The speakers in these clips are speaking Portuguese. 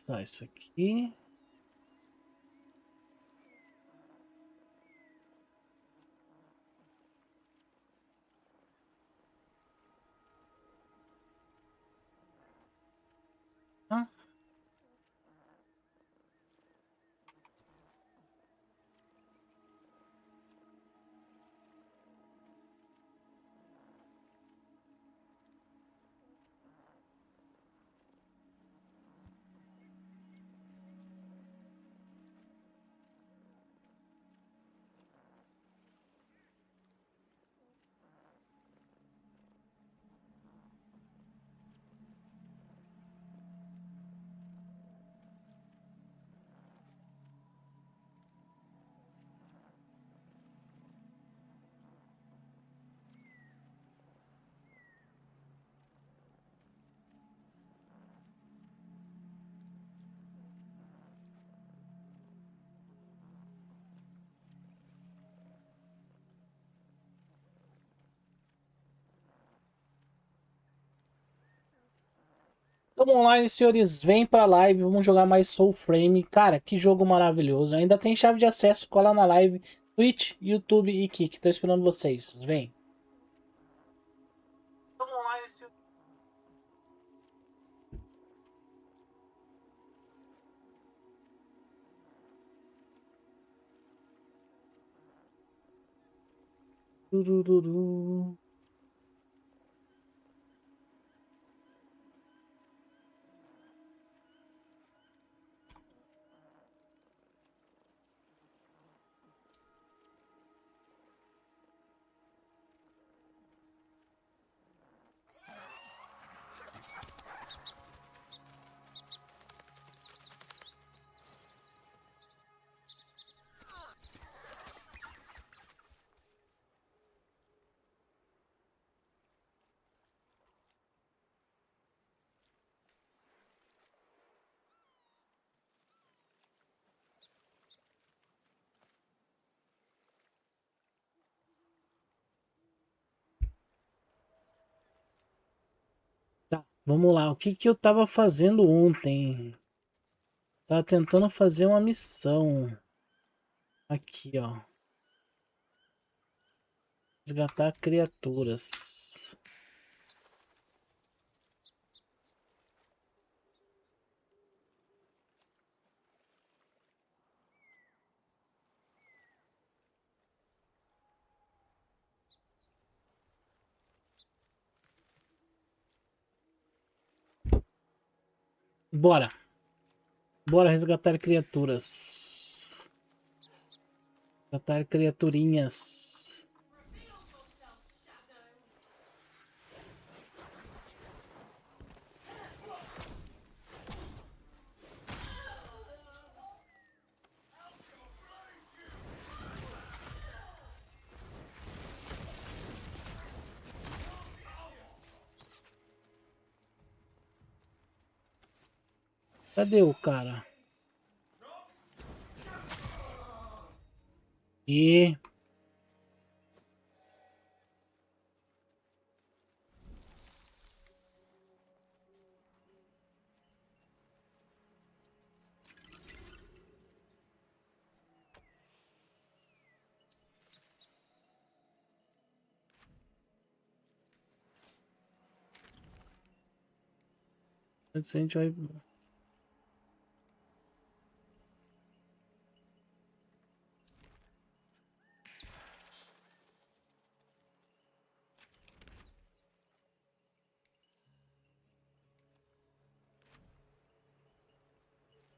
Tá, isso aqui. Ah. Tamo online, senhores. Vem pra live. Vamos jogar mais Soul Frame. Cara, que jogo maravilhoso. Ainda tem chave de acesso. Cola na live. Twitch, YouTube e Kik. Tô esperando vocês. Vem. Tamo online, senhores. Turururu. Tá, vamos lá. O que que eu tava fazendo ontem? Tava tentando fazer uma missão. Aqui, ó. Resgatar criaturas. Bora. Bora resgatar criaturas. Resgatar criaturinhas. Cadê o cara? E antes a gente vai.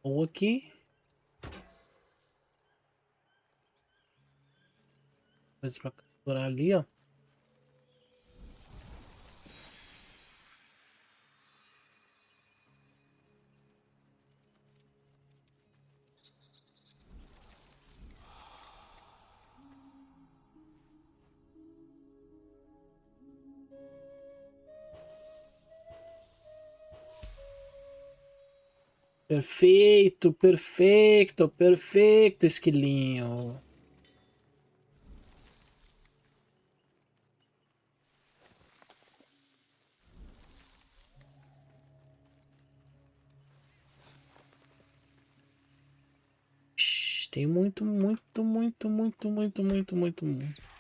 Ou aqui. Coisa pra capturar ali, ó. Perfeito, perfeito, perfeito, esquilinho. Tem muito, muito, muito, muito, muito, muito, muito, muito.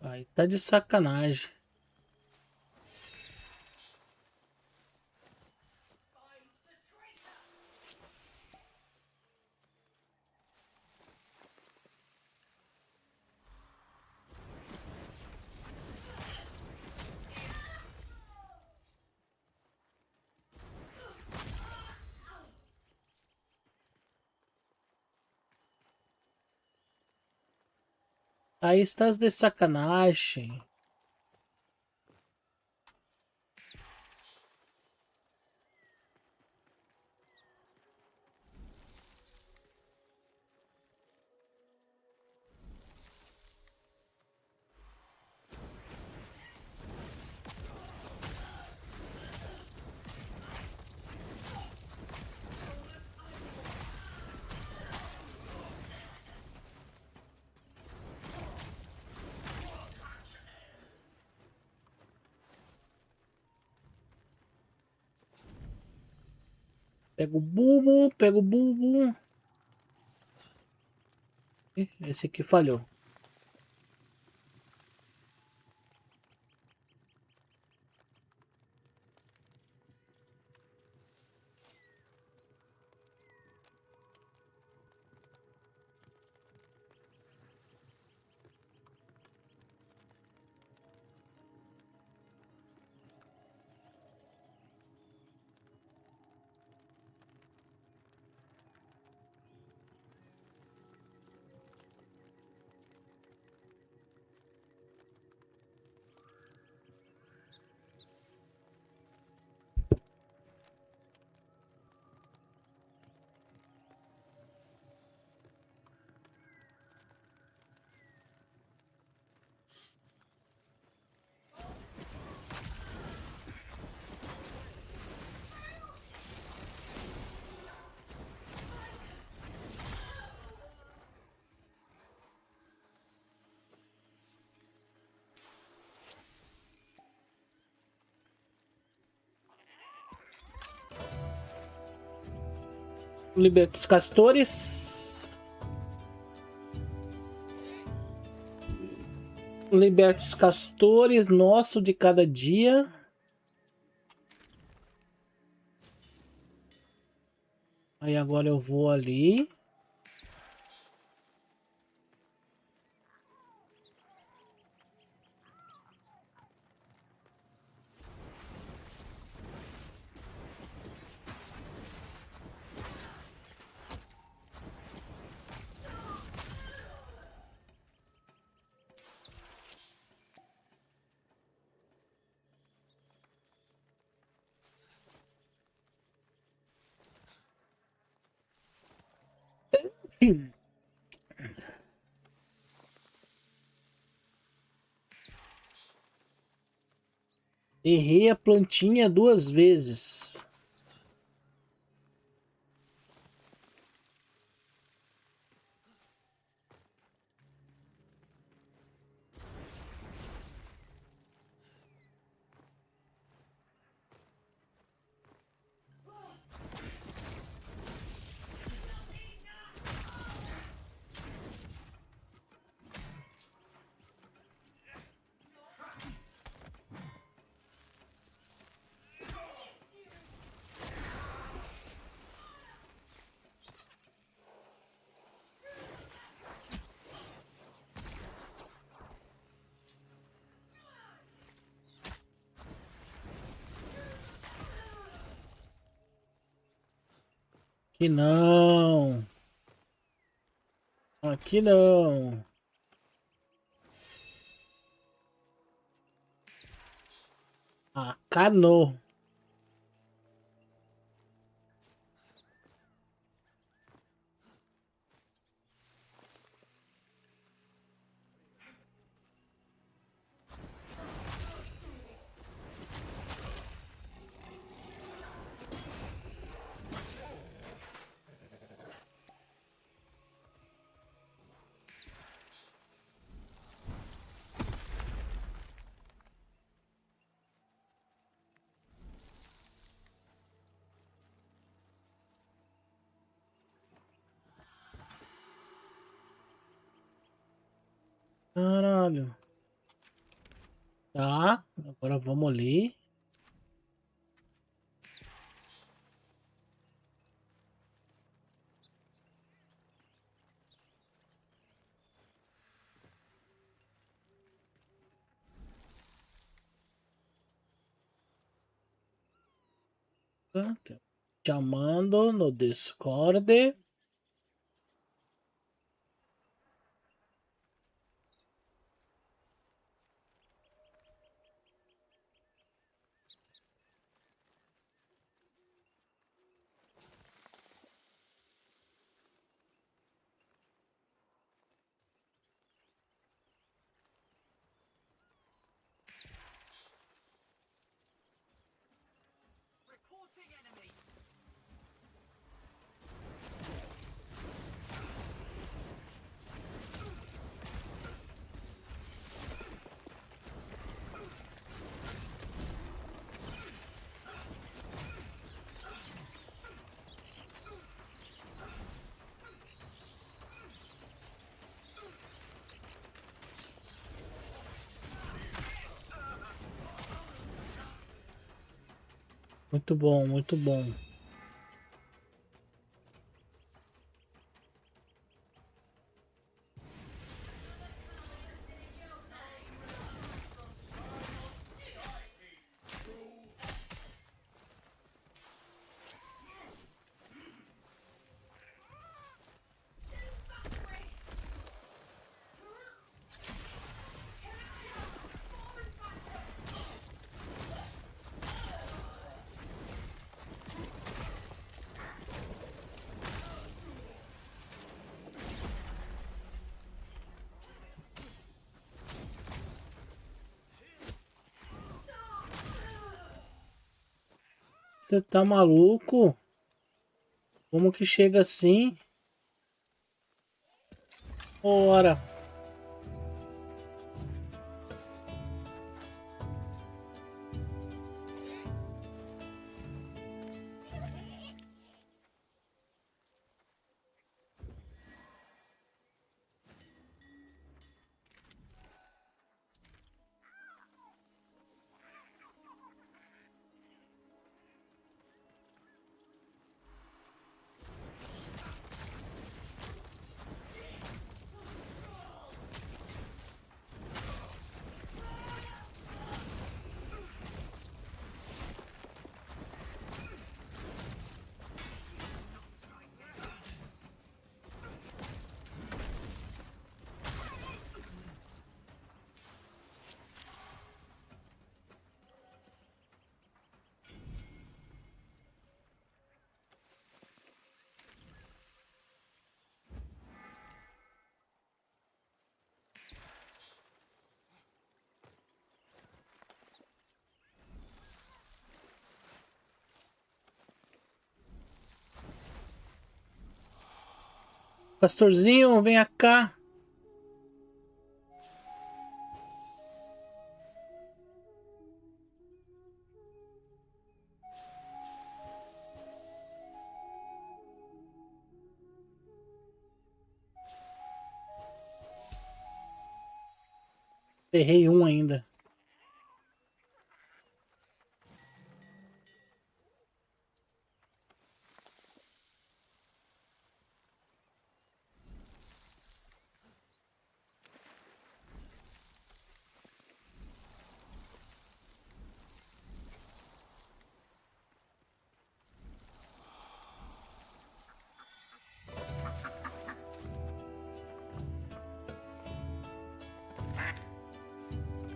Aí tá de sacanagem. Aí estás de sacanagem. Pega o bulbo, pega o bulbo. Ih, esse aqui falhou. Liberta os castores. Liberta os castores, nosso de cada dia. Aí agora eu vou ali. Errei a plantinha 2 vezes. Aqui não. Aqui não. Acanou. Caralho. Tá, agora vamos ali. Chamando no Discord. Muito bom, muito bom. Você tá maluco? Como que chega assim? Ora. Castorzinho, vem cá. Errei um ainda.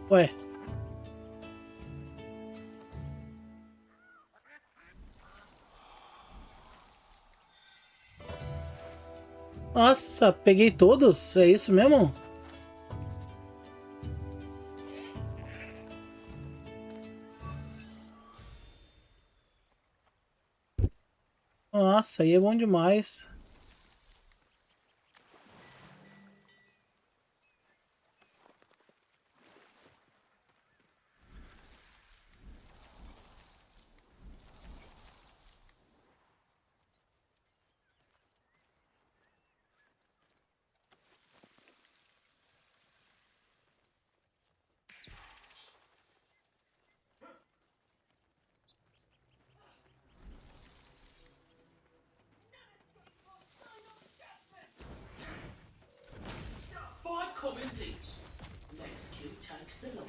Ué. Nossa, peguei todos? É isso mesmo? Nossa, aí é bom demais. Five commons each. Next kill takes the lot.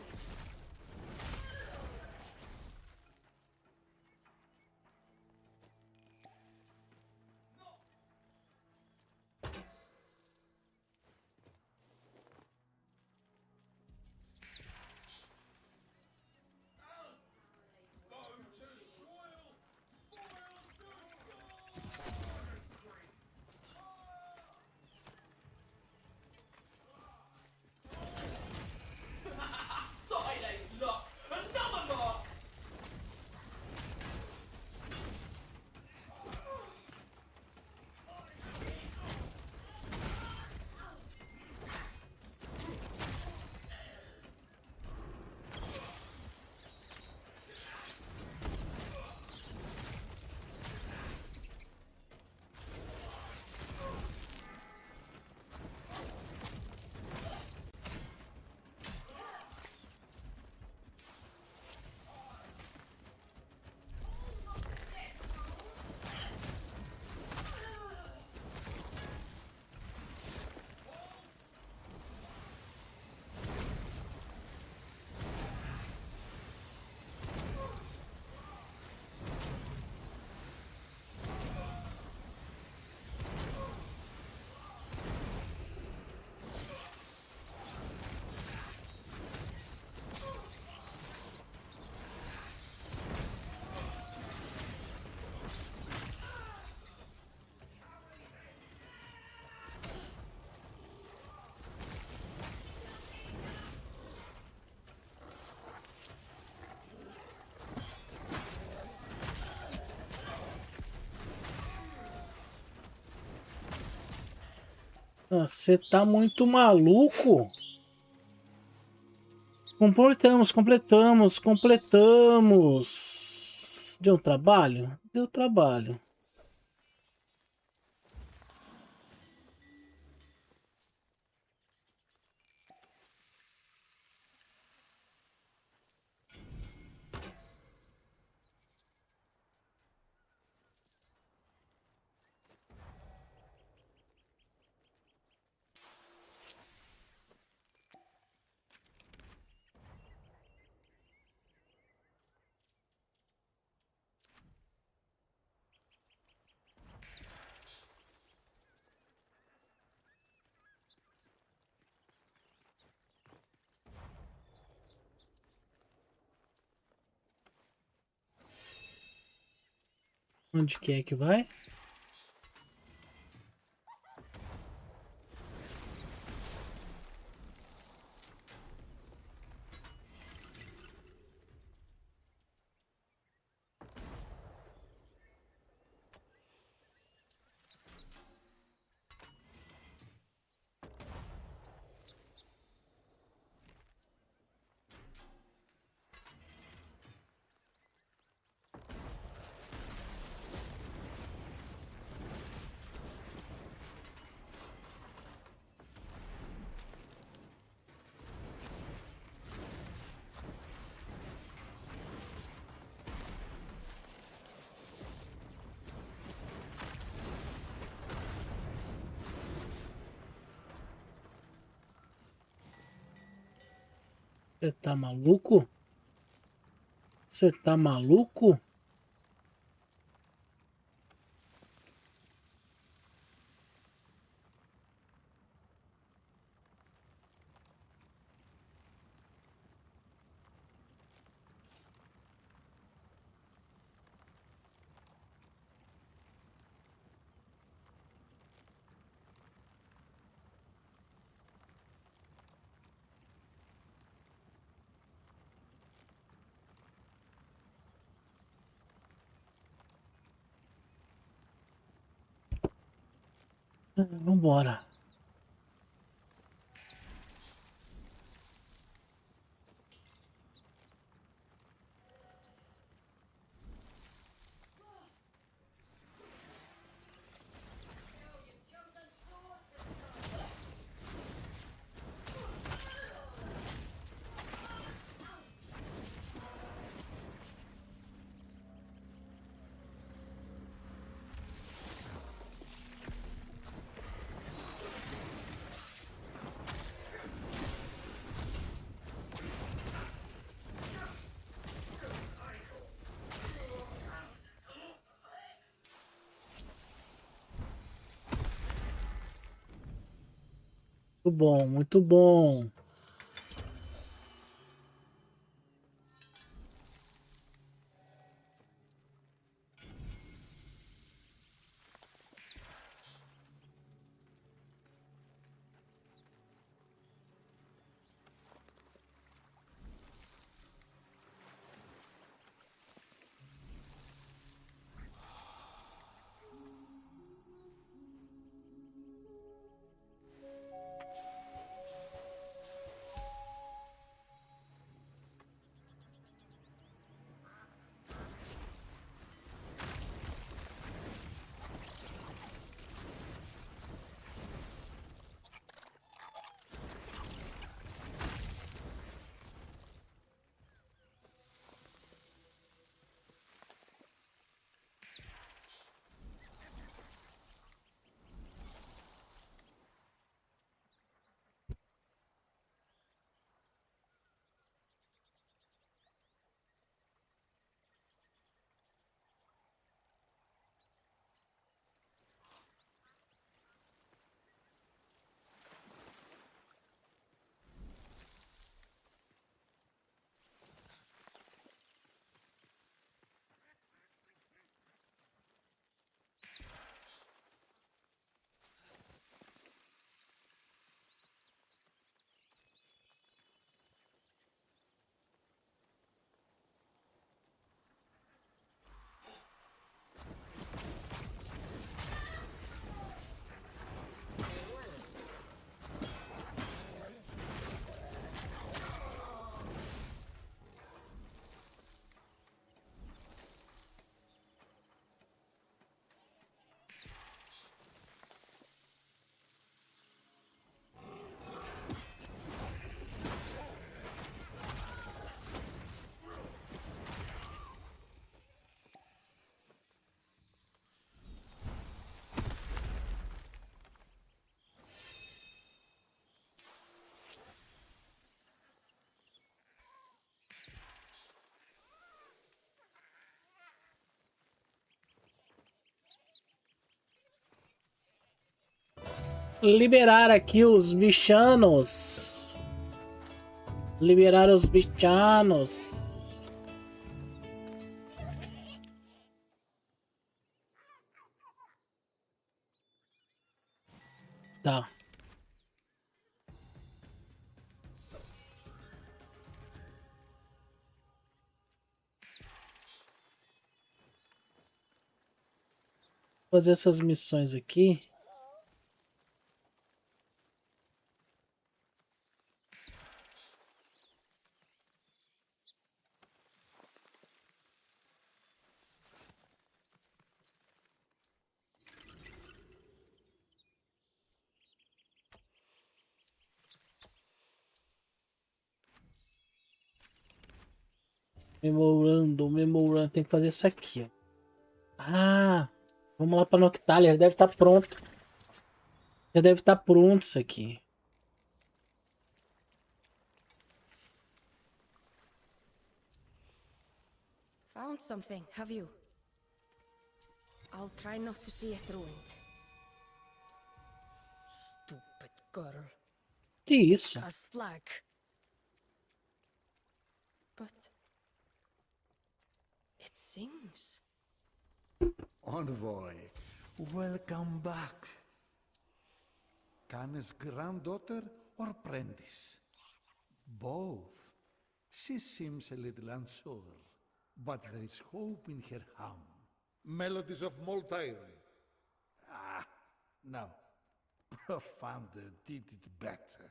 Silence lock. Another mark. Você tá muito maluco? Completamos. Deu trabalho? Deu trabalho. Onde que é que vai? Você tá maluco? Você tá maluco? Vambora. Muito bom, muito bom. Liberar aqui os bichanos. Liberar os bichanos. Tá. Vou fazer essas missões aqui. Memorando. Tem que fazer isso aqui, ó. Ah, vamos lá pra Noctalia. Já deve estar pronto. Já deve estar pronto isso aqui. found something, have you? I'll try not to see it ruined. Stupid girl. Que isso? A slag. But it sings. Envoy, welcome back. Khan's granddaughter or apprentice? Both. She seems a little unsure, but there is hope in her hum. Melodies of Moltire. Ah, no. Profounder did it better.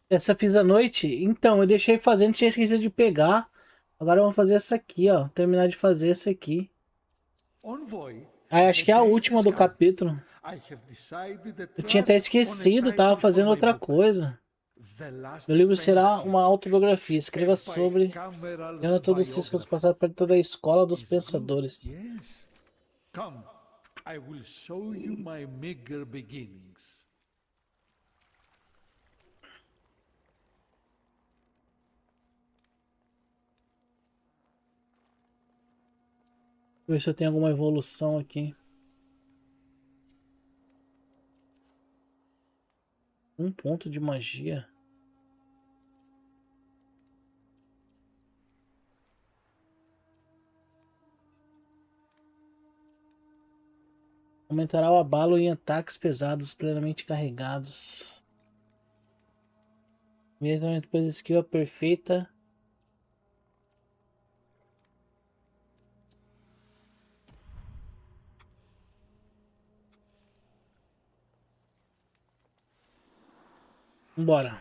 Essa fiz à noite? Então, eu deixei fazendo, tinha esquecido de pegar. Agora vamos fazer essa aqui, ó. Terminar de fazer essa aqui. Envoy, Ah, acho the que é a day última has do come. capítulo. I have decided to Eu tinha até trust on a esquecido, title tava for fazendo my outra book. coisa. The Last Meu livro será Pensive, uma autobiografia. Escreva by sobre Cameral's Jonathan todos os ciclos biographer. passados por toda a escola dos Is good, pensadores. yes. Come, I will show you my meager beginnings. Deixa eu ver se eu tenho alguma evolução aqui. Um ponto de magia. Aumentará o abalo em ataques pesados plenamente carregados. Mesmo depois da esquiva perfeita. Vambora.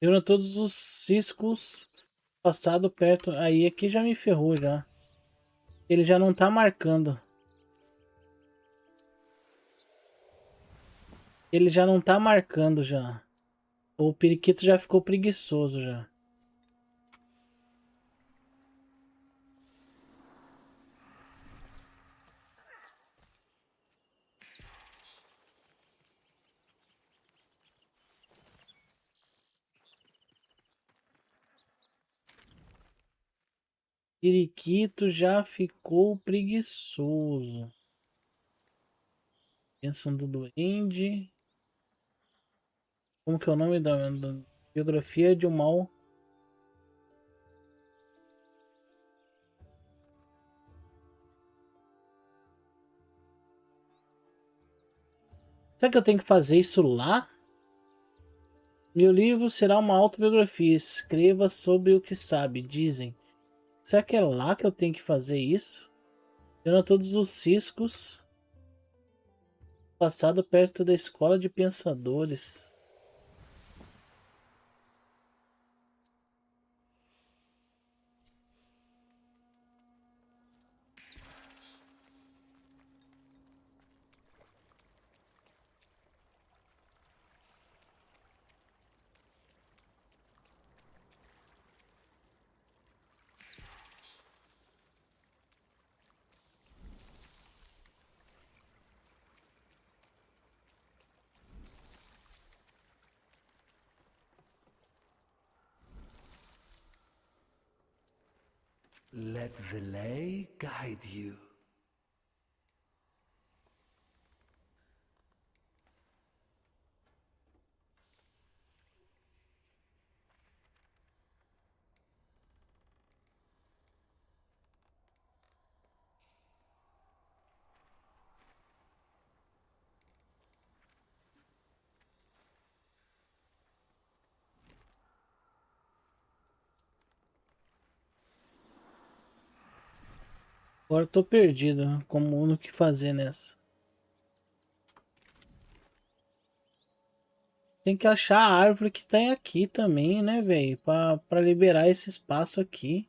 Viram todos os ciscos passado perto. Aí aqui já me ferrou já. Ele já não tá marcando. Ele já não tá marcando já. O periquito já ficou preguiçoso já. Periquito já ficou preguiçoso. Pensando do duende. Como que é o nome da biografia de um mal? Será que eu tenho que fazer isso lá? Meu livro será uma autobiografia. Escreva sobre o que sabe, dizem. Será que é lá que eu tenho que fazer isso? Vendo todos os ciscos. Passado perto da escola de pensadores. Let the lay guide you. Agora eu tô perdido. Como no que fazer nessa. Tem que achar a árvore que tem aqui também, né, velho? Pra liberar esse espaço aqui.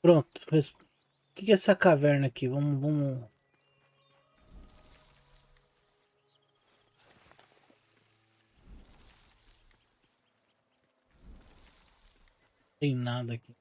Pronto. O que é essa caverna aqui? Vamos... Tem nada aqui.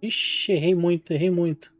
Ixi, errei muito, errei muito.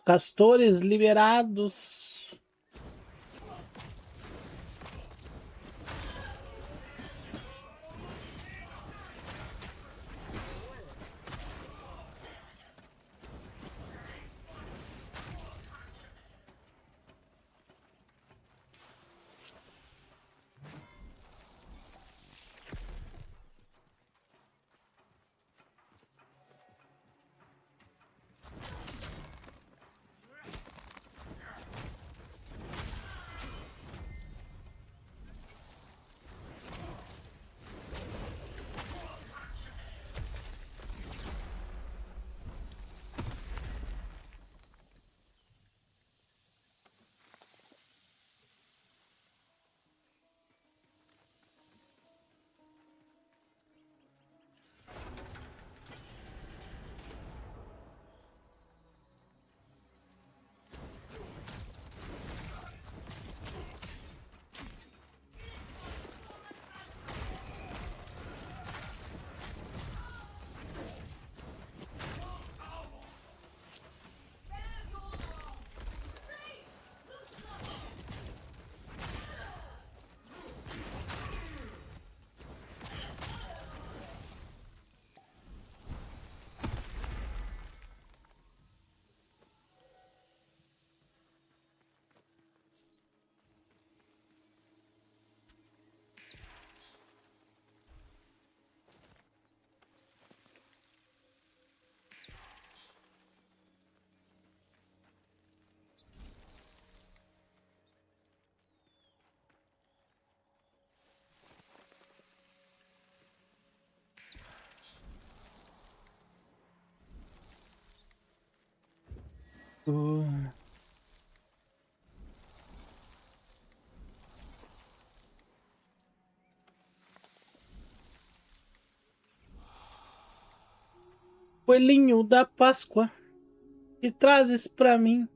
Castores liberados. Coelhinho da Páscoa, que trazes pra mim?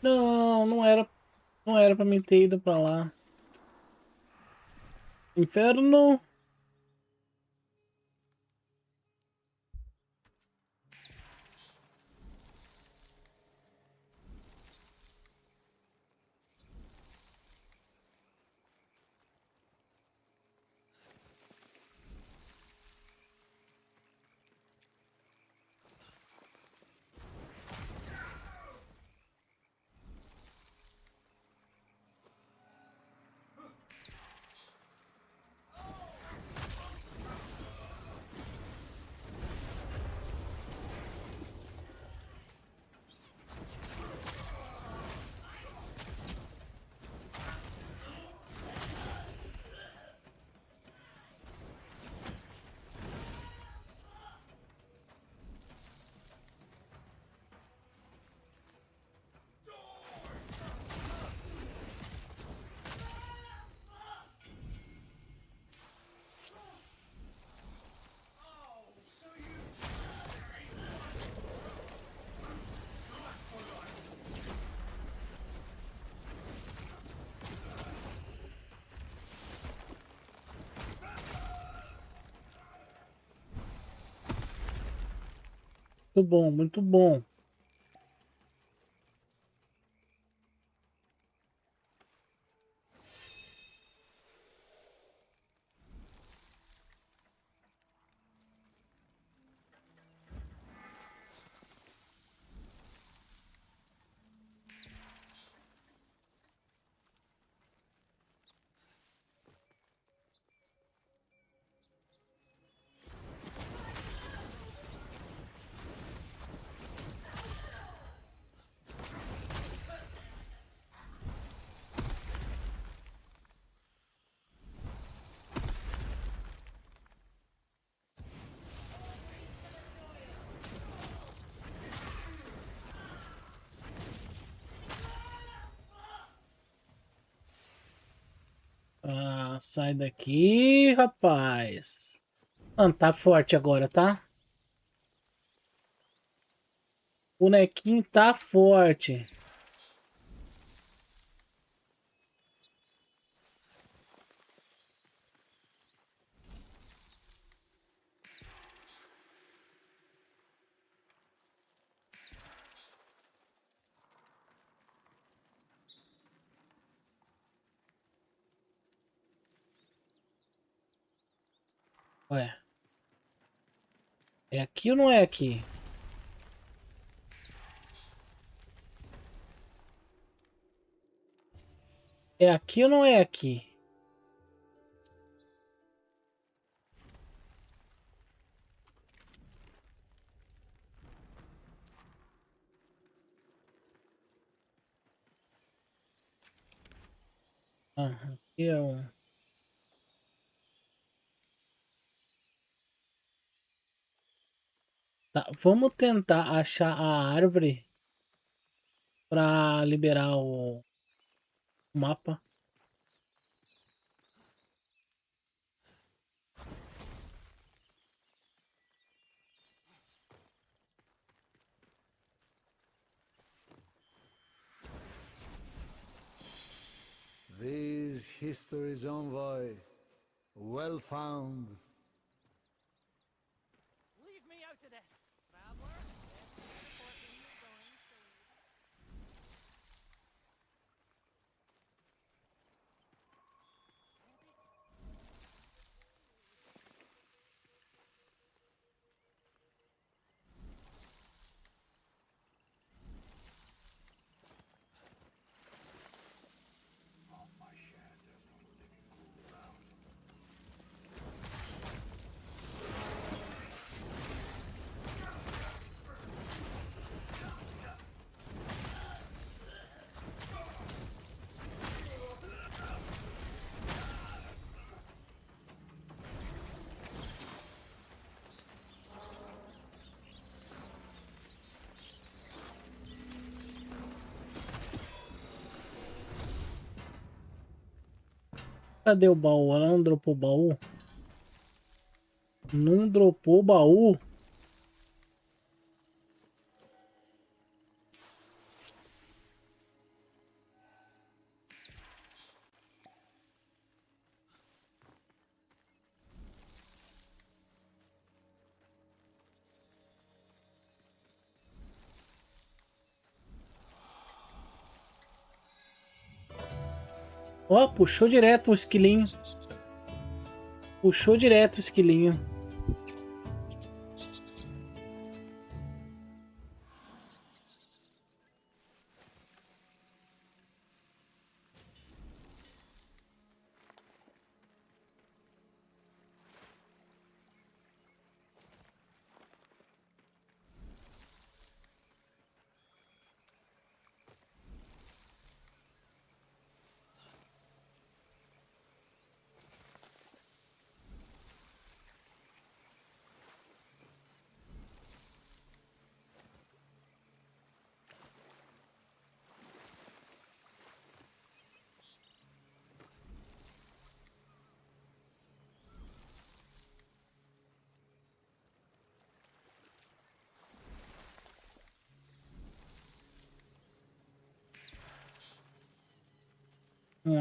Não, não era pra mim ter ido pra lá. Inferno. Muito bom, muito bom. Ah, sai daqui, rapaz. Mano, tá forte agora, tá? O bonequinho tá forte. Ué. É aqui ou não é aqui? É aqui ou não é aqui? Ah, aqui é um... Tá, vamos tentar achar a árvore pra liberar o mapa. This history's envoy, well found. Leave me out of this, traveler. Cadê o baú? Ela não dropou o baú? Não dropou o baú? Ó, puxou direto o esquilinho. Puxou direto o esquilinho.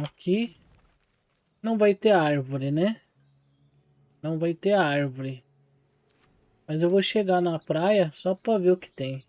Aqui. Não vai ter árvore, né? Não vai ter árvore. Mas eu vou chegar na praia só pra ver o que tem.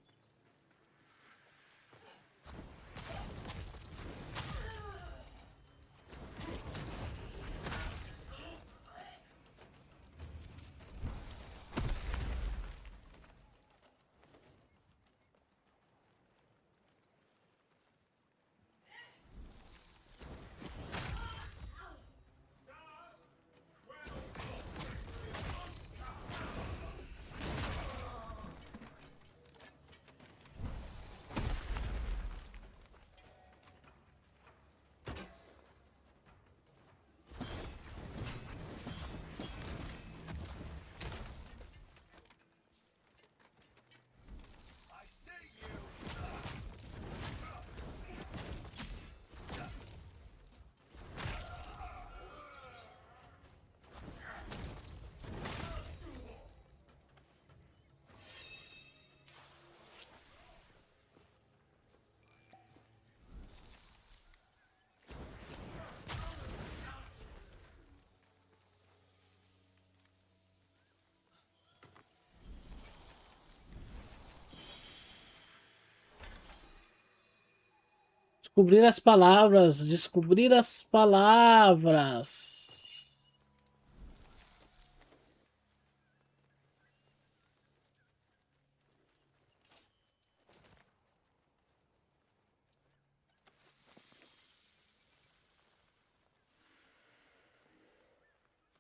Descobrir as palavras, descobrir as palavras.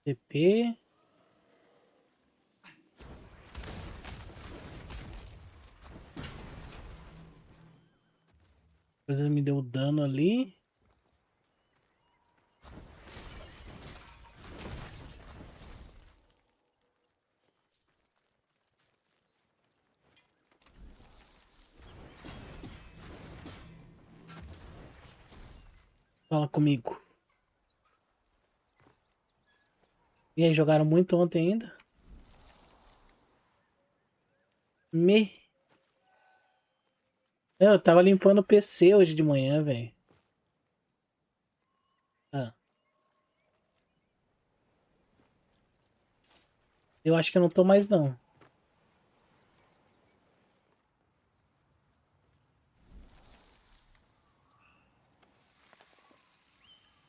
TP. Depois ele me deu dano ali. Fala comigo. E aí, jogaram muito ontem ainda? Eu tava limpando o PC hoje de manhã, velho. Ah. Eu acho que eu não tô mais, não.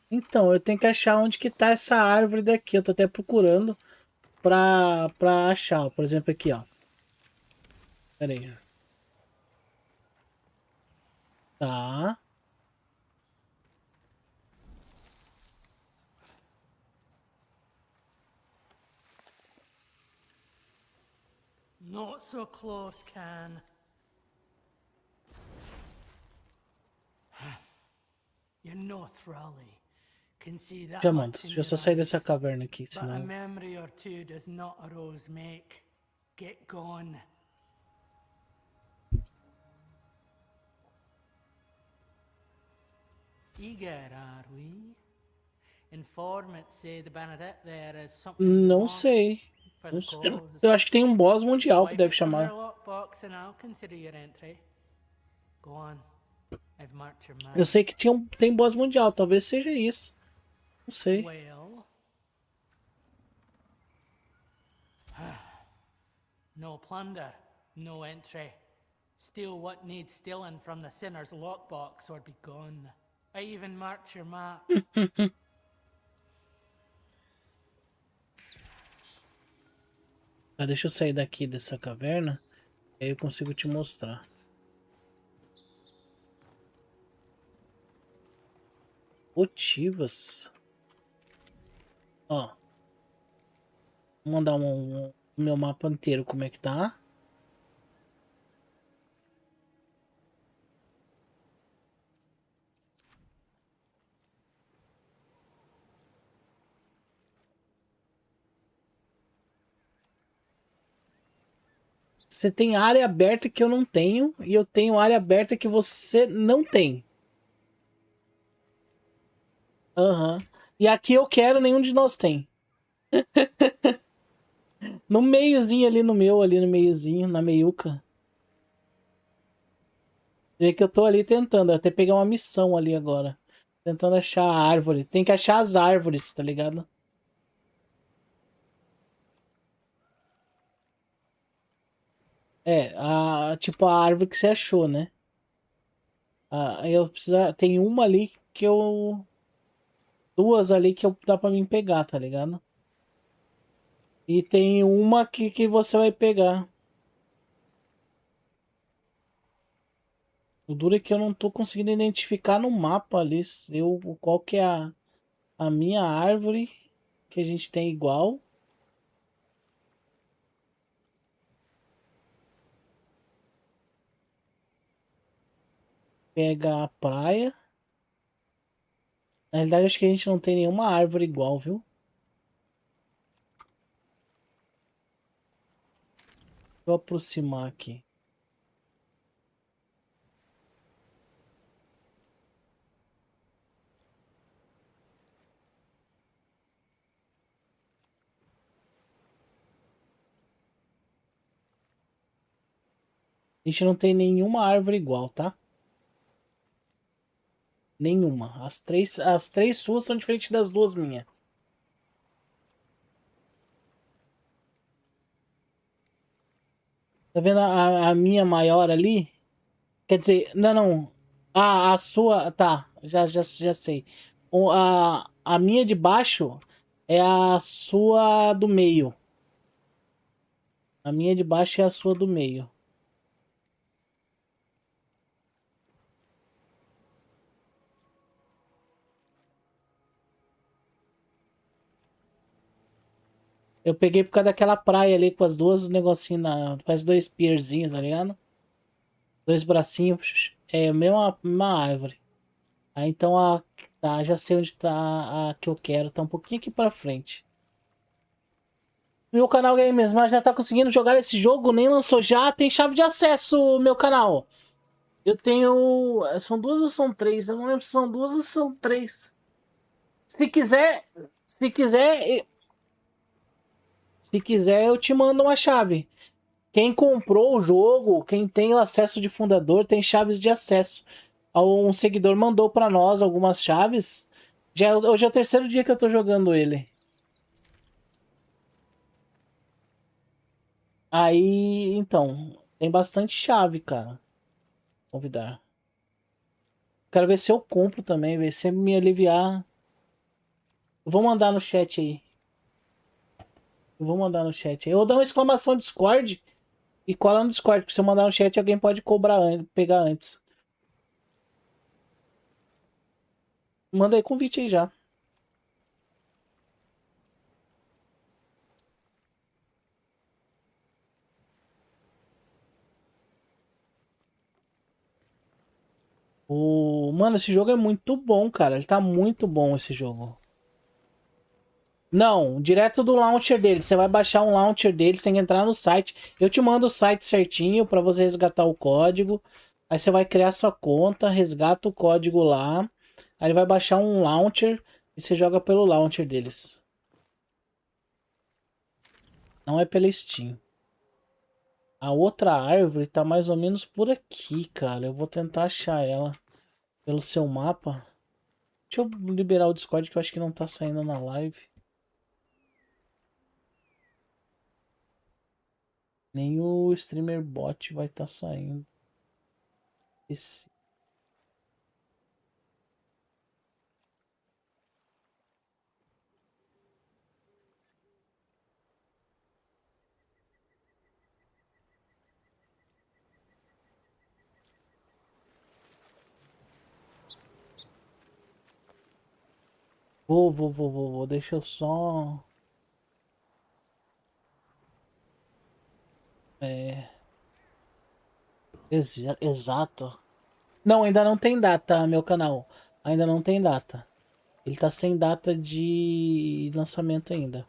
Então, eu tenho que achar onde que tá essa árvore daqui. Eu tô até procurando pra achar. Por exemplo, aqui, ó. Pera aí. Tá. Not so close, Can. You're no Thrally. Can see that Já mando. much in Deixa eu só your sair eyes. dessa caverna aqui, But a senão... memory or two does not a rose make. Get gone. Eager, are we? Informants say the Bernadette there is something we Não want sei. for Não the sei. cause. Eu acho que tem um boss mundial que Wipe deve it from your chamar. lockbox and I'll consider your entry. Go on. I've marked your Eu man. sei que tem boss mundial. Talvez seja isso. Não sei. Well. No plunder, no entry. Steal what needs stealing from the sinner's lockbox or be gone. I even marked your map. Tá, deixa eu sair daqui dessa caverna. Aí eu consigo te mostrar. Motivas. Ó. Vou mandar o meu mapa inteiro como é que tá. Você tem área aberta que eu não tenho. E eu tenho área aberta que você não tem. Aham. E aqui eu quero, nenhum de nós tem. No meiozinho ali no meu, ali no meiozinho, na meiuca. Vê que eu tô ali tentando, eu até pegar uma missão ali agora. Tentando achar a árvore. Tem que achar as árvores, tá ligado? Tipo a árvore que você achou, né? Eu preciso. Tem uma ali que eu. Duas ali que dá pra mim pegar, tá ligado? E tem uma que você vai pegar. O duro é que eu não tô conseguindo identificar no mapa ali qual que é a minha árvore que a gente tem igual. Pega a praia. Na realidade, acho que a gente não tem nenhuma árvore igual, viu? Vou aproximar aqui. A gente não tem nenhuma árvore igual, tá? Nenhuma. As três suas são diferentes das duas minhas. Tá vendo a minha maior ali? Quer dizer, não. A sua. Tá, já sei. A minha de baixo é a sua do meio. A minha de baixo é a sua do meio. Eu peguei por causa daquela praia ali com as duas negocinhos parece dois pierzinhos, tá ligado? Dois bracinhos. É a mesma árvore. Aí então já sei onde tá a que eu quero. Tá um pouquinho aqui pra frente. Meu canal Games, mas já tá conseguindo jogar esse jogo? Nem lançou já? Tem chave de acesso, meu canal. Eu tenho. São duas ou são três? Eu não lembro se são duas ou são três. Se quiser. Se quiser. Se quiser, eu te mando uma chave. Quem comprou o jogo, quem tem o acesso de fundador, tem chaves de acesso. Um seguidor mandou pra nós algumas chaves. Hoje é o terceiro dia que eu tô jogando ele. Aí, então, tem bastante chave, cara. Convidar. Quero ver se eu compro também, ver se me aliviar. Eu vou mandar no chat aí. Eu vou mandar no chat aí. Eu vou dar uma exclamação Discord e cola no Discord, porque se eu mandar no chat alguém pode pegar antes. Manda aí convite aí já. Mano, esse jogo é muito bom, cara. Ele tá muito bom esse jogo. Não, direto do launcher dele. Você vai baixar um launcher deles, tem que entrar no site. Eu te mando o site certinho pra você resgatar o código. Aí você vai criar sua conta, resgata o código lá. Aí ele vai baixar um launcher e você joga pelo launcher deles. Não é pela Steam. A outra árvore tá mais ou menos por aqui, cara. Eu vou tentar achar ela pelo seu mapa. Deixa eu liberar o Discord que eu acho que não tá saindo na live. Nem o streamer bot vai estar saindo. Esse... Vou. Deixa eu só... Exato. Não, ainda não tem data, meu canal. Ainda não tem data. Ele tá sem data de lançamento ainda.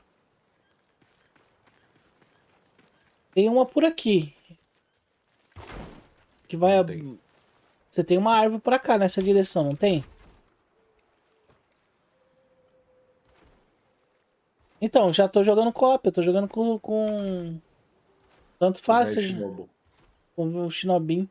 Tem uma por aqui. Que vai... Você tem uma árvore pra cá, nessa direção, não tem? Então, já tô jogando co-op. Eu tô jogando com... Tanto faz, com o Shinobin.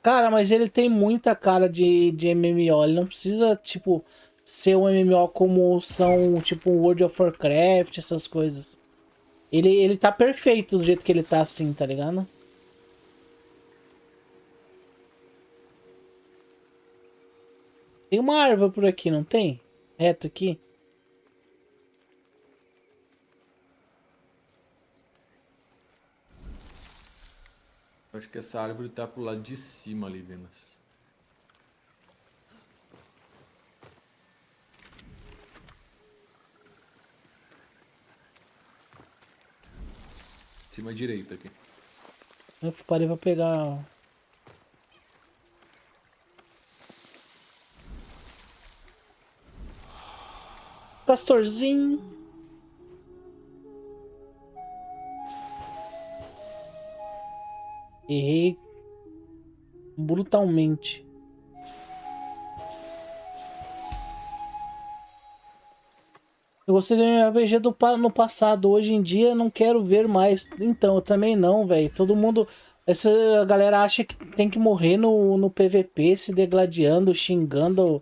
Cara, mas ele tem muita cara de MMO. Ele não precisa, tipo, ser um MMO como são, tipo, World of Warcraft, essas coisas. Ele tá perfeito do jeito que ele tá assim, tá ligado? Tem uma árvore por aqui, não tem? Reto aqui. Eu acho que essa árvore tá pro lado de cima ali, Venus. Cima direita aqui. Eu parei pra pegar. Castorzinho. Errei brutalmente. Eu gostei do RPG no passado. Hoje em dia não quero ver mais. Então, eu também não, velho. Todo mundo. Essa galera acha que tem que morrer no PVP, se degladiando, xingando,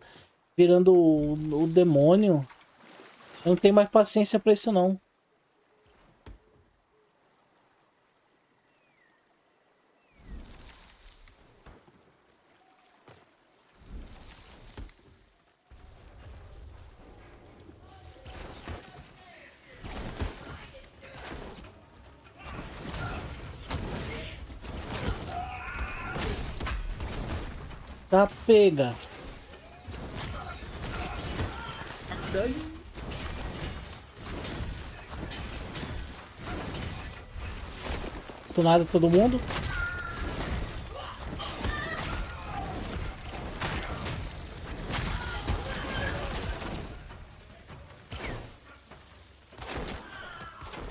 virando o demônio. Eu não tenho mais paciência pra isso, não. Tá, pega. Stunado todo mundo.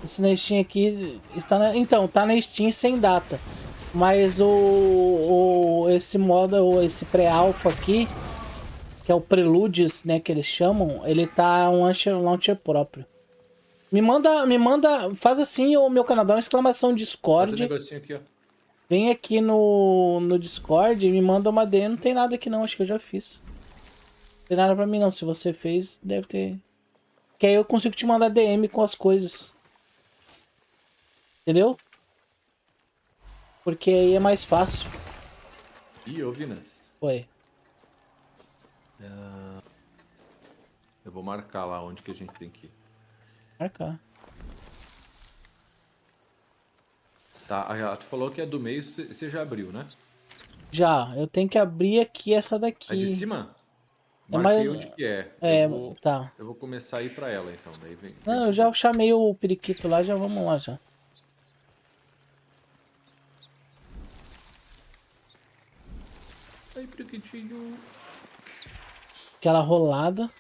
Esse na Steam aqui está então, tá na Steam sem data. Mas esse modo, esse pré-alpha aqui, que é o Preludes, né, que eles chamam, ele tá um launcher próprio. Me manda, faz assim o meu canal, dá uma exclamação Discord. Esse negocinho aqui, ó. Vem aqui no Discord e me manda uma DM. Não tem nada aqui não, acho que eu já fiz. Não tem nada pra mim não, se você fez, deve ter. Que aí eu consigo te mandar DM com as coisas. Entendeu? Porque aí é mais fácil. Ih, ô Vinas. Oi. Eu vou marcar lá onde que a gente tem que ir. Marcar. Tá, tu falou que é do meio, você já abriu, né? Já, eu tenho que abrir aqui essa A daqui. de cima? É Marquei mais- onde que é. É, Eu vou começar a ir pra ela então. Daí vem. Não, eu já chamei o periquito lá, já vamos lá já. Aí, periquitinho. Aquela rolada.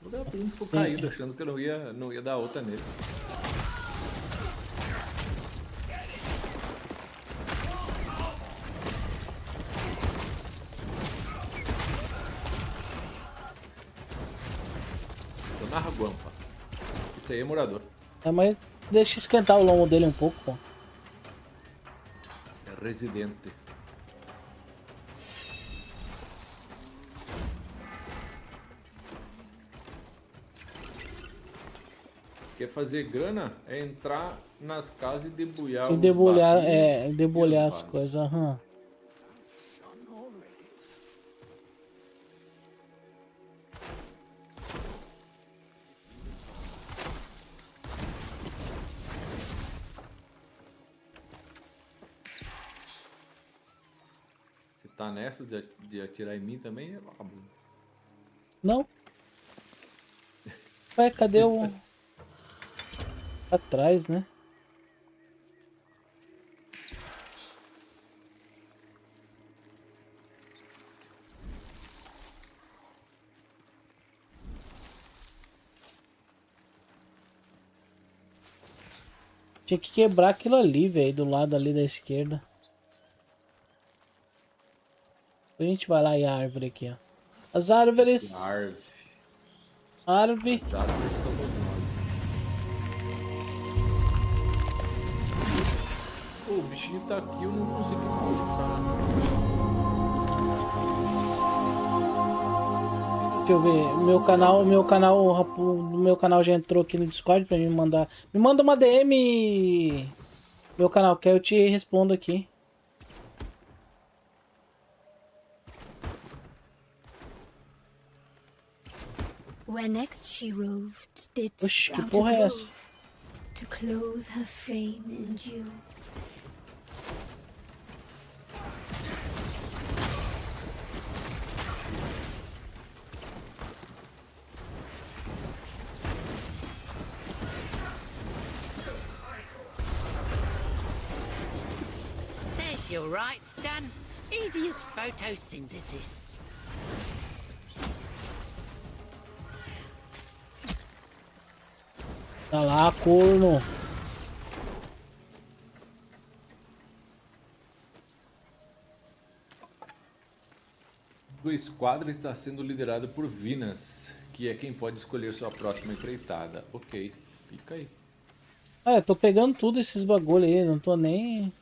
O Gabriel ficou caído, achando que eu não ia dar outra nele. Tô na guampa. Isso aí é morador. É, mas deixa esquentar o lombo dele um pouco, pô. É residente. Quer fazer grana? É entrar nas casas e debulhar E os debulhar, barris debulhar e as os vasos. coisas, aham. Se tá nessa de atirar em mim também, é vagabundo. Não? Ué, cadê o... Atrás, né? Tinha que quebrar aquilo ali, velho, do lado ali da esquerda. A gente vai lá e a árvore aqui, ó. As árvores... Árvore. Já somos nós. o bichinho tá aqui, eu não consigo encontrar. Deixa eu ver. O meu canal já entrou aqui no Discord pra me mandar. Me manda uma DM. Meu canal, que eu te respondo aqui. Where next she roved, did Oxi, que sprout a porra é grove essa? to clothe her fame in dew. There's your rights done. Easy as photosynthesis. Tá lá, corno. O esquadro está sendo liderado por Vinas, que é quem pode escolher sua próxima empreitada. Ok, fica aí. Ah, eu tô pegando tudo esses bagulho aí, não tô nem...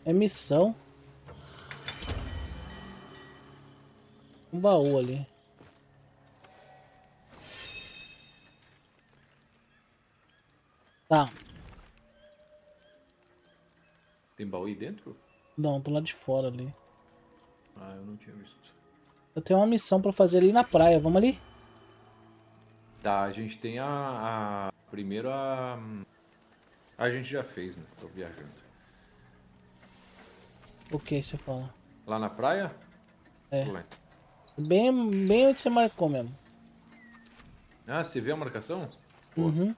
É missão. Um baú ali. Tá. Tem baú aí dentro? Não, do lado de fora ali. Ah, eu não tinha visto. Eu tenho uma missão pra fazer ali na praia. Vamos ali? Tá, a gente tem primeiro a gente já fez, né? Tô viajando. O que você fala? Lá na praia? É. Ué. Bem onde você marcou mesmo. Ah, você vê a marcação? Pô. Uhum.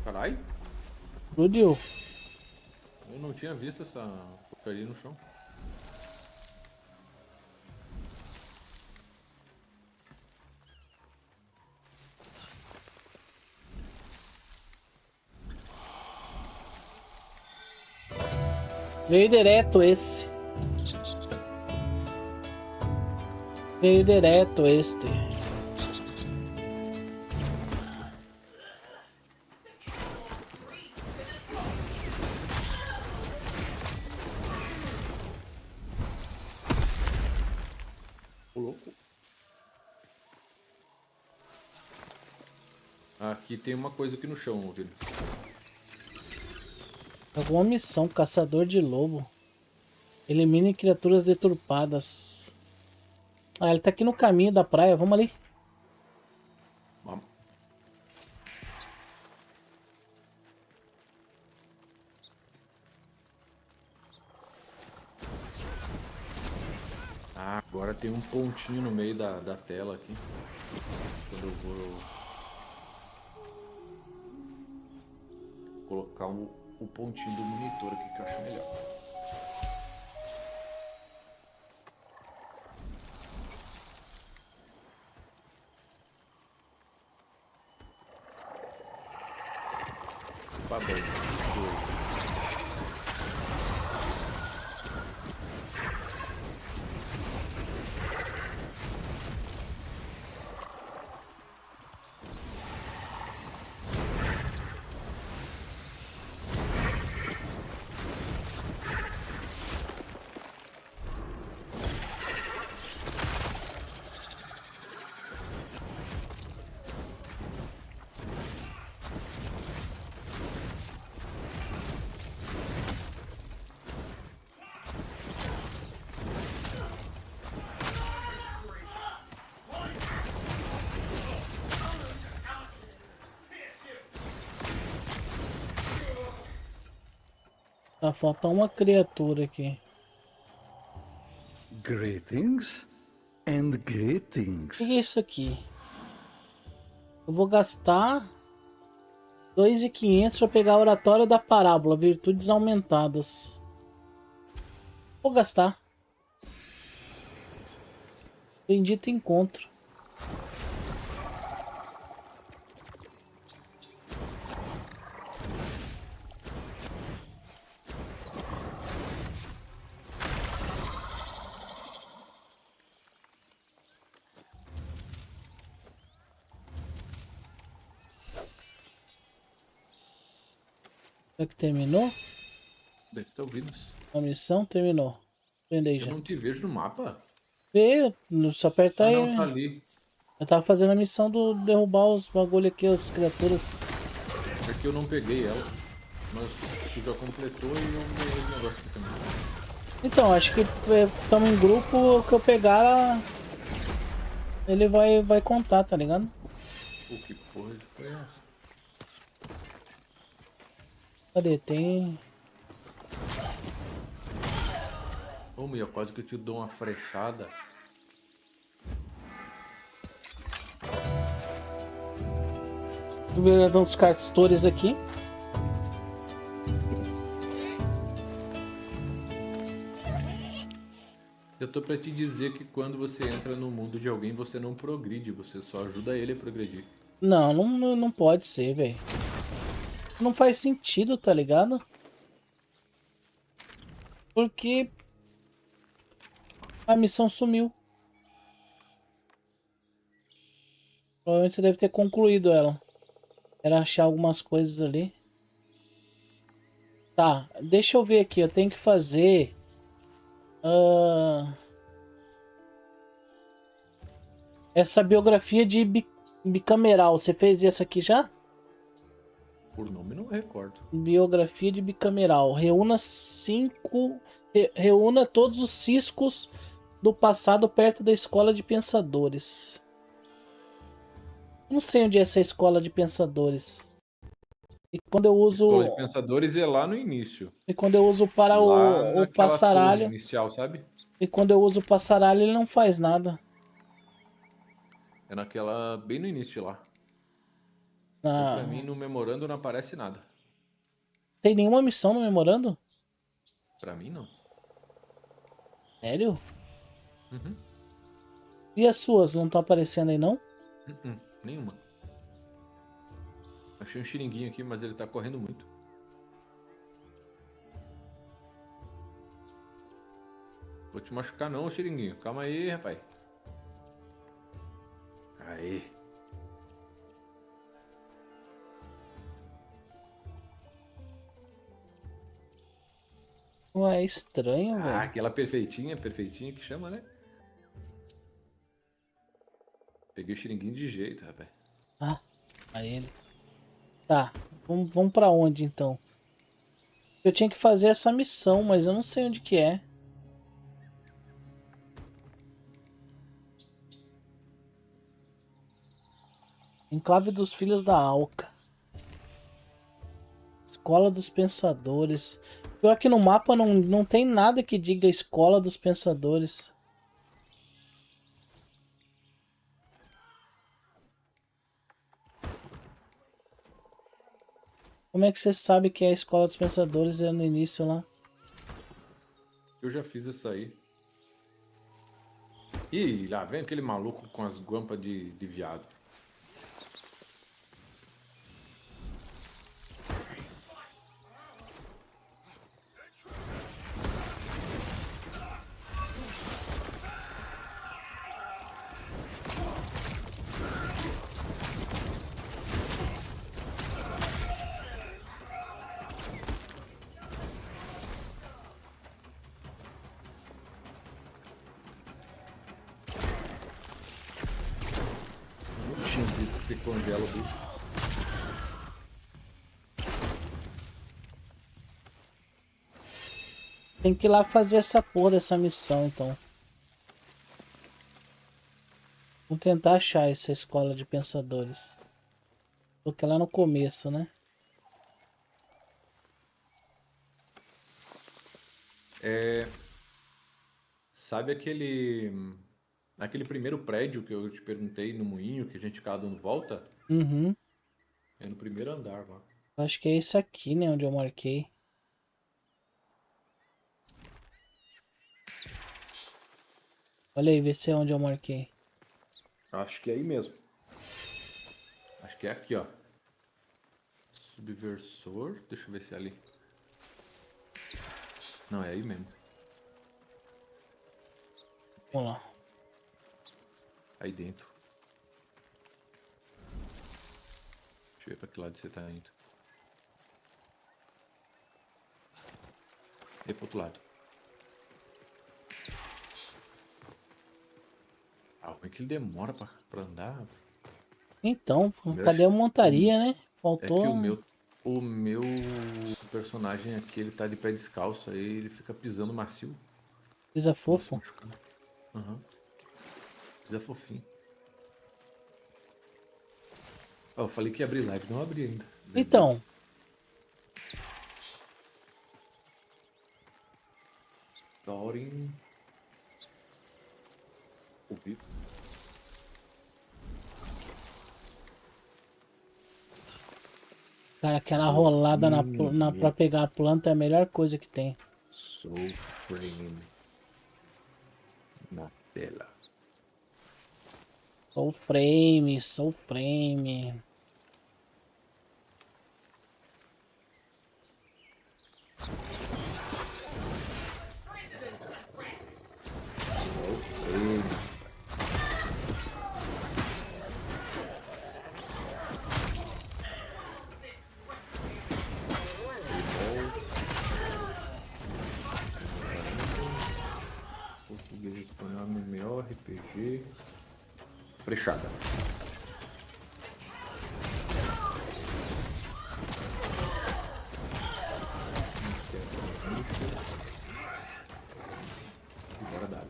Caralho, Explodiu. eu não tinha visto essa porcaria no chão. Veio direto esse. Veio direto este. Ô, louco. Aqui tem uma coisa aqui no chão, ouvindo. Alguma missão, caçador de lobo. Elimine criaturas deturpadas. Ah, ele tá aqui no caminho da praia, vamos ali. Vamos. Ah, agora tem um pontinho no meio da tela aqui. Quando eu vou colocar o pontinho do monitor aqui que eu acho melhor. Tá bom. Dois. Tá faltando uma criatura aqui. Greetings and O greetings. que é isso aqui? Eu vou gastar 2.500 para pegar a oratória da parábola, virtudes aumentadas. Vou gastar. Bendito encontro. Será que terminou? Deve estar ouvindo. A missão terminou. Prendei Eu já. não te vejo no mapa. Veio, só aperta Ah, aí. não, tá ali. Eu tava fazendo a missão do derrubar os bagulho aqui, as criaturas. É que eu não peguei ela. Mas tu já completou e eu ganhei o negócio aqui também. Então, acho que estamos em grupo, o que eu pegar, ele vai contar, tá ligado? Pô, que porra foi essa? Cadê? Tem... Ô, Mia, quase que eu te dou uma frechada. Liberador dos castores aqui. Eu tô pra te dizer que quando você entra no mundo de alguém, você não progride, você só ajuda ele a progredir. Não pode ser, velho. Não faz sentido, tá ligado? Porque a missão sumiu. Provavelmente você deve ter concluído ela. Era achar algumas coisas ali. Tá, deixa eu ver aqui. Eu tenho que fazer... essa biografia de bicameral. Você fez essa aqui já? Por nome não recordo. Biografia de bicameral. Reúna reúna todos os ciscos do passado perto da escola de pensadores. Não sei onde é essa escola de pensadores. E quando eu uso... Escola de Pensadores é lá no início. E quando eu uso para Lá o naquela torre passaralho... inicial, sabe? E quando eu uso o passaralho, ele não faz nada. É naquela... bem no início lá. Ah, Pra mim, no memorando não aparece nada. tem nenhuma missão no memorando? Pra mim, não. Sério? Uhum. E as suas não estão aparecendo aí, não? Nenhuma. Achei um xiringuinho aqui, mas ele tá correndo muito. Vou te machucar não, xiringuinho. Calma aí, rapaz. Aí. Ué, é estranho, Ah, velho. aquela perfeitinha que chama, né? Peguei o xiringuinho de jeito, rapaz. Ah, aí ele. Tá, vamos pra onde então? Eu tinha que fazer essa missão, mas eu não sei onde que é. Enclave dos Filhos da Alca. Escola dos Pensadores. Pior que no mapa não tem nada que diga Escola dos Pensadores. Como é que você sabe que a Escola dos Pensadores é no início lá? Eu já fiz isso aí. Ih, lá vem aquele maluco com as guampas de viado. Não tinha visto que você congela o bicho. Tem que ir lá fazer essa porra dessa missão, então. Vou tentar achar essa escola de pensadores. Porque lá no começo, né? Sabe aquele primeiro prédio que eu te perguntei no moinho que a gente ficava dando volta? Uhum. É no primeiro andar, lá. Acho que é isso aqui, né? Onde eu marquei. Olha aí, vê se é onde eu marquei. Acho que é aí mesmo. Acho que é aqui, ó. Subversor. Deixa eu ver se é ali. Não, é aí mesmo. Vamos lá. Aí dentro. Deixa eu ver pra que lado você tá indo. E pro outro lado. Ah, como é que ele demora pra andar? Então, Eu cadê a acho- montaria, né? É que Faltou. o meu personagem aqui, ele tá de pé descalço, aí ele fica pisando macio. Pisa Não se fofo. machucando. Aham. Pisa fofinho. Ó, eu falei que ia abrir live, não abri ainda. Então, Thorin. O Vitor. cara, aquela rolada pra pegar a planta é a melhor coisa que tem. Soul Frame. Na tela. Soul frame, soul frame. Português espanhol, MMORPG. Frechada. Bora dar.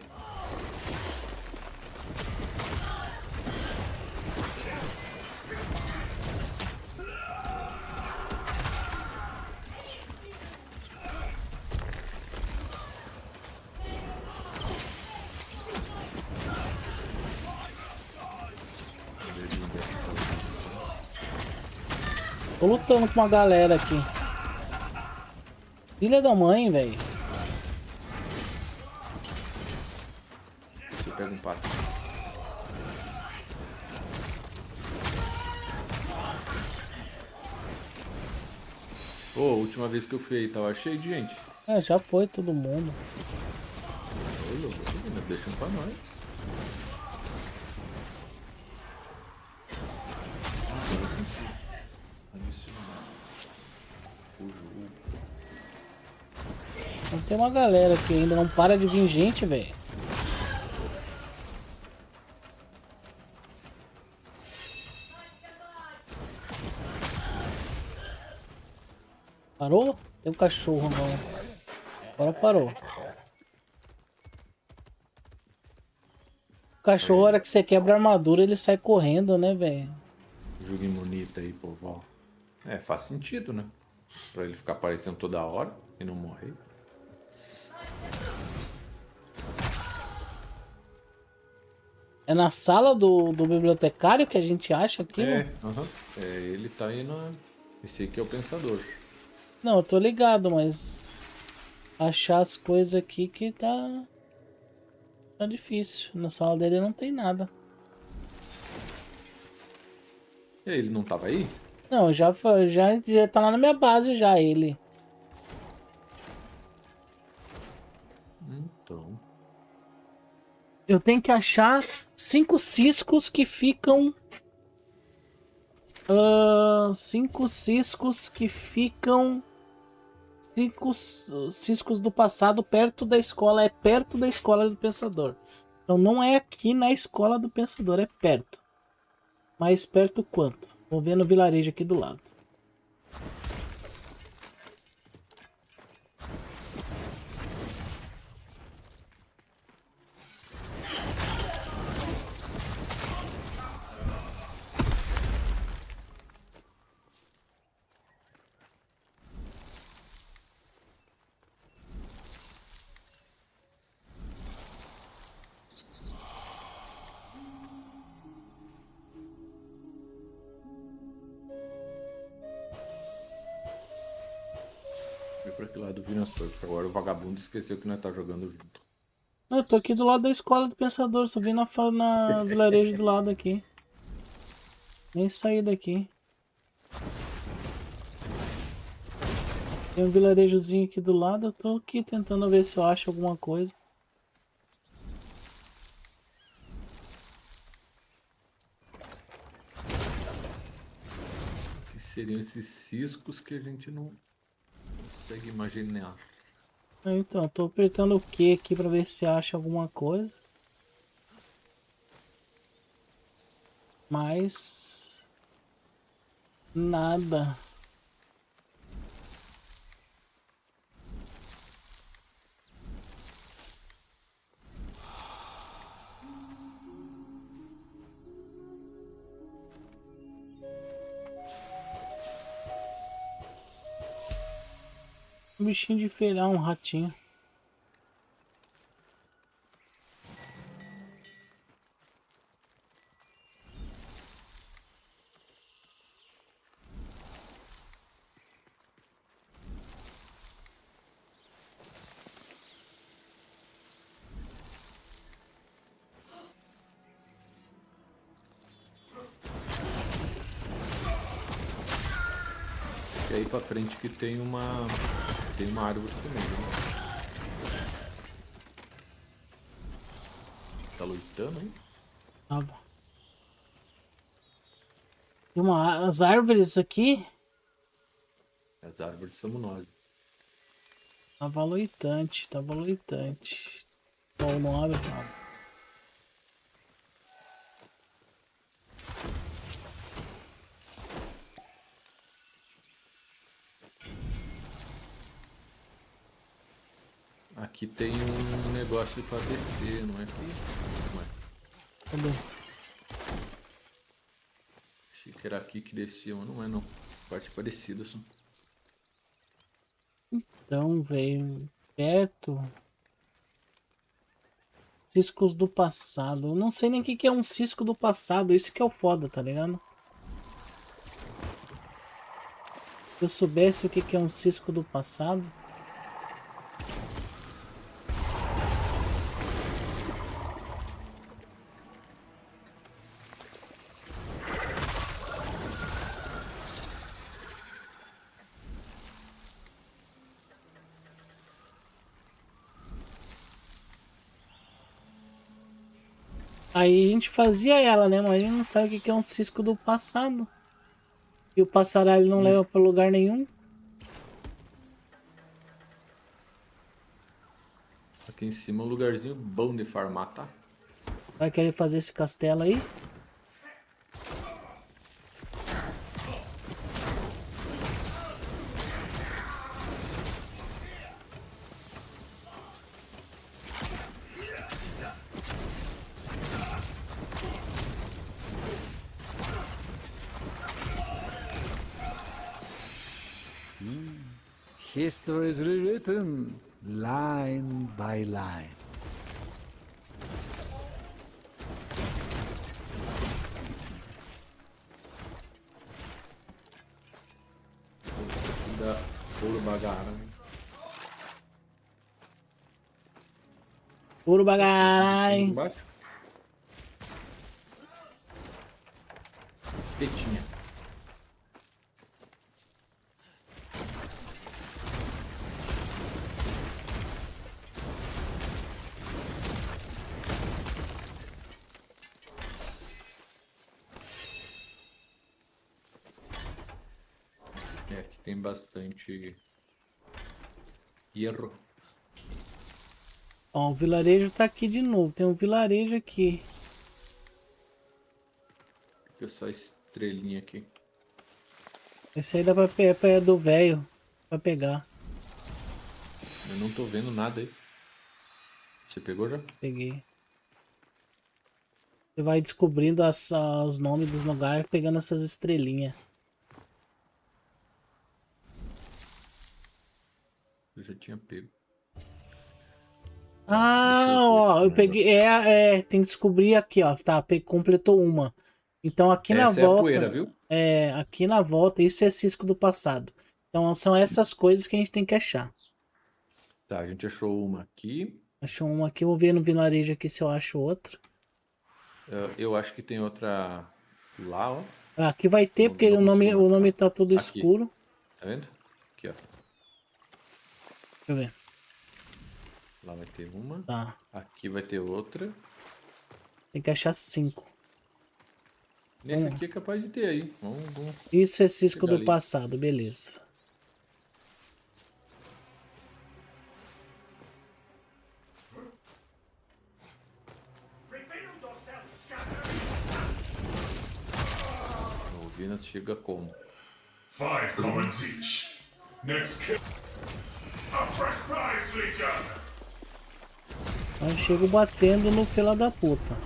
Tô lutando com uma galera aqui. Filha da mãe, velho. Você pega um pato. Ô, a última vez que eu fui aí tava cheio de gente. É, já foi todo mundo. Ô, louco, deixa um pra nós. Adicionar. O jogo. Tem uma galera aqui ainda, não para de vir gente, velho. Parou? Tem um cachorro não. Agora parou. O cachorro, a hora que você quebra a armadura, ele sai correndo, né, velho? Joguinho bonito aí, povo. É, faz sentido, né? Pra ele ficar aparecendo toda hora e não morrer. É na sala do bibliotecário que a gente acha aquilo? Aham. É, ele tá aí na. Esse aqui é o pensador. Não, eu tô ligado, mas achar as coisas aqui que tá difícil. Na sala dele não tem nada. E aí, ele não tava aí? Não, já tá lá na minha base já ele. Então. Eu tenho que achar 5 ciscos que ficam. 5 ciscos que ficam. 5 ciscos do passado perto da escola. É perto da escola do pensador. Então não é aqui na escola do pensador, é perto. Mais perto quanto? Vou ver no vilarejo aqui do lado. Foi pra aquele lado do Vinaçor, porque agora o vagabundo esqueceu que nós tá jogando junto. Eu tô aqui do lado da escola do pensador, só vim na vilarejo do lado aqui. Nem saí daqui. Tem um vilarejozinho aqui do lado, eu tô aqui tentando ver se eu acho alguma coisa. Que seriam esses ciscos que a gente não consegue imaginar. Então, tô apertando o Q aqui pra ver se acha alguma coisa. Mas... nada. Um bichinho de feirão, um ratinho. E aí pra frente que tem uma árvore também, né? Tá lutando, hein? Tava. Tem as árvores aqui. As árvores somos nós. Tava loitante, tava loitante. Bom, não abre, não. Aqui tem um negócio pra descer, não é aqui? Não é. Cadê? Achei que era aqui que descia, mas não é não. Parte parecida só. Então, veio perto. Ciscos do passado. Eu não sei nem o que é um cisco do passado. Isso que é o foda, tá ligado? Se eu soubesse o que é um cisco do passado. Aí a gente fazia ela, né? Mas a gente não sabe o que é um cisco do passado. E o passaralho não leva pra lugar nenhum. Aqui em cima é um lugarzinho bom de farmar, tá? Vai querer fazer esse castelo aí? History is rewritten line by line. Da ouro bagara, né? Puro bagarai. Embaixo. Petinha. É, aqui tem bastante hierro. Ó, o vilarejo tá aqui de novo. Tem um vilarejo aqui. Fica só estrelinha aqui. Esse aí dá pra pegar é do velho. Pra pegar. Eu não tô vendo nada aí. Você pegou já? Peguei. Você vai descobrindo os nomes dos lugares pegando essas estrelinhas. Eu já tinha pego. Ah, Deixa eu ver ó, aqui eu um peguei. Tem que descobrir aqui, ó. Tá, completou uma. Então aqui na Essa é a volta. poeira, viu? Aqui na volta, isso é cisco do passado. Então são essas coisas que a gente tem que achar. Tá, a gente achou uma aqui. Achou uma aqui, eu vou ver no vilarejo aqui se eu acho outra. Eu acho que tem outra lá, ó. Ah, aqui vai ter, porque Não consegui o nome marcar. tá todo Aqui. escuro. Tá vendo? Aqui, ó. Deixa eu ver. Lá vai ter uma. Tá. Aqui vai ter outra. Tem que achar 5. Nesse aqui é capaz de ter aí. Vamos. Isso é cisco Pegar do ali. passado, beleza. Venus chega como? 5 commons each. Next kill. A fresh prize, Legion! Eu chego batendo no fila da puta.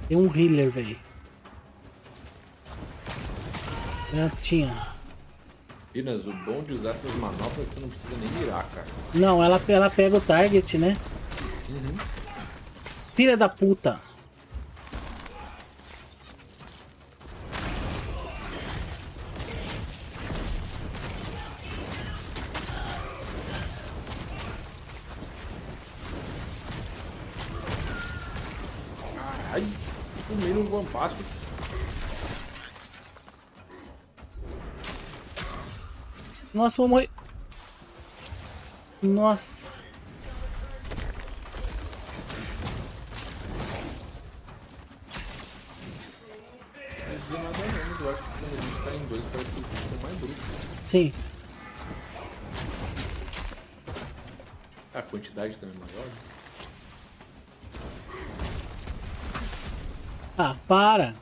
Tem um healer, velho. Já tinha. Venus, o bom de usar essas manobras é que tu não precisa nem mirar, cara. Não, ela pega o target, né? Filha da puta. Ai, tomei no vampaço. Nossa, vou morrer. Nossa. Mas de nada menos, eu acho que quando a gente tá em dois, parece que eles são mais brutos. Sim. A quantidade também é maior. Né? Ah, para.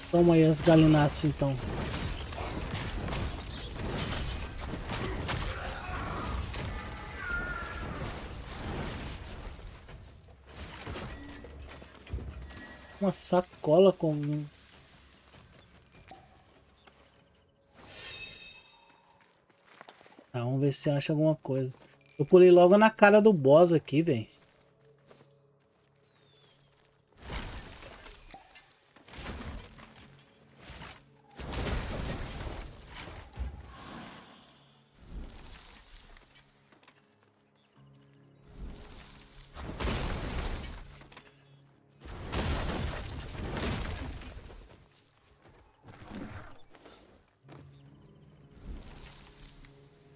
Toma aí as galináceos, então. Uma sacola com... Ah, vamos ver se acha alguma coisa. Eu pulei logo na cara do boss aqui, velho.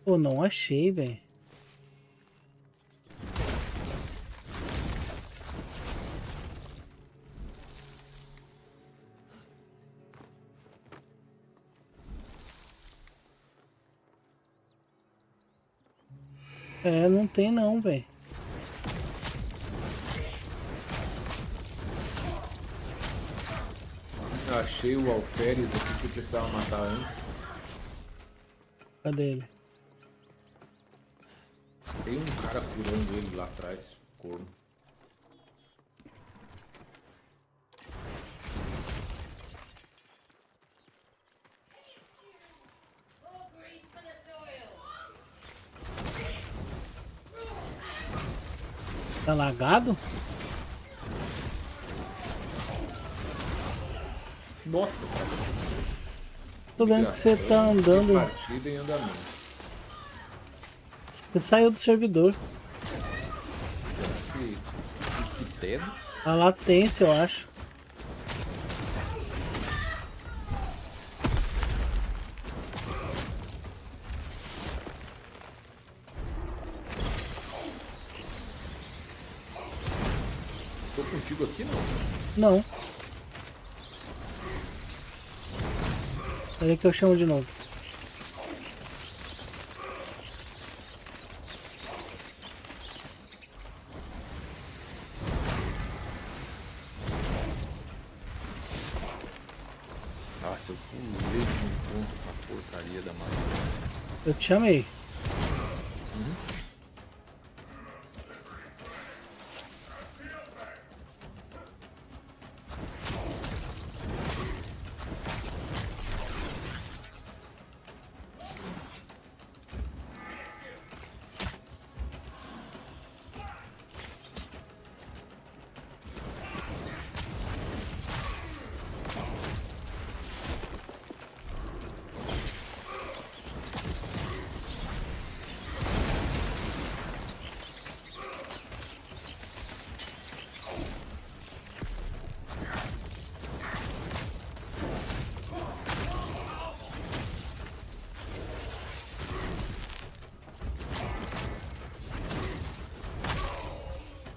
Pô, não achei, velho. É, não tem não, velho. Eu achei o alferes aqui que eu precisava matar antes. Cadê ele? Tem um cara curando ele lá atrás, corno. Tá lagado? Nossa, cara. Tô vendo que você tá andando. Partida em andamento. Você saiu do servidor. Que tedo. A latência, eu acho. Tô contigo aqui não. Não. Peraí que eu chamo de novo. Nossa, eu pulei de um ponto pra porcaria da magia. Eu te chamei.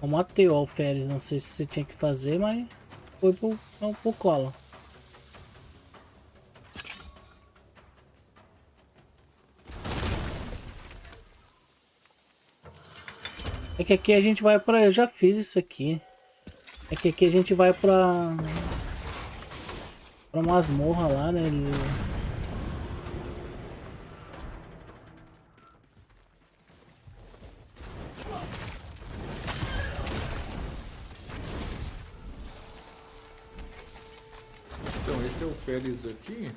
Eu matei o Alferes, não sei se você tinha que fazer, mas foi pro colo. É que aqui a gente vai pra... Eu já fiz isso aqui. É que aqui a gente vai pra masmorra lá, né? Então, esse é o Félix aqui.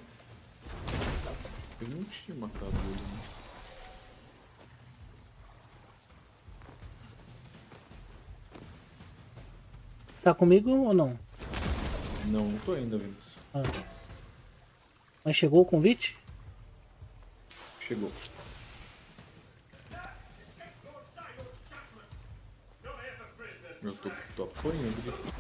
Eu não tinha matado ele, né? Você tá comigo ou não? Não, não tô ainda vendo isso. Ah. Mas chegou o convite? Chegou. Eu tô apanhando aqui.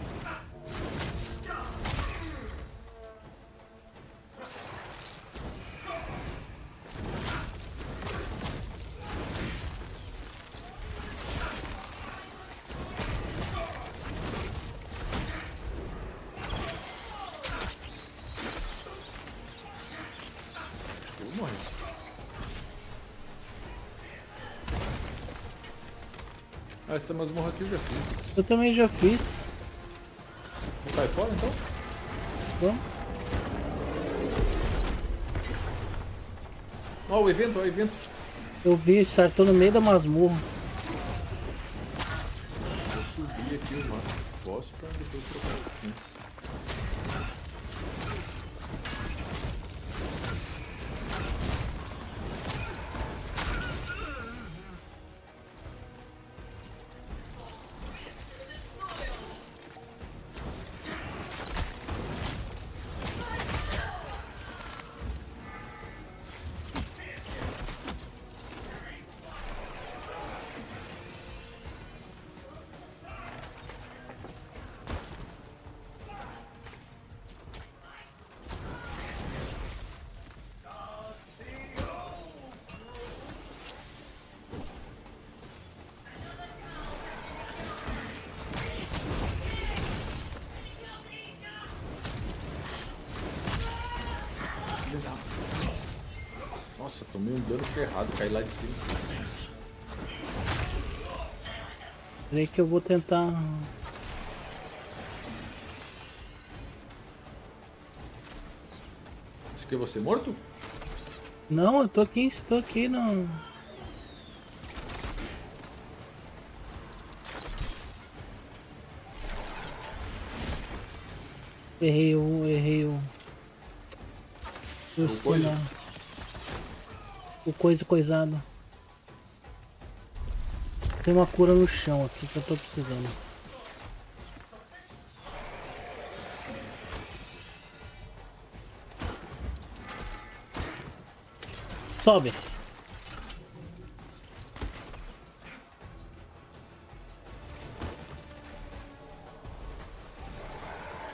Eu morri. Ah, essa masmorra aqui eu já fiz. Eu também já fiz. Não cai fora então? Vamos. Ó, o evento, ó, o evento. Eu vi, startou no meio da masmorra. Eu subi aqui o máximo que posso pra depois trocar o antes. Nossa, tomei um dano ferrado, caí lá de cima. Peraí que eu vou tentar... Acho que é você morto? Não, eu tô aqui no... Errei o... Eu estou coisa? O coisado. Tem uma cura no chão aqui que eu tô precisando. Sobe.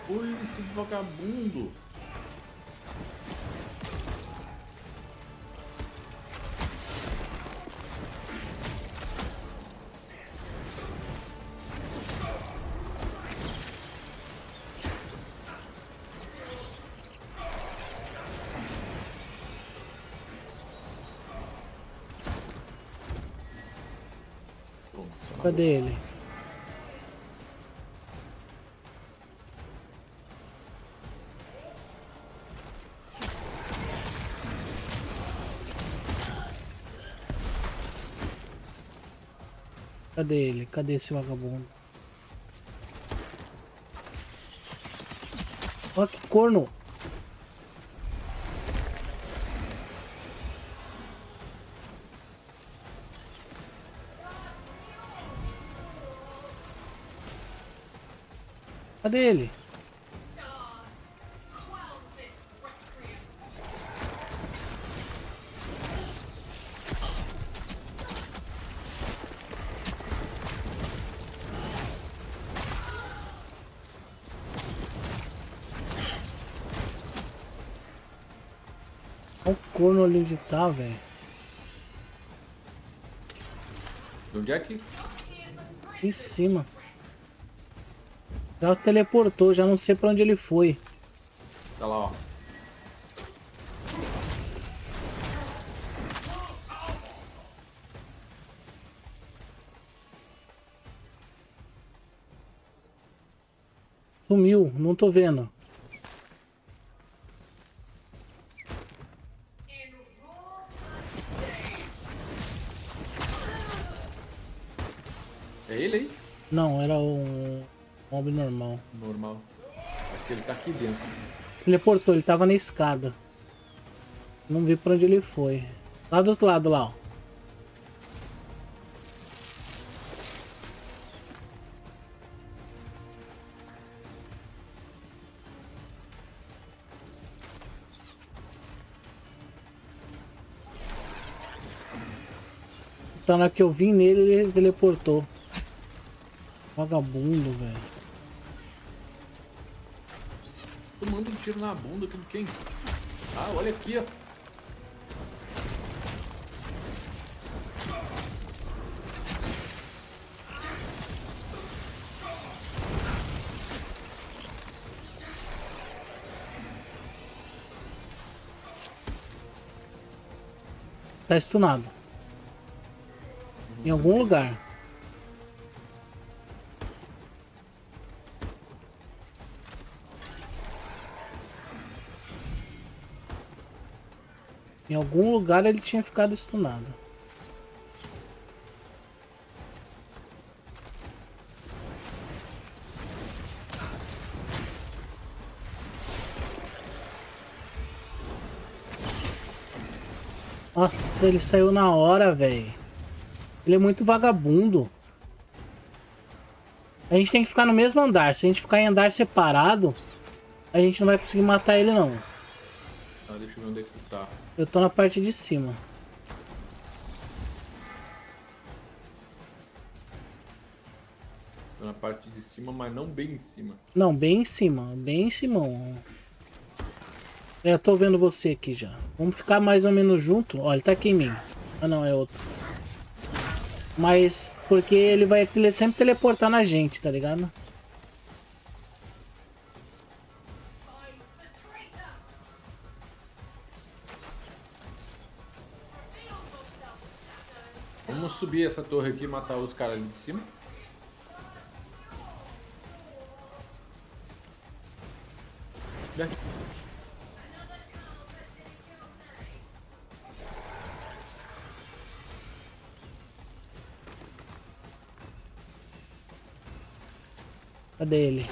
Oi, esse vagabundo. Pronto, só na Cadê ele? Cadê ele? Cadê esse vagabundo? Ó, que corno! Cadê ele? Olha o corno ali onde tá, velho. De onde é que? Em cima. Já teleportou, já não sei pra onde ele foi. Tá lá, ó. Sumiu, não tô vendo. É ele aí? Não, era um mob normal. Normal. Acho que ele tá aqui dentro. Teleportou, ele tava na escada. Não vi pra onde ele foi. Lá do outro lado, lá, ó. Então na hora que eu vim nele, ele teleportou. Vagabundo, velho. Tomando um tiro na bunda aqui de quem? Ah, olha aqui, ó. Tá stunado. Em algum lugar. Em algum lugar ele tinha ficado stunado. Nossa, ele saiu na hora, velho. Ele é muito vagabundo. A gente tem que ficar no mesmo andar. Se a gente ficar em andar separado, a gente não vai conseguir matar ele, não. Ah, deixa eu ver onde é que tu tá. Eu tô na parte de cima. Tô na parte de cima, mas não bem em cima. Não, bem em cima. Bem em cima. É, eu tô vendo você aqui já. Vamos ficar mais ou menos junto. Ó, ele tá aqui em mim. Ah, não, é outro. Mas porque ele vai sempre teleportar na gente, tá ligado? Vamos subir essa torre aqui e matar os caras ali de cima. Desce. Cadê ele?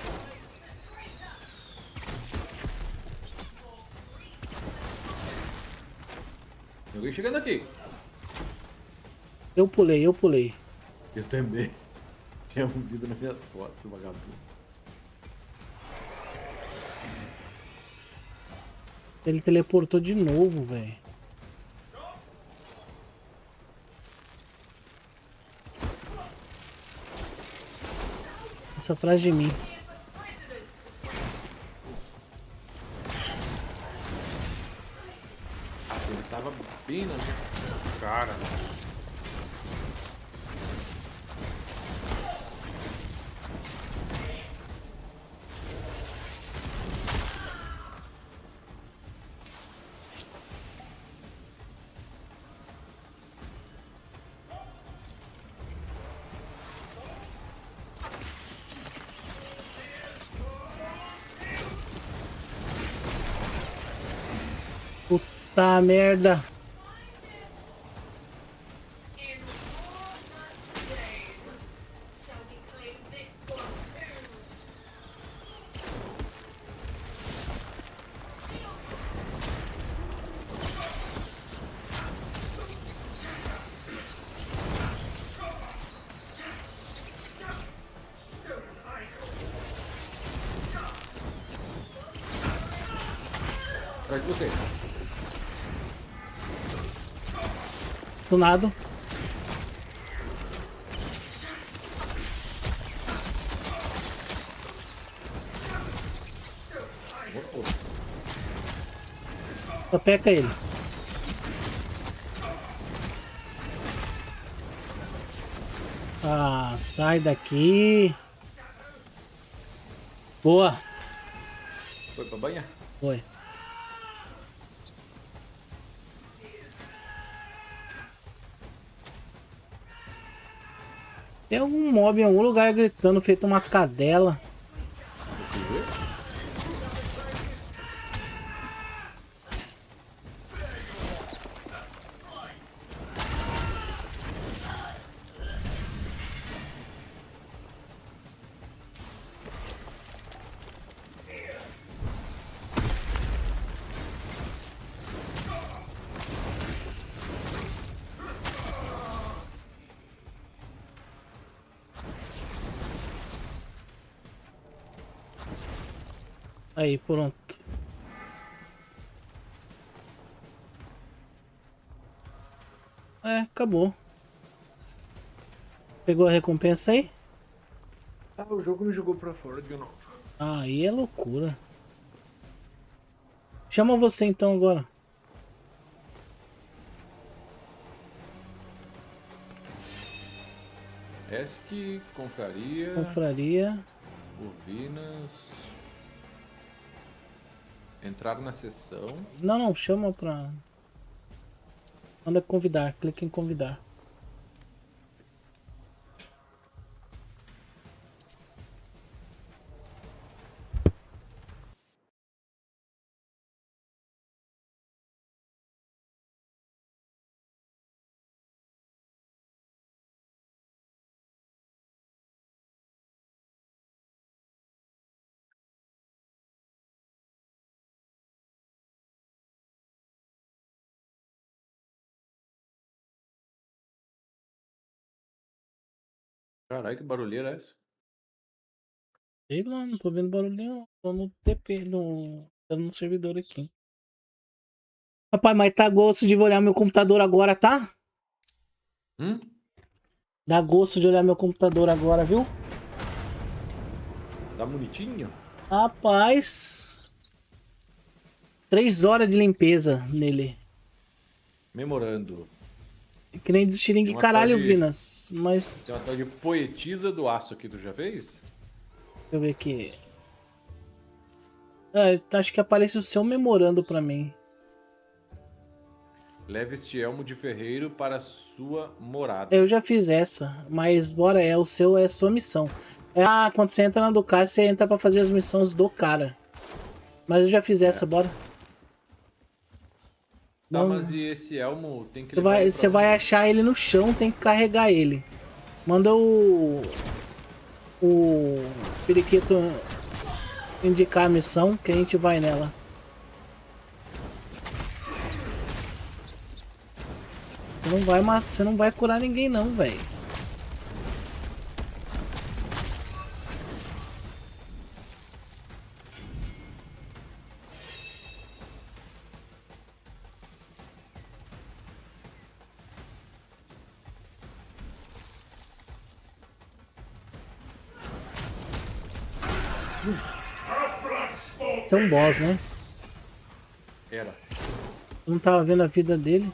Tem alguém chegando aqui. Eu pulei, eu pulei. Eu também. Tinha um vidro nas minhas costas, vagabundo. Ele teleportou de novo, velho. Isso atrás de mim. Ele tava bem na minha cara. Puta merda. Atrás de você. Tunado. Só peca ele. Ah, sai daqui. Boa. Foi pra banhar? Foi. Tem algum mob em algum lugar gritando, feito uma cadela. Aí, pronto. É, acabou. Pegou a recompensa aí? Ah, o jogo me jogou pra fora de novo. Aí é loucura. Chama você então agora. ESC, confraria, Confraria. bovinas. Entrar na sessão. Não, não, chama pra... Manda convidar, clica em convidar. Caralho, que barulheira é essa? Sei lá, não tô vendo barulhinho. Tô no TP, tô no servidor aqui. Rapaz, mas tá gosto de olhar meu computador agora, tá? Dá gosto de olhar meu computador agora, viu? Tá bonitinho? Rapaz. 3 horas de limpeza nele. Memorando. Que nem de estilingue Tem uma caralho, tal de- Vinas. Mas. Tem uma tal de poetisa do aço aqui, tu já fez? Deixa eu ver aqui. Ah, acho que aparece o seu memorando pra mim. Leve este elmo de ferreiro para sua morada. Eu já fiz essa, mas bora, o seu é a sua missão. Quando você entra na do cara, você entra pra fazer as missões do cara. Mas eu já fiz essa, bora. Tá, Não- mas e esse elmo tem que Você levar ele você pra vai onde? achar ele no chão, tem que carregar ele. Manda o periquito indicar a missão que a gente vai nela. Você não vai curar ninguém não, velho. Você é um boss, né? Era. Eu não tava vendo a vida dele.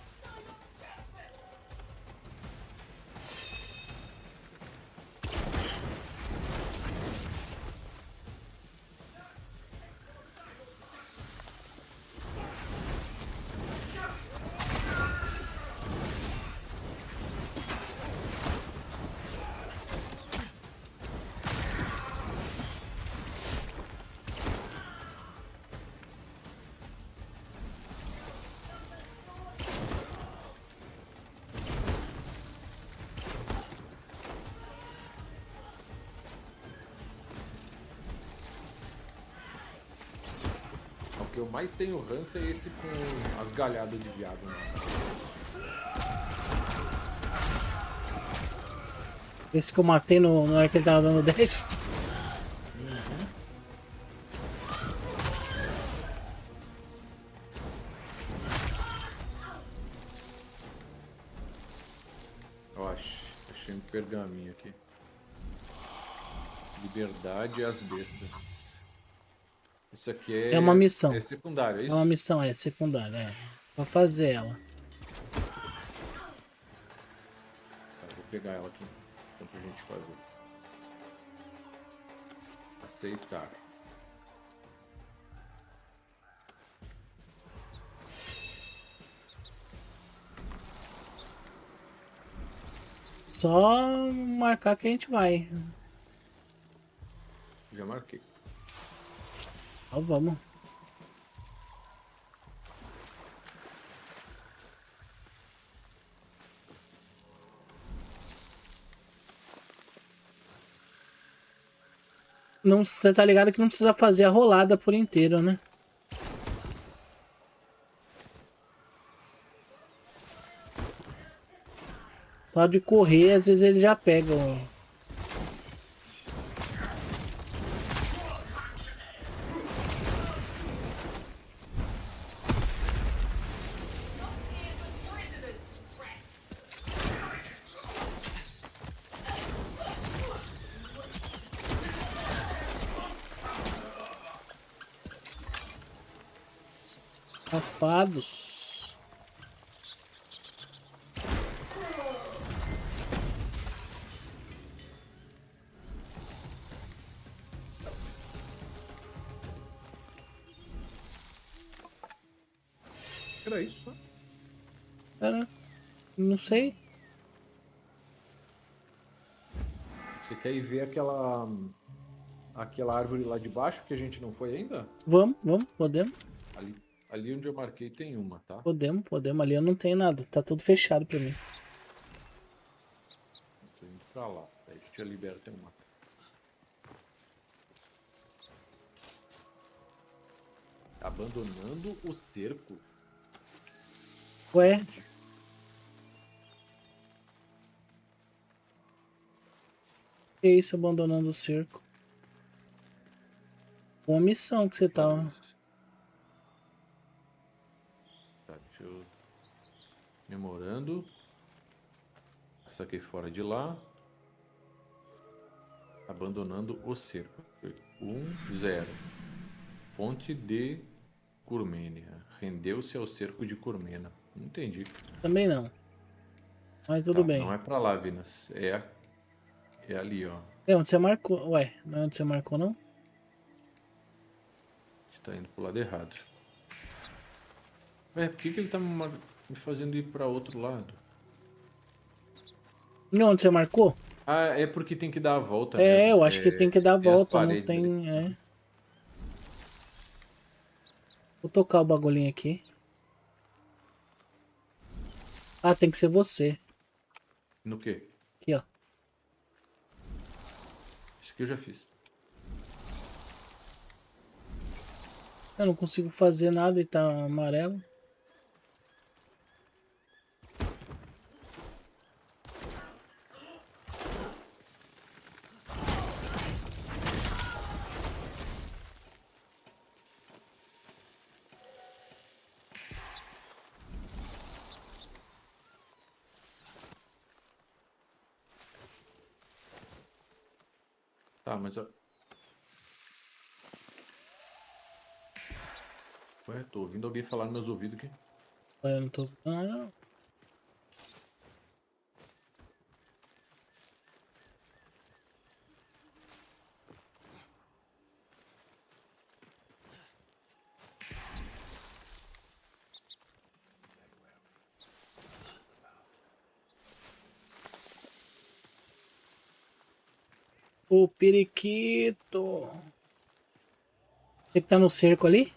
O que eu mais tenho ranço é esse com as galhadas de viado. Né? Esse que eu matei na hora que ele tava dando dash. Eu acho. Achei um pergaminho aqui. Liberdade às bestas. Isso aqui É uma missão. É secundário, é É isso? uma missão, é secundária, é. Pra fazer ela. Tá, vou pegar ela aqui. Então pra gente fazer. Aceitar. Só marcar que a gente vai. Já marquei. Ó, vamos. Não, você tá ligado que não precisa fazer a rolada por inteiro, né? Só de correr, às vezes ele já pega o... Safados. Era isso. Cara, não sei. Você quer ir ver aquela árvore lá de baixo que a gente não foi ainda? Vamos, podemos. Ali onde eu marquei tem uma, tá? Podemos. Ali eu não tenho nada. Tá tudo fechado pra mim. Tô indo pra lá. Aí a gente já libera, tem uma. Abandonando o cerco. Ué? Que isso, abandonando o cerco? Uma missão que você tava. Tá, deixa eu... Memorando. Saquei fora de lá. Abandonando o cerco. 1-0. Fonte de Curmênia. Rendeu-se ao cerco de Curmena. Não entendi. Também não. Mas tudo bem. Não é pra lá, Vinas. É ali, ó. É onde você marcou. Ué, não é onde você marcou, não? A gente tá indo pro lado errado. Ué, por que ele tá me fazendo ir pra outro lado? E onde você marcou? Ah, é porque tem que dar a volta. É, mesmo. eu acho que tem que dar a tem as volta. Não paredes tem. ali. É. Vou tocar o bagulhinho aqui. Ah, tem que ser você. No quê? Aqui, ó. Isso aqui eu já fiz. Eu não consigo fazer nada e tá amarelo. Tá, mas... Ué, tô ouvindo alguém falar nos meus ouvidos aqui. Eu não tô. Ah, não. O periquito. Você que tá no cerco ali?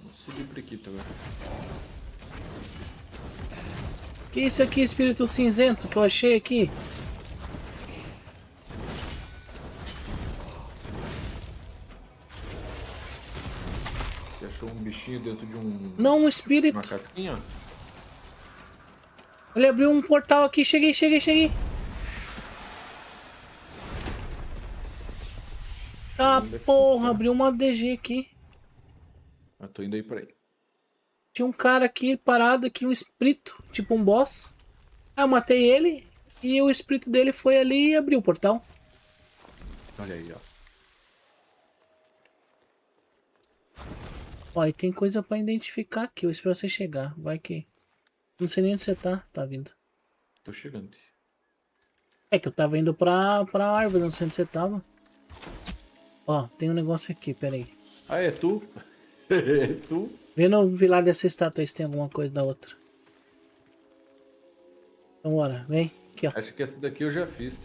Vou subir por aqui agora. Que isso aqui, espírito cinzento que eu achei aqui? Você achou um bichinho dentro de um... Não, um espírito. Uma casquinha? Ele abriu um portal aqui. Cheguei. Ah, porra, abriu uma DG aqui. Eu tô indo aí pra aí. Tinha um cara aqui parado aqui, um espírito, tipo um boss. Ah, eu matei ele e o espírito dele foi ali e abriu o portal. Olha aí, ó. Ó, e tem coisa pra identificar aqui. Eu espero você chegar. Vai que... Não sei nem onde você tá. Tá vindo. Tô chegando. É que eu tava indo pra árvore, não sei onde você tava. Ó, tem um negócio aqui, pera aí. Ah, é tu? É tu? Vê no pilar dessa estátua aí se tem alguma coisa da outra. Então bora, vem. Aqui, ó. Acho que essa daqui eu já fiz.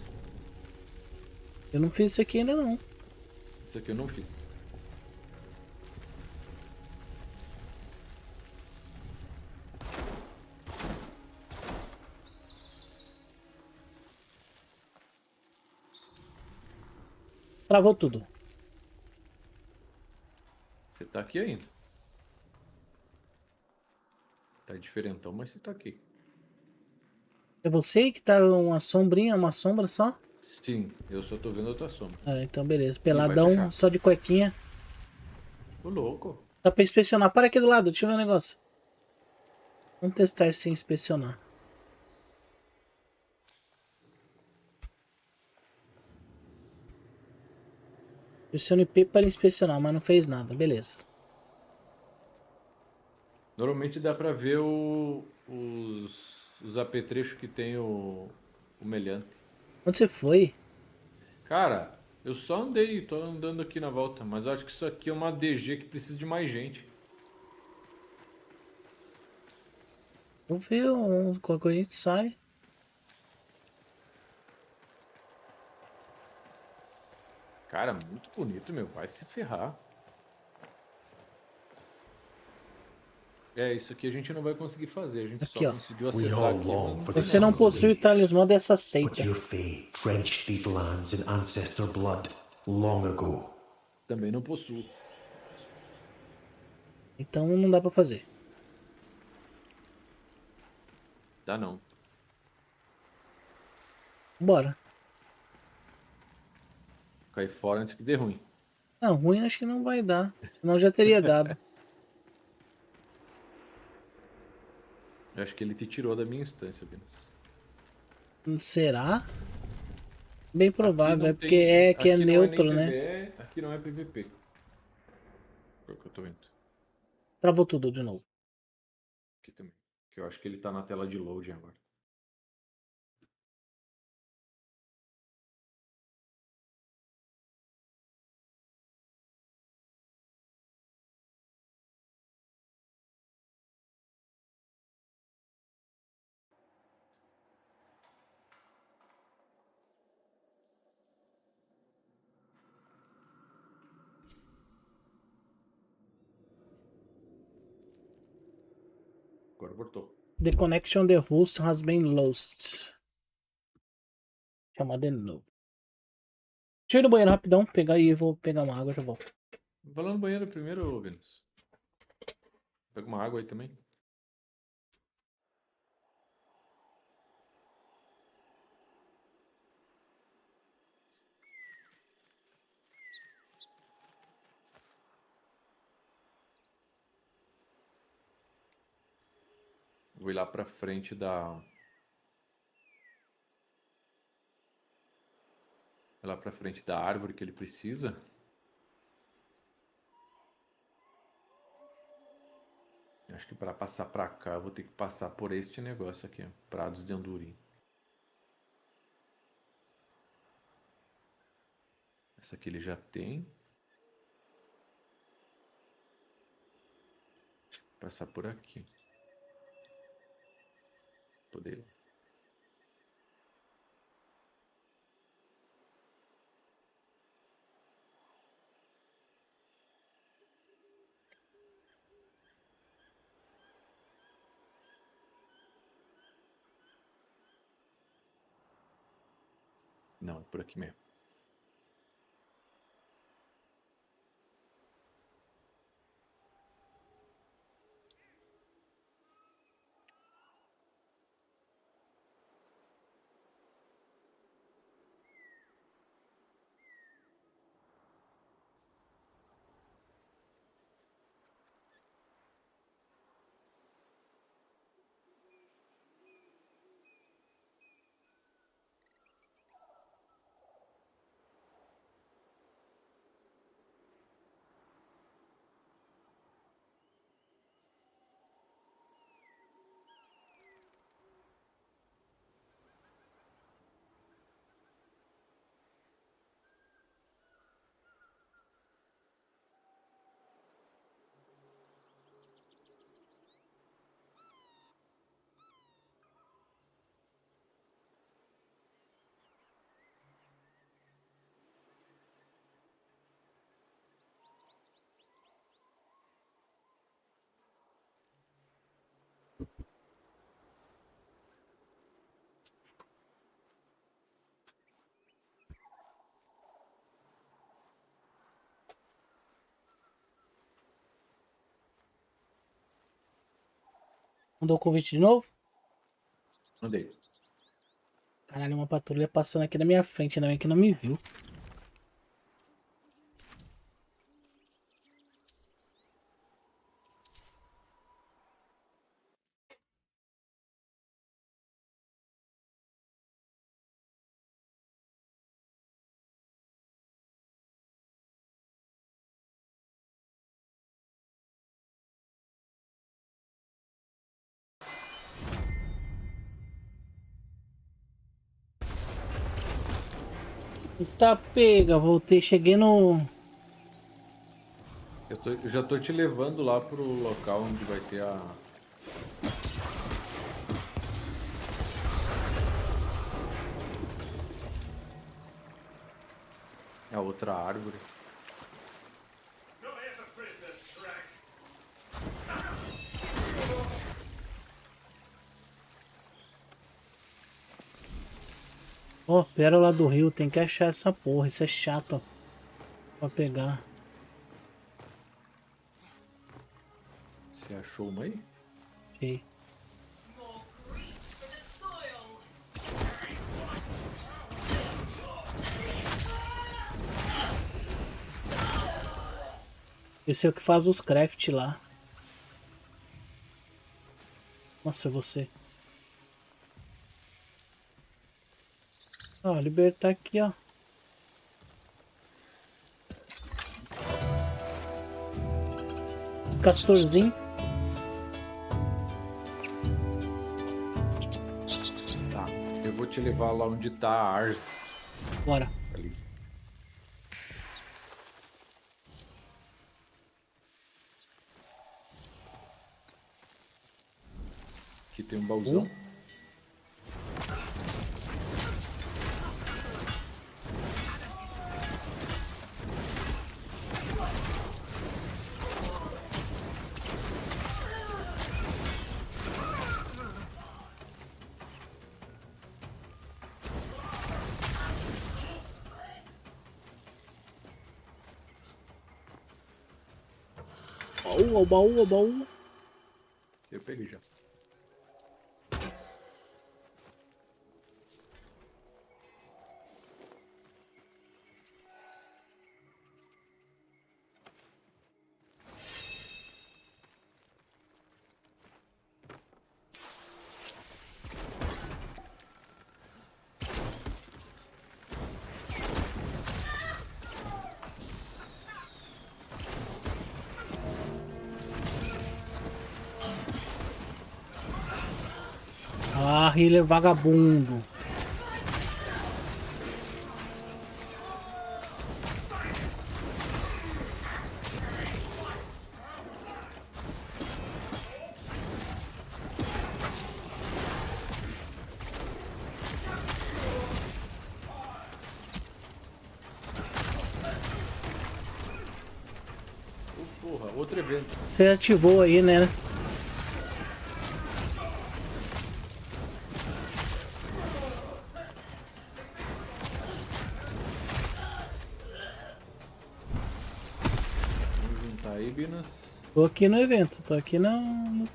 Eu não fiz isso aqui ainda não. Essa aqui eu não fiz. Travou tudo. Você tá aqui ainda. Tá diferentão, mas você tá aqui. É você que tá uma sombrinha, uma sombra só? Sim, eu só tô vendo a tua sombra. Ah, então beleza. vai Peladão, fechar. só de cuequinha. Ô, louco. Dá pra inspecionar. Para aqui do lado, deixa eu ver um negócio. Vamos testar esse sem inspecionar. Pressione P para inspecionar, mas não fez nada. Beleza. Normalmente dá pra ver os apetrechos que tem o melhante. Onde você foi? Cara, eu só andei, tô andando aqui na volta, mas eu acho que isso aqui é uma DG que precisa de mais gente. Eu vi quando a gente sai. Cara, muito bonito, meu. Vai se ferrar. É, isso aqui a gente não vai conseguir fazer. A gente Aqui, só ó. conseguiu acessar aqui. Mas não Você não possui o talismã dessa But seita. your fate drenched these lands in ancestor blood long ago. também não possuo. Então não dá pra fazer. Dá não. Bora. Cai fora antes que dê ruim. Não, ruim acho que não vai dar. Senão já teria dado. Eu acho que ele te tirou da minha instância, Benas. Será? Bem provável, é Aqui não porque tem- que é aqui não neutro, nem né? PvE, aqui não é PVP. Foi o que eu tô vendo. Travou tudo de novo. Aqui também. Que eu acho que ele tá na tela de loading agora. Agora voltou. The connection the host has been lost. Chamar de novo. Deixa eu ir no banheiro rapidão, pegar e vou pegar uma água e já volto. Vai lá no banheiro primeiro, Venus. Pega uma água aí também. Vou ir lá pra frente da... Lá pra frente da árvore que ele precisa. Acho que para passar pra cá eu vou ter que passar por este negócio aqui, ó. Prados de Andurim. Essa aqui ele já tem. Passar por aqui. Poder. Não, é por aqui mesmo. Mandou o convite de novo? Mandei. Caralho, uma patrulha passando aqui na minha frente, ainda bem que não me viu. Eita pega, voltei, cheguei no... Eu já tô te levando lá pro local onde vai ter a outra árvore. Ó, Pérola do Rio, tem que achar essa porra, isso é chato pra pegar. Você achou uma aí? Achei. Esse é o que faz os craft lá. Nossa, é você. Ó, libertar aqui, ó. Castorzinho. Tá. Eu vou te levar lá onde tá a árvore. Bora. Ali. Aqui tem um baúzão. Baú, baú, baú. Eu peguei já. Ah, healer vagabundo. Porra, outro evento. Você ativou aí, né? Vamos juntar aí, Binas. Tô aqui no evento, tô aqui no...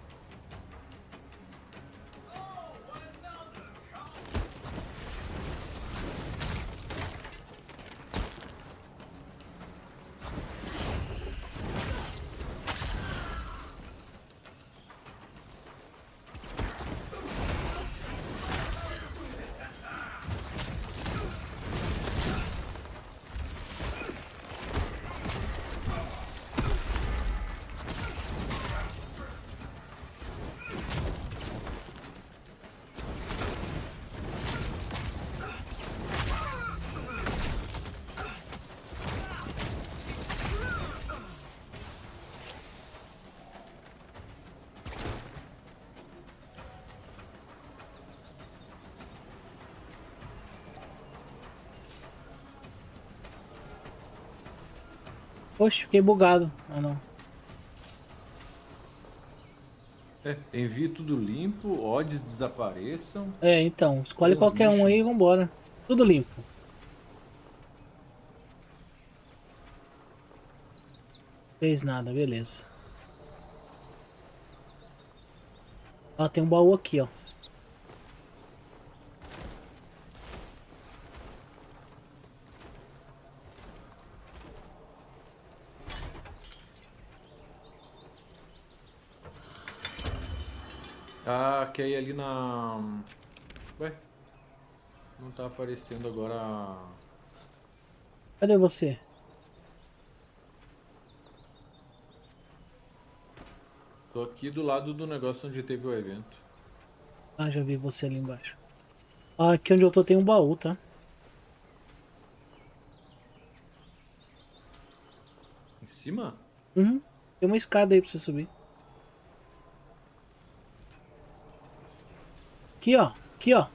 Oxe, fiquei bugado. Ah, não. Envie tudo limpo, odds desapareçam. É, então, escolhe Transmission. qualquer um aí e vambora. Tudo limpo. Fez nada, beleza. Ó, tem um baú aqui, ó. Ah, que aí ali na... Ué? Não tá aparecendo agora... Cadê você? Tô aqui do lado do negócio onde teve o evento. Ah, já vi você ali embaixo. Ah, aqui onde eu tô tem um baú, tá? Em cima? Uhum. Tem uma escada aí pra você subir. Aqui, ó. Aqui, ó.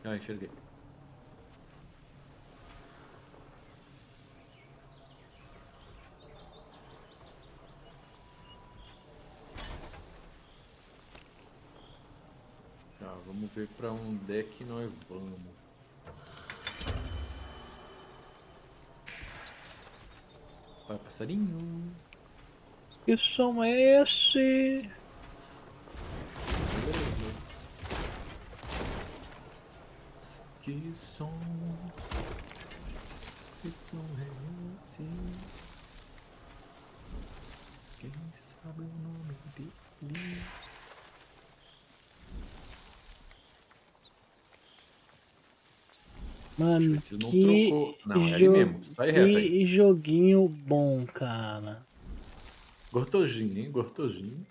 Ah, enxerguei. Tá, vamos ver pra onde é que nós vamos. Vai, passarinho. Que som é esse? Que som? Que som é esse? Quem sabe o nome dele? Mano, Se não que, trocou. Não, é ali mesmo. Sai reto aí. que joguinho bom, cara. Gostosinho, hein? Gostosinho.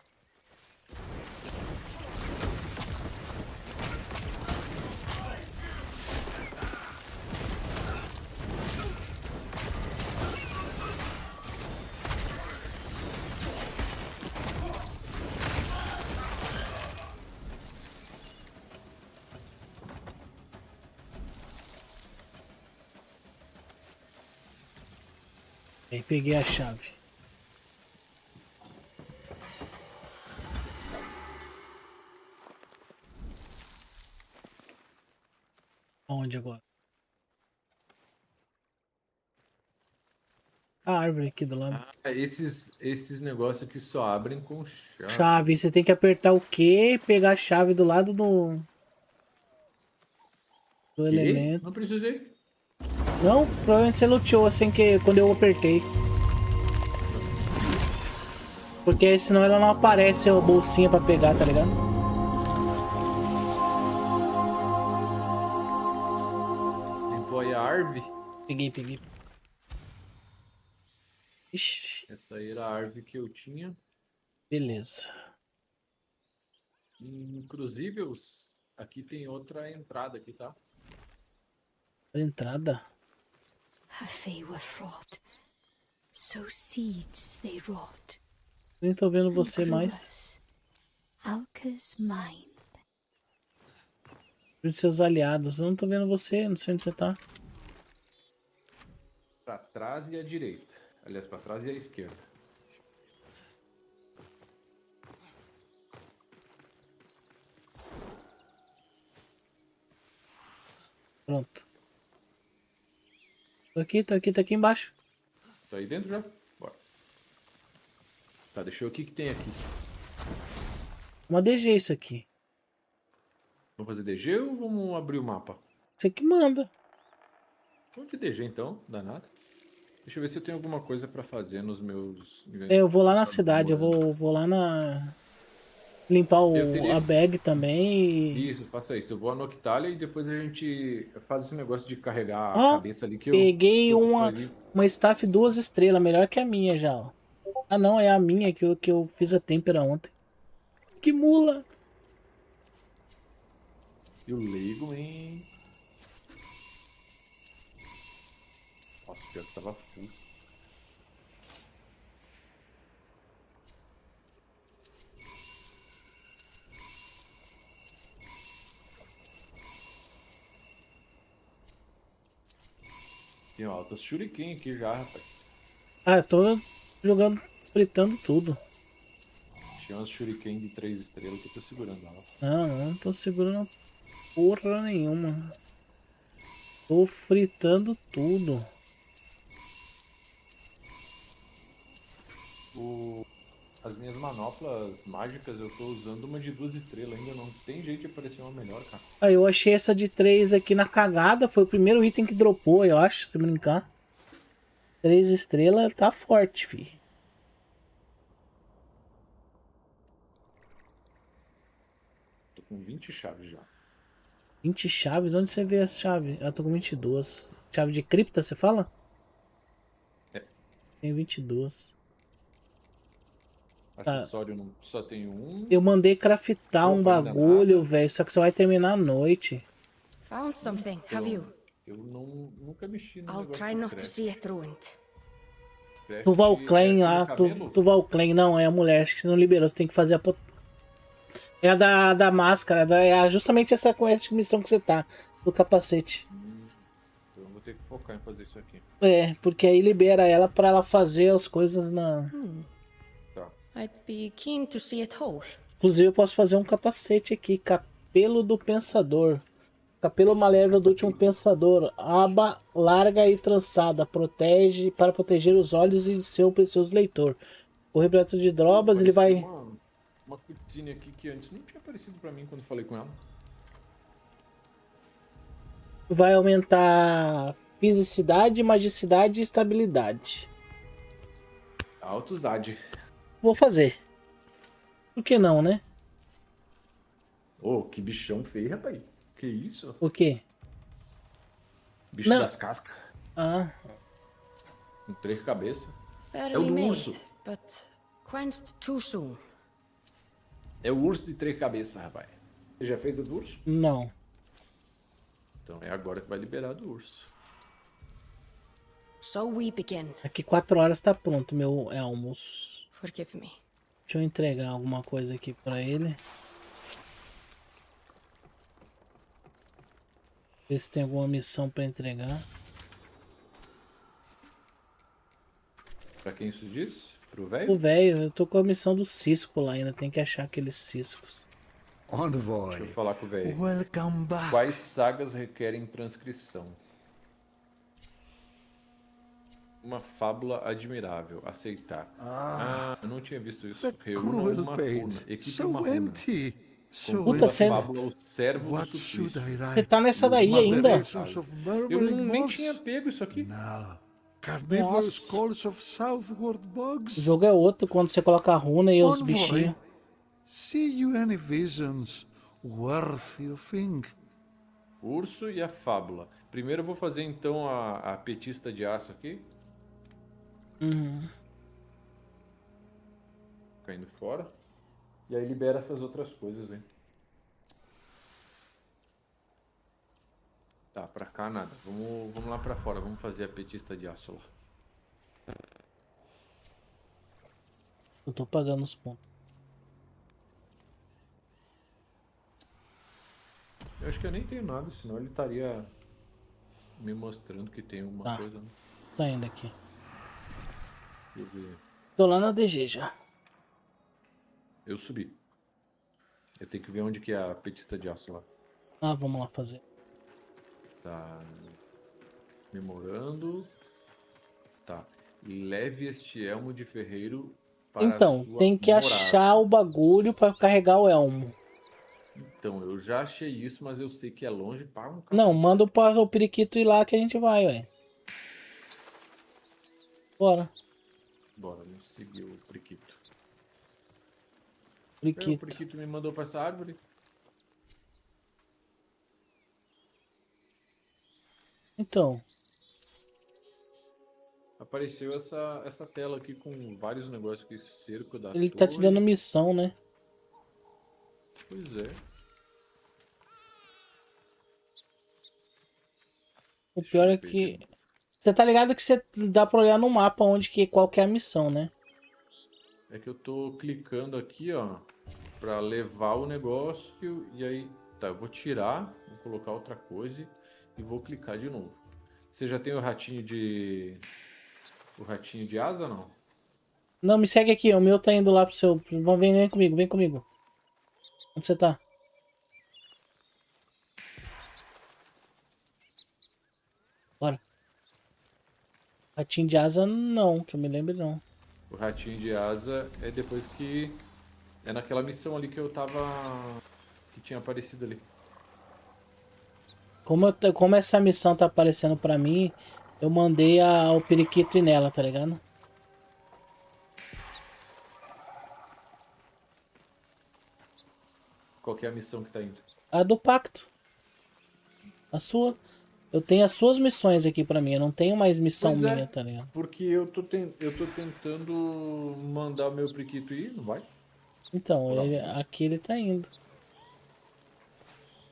Aí peguei a chave. Onde agora? A árvore aqui do lado. Ah, esses negócios aqui só abrem com chave. Chave, você tem que apertar o Q e pegar a chave do lado do Que? elemento. Não precisei. Não, provavelmente você luteou sem que quando eu apertei. Porque aí senão ela não aparece a bolsinha pra pegar, tá ligado? Limpou aí a árvore. Peguei. Ixi, Essa aí era a árvore que eu tinha. beleza. Inclusive, aqui tem outra entrada aqui, tá? Entrada. Her fey were fraught, so seeds they wrought. Nem tô vendo and você grew mais. us Alka's mind. Os seus aliados. Eu não tô vendo você, não sei onde você tá. Pra trás e à direita. Aliás, pra trás e à esquerda. Pronto. Tô aqui embaixo. Tá aí dentro já? Bora. Tá, deixa eu ver o que tem aqui. Uma DG isso aqui. Vamos fazer DG ou vamos abrir o mapa? Você que manda. Vamos de DG então, danado. Deixa eu ver se eu tenho alguma coisa pra fazer nos meus... Eu vou lá na cidade, eu vou lá na... Limpar a bag também e... Isso, faça isso. Eu vou à Noctalia e depois a gente faz esse negócio de carregar a Ó, cabeça ali que peguei eu uma staff 2 estrelas, melhor que a minha já, ó. Ah não, é a minha que eu fiz a têmpera ontem. Que mula! Eu ligo, hein? Nossa, pior que tava full. Tem altas shuriken aqui já, rapaz. Ah, eu tô jogando, fritando tudo. Tinha umas shuriken de 3 estrelas que eu tô segurando ela. Não tô segurando porra nenhuma. Tô fritando tudo. As minhas manoplas mágicas eu tô usando uma de 2 estrelas. Ainda não tem jeito de aparecer uma melhor, cara. Aí eu achei essa de 3 aqui na cagada. Foi o primeiro item que dropou, eu acho, se brincar. 3 estrelas tá forte, fi. Tô com 20 chaves já. 20 chaves? Onde você vê as chaves? Eu tô com 22. Chave de cripta, você fala? É. Tem 22. Tá. Acessório não, só tenho um. Eu mandei craftar um Roupa ainda bagulho, nada. velho. Só que você vai terminar à noite. Found something, have you? Eu nunca mexi no I'll negócio try do not to craft. see it ruined. Craft Tu é Valclain lá, cabelo? tu Valclain, não, é a mulher, acho que você não liberou, você tem que fazer a é a da máscara, justamente essa com essa missão que você tá, do capacete. Eu vou ter que focar em fazer isso aqui. É, porque aí libera ela pra ela fazer as coisas na... Tá. I'd be keen to see it whole. Inclusive eu posso fazer um capacete aqui, capelo do pensador. Capelo malévolo do último pensador. Aba larga e trançada. Protege para proteger os olhos e seu precioso leitor. O repleto de drobas, ele vai... Uma cutscene aqui que antes não tinha aparecido pra mim quando falei com ela. Vai aumentar fisicidade, magicidade e estabilidade. Autosad. Vou fazer. Por que não, né? Ô, que bichão feio, rapaz. Que isso? O quê? Bicho Não. das cascas. Ah, Com 3 cabeças. Fairly É o do made, urso. but quenched too soon. É o urso de 3 cabeças, rapaz. Você já fez a do urso? não. Então é agora que vai liberar a do urso. So we begin. Daqui 4 horas tá pronto meu almoço. Forgive me. Deixa eu entregar alguma coisa aqui pra ele. Ver se tem alguma missão pra entregar. Pra quem isso diz? Pro O velho? velho, eu tô com a missão do cisco lá ainda. Tem que achar aqueles ciscos. Deixa eu Envoy, falar com o velho. welcome back. Quais sagas requerem transcrição? Uma fábula admirável. Aceitar. Eu não tinha visto isso. The Reúna cruel uma page, runa. Equipe so uma runa. empty, so Conclua Puta, a você- fábula O Servo do What should Suplício. I Você write? tá nessa daí Uma ainda? Revelations of Eu murmuring nem moss? tinha pego isso aqui. No. Carnivorous Nossa. calls of southward O bugs? jogo é outro quando você coloca a runa e os Envoy, bichinhos. see you any visions worthy of thing? Urso e a fábula. Primeiro eu vou fazer então a petista de aço aqui. Uhum. Caindo fora. E aí libera essas outras coisas, hein? Tá, pra cá nada. Vamos lá pra fora. Vamos fazer a petista de aço lá. Eu tô pagando os pontos. Eu acho que eu nem tenho nada, senão ele estaria me mostrando que tem uma Tá. coisa. Né? Saindo aqui. Deixa eu ver. Tô lá na DG já. Eu subi. Eu tenho que ver onde que é a petista de aço lá. Ah, vamos lá fazer. Tá. Memorando. Tá. Leve este elmo de ferreiro para Então, a sua tem que morada. achar o bagulho pra carregar o elmo. Então, eu já achei isso, mas eu sei que é longe para um Não, manda o periquito ir lá que a gente vai, ué. Bora. Bora, vamos seguir o periquito. O Periquito. periquito me mandou para essa árvore. Então, Apareceu essa tela aqui com vários negócios aqui, cerco da ele tá te torre. dando missão, né? Pois é. O Deixa pior eu é ver que... aqui. Você tá ligado que você dá pra olhar no mapa onde que, qual que é a missão, né? É que eu tô clicando aqui, ó, pra levar o negócio e aí, tá, eu vou tirar, vou colocar outra coisa e vou clicar de novo. Você já tem o ratinho de asa, não? Não, me segue aqui, o meu tá indo lá pro seu... Vem comigo, vem comigo. Onde você tá? Ratinho de asa não, que eu me lembro não. O ratinho de asa é depois que... É naquela missão ali que eu tava... Que tinha aparecido ali. Como essa missão tá aparecendo pra mim, eu mandei o periquito ir nela, tá ligado? Qual que é a missão que tá indo? A do pacto. A sua. Eu tenho as suas missões aqui pra mim, eu não tenho mais missão Pois é. minha, tá ligado? Porque eu tô tentando mandar o meu priquito ir, não vai? Então, Não. aqui ele tá indo.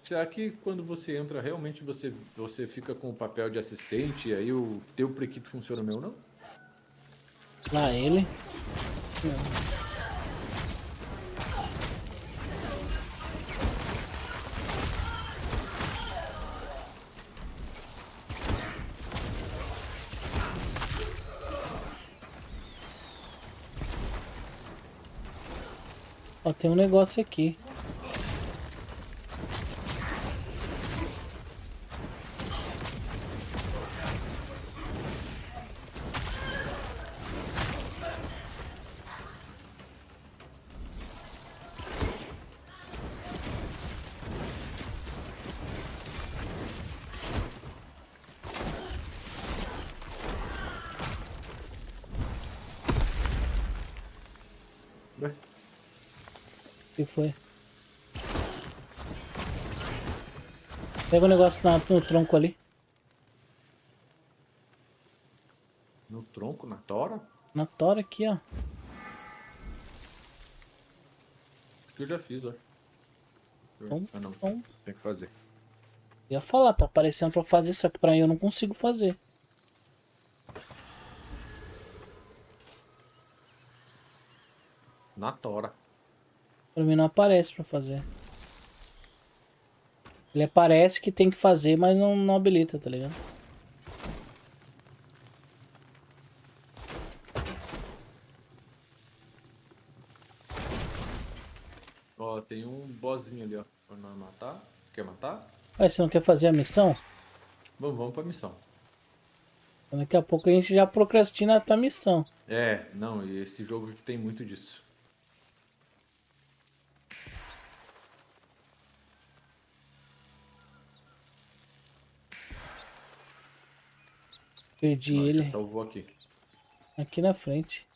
Será que quando você entra, realmente você fica com o papel de assistente e aí o teu priquito funciona, o meu não? Lá ele. Ó, tem um negócio aqui. Ué? O que foi? Pega o negócio no tronco ali. No tronco, na tora? Na tora aqui, ó. Acho que eu já fiz, ó. Ah, não. Bom. Tem que fazer. Ia falar, tá aparecendo pra fazer, só que pra mim eu não consigo fazer. Na tora. Pra mim não aparece pra fazer. Ele aparece que tem que fazer, mas não habilita, tá ligado? Ó, tem um bossinho ali, ó. Pra nós matar. Quer matar? Ué, você não quer fazer a missão? Vamos pra missão. Daqui a pouco a gente já procrastina a missão. É, não, e esse jogo tem muito disso. Perdi Ó, já ele salvou aqui. aqui na frente.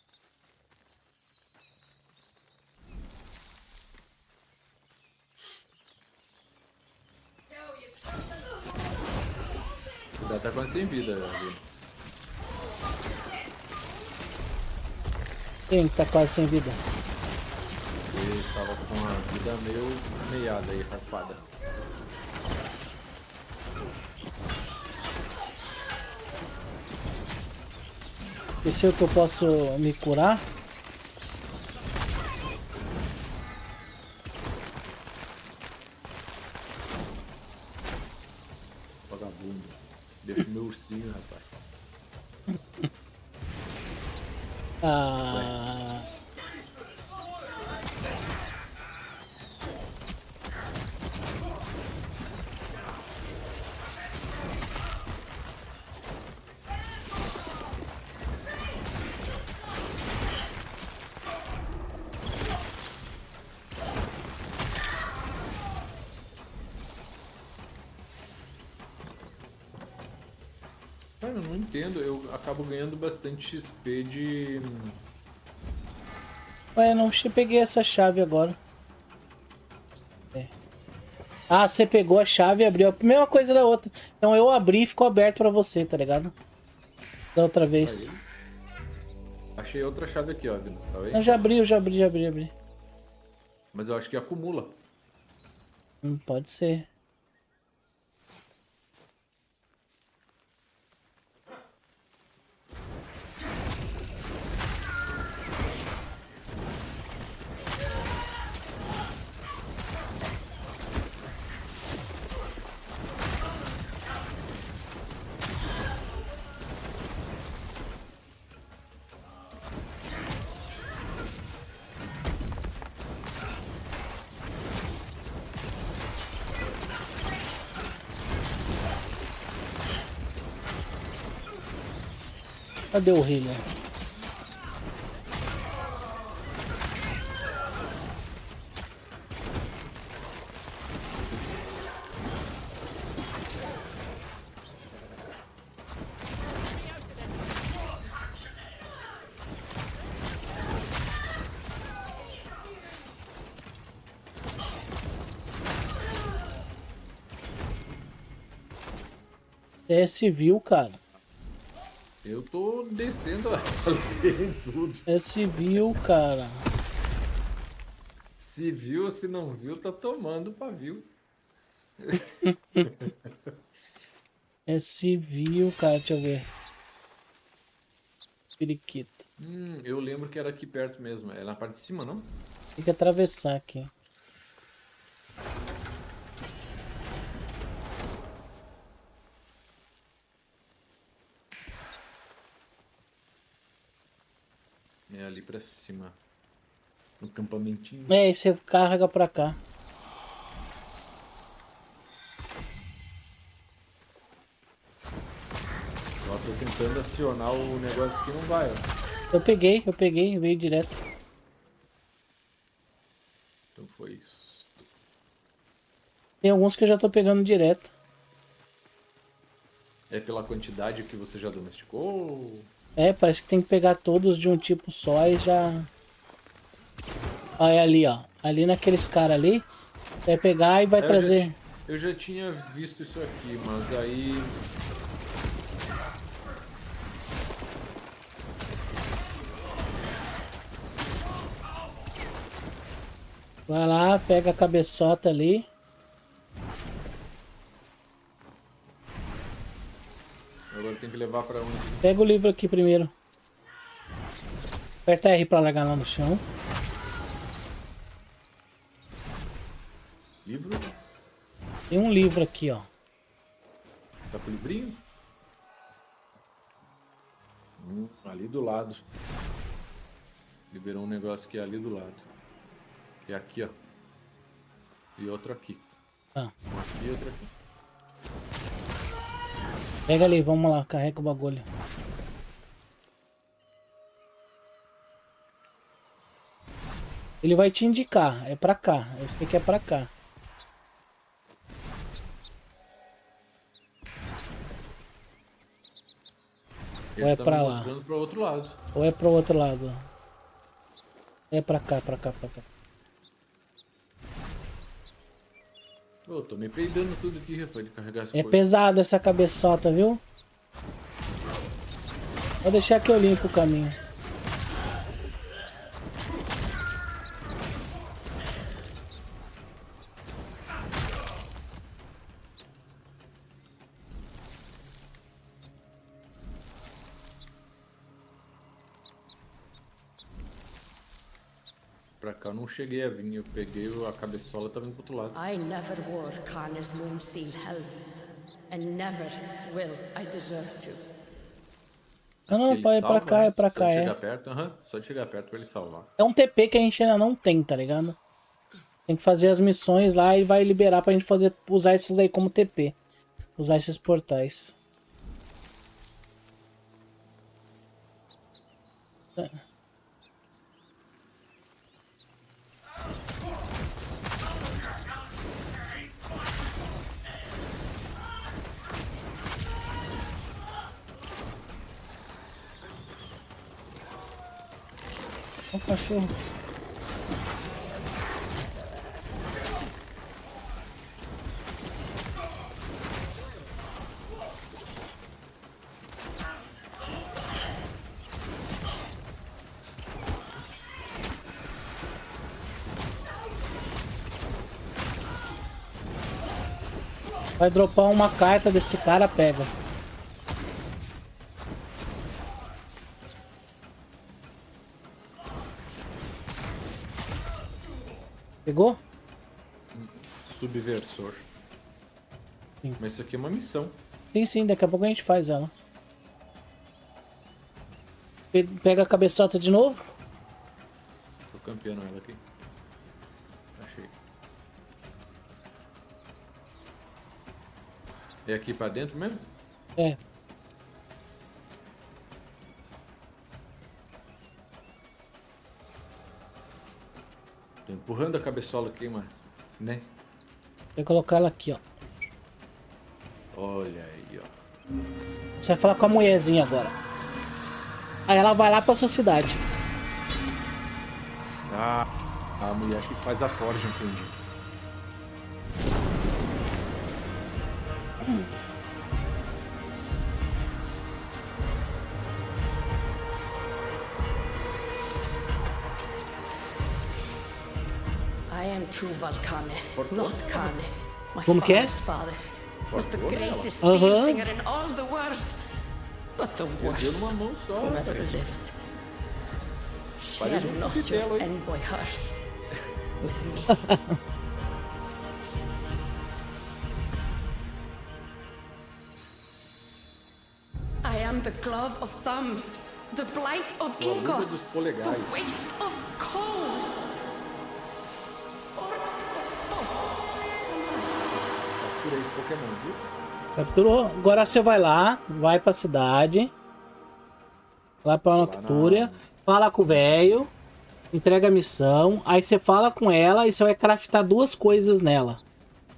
Cuidado, tá quase sem vida, ali. Quem tá quase sem vida? Ele tava com a vida meio meiada aí, rafada. Esse é o que eu posso me curar? Vagabundo. Deixa o meu ursinho, rapaz. Ah... Cara, eu não entendo. Eu acabo ganhando bastante XP de... Ué, não peguei essa chave agora. É. Ah, você pegou a chave e abriu a mesma coisa da outra. Então eu abri e ficou aberto pra você, tá ligado? Da outra vez. Aí. Achei outra chave aqui, ó. Tá vendo? Eu já abri. Mas eu acho que acumula. Pode ser. Cadê o healer? É civil, cara. Eu tô descendo ali em tudo. É civil, cara. Se viu, se não viu, tá tomando pavio. É civil, cara. Deixa eu ver. Periquito. Eu lembro que era aqui perto mesmo. É na parte de cima, não? Tem que atravessar aqui. É ali pra cima. No campamentinho. É, aí você carrega pra cá. Ó, tô tentando acionar o negócio que não vai, ó. Eu peguei, veio direto. Então foi isso. Tem alguns que eu já tô pegando direto. É pela quantidade que você já domesticou? É, parece que tem que pegar todos de um tipo só e já... Olha ali, ó. Ali naqueles caras ali. Vai pegar e vai trazer. Eu já tinha visto isso aqui, mas aí... Vai lá, pega a cabeçota ali. Agora tem que levar pra onde? Pega o livro aqui primeiro. Aperta R pra largar lá no chão. Livro? Tem um livro aqui, ó. Tá com o livrinho? Ali do lado. Liberou um negócio que é ali do lado. Que é aqui, ó. E outro aqui. Tá. Um aqui e outro aqui. Pega ali, vamos lá, carrega o bagulho. Ele vai te indicar, é pra cá. Eu sei que é pra cá. Ele Ou é tá pra me lá? mostrando pro outro lado. Ou é pro outro lado? É pra cá, pra cá, pra cá. Ô, tô me peidando tudo aqui, rapaz, de carregar as É coisas. pesada essa cabeçota, viu? Vou deixar que eu limpo o caminho. Pra cá eu não cheguei a vir, eu peguei a cabeçola e tava indo pro outro lado. I never wore Karna's Moonsteel helm, and never will I deserve to. Não, não, Ele pai, é pra salva, cá, né? é pra Só cá, de é. chegar perto, só de chegar perto pra ele salvar. É um TP que a gente ainda não tem, tá ligado? Tem que fazer as missões lá e vai liberar pra gente fazer, usar esses aí como TP. Usar esses portais. Ó o cachorro. Vai dropar uma carta desse cara, pega. Pegou? Subversor. Sim. Mas isso aqui é uma missão. Sim, sim, daqui a pouco a gente faz ela. Pega a cabeçota de novo. Tô campeando ela aqui. Achei. É aqui pra dentro mesmo? É. empurrando a cabeçola aqui, mano. Né? Vou colocar ela aqui, ó. Olha aí, ó. Você vai falar com a mulherzinha agora. Aí ela vai lá pra sua cidade. Ah, a mulher que faz a forja, entendi. I am Tuval Kane, not Kane. My Como que é? father's father. Not the greatest Aham. steel singer in all the world, but the Deu worst numa mão só, who ever velho. lived. Parece Share um not fidelo, your hein? envoy heart with me. I am the glove of thumbs, the blight of A luva dos ingots, polegares. the waste of coal. Forest of thoughts. Captura esse Pokémon, viu? Capturou. Agora você vai lá, vai pra cidade. Lá pra Noctúria. Fala com o velho. Entrega a missão. Aí você fala com ela e você vai craftar duas coisas nela.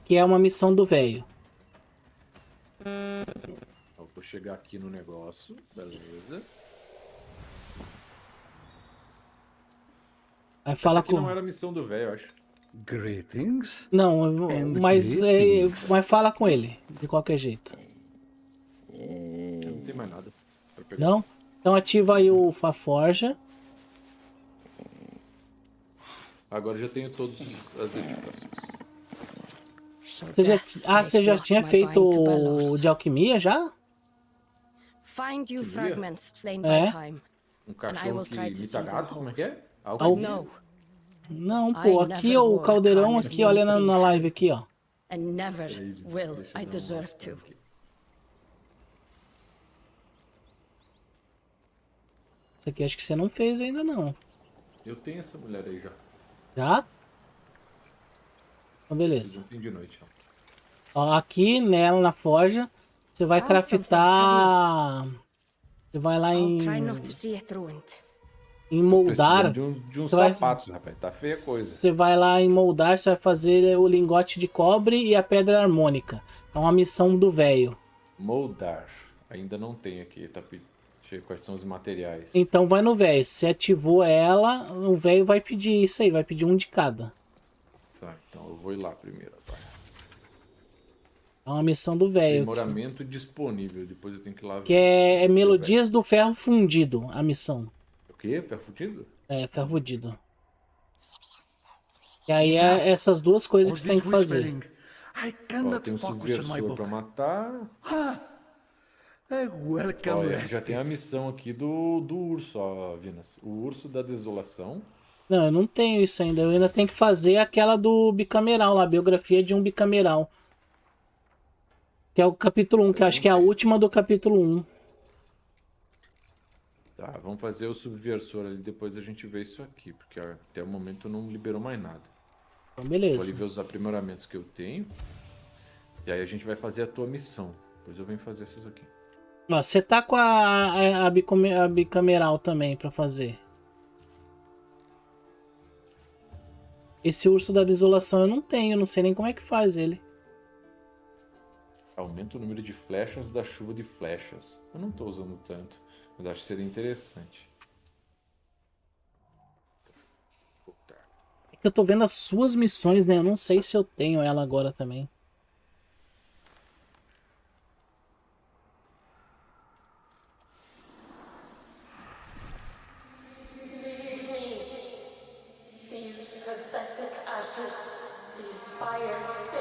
Que é uma missão do velho. Eu vou chegar aqui no negócio. Beleza. Aí Essa fala aqui com... não era a missão do velho, eu acho. Greetings. Não, And mas greetings. fala com ele. De qualquer jeito. Não tem mais nada pra pegar. Não? Então ativa aí o Faforja. Agora já tenho todas as edificações. Você já tinha feito o de alquimia já? Find you Queria. fragments slain É. by time. Um And I cachorro will que try to imita see them gato, como é que é? But Alquimia. no, Não, pô. Aqui, ó, o never caldeirão wore aqui, olha na Carnage live aqui, ó. and never will Deixa I eu dar uma deserve mostrada to. aqui. Isso aqui acho que você não fez ainda, não. Eu tenho essa mulher aí já. Já? Então, Fiz beleza. ontem de noite. Ó, aqui nela, na forja, você vai Found something craftar... Você vai lá I'll em, try not to see it ruined. em moldar. Precisando de uns Você vai- sapatos, rapaz. Tá feia a coisa. Você vai lá em moldar, você vai fazer o lingote de cobre e a pedra harmônica. É uma missão do velho. Moldar. Ainda não tem aqui, tá? Deixa eu ver quais são os materiais. Então vai no velho. Se ativou ela, o velho vai pedir isso aí, vai pedir um de cada. Tá, então eu vou ir lá primeiro, tá? É uma missão do velho. Aprimoramento disponível. Depois eu tenho que ir lá ver. Que é Melodias do Ferro Fundido, a missão. O quê? Ferro fundido? É, ferro fundido. E aí é essas duas coisas All que você tem this que fazer. whispering. I Ó, cannot tem um focus on my subversor book. pra matar. A welcome Ó, já tem a respite. missão aqui do urso, ó, Vinas. O urso da desolação. Não, eu não tenho isso ainda. Eu ainda tenho que fazer aquela do bicameral lá, a biografia de um bicameral. Que é o capítulo 1, que eu acho que é a última do capítulo 1. Tá, vamos fazer o subversor ali, depois a gente vê isso aqui, porque ó, até o momento não liberou mais nada. Então, Vou ali beleza. ver os aprimoramentos que eu tenho. E aí a gente vai fazer a tua missão. Depois eu venho fazer essas aqui. Ó, você tá com a bicameral também pra fazer. Esse urso da desolação eu não tenho, não sei nem como é que faz ele. Aumenta o número de flechas da chuva de flechas. Eu não tô usando tanto, mas acho que seria interessante. É que eu tô vendo as suas missões, né? Eu não sei se eu tenho ela agora também.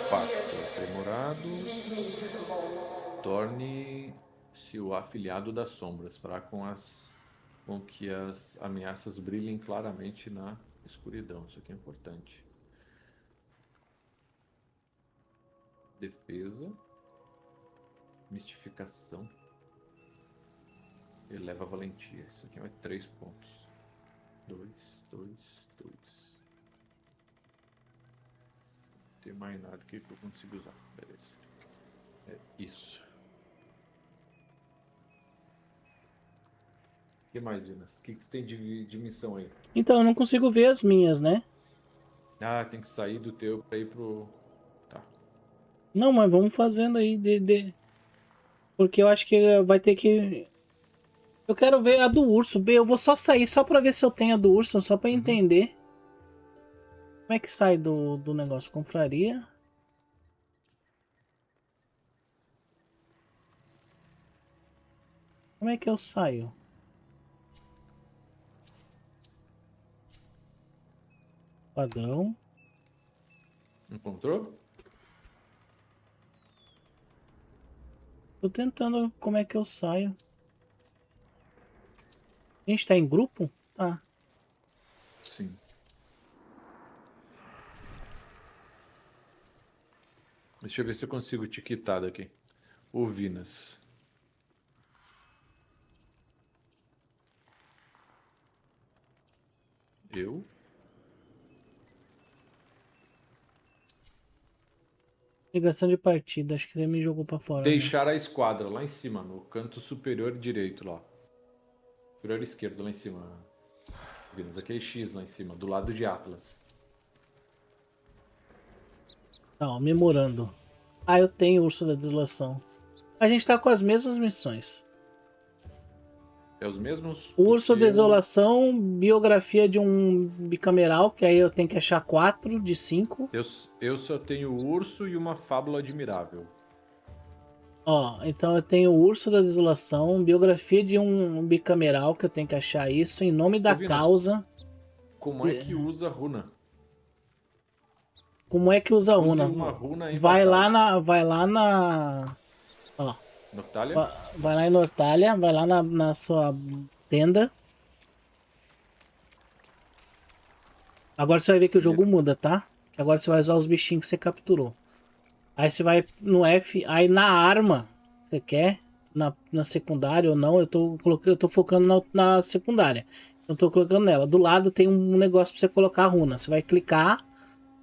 Pacto aprimorado. Torne-se o afiliado das sombras, fará com que as ameaças brilhem claramente na escuridão. Isso aqui é importante. Defesa. Mistificação. Eleva a valentia. Isso aqui vai 3 pontos. 2, 2, 2. Não tem mais nada que eu consigo usar. Beleza. É isso. O que mais, Vinas? O que tu tem de missão aí? Então, eu não consigo ver as minhas, né? Ah, tem que sair do teu pra ir pro... Tá. Não, mas vamos fazendo aí. Porque eu acho que vai ter que... Eu quero ver a do urso, B. Eu vou só sair só pra ver se eu tenho a do urso, só pra entender. Como é que sai do negócio? Confraria. Como é que eu saio? Padrão. Encontrou? Tô tentando como é que eu saio. A gente tá em grupo? Tá. Sim. Deixa eu ver se eu consigo te quitar daqui. Ovinas. Eu? Ligação de partida. Acho que você me jogou pra fora. Né? Deixar a esquadra lá em cima, no canto superior direito lá. Superior esquerdo lá em cima. Ovinas, aquele X lá em cima, do lado de Atlas. Não, memorando. Ah, eu tenho Urso da Desolação. A gente tá com as mesmas missões. É os mesmos? Urso porque eu- Desolação, biografia de um bicameral, que aí eu tenho que achar 4 de 5. Eu só tenho o urso e uma fábula admirável. Ó, então eu tenho Urso da Desolação, biografia de um bicameral, que eu tenho que achar isso, em nome da Vinas, causa. Como é que usa runa? Como é que usa a Use runa? uma runa em Vai lá batalha. na. Vai lá na. Ó. Noctália? Vai lá em Nortalha, vai lá na sua tenda. Agora você vai ver que o jogo muda, tá? Que agora você vai usar os bichinhos que você capturou. Aí você vai no F, aí na arma, você quer, na secundária ou não, eu tô focando na secundária. Eu tô colocando nela. Do lado tem um negócio pra você colocar a runa. Você vai clicar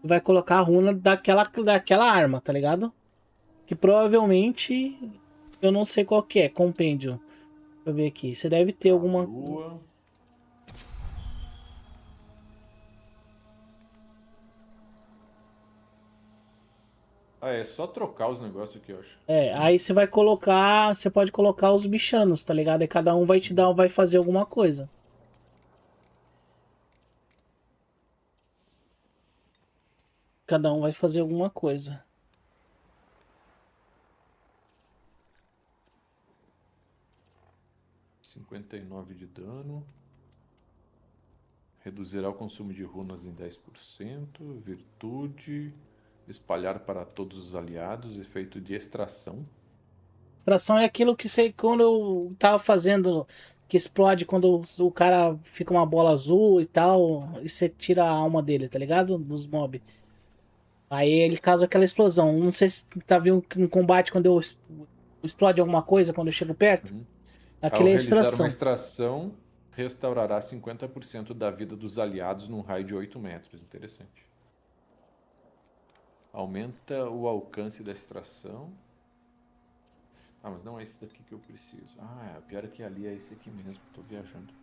e vai colocar a runa daquela arma, tá ligado? Que provavelmente eu não sei qual que é, compêndio. Deixa eu ver aqui. Você deve ter alguma. Lua. Ah, é só trocar os negócios aqui, eu acho. É, aí você vai colocar. Você pode colocar os bichanos, tá ligado? E cada um vai te dar, vai fazer alguma coisa. Cada um vai fazer alguma coisa. $59 de dano. Reduzirá o consumo de runas em 10%. Virtude. Espalhar para todos os aliados. Efeito de extração. Extração é aquilo que você, quando eu tava fazendo, que explode quando o cara fica uma bola azul e tal, e você tira a alma dele, tá ligado? Dos mobs. Aí ele causa aquela explosão. Não sei se tá vendo um combate quando eu explode alguma coisa quando eu chego perto. Ao Aquela é a realizar extração. uma extração, restaurará 50% da vida dos aliados num raio de 8 metros. Interessante. Aumenta o alcance da extração. Ah, mas não é esse daqui que eu preciso. Ah, é, pior é que ali é esse aqui mesmo. Tô viajando.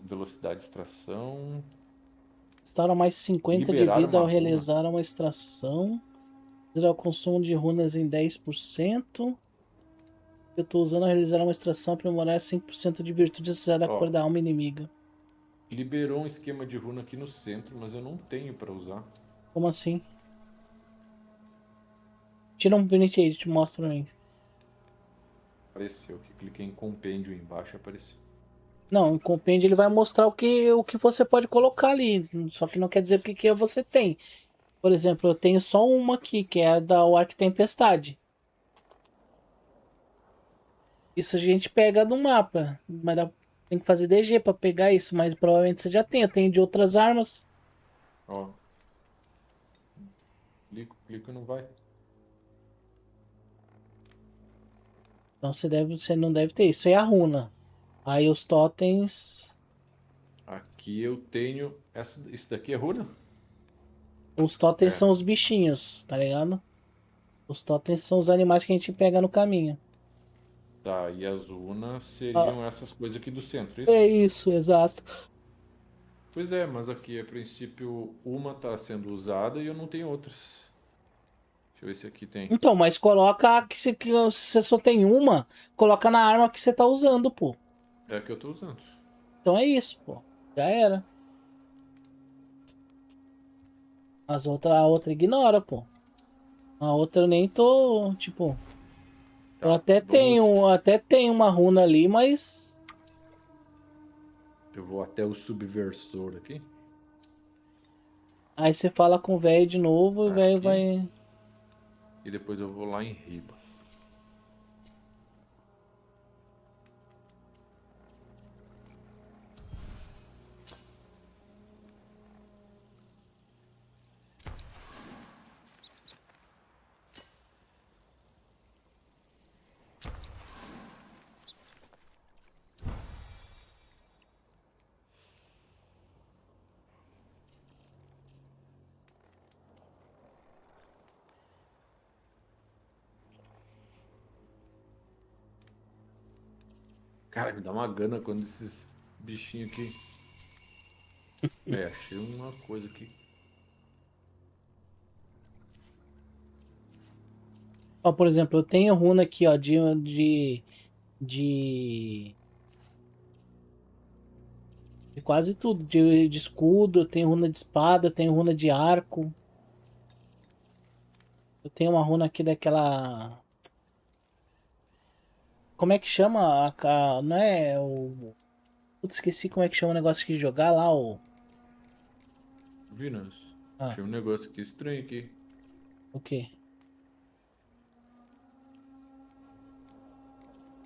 Velocidade de extração. Restaura mais 50 Liberar de vida ao uma runa. realizar uma extração. Reduzirá o consumo de runas em 10%. Eu tô usando a realizar uma extração para aprimorar 5% de virtude associada à Ó. cor da alma inimiga. Liberou um esquema de runa aqui no centro, mas eu não tenho pra usar. Como assim? Tira um print aí, te mostra pra mim. Apareceu aqui. Cliquei em compêndio embaixo e apareceu. Não, o compêndio ele vai mostrar o que você pode colocar ali. Só que não quer dizer o que você tem. Por exemplo, eu tenho só uma aqui, que é a da Arc Tempestade. Isso a gente pega no mapa. Mas tem que fazer DG pra pegar isso. Mas provavelmente você já tem. Eu tenho de outras armas. Ó. Clico e não vai. Então você não deve ter. Isso é a runa. Aí os totens. Aqui eu tenho... Isso daqui é runa? Os totens É. são os bichinhos, tá ligado? Os totens são os animais que a gente pega no caminho. Tá, e as runas seriam essas coisas aqui do centro, isso? É isso, exato. Pois é, mas aqui a princípio uma tá sendo usada e eu não tenho outras. Deixa eu ver se aqui tem. Então, mas coloca a que você só tem uma, coloca na arma que você tá usando, pô. É a que eu tô usando. Então é isso, pô. Já era. A outra ignora, pô. A outra eu nem tô, tipo, eu Tá, até tenho uma runa ali, mas eu vou até o subversor aqui. aí você fala com o velho de novo e o velho Aqui. vai. E depois eu vou lá em riba. Cara, me dá uma gana quando esses bichinhos aqui. É, achei uma coisa aqui. Ó, por exemplo, eu tenho runa aqui, ó, de de quase tudo, de escudo, eu tenho runa de espada, eu tenho runa de arco. Eu tenho uma runa aqui daquela. Como é que chama? Não é o. Putz, esqueci como é que chama o negócio de jogar lá, o. Venus. Ah, Achei um negócio aqui estranho aqui. o quê?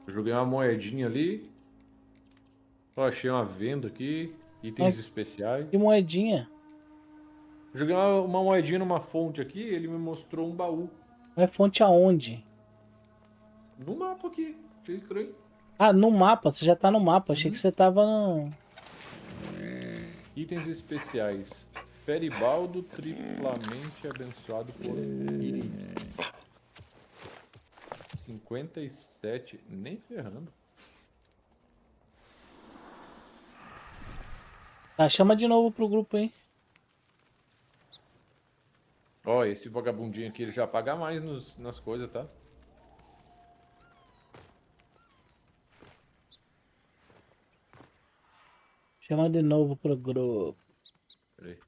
Eu joguei uma moedinha ali. Ó, achei uma venda aqui. Itens especiais. Que moedinha? Eu joguei uma moedinha numa fonte aqui, ele me mostrou um baú. É fonte aonde? No mapa aqui. Achei estranho. Ah, no mapa, você já tá no mapa. Achei que você tava no. Itens especiais. Feribaldo triplamente abençoado por Iri. 57, nem ferrando. Tá, chama de novo pro grupo aí. Ó, esse vagabundinho aqui, ele já paga mais nas coisas, tá? Chama de novo pro grupo. Peraí.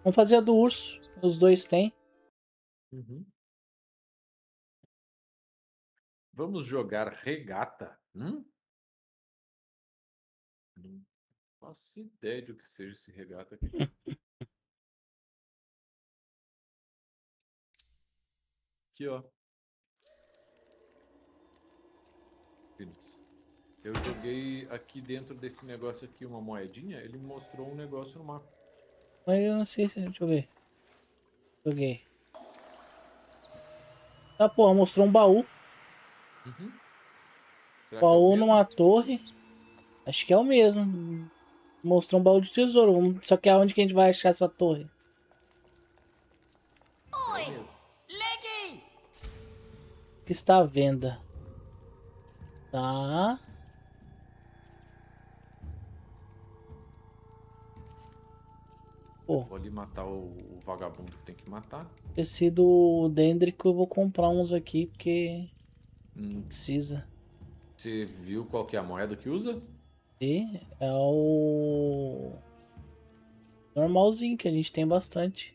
Vamos fazer a do urso. Os dois tem. Uhum. Vamos jogar regata? Não faço ideia do que seja esse regata aqui. Aqui, ó. Eu joguei aqui dentro desse negócio aqui uma moedinha, ele me mostrou um negócio no mapa. Mas eu não sei se. Deixa eu ver. Joguei. Tá, porra, mostrou um baú. Uhum. Será que é o Baú mesmo? numa torre. Acho que é o mesmo. Mostrou um baú de tesouro. Só que aonde que a gente vai achar essa torre? Leggy! Que está à venda. Tá. Pô, Vou ali matar o vagabundo que tem que matar. tecido dêndrico eu vou comprar uns aqui porque precisa. Você viu qual que é a moeda que usa? E é o normalzinho que a gente tem bastante.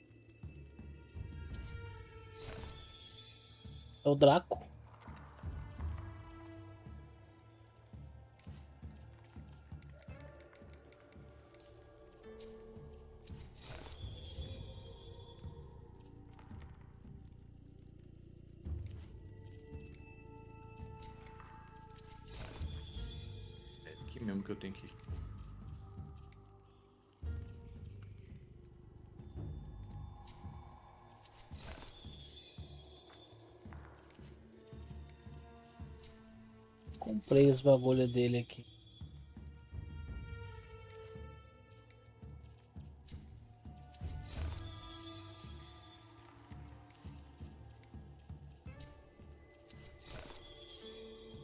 É o Draco. É aqui mesmo que eu tenho que ir. Comprei os bagulho dele aqui.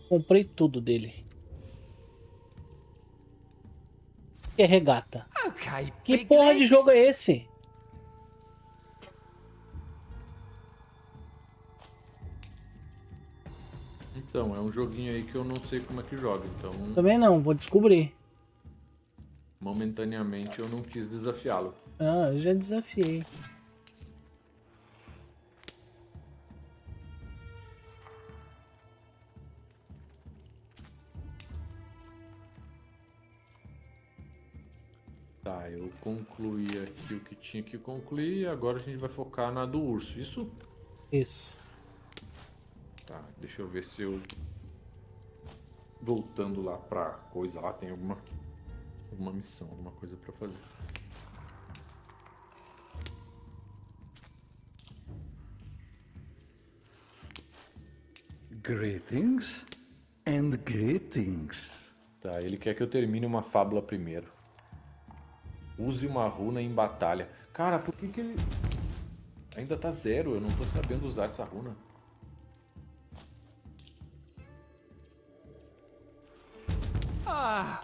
Comprei tudo dele. Que é regata? Okay, Que big porra de legs. jogo é esse? Então, é um joguinho aí que eu não sei como é que joga, então Também não, vou descobrir. momentaneamente eu não quis desafiá-lo. Ah, eu já desafiei. Tá, eu concluí aqui o que tinha que concluir e agora a gente vai focar na do urso, isso? Isso. Tá, deixa eu ver se eu... Voltando lá pra coisa lá, tem alguma missão, alguma coisa pra fazer. Greetings and greetings. Tá, ele quer que eu termine uma fábula primeiro. Use uma runa em batalha. Cara, por que ele... Ainda tá 0, eu não tô sabendo usar essa runa. Ah,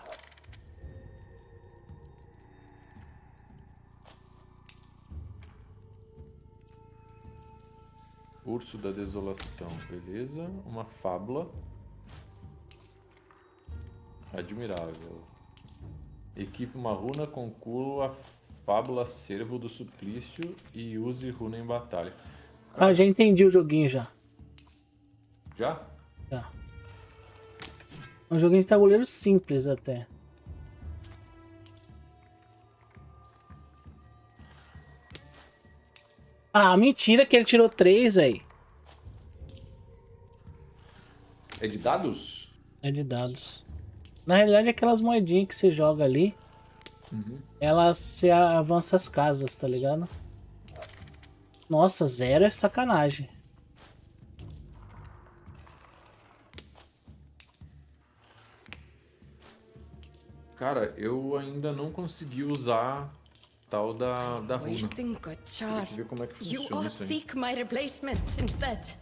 Urso da Desolação, beleza. Uma fábula. Admirável. Equipe uma runa, conclua a fábula Cervo do Suplício e use runa em batalha. Ah, já entendi o joguinho já. Já? Já. É um joguinho de tabuleiro simples até. Ah, mentira que ele tirou 3, velho. É de dados? É de dados. Na realidade, aquelas moedinhas que você joga ali, elas se avança as casas, tá ligado? Nossa, 0 é sacanagem. Cara, eu ainda não consegui usar tal da runa. Wasting good char. Tem que ver como é que You funciona ought isso aí. seek my replacement instead.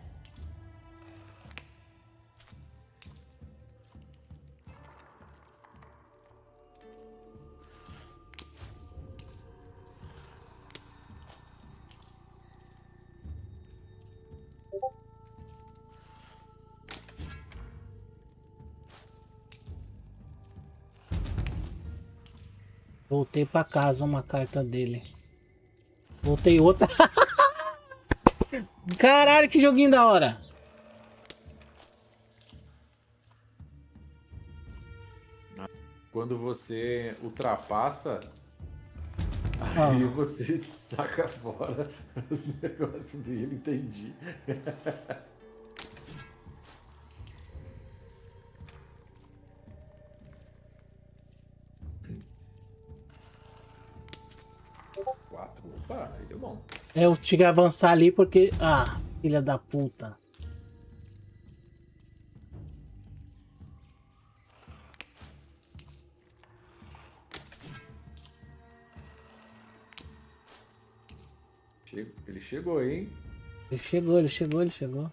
Voltei pra casa uma carta dele. Voltei outra. Caralho, que joguinho da hora. Quando você ultrapassa, Ah. aí você saca fora os negócios dele, entendi. Quatro, opa, aí deu bom. Eu tinha que avançar ali porque... Ah, filha da puta. Ele chegou, hein? Ele chegou, ele chegou, ele chegou.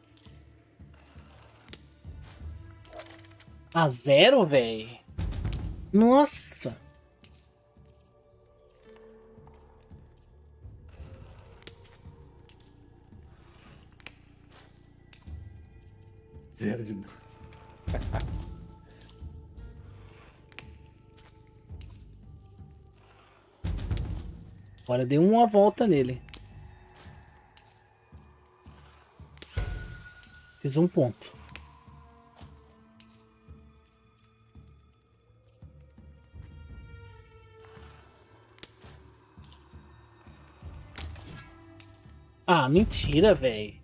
A 0, velho? Nossa! Zero de novo. Agora dei uma volta nele. Fiz um ponto. Ah, mentira, velho.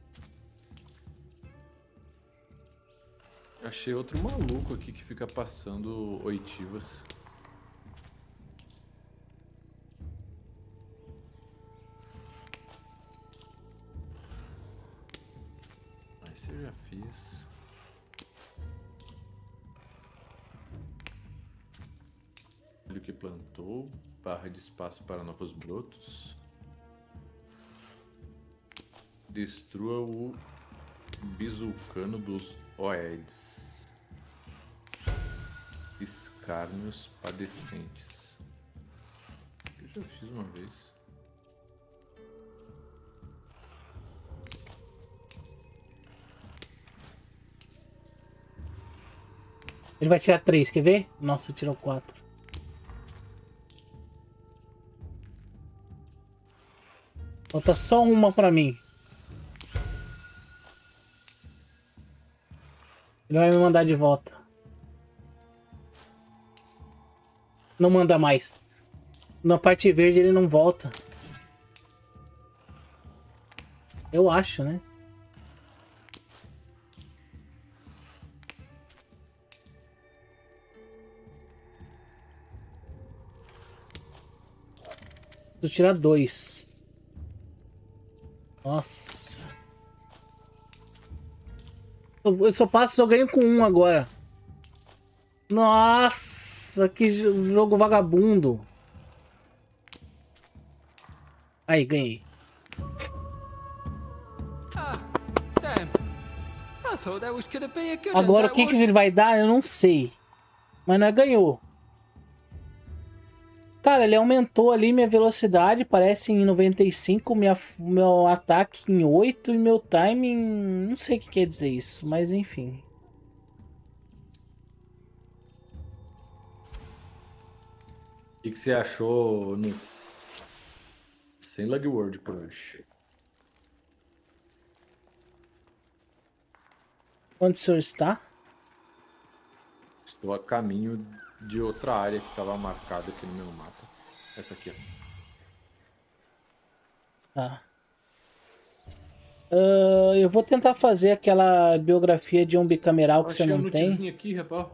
Achei outro maluco aqui que fica passando oitivas. Esse eu já fiz. Olha o que plantou. Barra de espaço para novos brotos. Destrua o bisulcano dos Oedes. escárnios padecentes. Eu já fiz uma vez. Ele vai tirar 3, quer ver? Nossa, tirou 4. Falta só uma pra mim. Ele vai me mandar de volta. Não manda mais. Na parte verde ele não volta. Eu acho, né? Vou tirar 2. Nossa. Eu só passo, só ganho com 1 agora. Nossa, que jogo vagabundo. Aí, ganhei. Agora o que ele vai dar, eu não sei. Mas não é ganhou. Cara, ele aumentou ali minha velocidade, parece em 95, meu ataque em 8 e meu timing... Não sei o que quer dizer isso, mas enfim. O que você achou, Nuts? Sem lag word por hoje. Onde o senhor está? Estou a caminho de outra área que estava marcada aqui no meu mapa. Essa aqui, ó. Tá. Eu vou tentar fazer aquela biografia de um bicameral que você não tem. Achei a aqui, rapaz.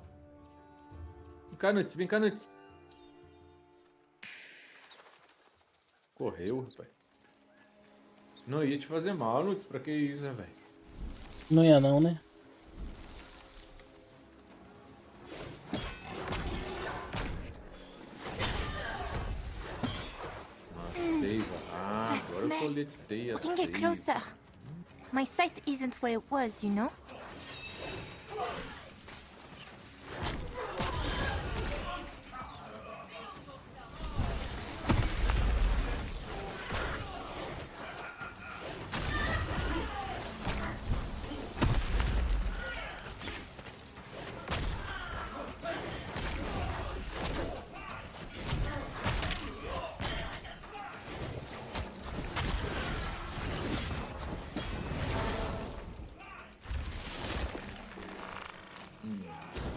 Vem cá, Nuts. Vem cá, Nuts. Correu, rapaz. Não ia te fazer mal, Nuts. Pra que isso, né, velho? Não ia não, né? Agora eu coletei a We can get closer. My sight isn't where it was, you know?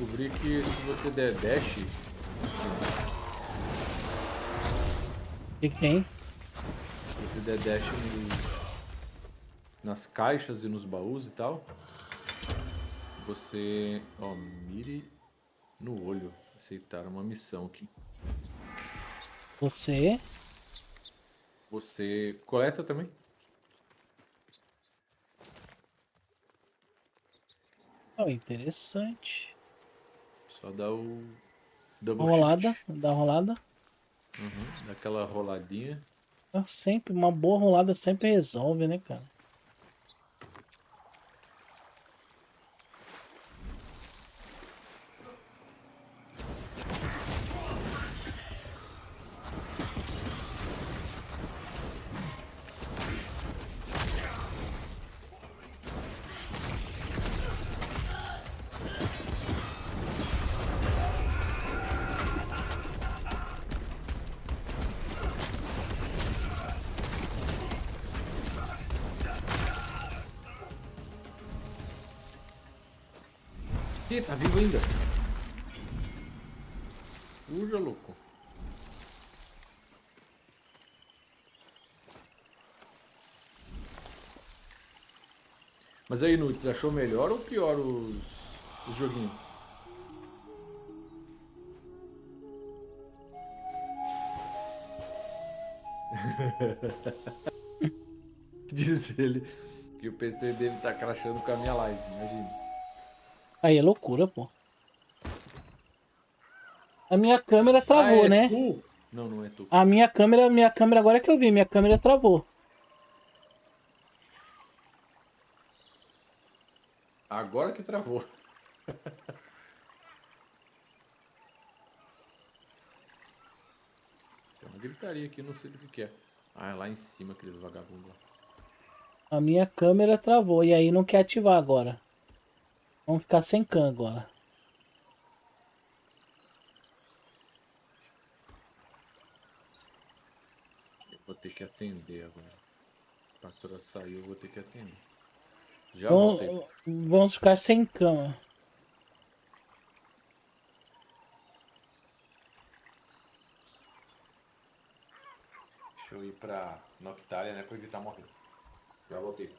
Descobri que se você der dash... O que tem? Se você der dash nas caixas e nos baús e tal, você... Ó, mire no olho. Aceitar uma missão aqui. Você coleta também? Oh, interessante. Só dá o double Rolada, shift. dá rolada. Uhum, dá aquela roladinha. Sempre, uma boa rolada sempre resolve, né, cara? Ih, tá vivo ainda. Uja, louco. Mas aí, Nuts, achou melhor ou pior os joguinhos? Diz ele que o PC dele tá crashando com a minha live, imagina. Aí é loucura, pô. A minha câmera travou, né? Tu? Não, não é tu. A minha câmera agora que eu vi, minha câmera travou. Agora que travou. porcaria aqui, não sei do que é. Ah, é lá em cima, aqueles vagabundos lá. A minha câmera travou e aí não quer ativar agora. Vamos ficar sem cam agora. Eu vou ter que atender agora. A patroa saiu, eu vou ter que atender. Já Vamos, voltei. vamos ficar sem cama. Deixa eu ir pra Noctália, né, pra evitar morrer. Já voltei.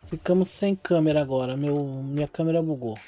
Ficamos sem câmera agora. Minha câmera bugou.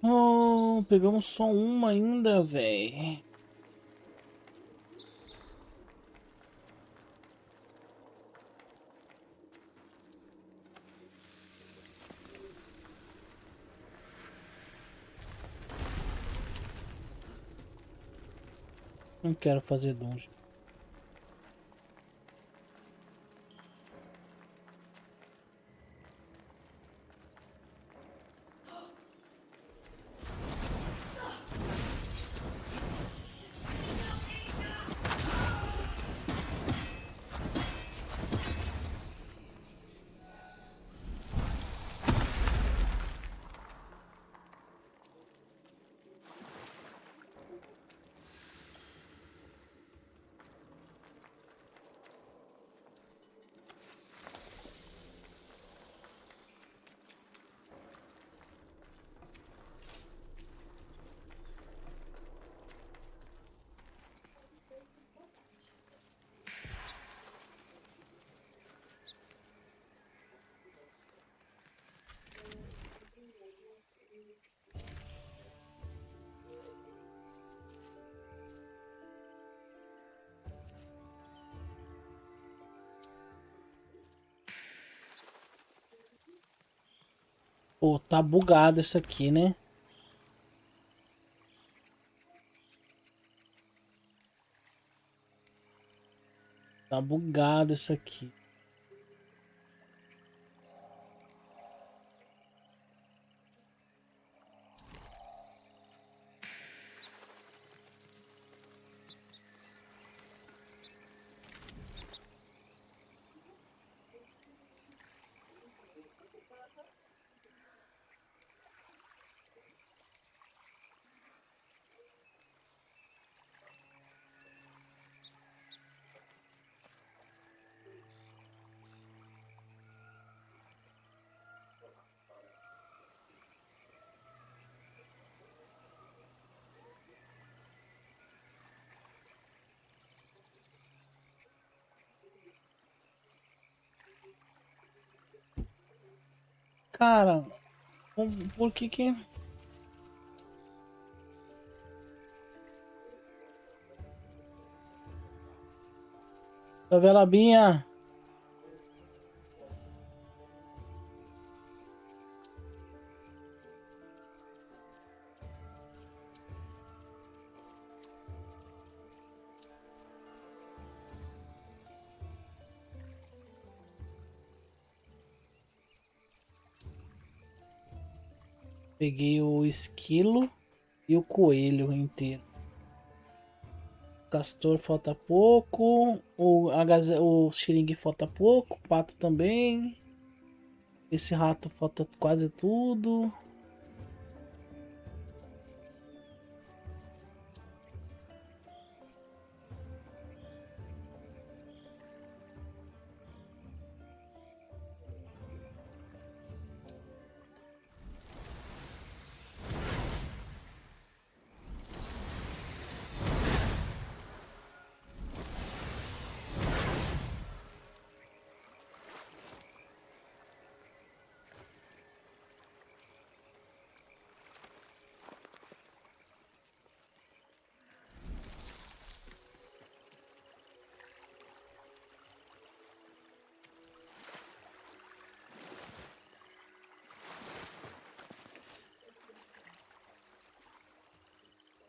Oh, pegamos só uma ainda, velho. Não quero fazer dungeon. Pô, tá bugado isso aqui, né? Tá bugado isso aqui. Cara, por que que... Favela Binha. Peguei o esquilo e o coelho inteiro. Castor falta pouco. O xiringue falta pouco. O pato também. Esse rato falta quase tudo.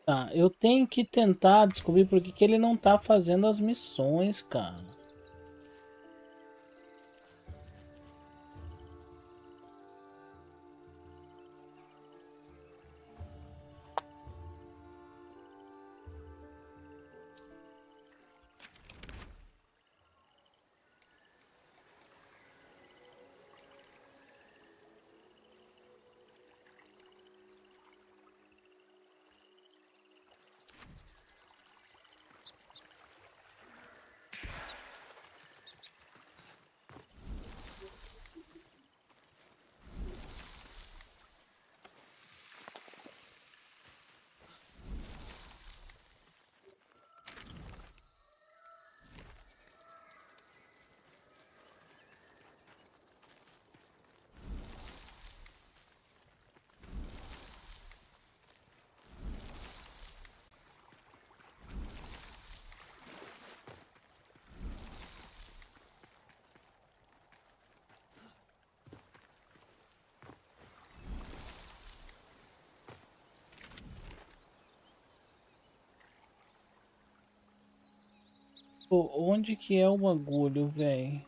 Tá, eu tenho que tentar descobrir por que que ele não tá fazendo as missões, cara. Pô, onde que é o bagulho, velho?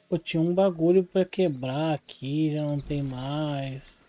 Pô, tinha um bagulho pra quebrar aqui, já não tem mais.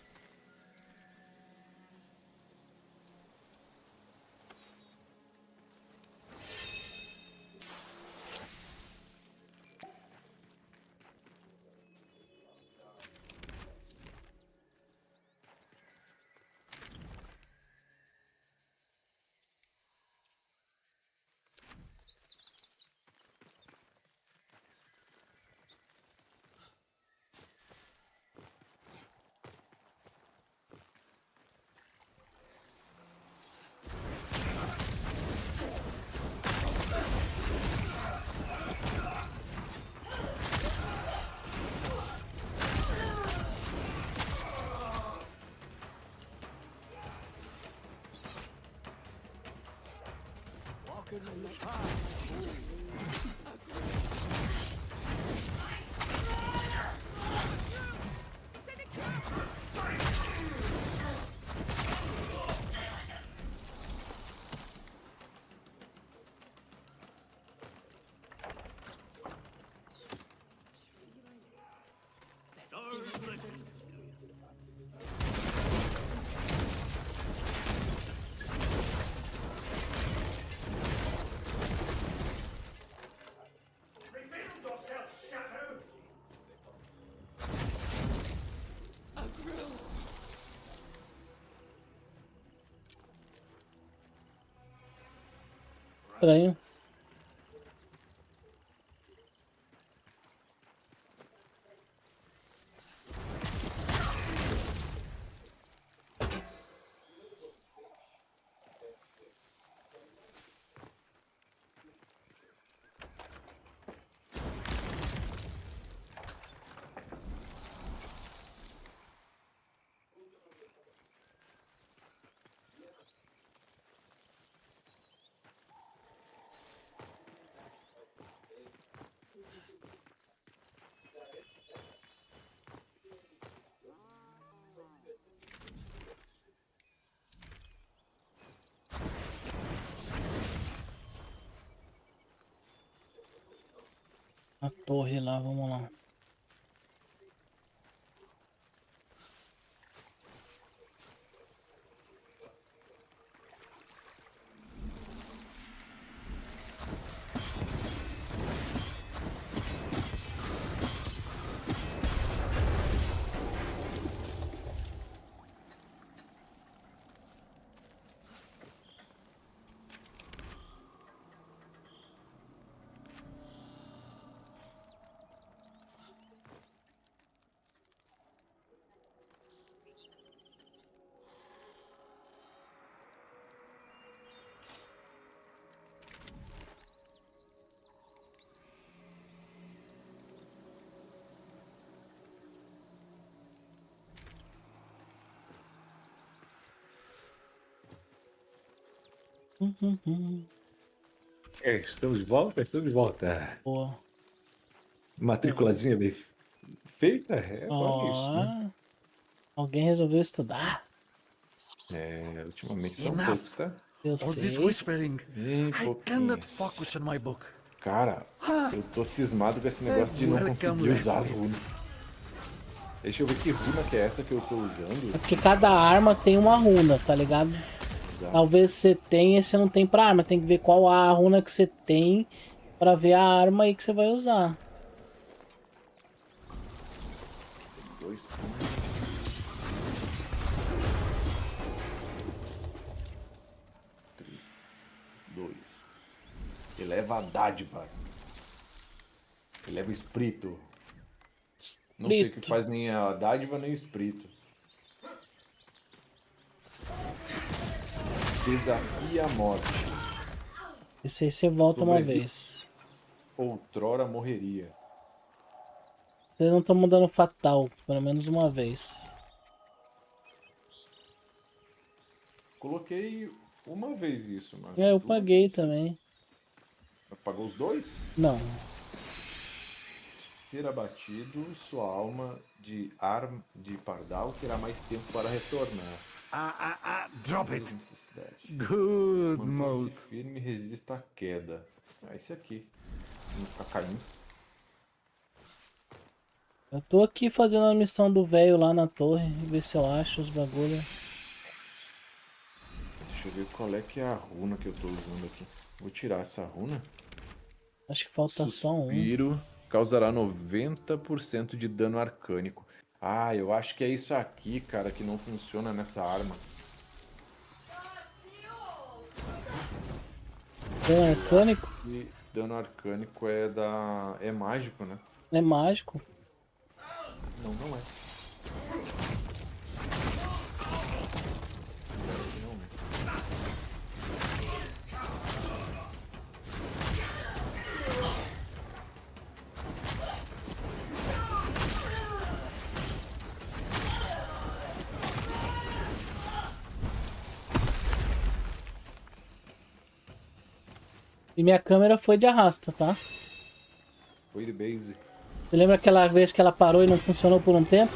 Estranho. A torre lá, vamos lá. Estamos de volta, estamos de volta. Boa. Matriculazinha bem feita, olha isso, né? Ó, alguém resolveu estudar. Ultimamente são Enough. poucos, tá? Eu All this sei. whispering. Bem I cannot pouquinhos. focus on my book. Cara, eu tô cismado com esse negócio de não Welcome, conseguir usar as Leslie. runas. Deixa eu ver que runa que é essa que eu tô usando. É porque cada arma tem uma runa, tá ligado? Exato. Talvez você tenha e você não tem pra arma. Tem que ver qual a runa que você tem pra ver a arma aí que você vai usar. Dois. Dois. Eleva a dádiva. Eleva o espírito. Não sei o que faz nem a dádiva nem o espírito. Desafia a morte. Esse aí você volta uma Sobrevive. vez. Outrora morreria. Vocês não estão mandando fatal, pelo menos uma vez. Coloquei uma vez isso, mas. É, eu duas paguei vezes. também. Pagou os dois? Não. Ser abatido, sua alma de pardal terá mais tempo para retornar. Drop it. Necessidade. Good Mantenha-se mode. firme e resista à queda. Esse aqui. Não ficar caindo. Eu tô aqui fazendo a missão do velho lá na torre. Ver se eu acho os bagulho. Deixa eu ver qual é que é a runa que eu tô usando aqui. Vou tirar essa runa. Acho que falta só um. Suspiro causará 90% de dano arcânico. Ah, eu acho que é isso aqui, cara, que não funciona nessa arma. Dano arcânico? E dano arcânico é da... é mágico, né? É mágico. Não, não é. Não é. E minha câmera foi de arrasta, tá? Foi de base. Você lembra aquela vez que ela parou e não funcionou por um tempo?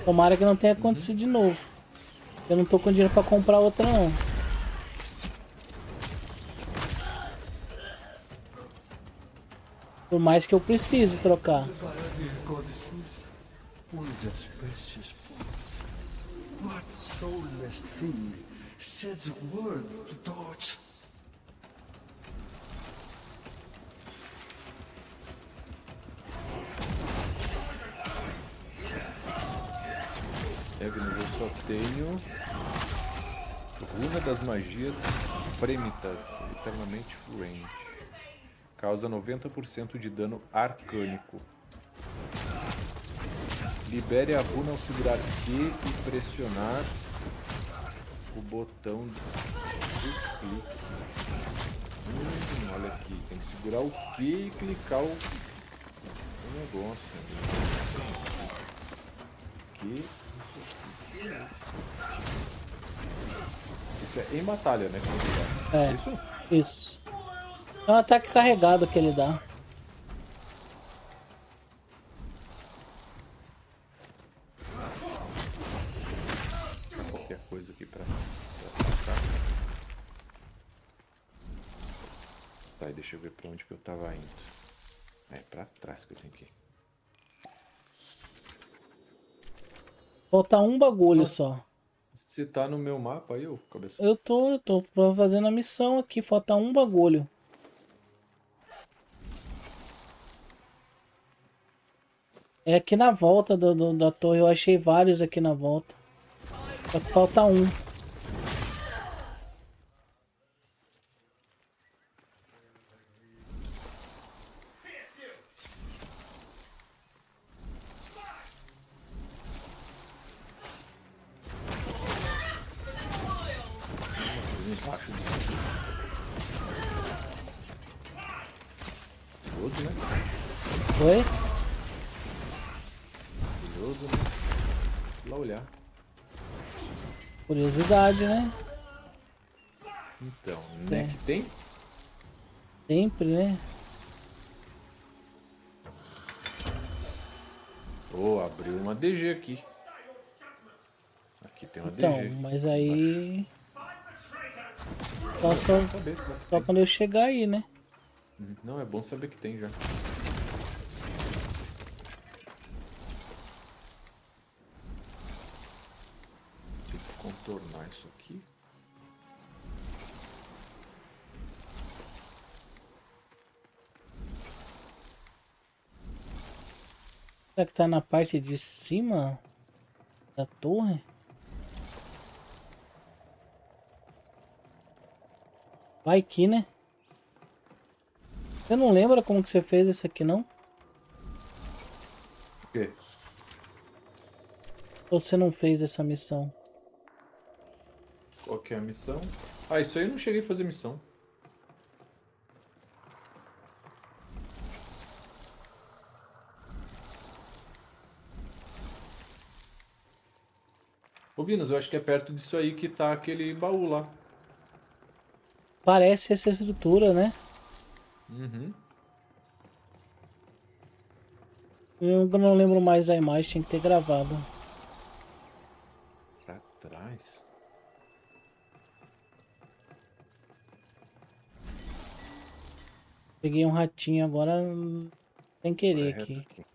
Tomara que não tenha acontecido de novo. Eu não tô com dinheiro pra comprar outra, não. Por mais que eu precise trocar. Goddesses, all just precious points. What soulless thing says a word to torch? Agnes, eu só tenho Runa das Magias Frêmitas, eternamente fluente. Causa 90% de dano arcânico. Libere a runa ao segurar Q e pressionar o botão de clique. Olha aqui, tem que segurar o Q e clicar o negócio. Q. Isso é em batalha, né? É, Isso? isso. É um ataque carregado que ele dá. Qualquer coisa aqui pra atacar. Tá, e deixa eu ver pra onde que eu tava indo. É pra trás que eu tenho que ir. Falta um bagulho só. Você tá no meu mapa aí, ô cabeça? Eu tô fazendo a missão aqui, falta um bagulho. É aqui na volta da torre, eu achei vários aqui na volta. Só que falta um. Embaixo disso. Curioso, né? Oi? Curioso, né? Vou lá olhar. Curiosidade, né? Então, né que tem? Sempre, né? Oh, abriu uma DG aqui. Aqui tem uma Então, DG. mas aí... Só Saber, só. só quando eu chegar aí, né? Não, é bom saber que tem já. Tem que contornar isso aqui. Será que tá na parte de cima da torre? Vai que, né? Você não lembra como que você fez isso aqui, não? O quê? Ou você não fez essa missão? Qual que é a missão? Ah, isso aí eu não cheguei a fazer missão. Ô Vinas, eu acho que é perto disso aí que tá aquele baú lá. Parece essa estrutura, né? Uhum. Eu não lembro mais a imagem, tinha que ter gravado. Pra trás? Peguei um ratinho agora sem querer Vai reto aqui. aqui.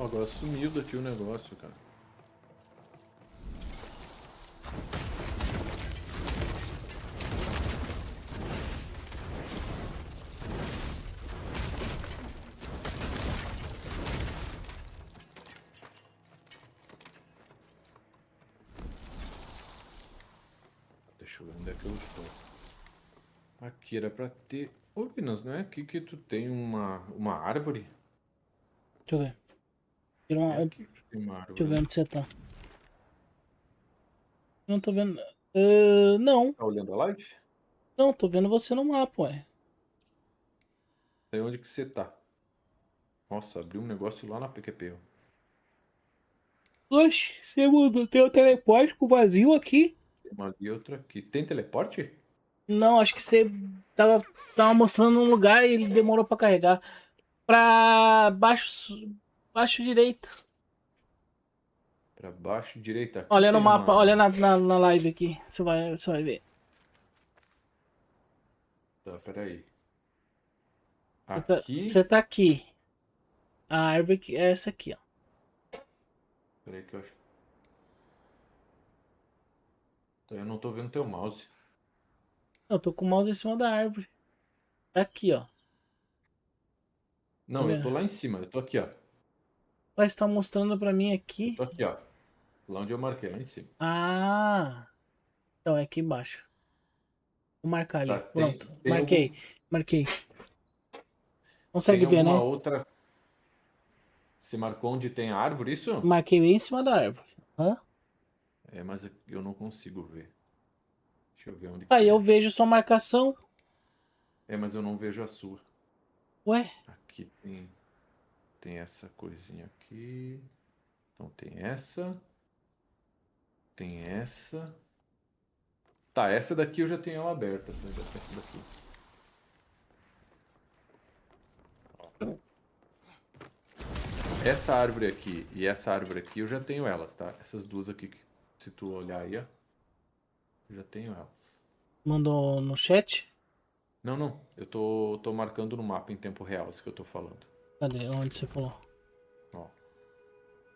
agora sumiu daqui o negócio, cara. Deixa eu ver onde é que eu tô. Aqui era pra ter... Ô, Minas, não é aqui que tu tem uma árvore? Deixa eu ver. Tira uma- É aqui que tem uma árvore. Deixa eu ver onde você tá. Não tô vendo. Não, Tá olhando a live? não, tô vendo você no mapa, ué. É onde que você tá? Nossa, abriu um negócio lá na PQP. Ó. Oxe, você mudou. Tem o teleporte com vazio aqui? Tem uma ali e outra aqui. Tem teleporte? Não, acho que você tava mostrando um lugar e ele demorou pra carregar. Pra baixo direito. Pra baixo, direita. Aqui Olha no tem mapa, uma... olha na live aqui. Você vai ver. Tá, peraí. Você Aqui... tá aqui. A árvore é essa aqui, ó. Peraí que eu acho... Tá, eu não tô vendo teu mouse. Eu tô com o mouse em cima da árvore. Tá aqui, ó. Não, eu tô vendo? lá em cima. Eu tô aqui, ó. Mas tá mostrando pra mim Eu aqui. tô aqui, ó. Lá onde eu marquei, lá em cima. Ah! Então é aqui embaixo. Vou marcar ali. Tá, Pronto. tem Marquei. algum... Marquei. Tem Consegue ver, alguma né? outra... Você marcou onde tem a árvore, isso? Marquei bem em cima da árvore. Hã? É, mas eu não consigo ver. Deixa eu ver onde Aí que eu é. vejo sua marcação. É, mas eu não vejo a sua. Ué? Aqui tem essa coisinha aqui. Então tem essa. Tem essa. Tá, essa daqui eu já tenho ela aberta. Essa daqui. Ó. Essa árvore aqui e essa árvore aqui eu já tenho elas, tá? Essas duas aqui, se tu olhar aí, ó. Eu já tenho elas. Mandou no chat? Não, não. Eu tô marcando no mapa em tempo real, isso que eu tô falando. Cadê? Onde você falou? Ó.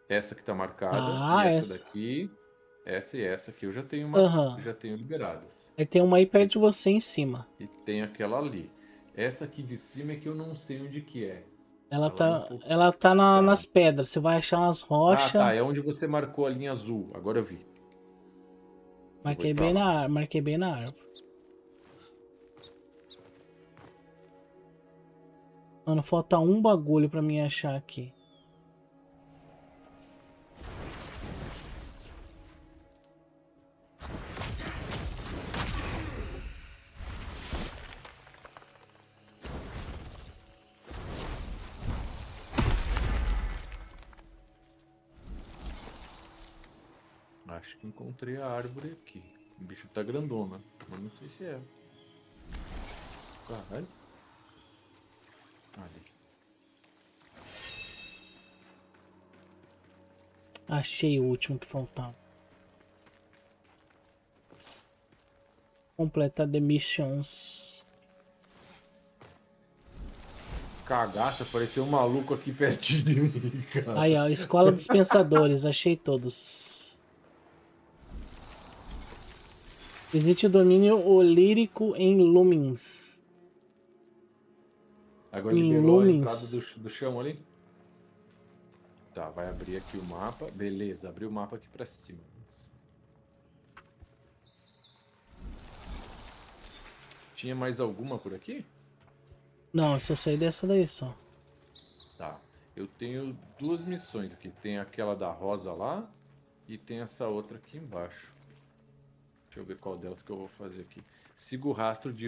Essa que tá marcada Ah, e essa. daqui, essa e essa aqui eu já tenho Aham. já tenho liberadas. Aí tem uma aí perto de você em cima. E tem aquela ali. Essa aqui de cima é que eu não sei onde que é. Ela Ela é um tá, pouco ela tá complicada. nas pedras. Você vai achar umas Ah, rochas. tá. É onde você marcou a linha azul. Agora eu vi. Marquei pra bem lá. marquei bem na árvore. Mano, falta um bagulho pra mim achar aqui. Acho que encontrei a árvore aqui. O bicho tá grandona, mas não sei se é. Caralho. Ali. Achei o último que faltava. Completar the missions. Cagaça, apareceu um maluco aqui pertinho de mim, cara. Aí, ó, Escola dos Pensadores, achei todos. Visite o domínio olírico em Lumens. Agora Em liberou a Lumens. entrada do chão ali. Tá, vai abrir aqui o mapa. Beleza, abriu o mapa aqui pra cima. Tinha mais alguma por aqui? Não, eu só saí dessa daí só. Tá. Eu tenho duas missões aqui. Tem aquela da rosa lá e tem essa outra aqui embaixo. Deixa eu ver qual delas que eu vou fazer aqui. Siga o rastro de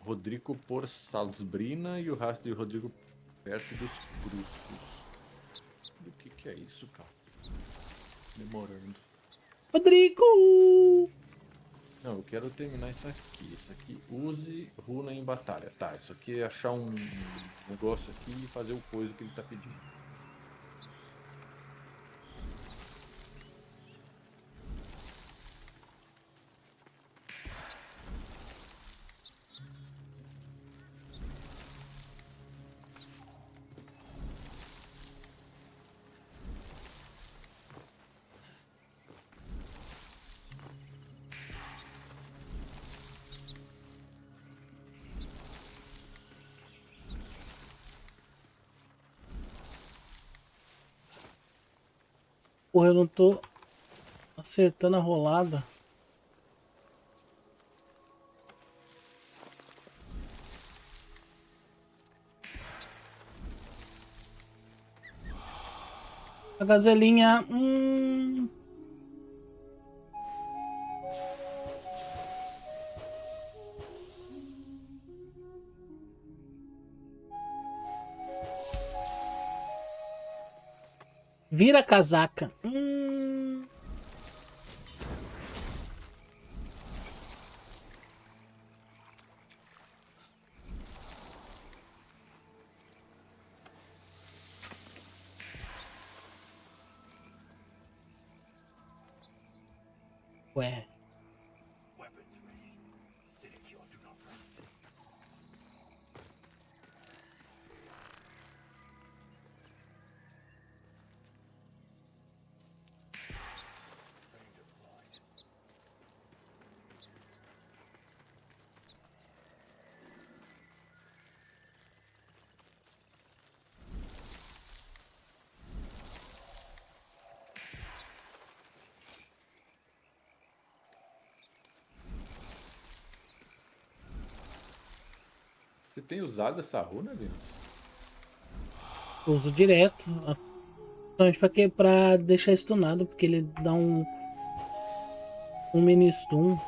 Rodrigo por Salzbrina e o rastro de Rodrigo perto dos Cruzos. O que é isso, cara? Demorando. Rodrigo! Não, eu quero terminar isso aqui. Isso aqui, use runa em batalha. Tá, isso aqui é achar um negócio aqui e fazer o coisa que ele tá pedindo. Porra, eu não tô acertando a rolada. A gazelinha. Vira a casaca. Ué. Você tem usado essa runa, Deus? Uso direto. Principalmente pra deixar stunado, porque ele dá um mini stun.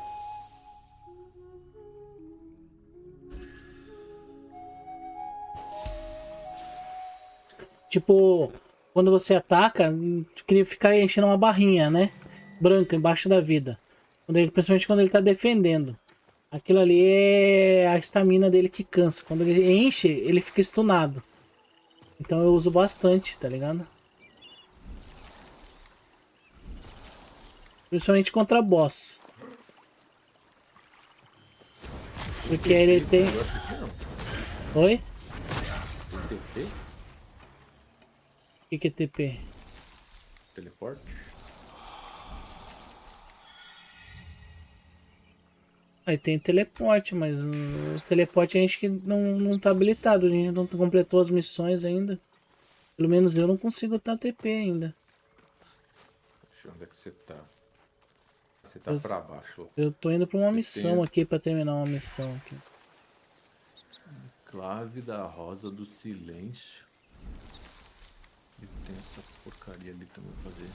Tipo, quando você ataca, queria ficar enchendo uma barrinha, né? Branca embaixo da vida. Principalmente quando ele tá defendendo. Aquilo ali é a estamina dele que cansa. Quando ele enche, ele fica stunado. Então eu uso bastante, tá ligado? Principalmente contra boss. Porque ele tem... Oi? TP? O que é TP? Teleporte? Aí tem teleporte, mas o teleporte a gente que não tá habilitado. A gente não completou as missões ainda. Pelo menos eu não consigo dar TP ainda. Deixa eu ver onde é que você tá. Você tá pra baixo. Eu tô indo pra uma missão tem... aqui, pra terminar uma missão aqui. Clave da Rosa do Silêncio. E tem essa porcaria ali também pra fazer.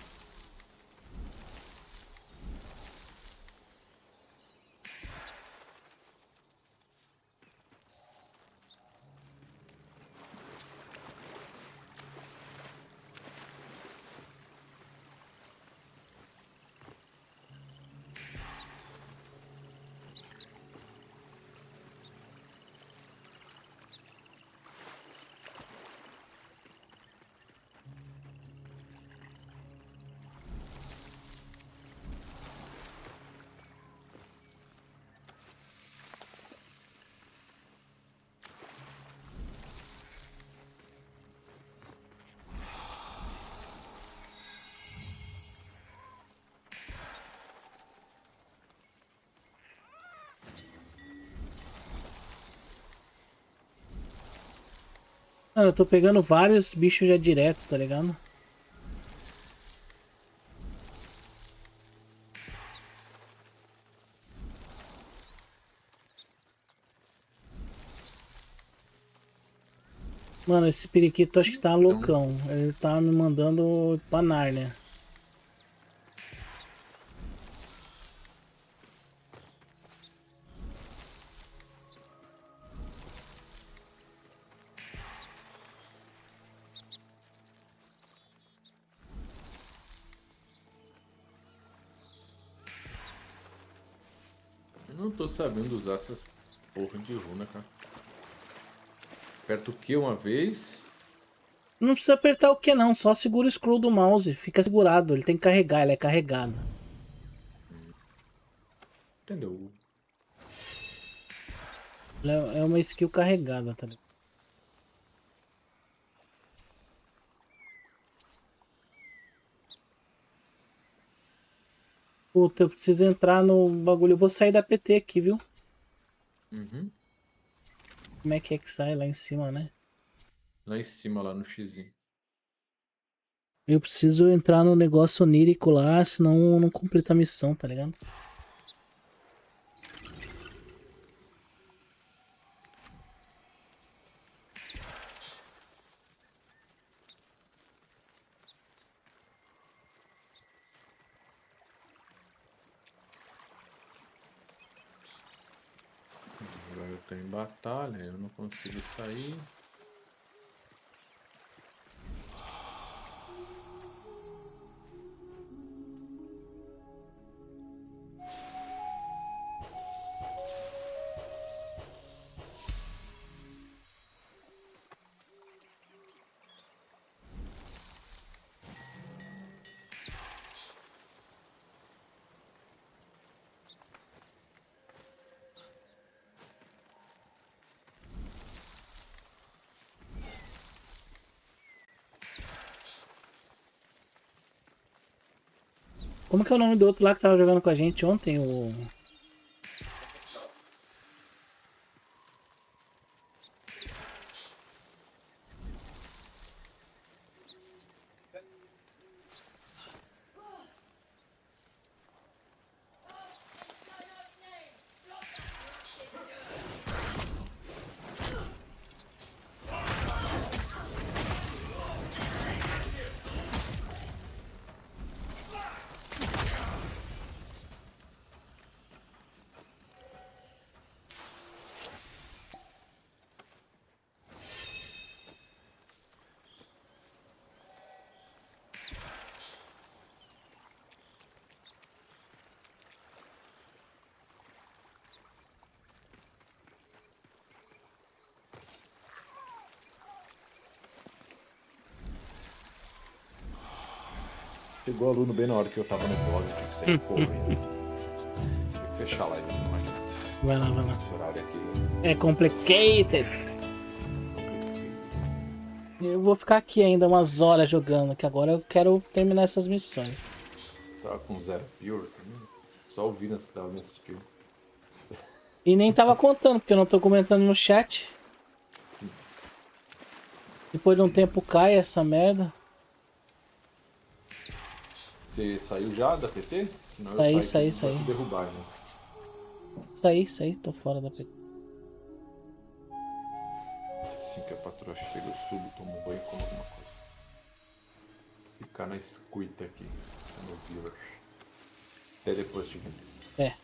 Mano, eu tô pegando vários bichos já direto, tá ligado? Mano, esse periquito acho que tá loucão. Ele tá me mandando pra Nárnia. Eu não tô sabendo usar essas porra de runa, cara. Aperta o Q uma vez. Não precisa apertar o que não, só segura o scroll do mouse. Fica segurado, ele tem que carregar, ele é carregado. Entendeu? É uma skill carregada, tá ligado? Puta, eu preciso entrar no bagulho. Eu vou sair da PT aqui, viu? Uhum. Como é que sai lá em cima, né? Lá em cima, lá no X. Eu preciso entrar no negócio onírico lá, senão eu não completa a missão, tá ligado? Agora eu tô em batalha, eu não consigo sair. Como que é o nome do outro lá que tava jogando com a gente ontem? O... Chegou o aluno bem na hora que eu tava no boss, eu tive que sair correndo. Tem que fechar a live, não adianta. Vai lá, vai lá. Esse horário aqui. É complicated. Eu vou ficar aqui ainda umas horas jogando, que agora eu quero terminar essas missões. Tava com 0 pure também. Só o Vinas que tava me assistindo. E nem tava contando, porque eu não tô comentando no chat. Depois de um tempo cai essa merda. Você saiu já da PT? Senão Saí, eu saí. vou te derrubar, né? Saí, tô fora da PT. Assim que a patroa chega, eu subo, tomo um banho e como alguma coisa. Ficar na escuta aqui, no viewer. Até depois de Vince. É.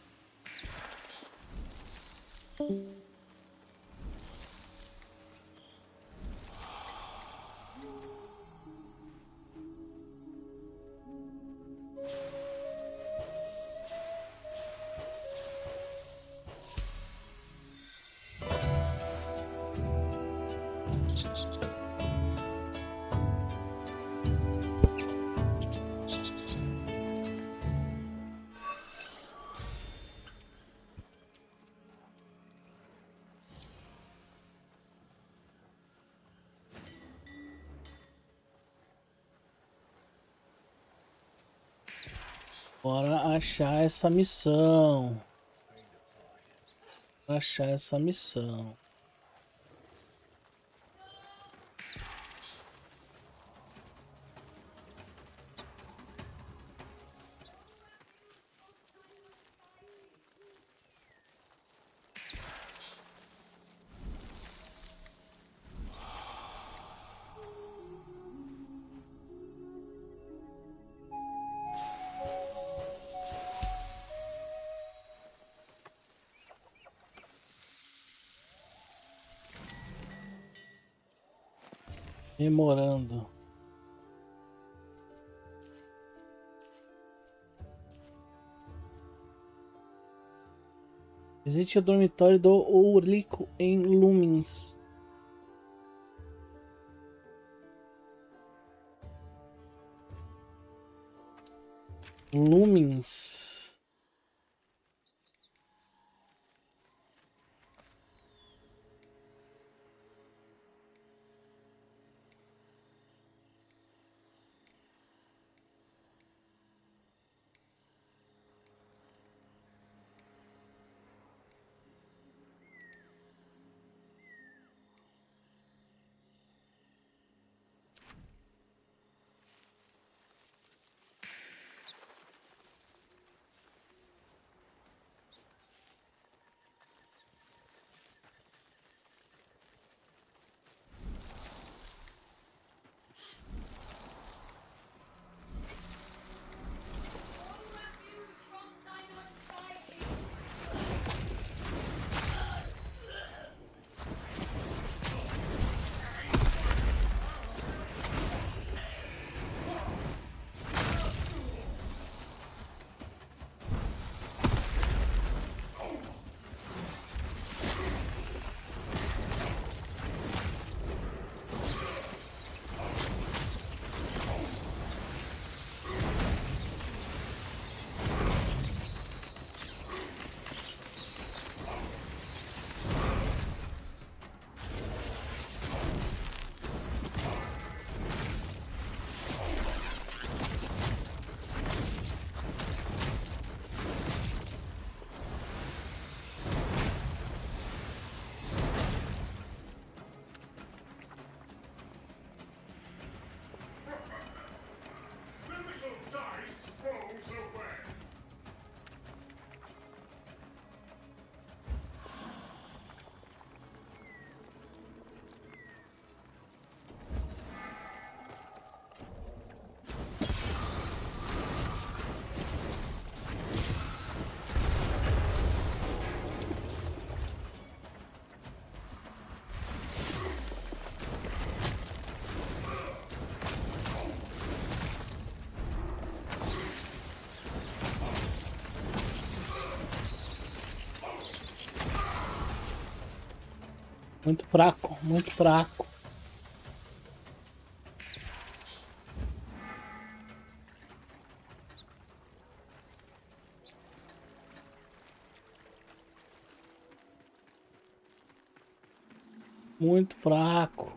Bora achar essa missão. Achar essa missão. Memorando. Visite o dormitório do Ourico em Lumens. Lumens. Muito fraco, muito fraco. Muito fraco.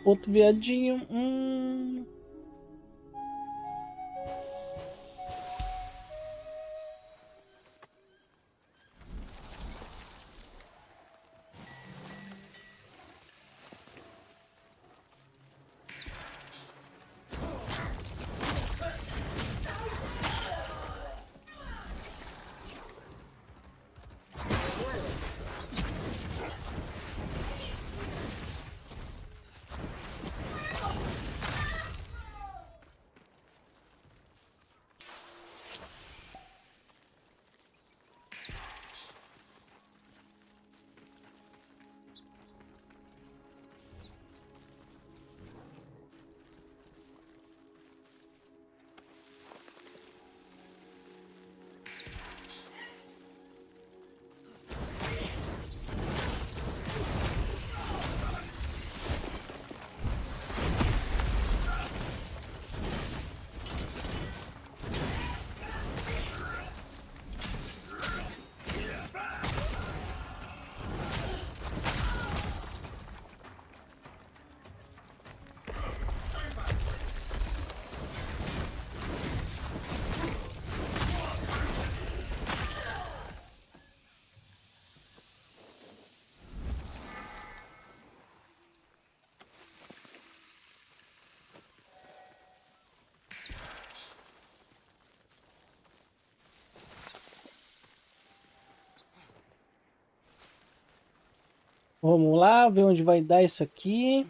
Outro viadinho. Vamos lá, ver onde vai dar isso aqui.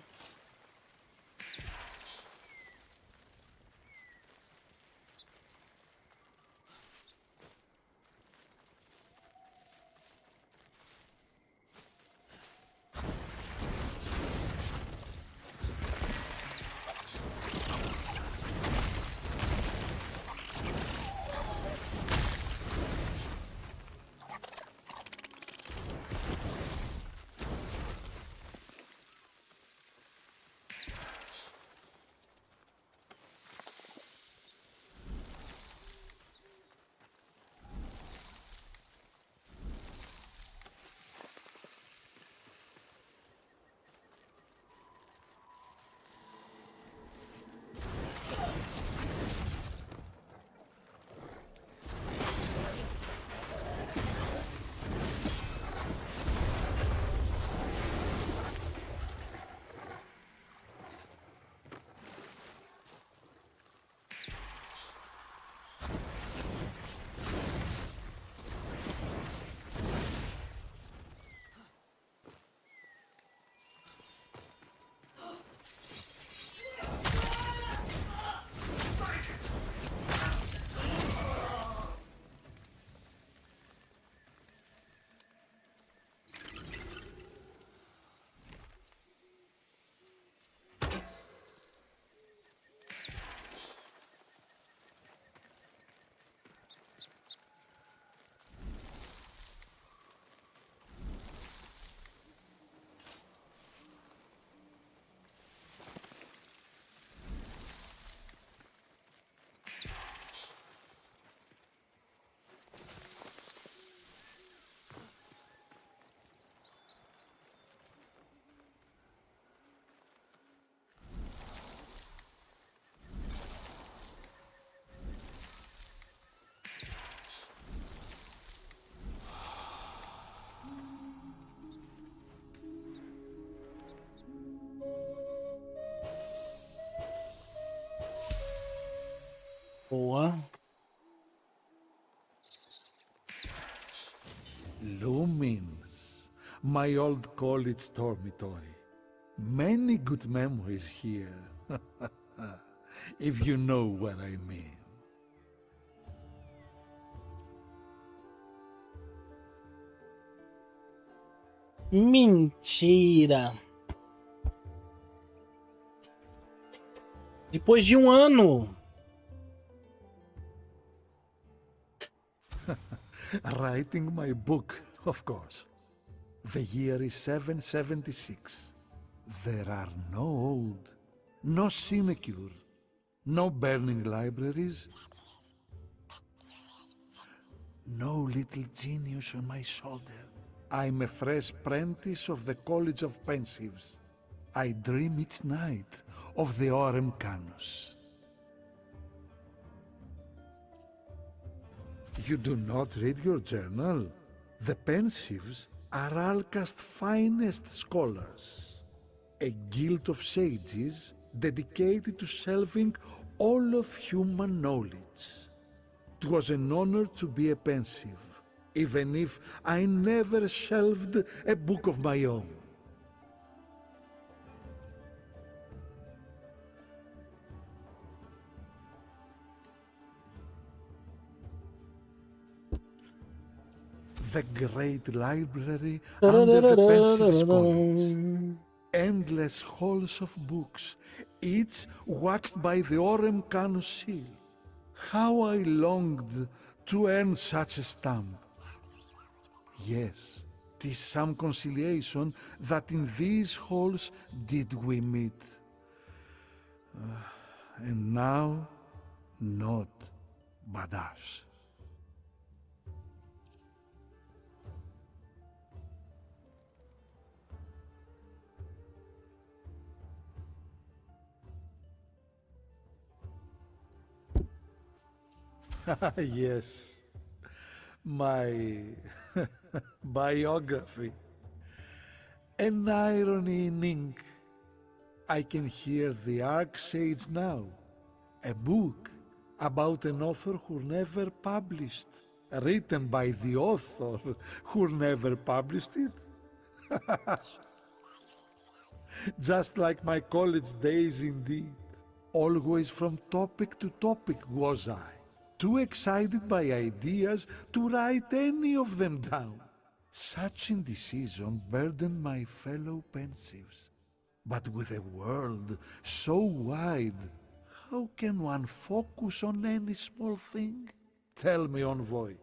My old college dormitory. Many good memories here. If you know what I mean. Mentira. Depois de um ano. Writing my book, of course. The year is 776. There are no old, no sinecure, no burning libraries, no little genius on my shoulder. I'm a fresh apprentice of the College of Pensives. I dream each night of the Orem Canus. You do not read your journal? The Pensives are Alca's finest scholars. A guild of sages dedicated to shelving all of human knowledge. It was an honor to be a Pensive, even if I never shelved a book of my own. The great library under the Pensive's college. Endless halls of books, each waxed by the Orem Canus seal. How I longed to earn such a stamp. Yes, 'tis some consolation that in these halls did we meet. And now, not Badash. Yes, my biography. An irony in ink. I can hear the Archsage now. A book about an author who never published. Written by the author who never published it. Just like my college days indeed. Always from topic to topic was I. Too excited by ideas to write any of them down. Such indecision burdened my fellow Pensives. But with a world so wide, how can one focus on any small thing? Tell me, Envoy,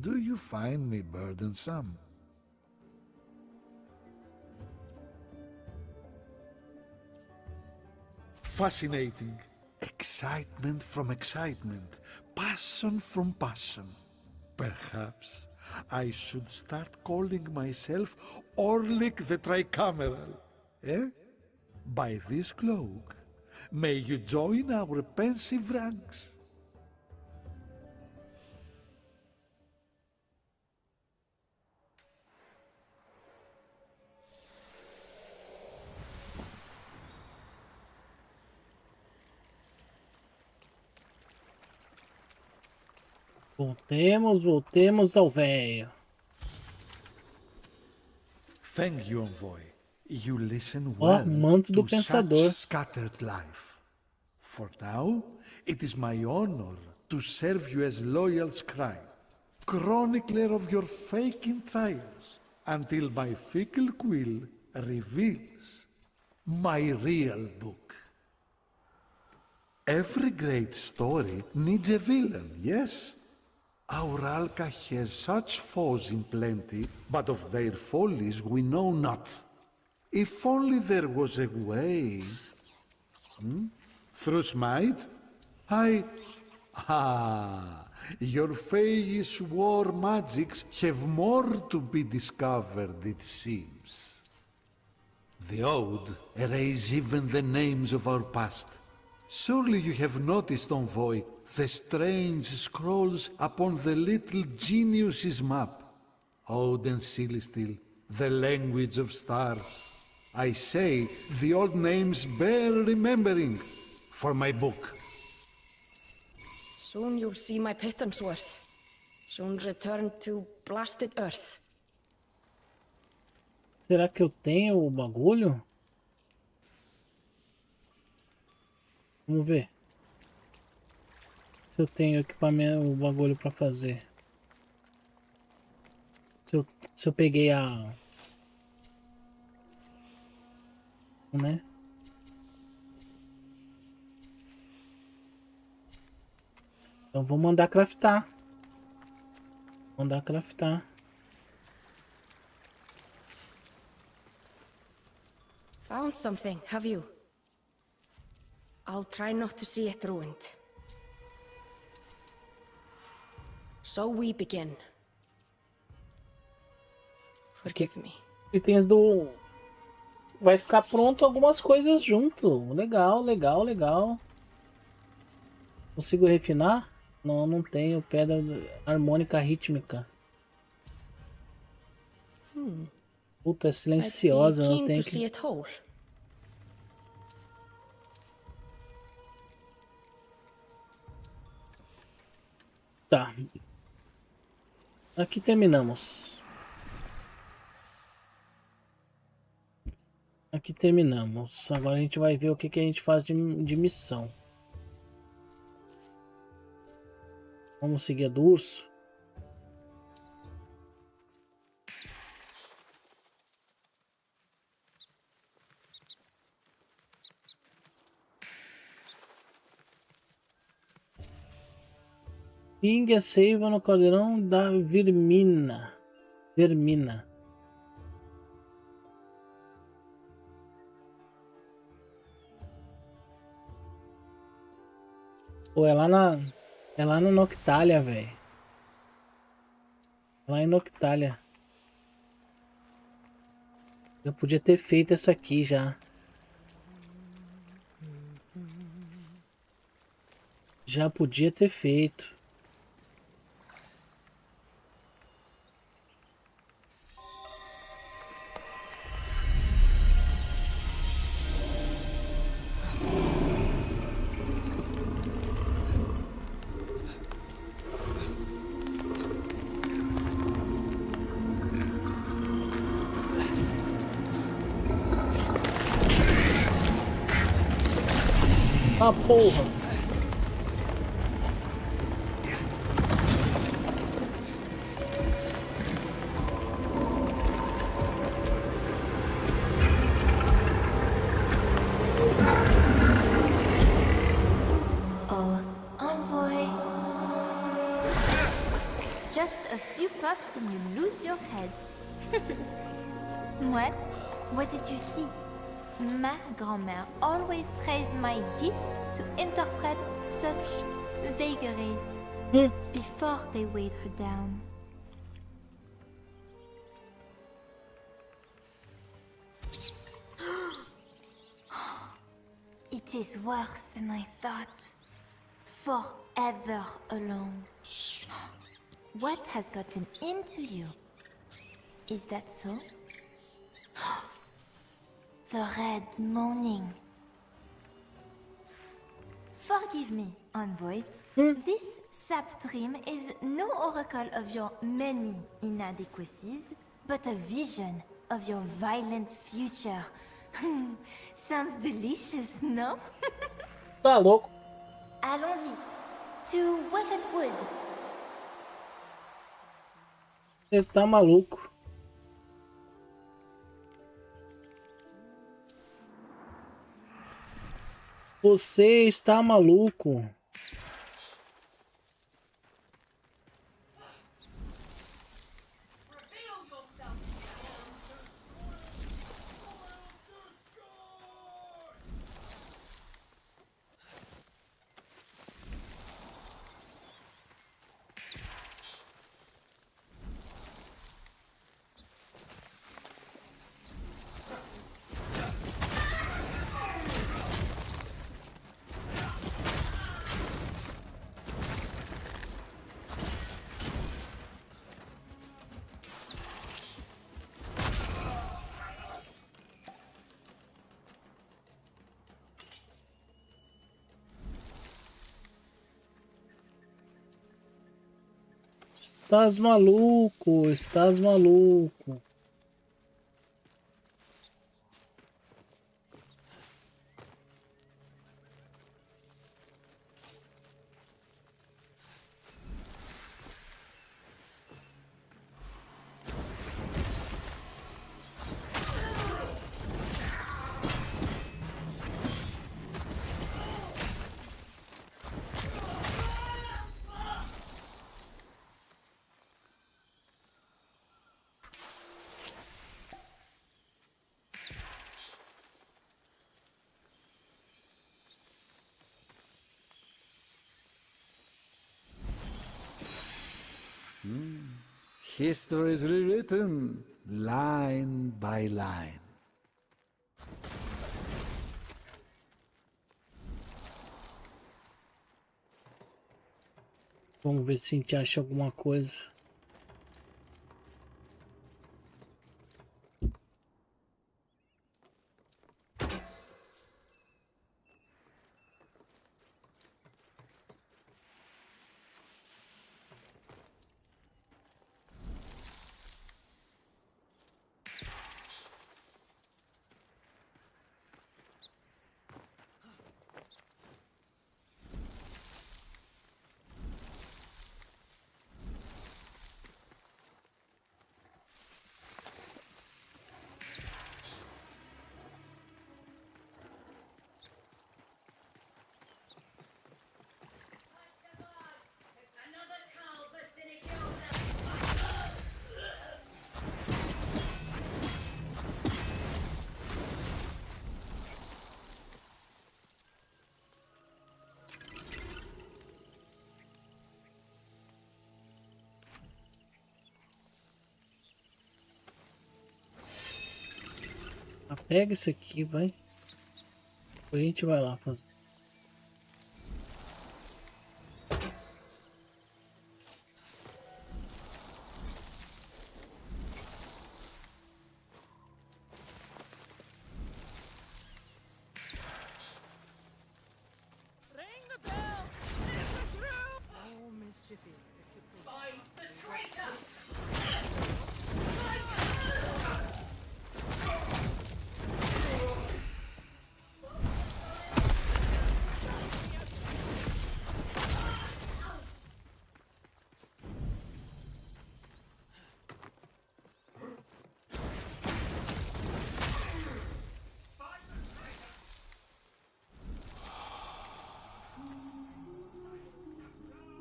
do you find me burdensome? Fascinating. Excitement from excitement. Passion from passion. Perhaps I should start calling myself Orlik the Tricameral. Eh? By this cloak, may you join our Pensive ranks. Voltemos ao velho. Thank you, Envoy. You listen well Manto do to Pensador. such scattered life. For now, it is my honor to serve you as loyal scribe, chronicler of your faking trials, until my fickle quill reveals my real book. Every great story needs a villain, yes? Our Alka has such foes in plenty, but of their follies we know not. If only there was a way... Through smite? Your Fae's war magics have more to be discovered, it seems. The Ode erase even the names of our past. Surely you have noticed, Envoy, the strange scrolls upon the little genius's map. Ode and Celestial, the language of stars. I say, the old names bear remembering for my book. Soon you'll see my pittance worth. Soon return to blasted earth. Será que eu tenho o bagulho? Vamos ver. Se eu tenho equipamento, o bagulho pra fazer. Se eu peguei a... Né? Então vou mandar craftar. Mandar craftar. Found something, have you? I'll try not to see it ruined. So we begin. Forgive me. Itens do... Vai ficar pronto algumas coisas junto. Legal, legal, legal. Consigo refinar? Não, não tenho. Pedra harmônica rítmica. Puta, é silenciosa. Eu tenho que... Tá. Aqui terminamos. Aqui terminamos. Agora a gente vai ver o que, que a gente faz de missão. Vamos seguir a do urso. Pingue a seiva no caldeirão da Vermina. Vermina. Pô, é lá na Noctália, velho. Lá em Noctália. Eu podia ter feito essa aqui já. Já podia ter feito. Ah, porra! Oh, envoy. Just a few puffs and you lose your head. What? What did you see? Ma grand-mère always praised my gift to interpret such vagaries before they weighed her down. It is worse than I thought. Forever alone. What has gotten into you? Is that so? The red moaning. Forgive me, envoy. This sap dream is no oracle of your many inadequacies, but a vision of your violent future. Sounds delicious, no? Tá louco. Allons-y. To Wicked Wood. Ele tá maluco. Você está maluco. Estás maluco, estás maluco. History is rewritten line by line. Vamos ver se a gente acha alguma coisa. Pega isso aqui, vai. Depois a gente vai lá fazer.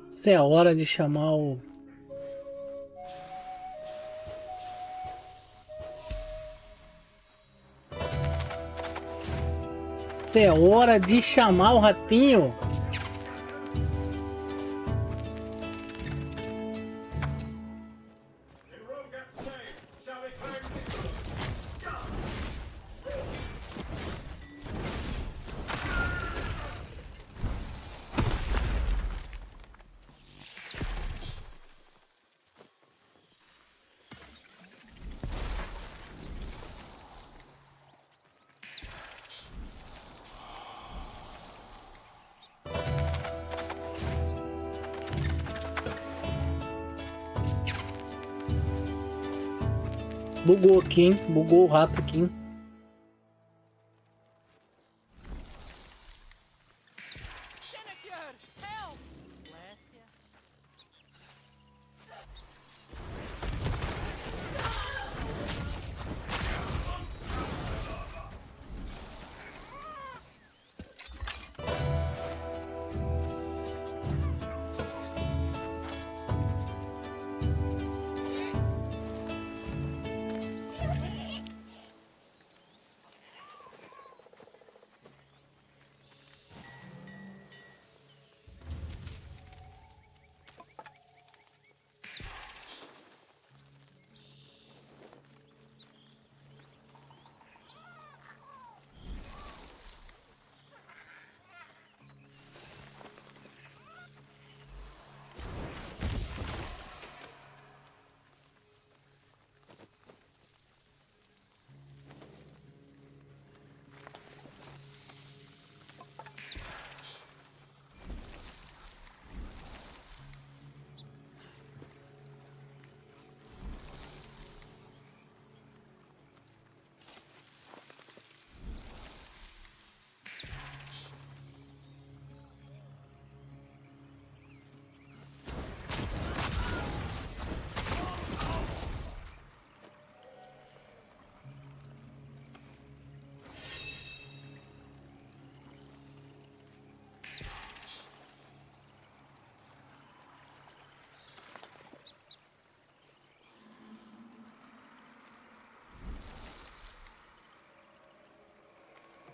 Isso é a hora de chamar o... Isso é hora de chamar o ratinho. Bugou aqui, hein? Bugou o rato aqui, hein?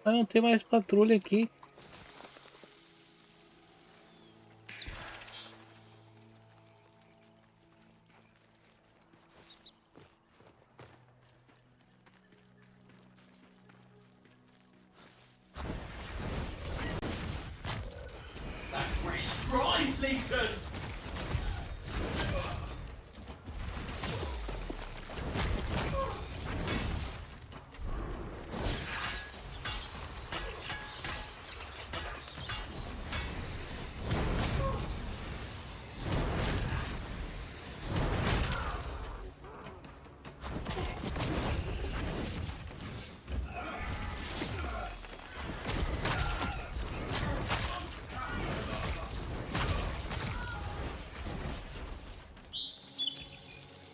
Mas não tem mais patrulha aqui. Islington!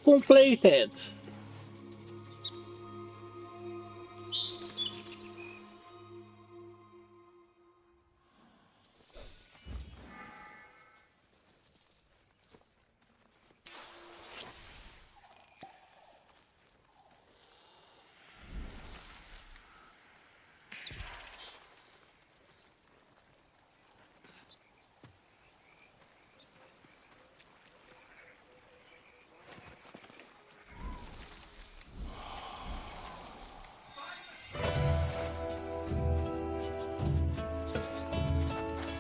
Completed.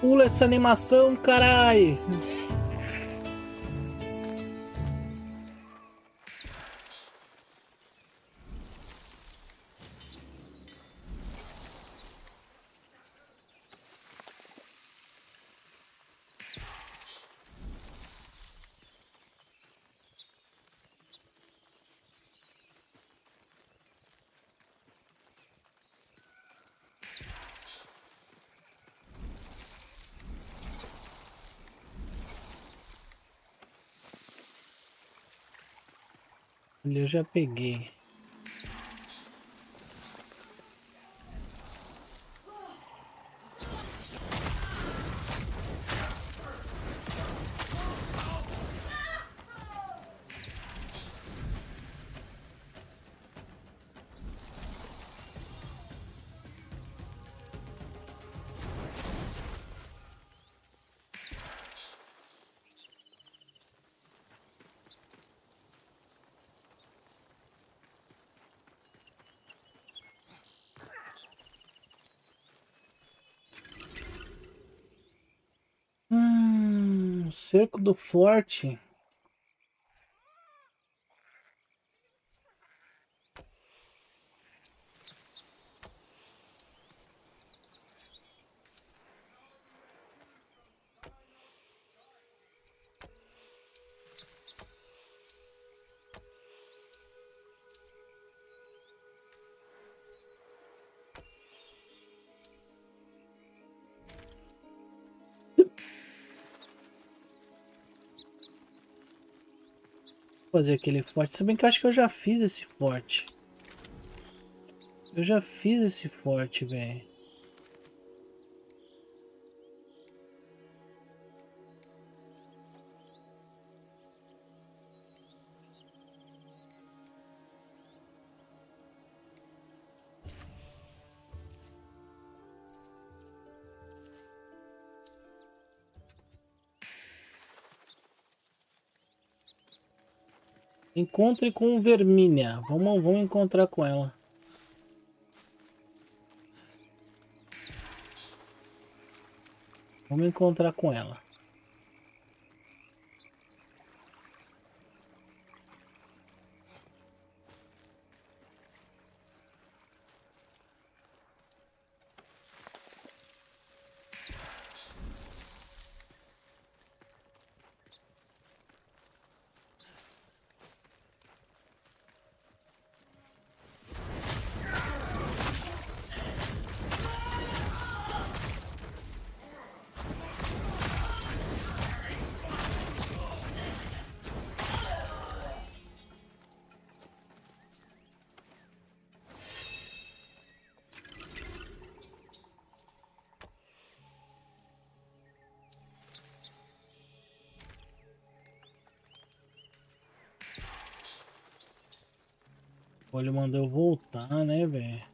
Pula essa animação, carai! Eu já peguei. Cerco do forte. Fazer aquele forte. Se bem que eu acho que eu já fiz esse forte. Eu já fiz esse forte, velho. Encontre com Vermínia. Vamos encontrar com ela. Vamos encontrar com ela. Ele mandou eu voltar, né, velho?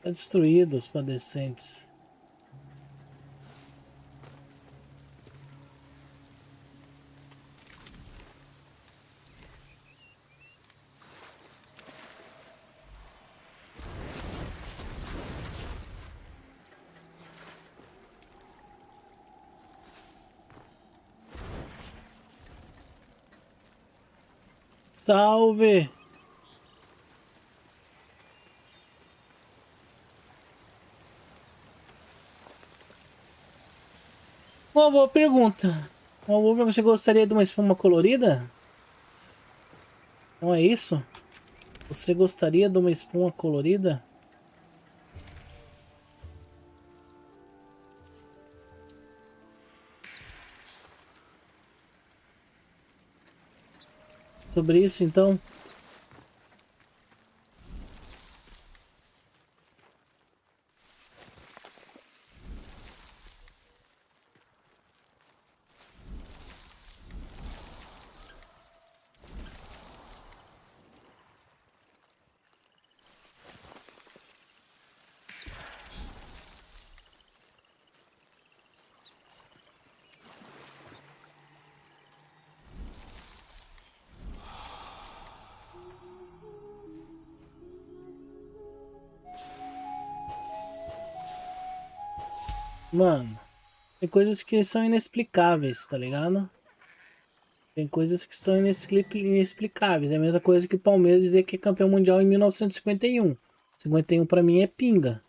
Tá destruído os padecentes. Salve! Uma boa pergunta. Uma boa pergunta. Você gostaria de uma espuma colorida? Não é isso? Você gostaria de uma espuma colorida? Sobre isso, então. Mano, tem coisas que são inexplicáveis, tá ligado? Tem coisas que são inexplicáveis. É a mesma coisa que o Palmeiras dizer que é campeão mundial em 1951. 51 pra mim é pinga.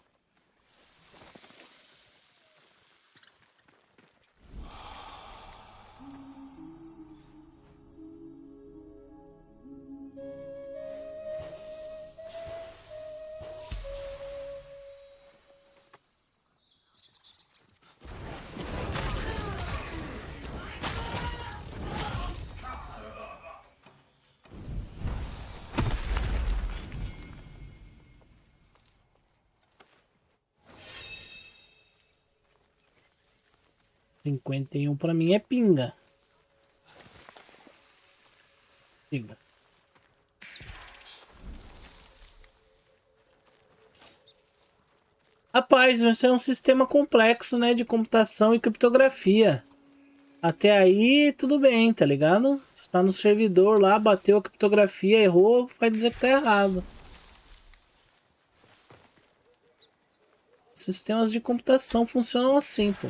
Cinquenta e um pra mim é pinga. Pinga. Rapaz, isso é um sistema complexo, né? De computação e criptografia. Até aí, tudo bem, tá ligado? Está no servidor lá, bateu a criptografia, errou, vai dizer que tá errado. Sistemas de computação funcionam assim, pô.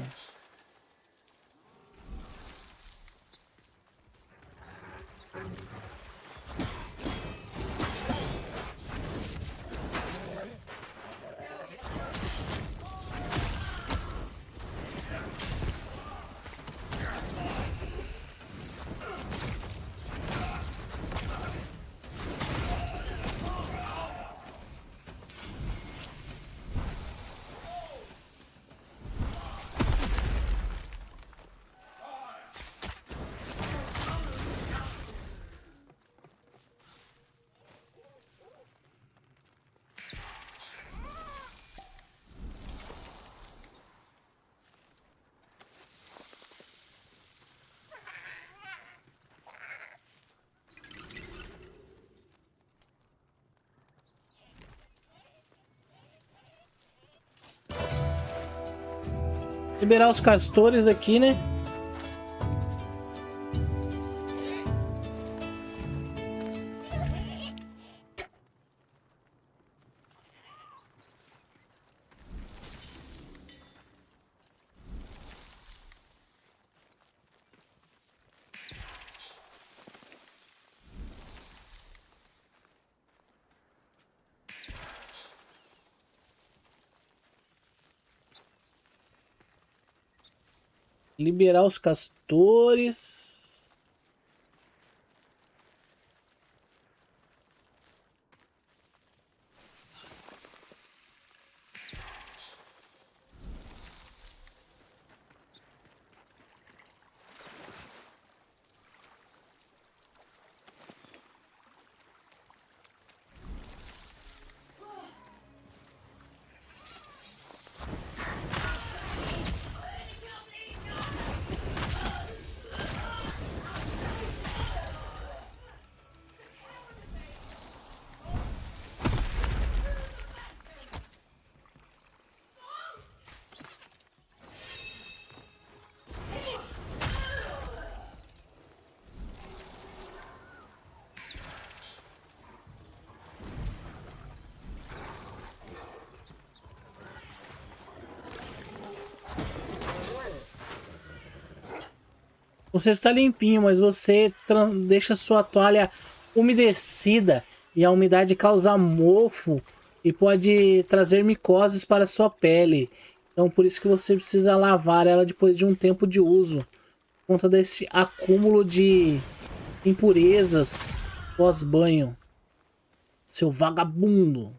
Liberar os castores aqui, né? Liberar os castores. Você está limpinho, mas você deixa sua toalha umedecida e a umidade causa mofo e pode trazer micoses para sua pele. Então por isso que você precisa lavar ela depois de um tempo de uso, por conta desse acúmulo de impurezas pós-banho. Seu vagabundo.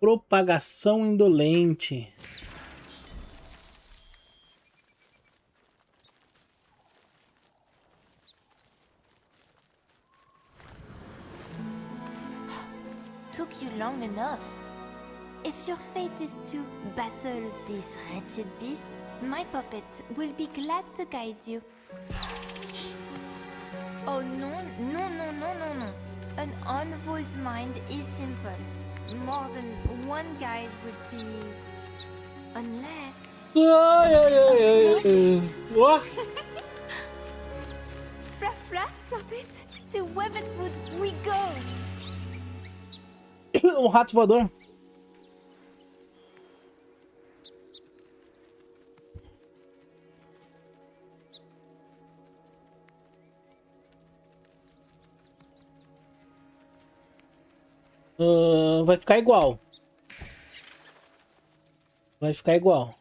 Propagação indolente. Took you long enough. If your fate is to battle this wretched beast, my puppets will be glad to guide you. Oh no, no, no, no, no, no. An envoy's mind is simple. More than one guide would be... Unless... Ai, ai, ai, ai. Ó. Flap, flap, flop it. To Weavenwood we go. Um rato voador. Vai ficar igual. Vai ficar igual.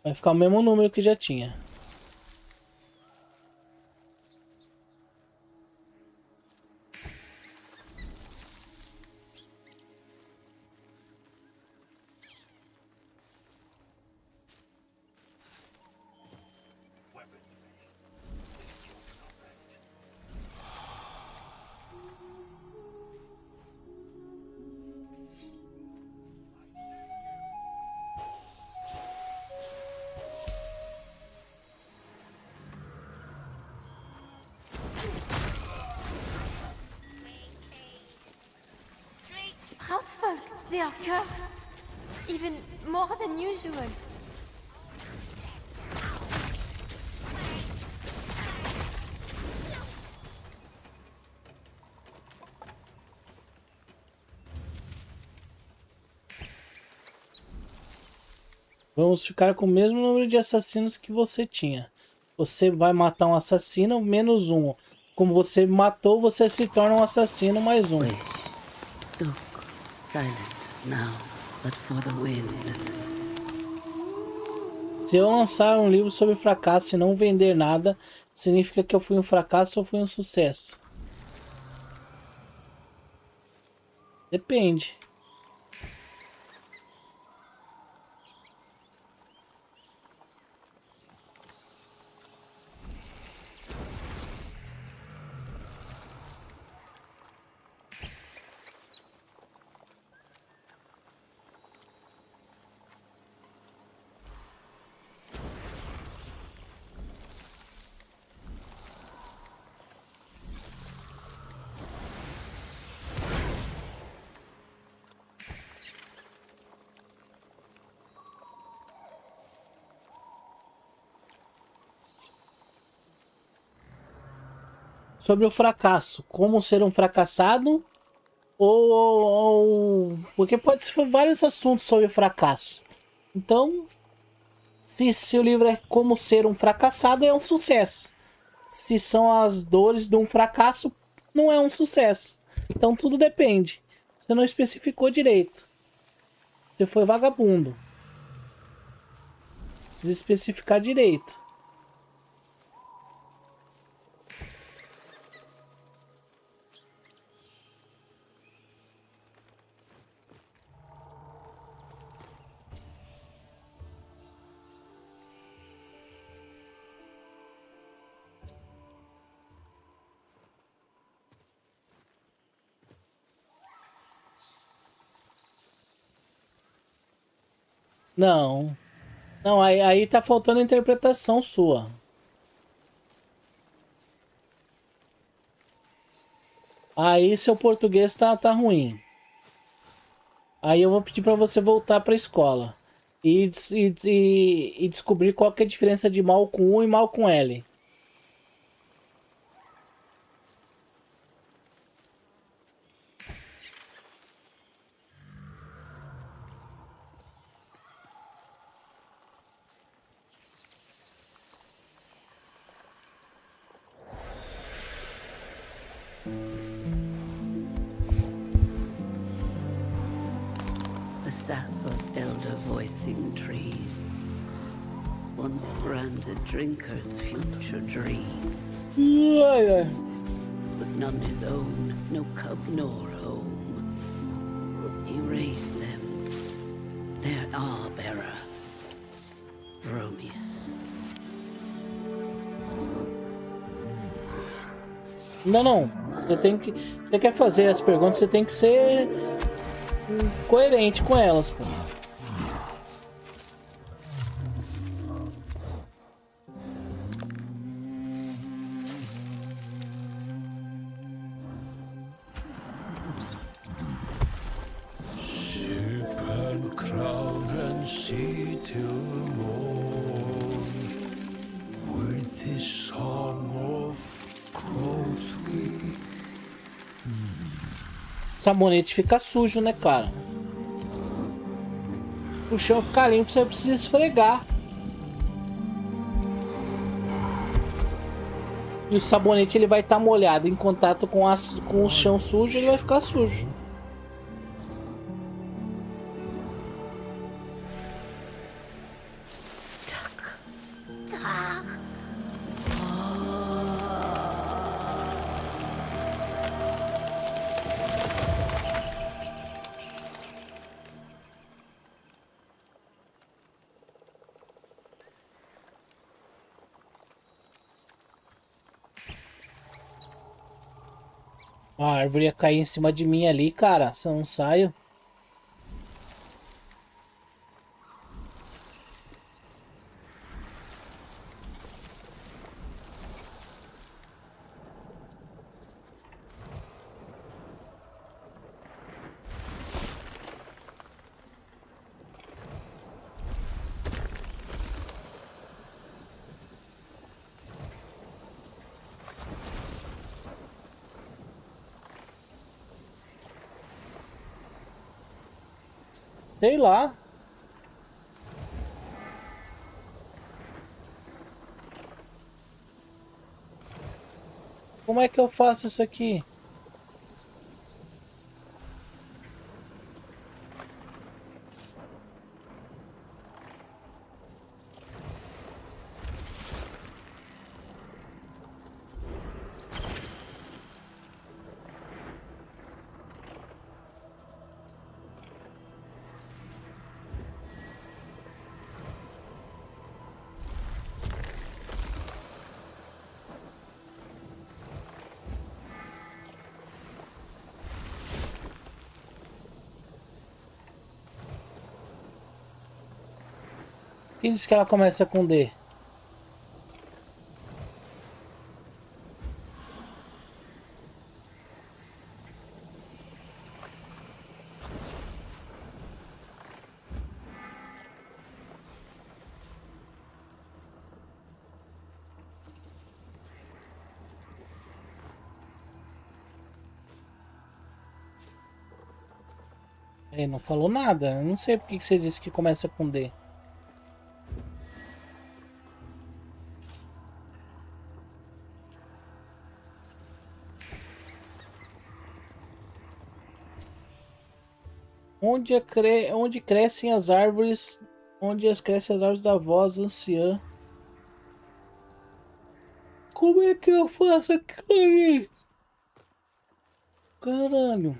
Vai ficar o mesmo número que já tinha. Sproutfolk, they are cursed. Even more than usual. Vamos ficar com o mesmo número de assassinos que você tinha. Você vai matar um assassino, menos um. Como você matou, você se torna um assassino, mais um. Stuck, silent now, but for the wind. Se eu lançar um livro sobre fracasso e não vender nada, significa que eu fui um fracasso ou fui um sucesso? Depende. Sobre o fracasso, como ser um fracassado, porque pode ser vários assuntos sobre fracasso. Então, se o livro é como ser um fracassado, é um sucesso. Se são as dores de um fracasso, não é um sucesso. Então tudo depende. Você não especificou direito. Você foi vagabundo. Precisa especificar direito. Não. Não, aí tá faltando interpretação sua. Aí seu português tá ruim. Aí eu vou pedir pra você voltar pra escola. E descobrir qual que é a diferença de mal com U e mal com L. The sap of elder voicing trees once granted drinkers future dreams. With none his own, no cub nor home, he raised them, their bearer, Bromius. Não. Você quer fazer as perguntas, você tem que ser coerente com elas, pô. Ship and crown and sea till morn, with this song of growth we... Sabonete fica sujo, né, cara? O chão ficar limpo, você precisa esfregar. E o sabonete ele vai estar molhado em contato com o chão sujo, ele vai ficar sujo. A árvore ia cair em cima de mim ali, cara. Se eu não saio. Sei lá. Como é que eu faço isso aqui? Quem disse que ela começa com D? Ele não falou nada. Eu não sei por que você disse que começa com D. Onde crescem as árvores. Onde crescem as árvores da voz anciã. Como é que eu faço aqui? Caralho.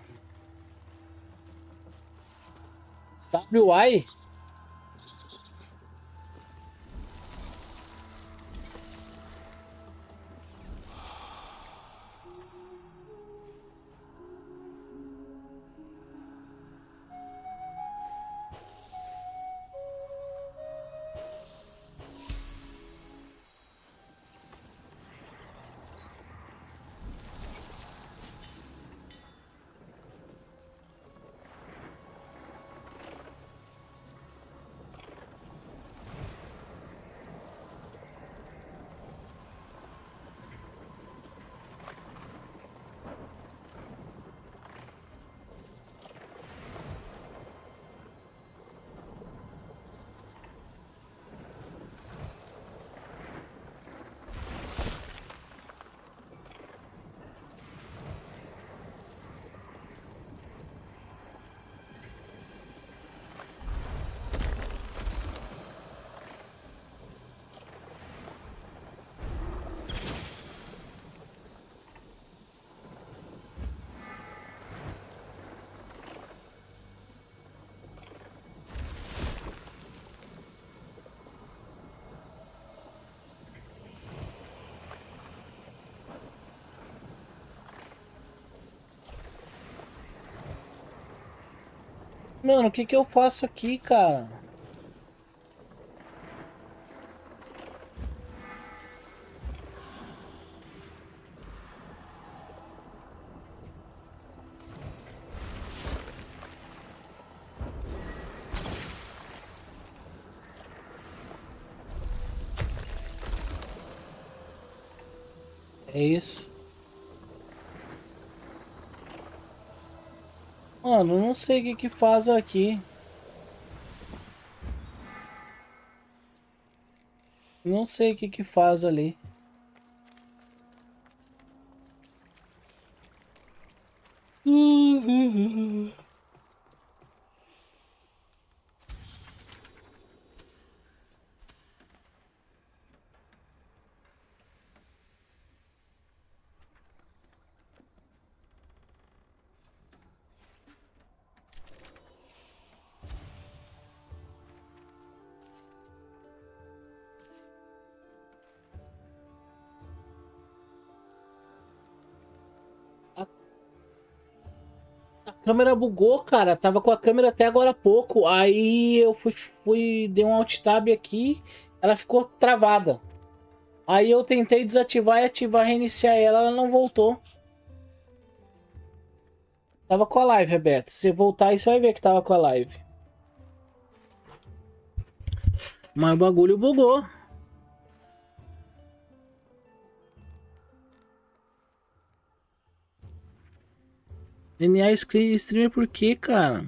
WI? Mano, o que que eu faço aqui, cara? É isso. Mano, não sei o que que faz aqui. Não sei o que que faz ali. A câmera bugou, cara. Tava com a câmera até agora há pouco. Aí eu dei um alt tab aqui. Ela ficou travada. Aí eu tentei desativar e ativar, reiniciar ela não voltou. Tava com a live aberta. Se voltar aí, você vai ver que tava com a live. Mas o bagulho bugou. NA Streamer por quê, cara?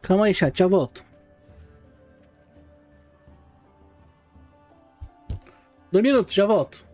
Calma aí, chat, já volto. 2 minutos, já volto.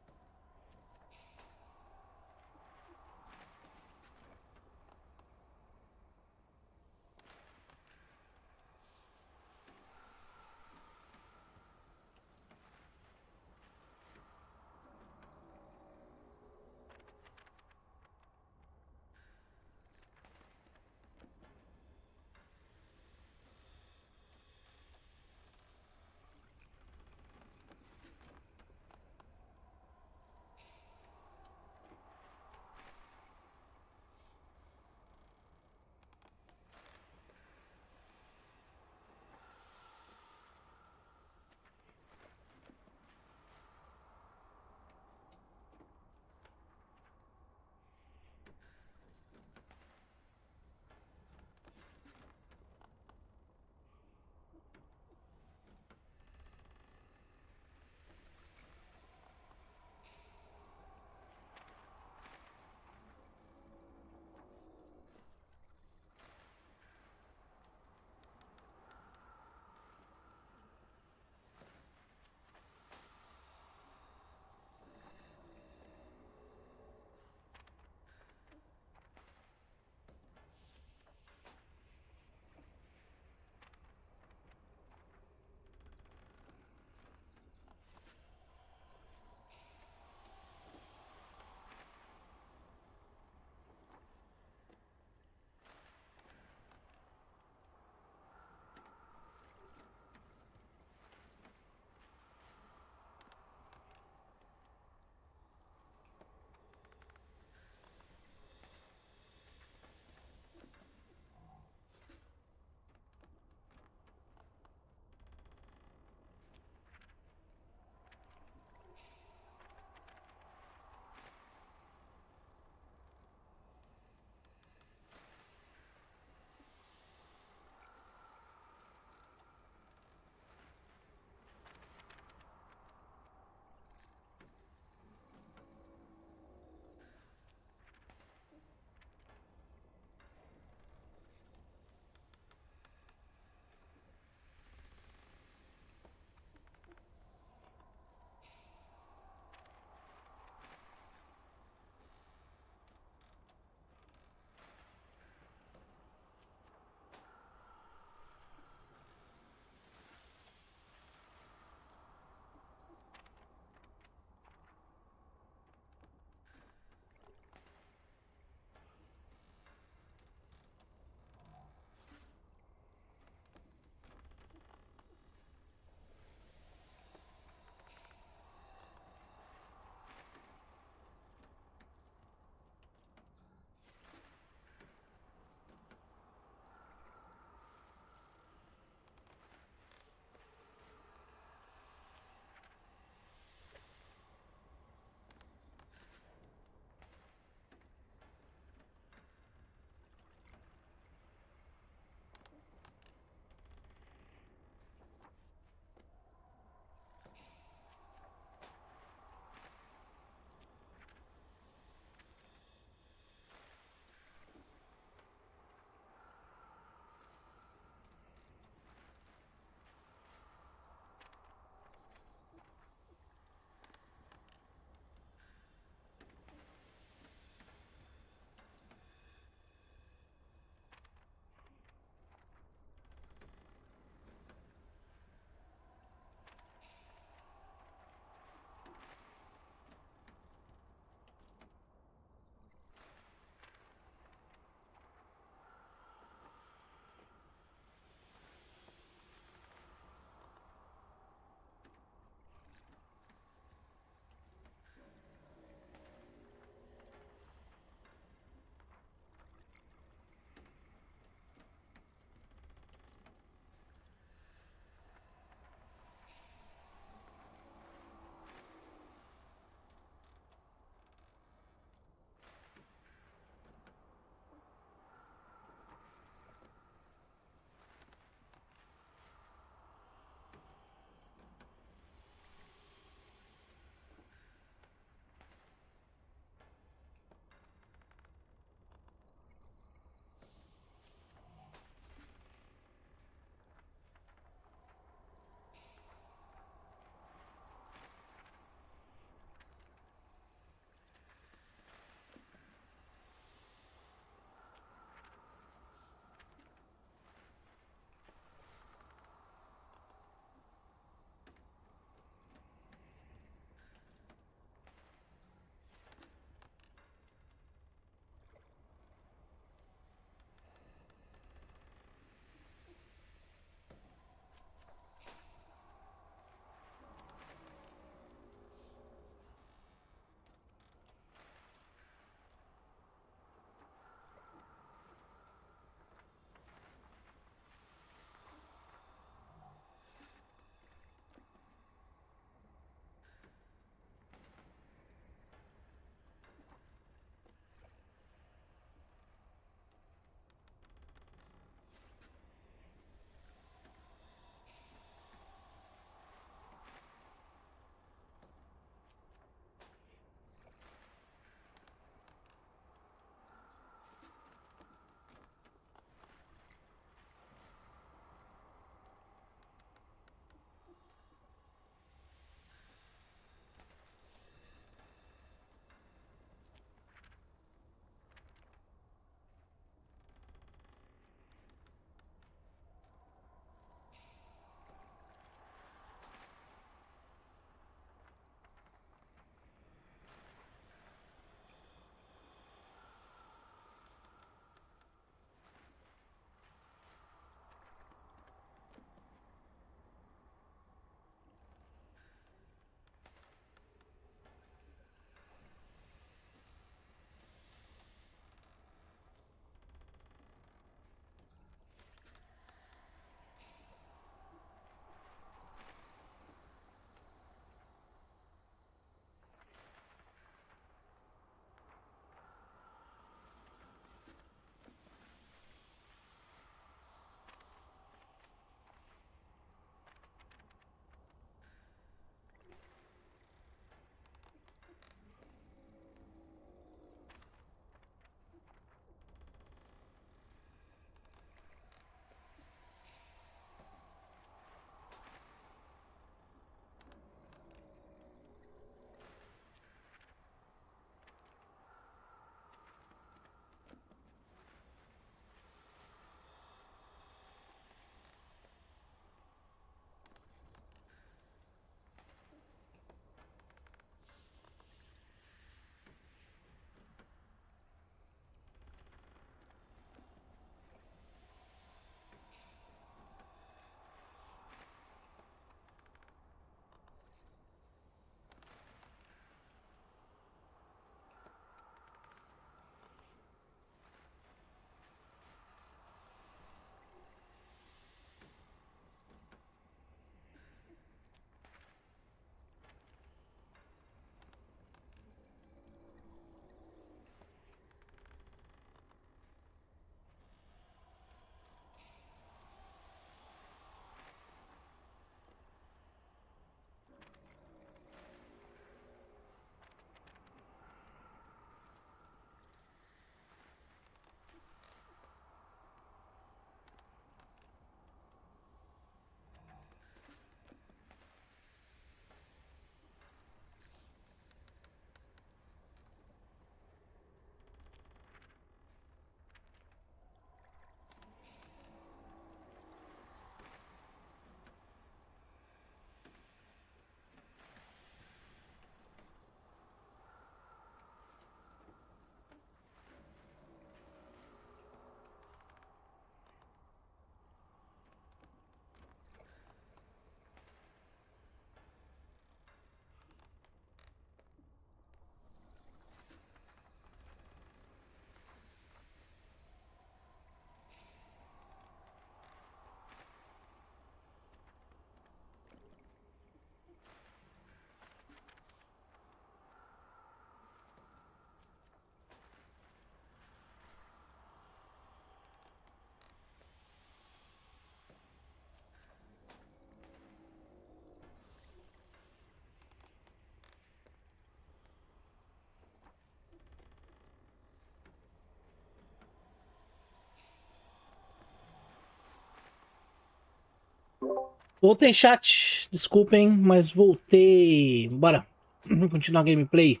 Voltei, chat. Desculpem, mas voltei. Bora. Vamos continuar a gameplay.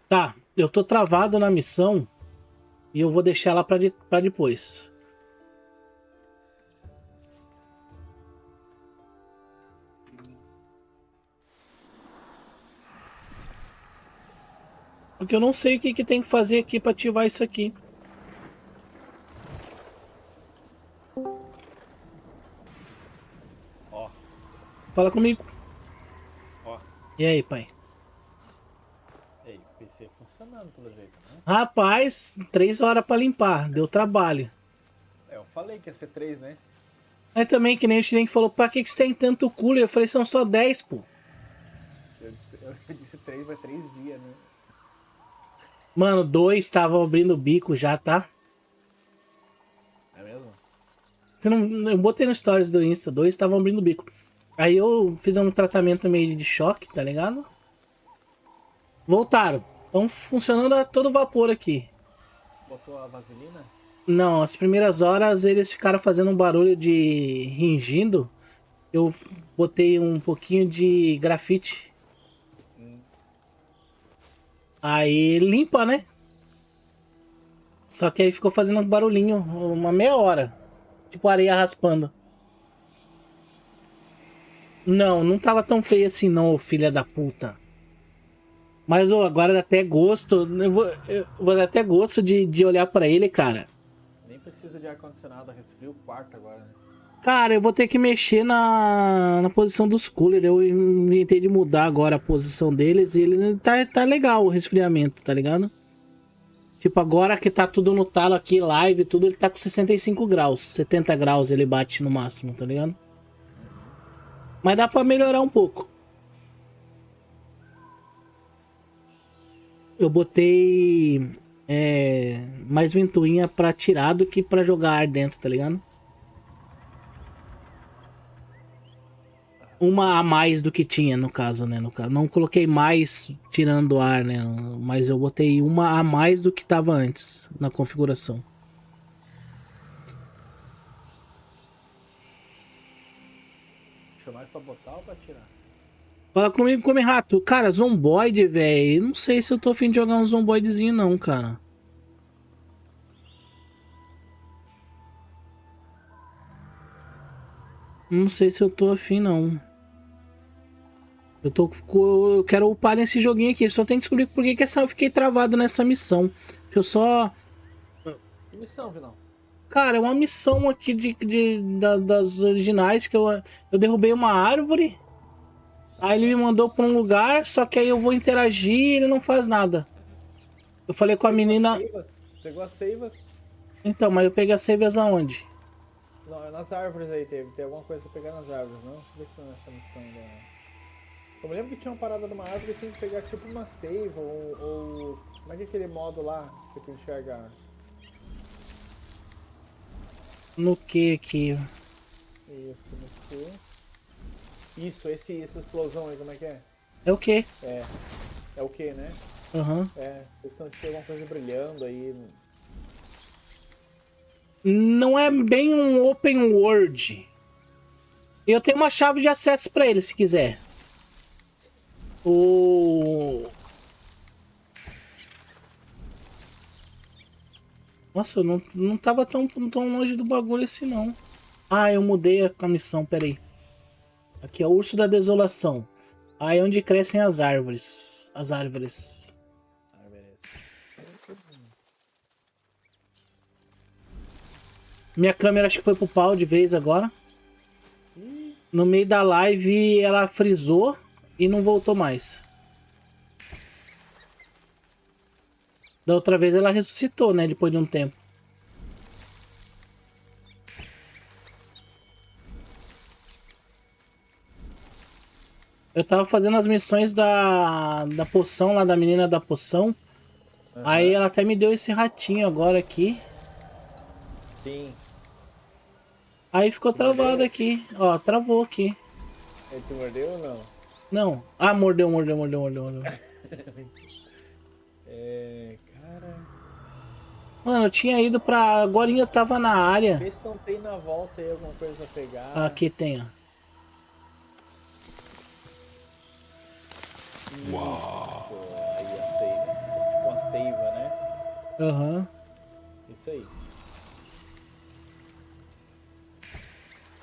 Tá, eu tô travado na missão. E eu vou deixar ela pra depois. Porque eu não sei o que tem que fazer aqui pra ativar isso aqui. Ó. Fala comigo. Ó. E aí, pai? Ei, o PC funcionando pelo jeito, né? Rapaz, 3 horas pra limpar. Deu trabalho. É, eu falei que ia ser 3, né? Aí também, que nem o Chirinho falou, pra que você tem tanto cooler? Eu falei, são só 10, pô. Eu disse 3, vai 3 dias, né? Mano, 2 estavam abrindo o bico já, tá? É mesmo? Você não, eu botei no stories do Insta, 2 estavam abrindo o bico. Aí eu fiz um tratamento meio de choque, tá ligado? Voltaram. Estão funcionando a todo vapor aqui. Botou a vaselina? Não, as primeiras horas eles ficaram fazendo um barulho de ringindo. Eu botei um pouquinho de grafite. Aí limpa, né? Só que aí ficou fazendo um barulhinho, uma meia hora. Tipo areia raspando. Não, não tava tão feio assim não, filha da puta. Mas agora dá até gosto. Eu vou dar até gosto de olhar pra ele, cara. Nem precisa de ar-condicionado, resfria o quarto agora, né? Cara, eu vou ter que mexer na posição dos coolers. Eu inventei de mudar agora a posição deles e ele tá legal o resfriamento, tá ligado? Tipo, agora que tá tudo no talo aqui, live, tudo, ele tá com 65 graus. 70 graus ele bate no máximo, tá ligado? Mas dá pra melhorar um pouco. Eu botei mais ventoinha pra tirar do que pra jogar ar dentro, tá ligado? Uma a mais do que tinha, no caso, né? Não coloquei mais tirando ar, né? Mas eu botei uma a mais do que tava antes na configuração. Deixa mais pra botar ou pra tirar? Fala comigo, come rato. Cara, zomboide, velho. Não sei se eu tô afim de jogar um zomboidezinho, não, cara. Não sei se eu tô afim, não. Eu quero upar nesse joguinho aqui. Só tem que descobrir por que eu fiquei travado nessa missão. Deixa eu só... Que missão, Vinão? Cara, é uma missão aqui das originais que eu derrubei uma árvore. Aí ele me mandou pra um lugar, só que aí eu vou interagir e ele não faz nada. Eu falei com a menina... Pegou as seivas? Então, mas eu peguei as seivas aonde? Não, é nas árvores aí, tem alguma coisa pra pegar nas árvores, não? Deixa eu ver se não é nessa missão da... Eu me lembro que tinha uma parada numa árvore e tinha que pegar tipo uma save ou... Como é que é aquele modo lá que tu enxerga? No que aqui? Isso, no que? Isso, essa explosão aí, como é que é? É o quê? É o que, né? Aham. É, questão de ter alguma coisa brilhando aí. Não é bem um open world. Eu tenho uma chave de acesso pra ele, se quiser. Nossa, eu não tava tão longe do bagulho assim, não. Ah, eu mudei a missão, peraí. Aqui é o Urso da Desolação. Aí é onde crescem as árvores. As árvores. Ah, beleza. Minha câmera acho que foi pro pau de vez agora. No meio da live ela frisou e não voltou mais. Da outra vez ela ressuscitou, né? Depois de um tempo. Eu tava fazendo as missões da poção lá, da menina da poção. Uhum. Aí ela até me deu esse ratinho agora aqui. Sim. Aí ficou travado aqui. Ó, travou aqui. Ele te mordeu ou não? Não. Ah, mordeu. É, cara... Mano, eu tinha ido pra... Agora eu tava na área. Vê se não tem na volta aí alguma coisa pra pegar. Aqui tem, ó. Uau! Aí a seiva. Tipo uma seiva, né? Aham. Isso aí.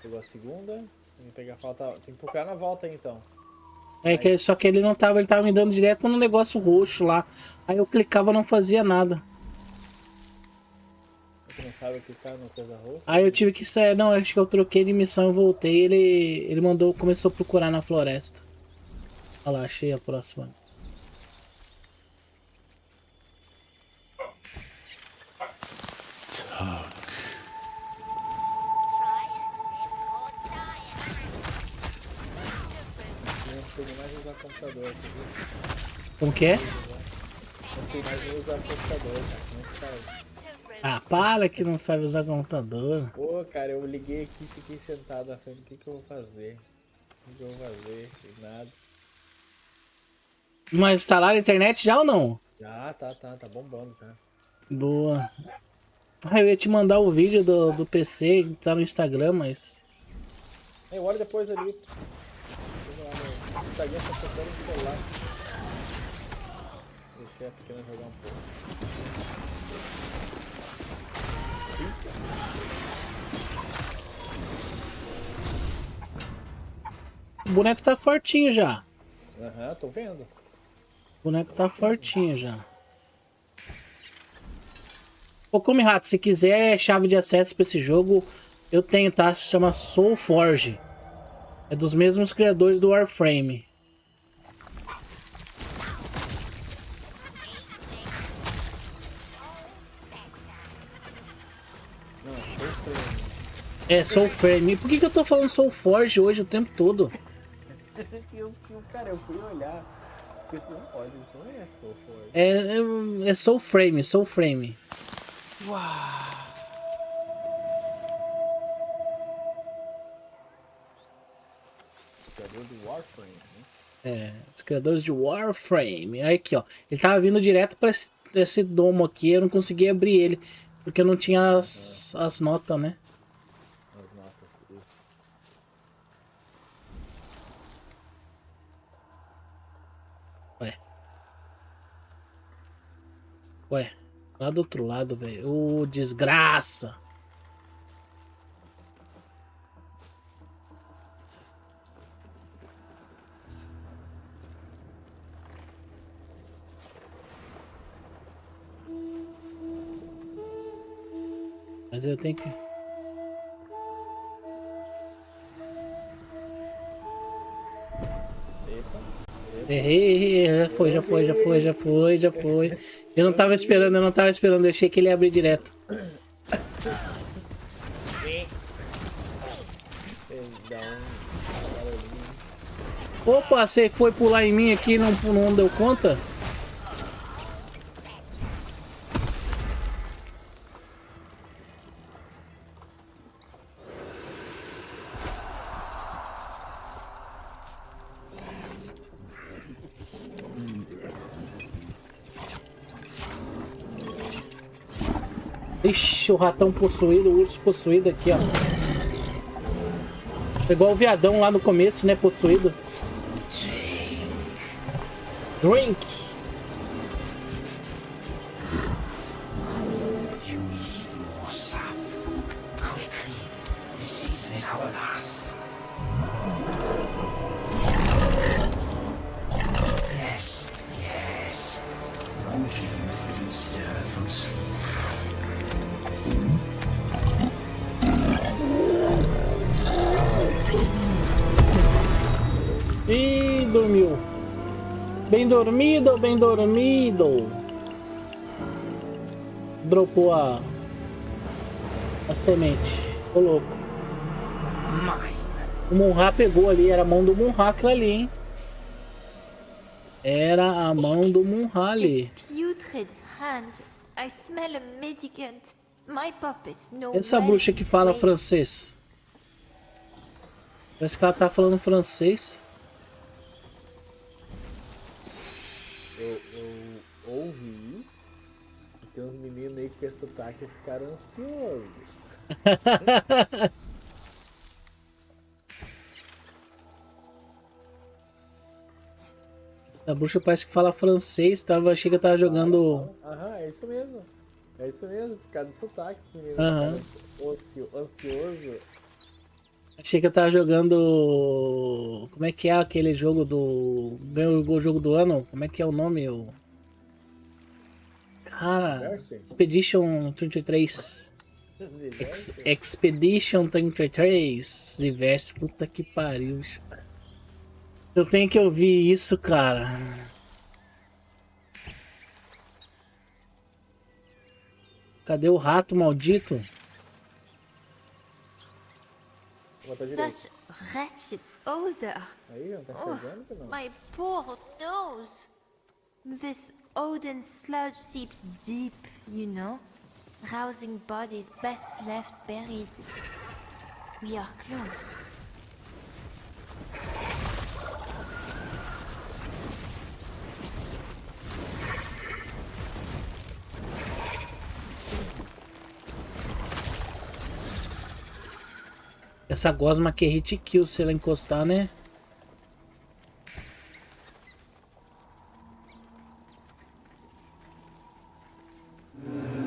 Pegou a segunda. Tem que pegar a falta. Tem que procurar na volta aí então. É que só que ele tava me dando direto no negócio roxo lá. Aí eu clicava, não fazia nada. Você não sabe clicar na coisa roxa? Aí eu tive que sair, não, acho que eu troquei de missão e voltei, ele mandou, começou a procurar na floresta. Olha lá, achei a próxima. Não sei mais usar computador aqui, viu? Como que é? Não sei mais usar computador, cara. Como é que faz? Ah, para que não sabe usar computador. Pô, cara, eu liguei aqui e fiquei sentado na frente. O que eu vou fazer? O que eu vou fazer? Nada. Mas instalaram a internet já ou não? Ah, tá bombando, tá? Boa. Ah, eu ia te mandar o vídeo do PC que tá no Instagram, mas... Eu olho depois ali. No Instagram tá tocando no celular. Deixei a pequena jogar um pouco. O boneco tá fortinho já. Aham, tô vendo. O boneco tá fortinho já. Ô, Come Rato, se quiser chave de acesso pra esse jogo, eu tenho, tá? Se chama Soulforge. É dos mesmos criadores do Warframe. É, Soulframe. Por que eu tô falando Soulforge hoje o tempo todo? Cara, eu fui olhar. Porque você não pode, então é Soulforge. É Soulframe, Soulframe. Uau! Criador do Warframe, né? É, os criadores de Warframe. Aí aqui, ó. Ele tava vindo direto pra esse domo aqui. Eu não conseguia abrir ele. Porque eu não tinha as notas, né? As notas, isso. Ué, lá do outro lado, velho. Ô, desgraça! Mas eu tenho que... Errei, já foi. Eu não tava esperando, eu achei que ele ia abrir direto. Opa, você foi pular em mim aqui e não deu conta? Ixi, o ratão possuído, o urso possuído aqui, ó. É igual o viadão lá no começo, né? Possuído. Drink. Ih, dormiu. Bem dormido, bem dormido. Dropou a semente. Ô louco. O Munra pegou ali, era a mão do Munra aquilo ali, hein? Era a mão do Munra ali. Putrid hand. I smell a medicant. My puppets know. Essa bruxa que fala francês. Parece que ela tá falando francês. Eu ouvi que tem uns meninos aí com esse sotaque que ficaram ansiosos. A bruxa parece que fala francês, achei que eu tava jogando... Aham, é isso mesmo. É isso mesmo, por causa do sotaque, os meninos Aham. ficaram ansioso. Achei que eu tava jogando... Como é que é aquele jogo do... Ganhou o jogo do ano? Como é que é o nome? Cara... Expedition 33. Expedition 33. Diverso. Puta que pariu. Eu tenho que ouvir isso, cara. Cadê o rato maldito? Such wretched odor. Aí, não tá Oh, chegando ou não? my poor nose. This Odin sludge seeps deep, you know, rousing bodies best left buried. We are close. Essa gosma aqui é hit kill se ela encostar, né?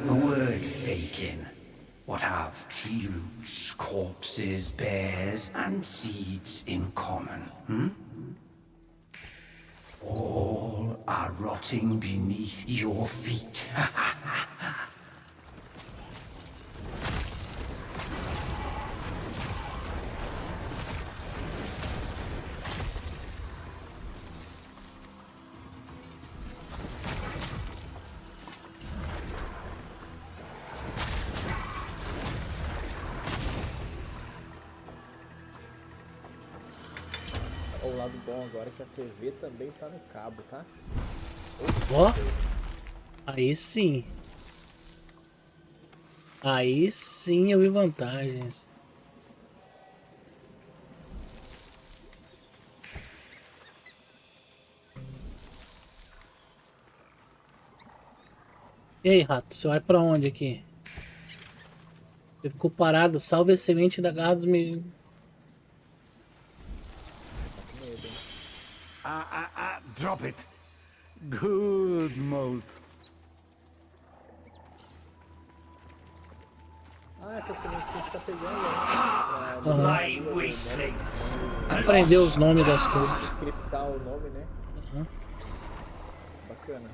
A word, Fakin. What have tree roots, corpses, bears, and seeds in common, hmm? All are rotting beneath your feet. O lado bom agora é que a TV também tá no cabo, tá? Ó. Aí sim. Aí sim eu vi vantagens. E aí, rato? Você vai pra onde aqui? Você ficou parado. Salve a semente da garra dos meninos. Drop it. Good mode. Ah, essa sementinha você tá pegando, né? Aprender os nomes das coisas. Scriptar o nome, né? Uhum. Bacana.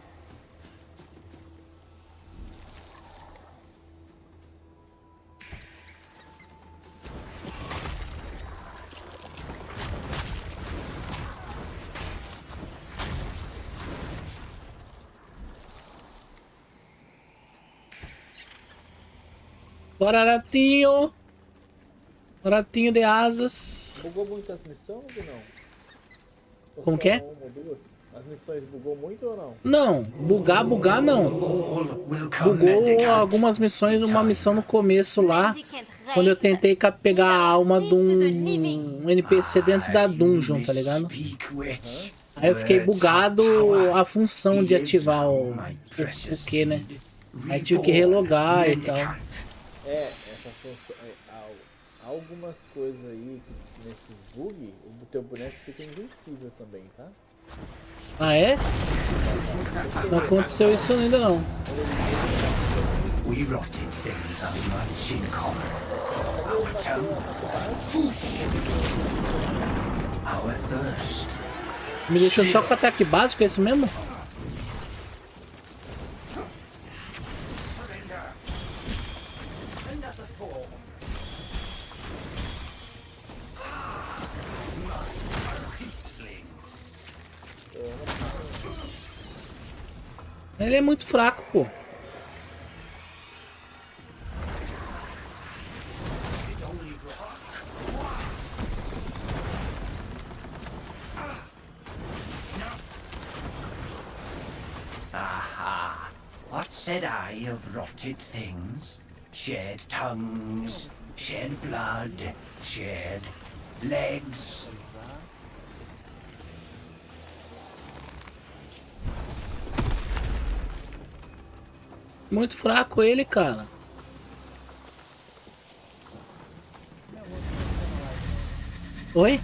Bora, ratinho! Ratinho de asas. Bugou muito as missões ou não? Ou Como só que é? uma ou duas? As missões bugou muito ou não? Não, bugar não. Bugou algumas missões, uma missão no começo lá, quando eu tentei pegar a alma de um NPC dentro da dungeon, tá ligado? Aí eu fiquei bugado a função de ativar o que, né? Aí tive que relogar e tal. Essa função, há algumas coisas aí que nesses bugs, o teu boneco fica invencível também, tá? Ah, é? Não aconteceu isso ainda não. We rotted things have much in common. Our tongue, our thirst. Me deixou só com ataque básico, é isso mesmo? Ele é muito fraco, pô. Aha! What said I of rotted things? Shed tongues, shed blood, shed legs. Muito fraco ele, cara. Oi?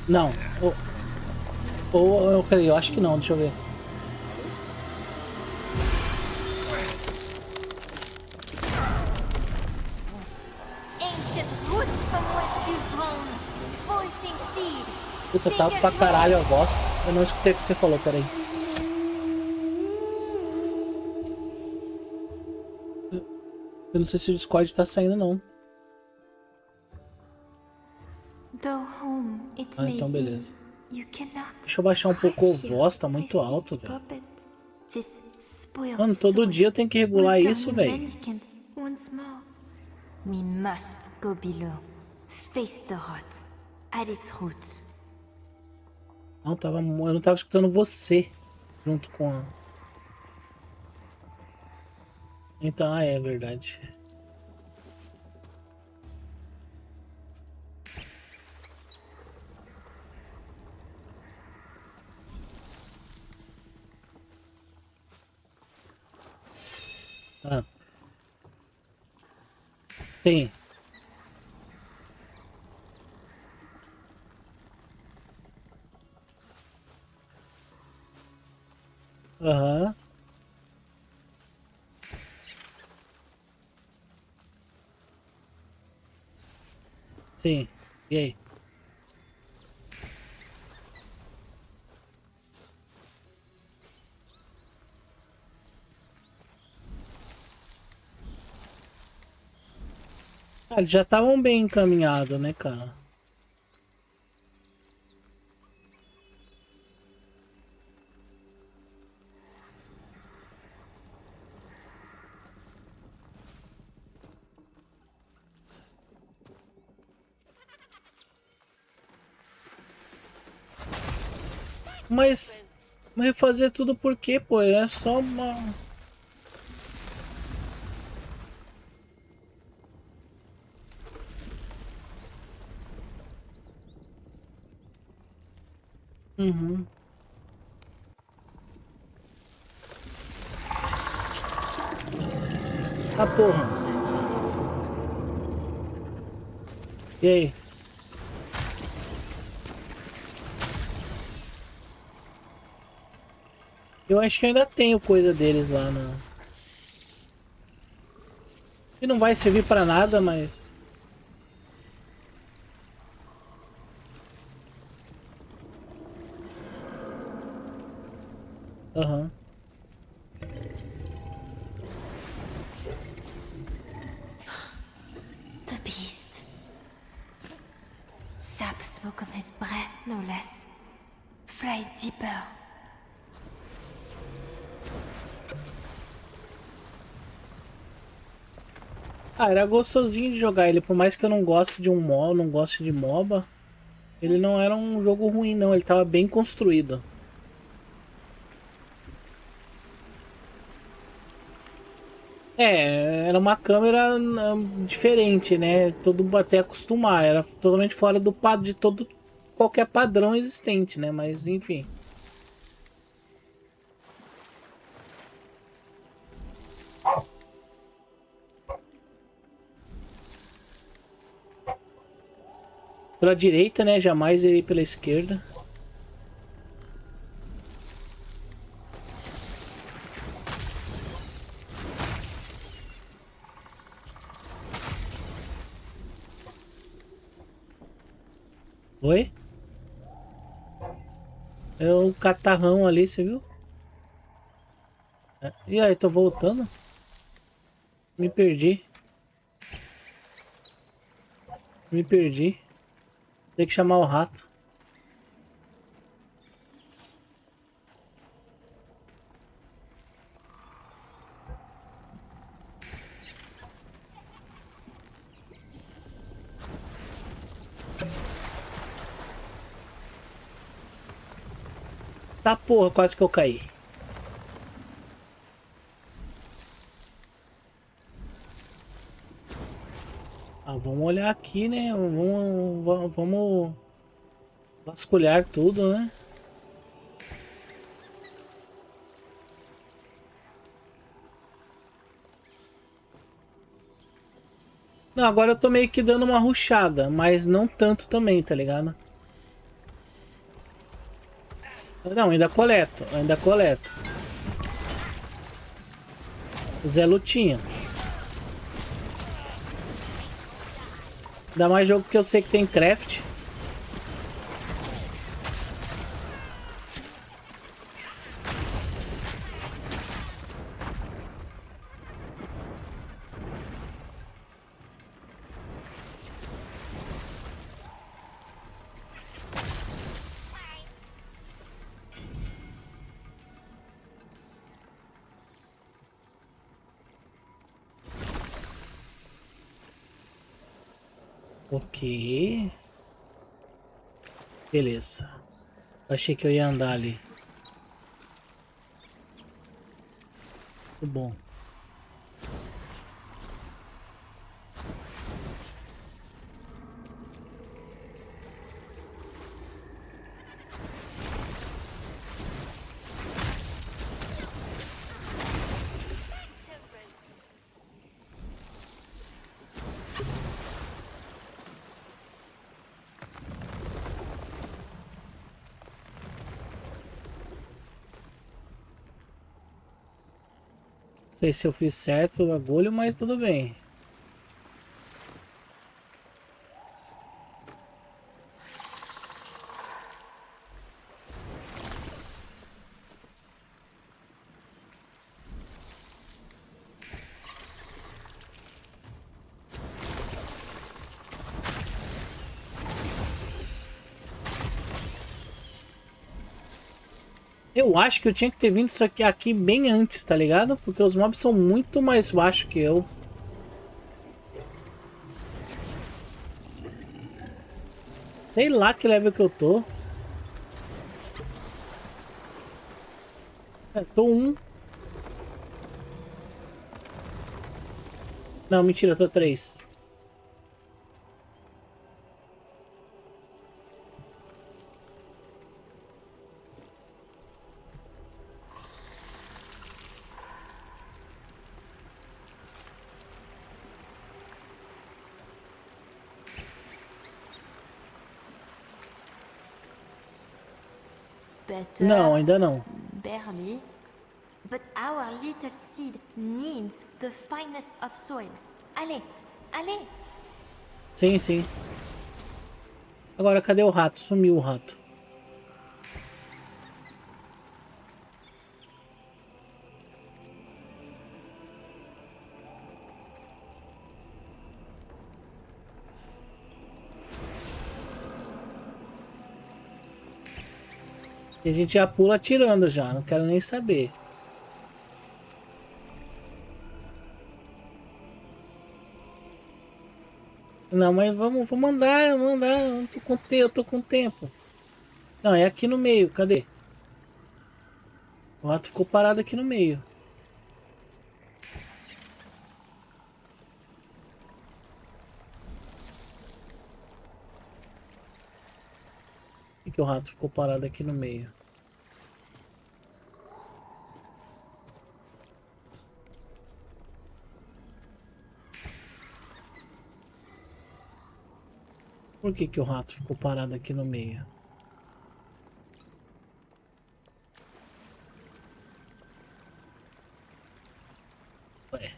Não. Ou eu creio, acho que não, deixa eu ver. Ancient roots from which you've grown, voicing seed. Puta, tá pra caralho a voz. Eu não escutei o que você falou, peraí. Eu não sei se o Discord tá saindo, não. Though home it Ah, may então be, beleza. you cannot Deixa eu baixar um pouco a voz, tá muito alto, velho. Mano, todo dia eu tenho que regular isso, velho. Once more. We must go below. Face the rot at its roots. Não, eu não tava escutando você junto com a... Então, é verdade. Ah. Sim. Aham. Sim. E aí? Ah, eles já estavam bem encaminhados, né, cara? Mas refazer tudo por quê, pô? É só uma... Uhum. Ah, porra. E aí? Eu acho que ainda tenho coisa deles lá na... E não vai servir pra nada, mas... Aham. The beast. Sap smoke on his breath, no less. Fly deeper. Ah, era gostosinho de jogar ele, por mais que eu não goste de um MOBA, não goste de MOBA, ele não era um jogo ruim não, ele tava bem construído. É, era uma câmera diferente, né? Todo até acostumar, era totalmente fora do de todo qualquer padrão existente, né? Mas enfim. Pela direita, né? Jamais irei pela esquerda. Oi? É o catarrão ali, você viu? E aí, tô voltando? Me perdi. Me perdi. Tem que chamar o rato. Tá porra, quase que eu caí. Ah, vamos olhar aqui, né? Vamos vasculhar tudo, né? Não, agora eu tô meio que dando uma rushada, mas não tanto também, tá ligado? Não, ainda coleto, ainda coleto. Zé Lutinha. Ainda mais jogo que eu sei que tem craft. Ok. Beleza. Achei que eu ia andar ali. Muito bom. Não sei se eu fiz certo o bagulho, mas tudo bem. Eu acho que eu tinha que ter vindo isso aqui bem antes, tá ligado? Porque os mobs são muito mais baixos que eu. Sei lá que level que eu tô. Tô 1. Não, mentira, tô 3. Better, Não, ainda não. barely. But our little seed needs the finest of soil. Allez, allez. Sim, sim. Agora, cadê o rato? Sumiu o rato. E a gente já pula atirando já, não quero nem saber. Não, mas vamos andar, eu tô com tempo. Não, é aqui no meio, cadê? O rato ficou parado aqui no meio. Por que o rato ficou parado aqui no meio? Por que o rato ficou parado aqui no meio? Ué.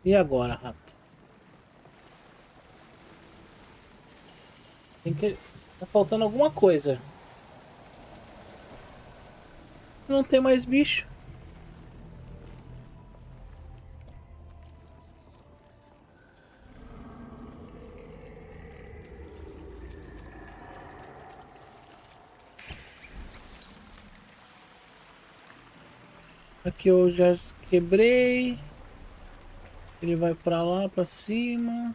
E agora, rato? Tem que... Tá faltando alguma coisa. Não tem mais bicho. Aqui eu já quebrei. Ele vai pra lá, pra cima.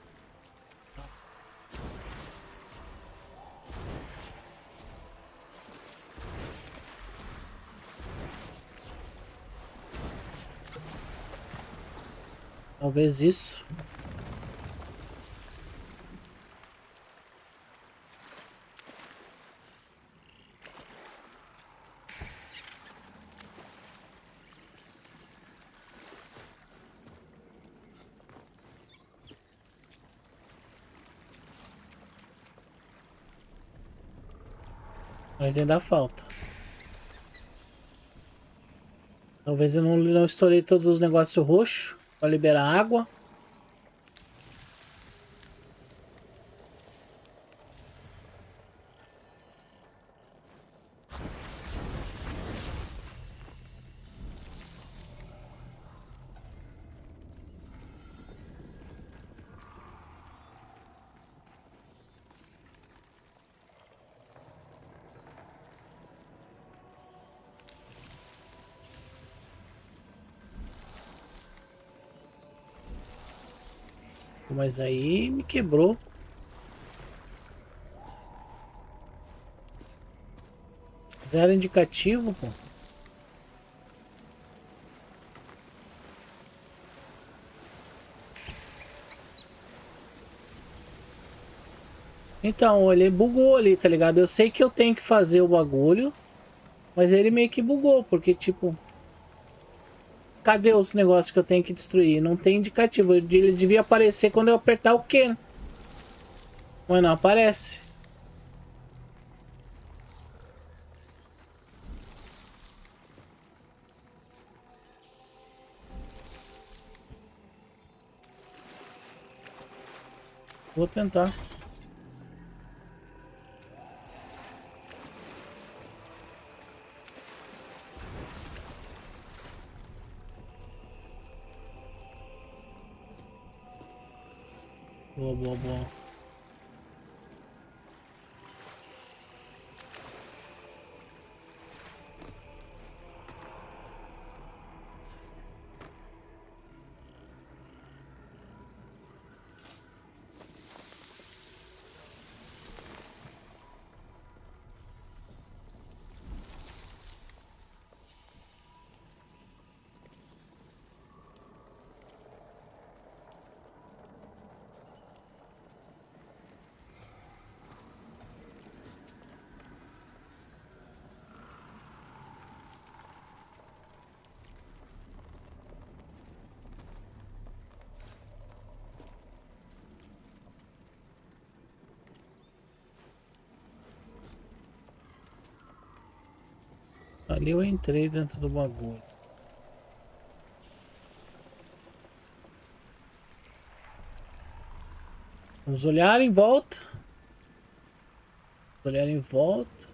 Talvez isso. Mas ainda falta. Talvez eu não estourei todos os negócios roxos para liberar água. Mas aí me quebrou. Zero indicativo, pô. Então, ele bugou ali, tá ligado? Eu sei que eu tenho que fazer o bagulho, mas ele meio que bugou, porque tipo... Cadê os negócios que eu tenho que destruir? Não tem indicativo. Eles deviam aparecer quando eu apertar o Q. Mas não aparece. Vou tentar. Boa, boa, boa. Ali eu entrei dentro do bagulho. Vamos olhar em volta. Olhar em volta.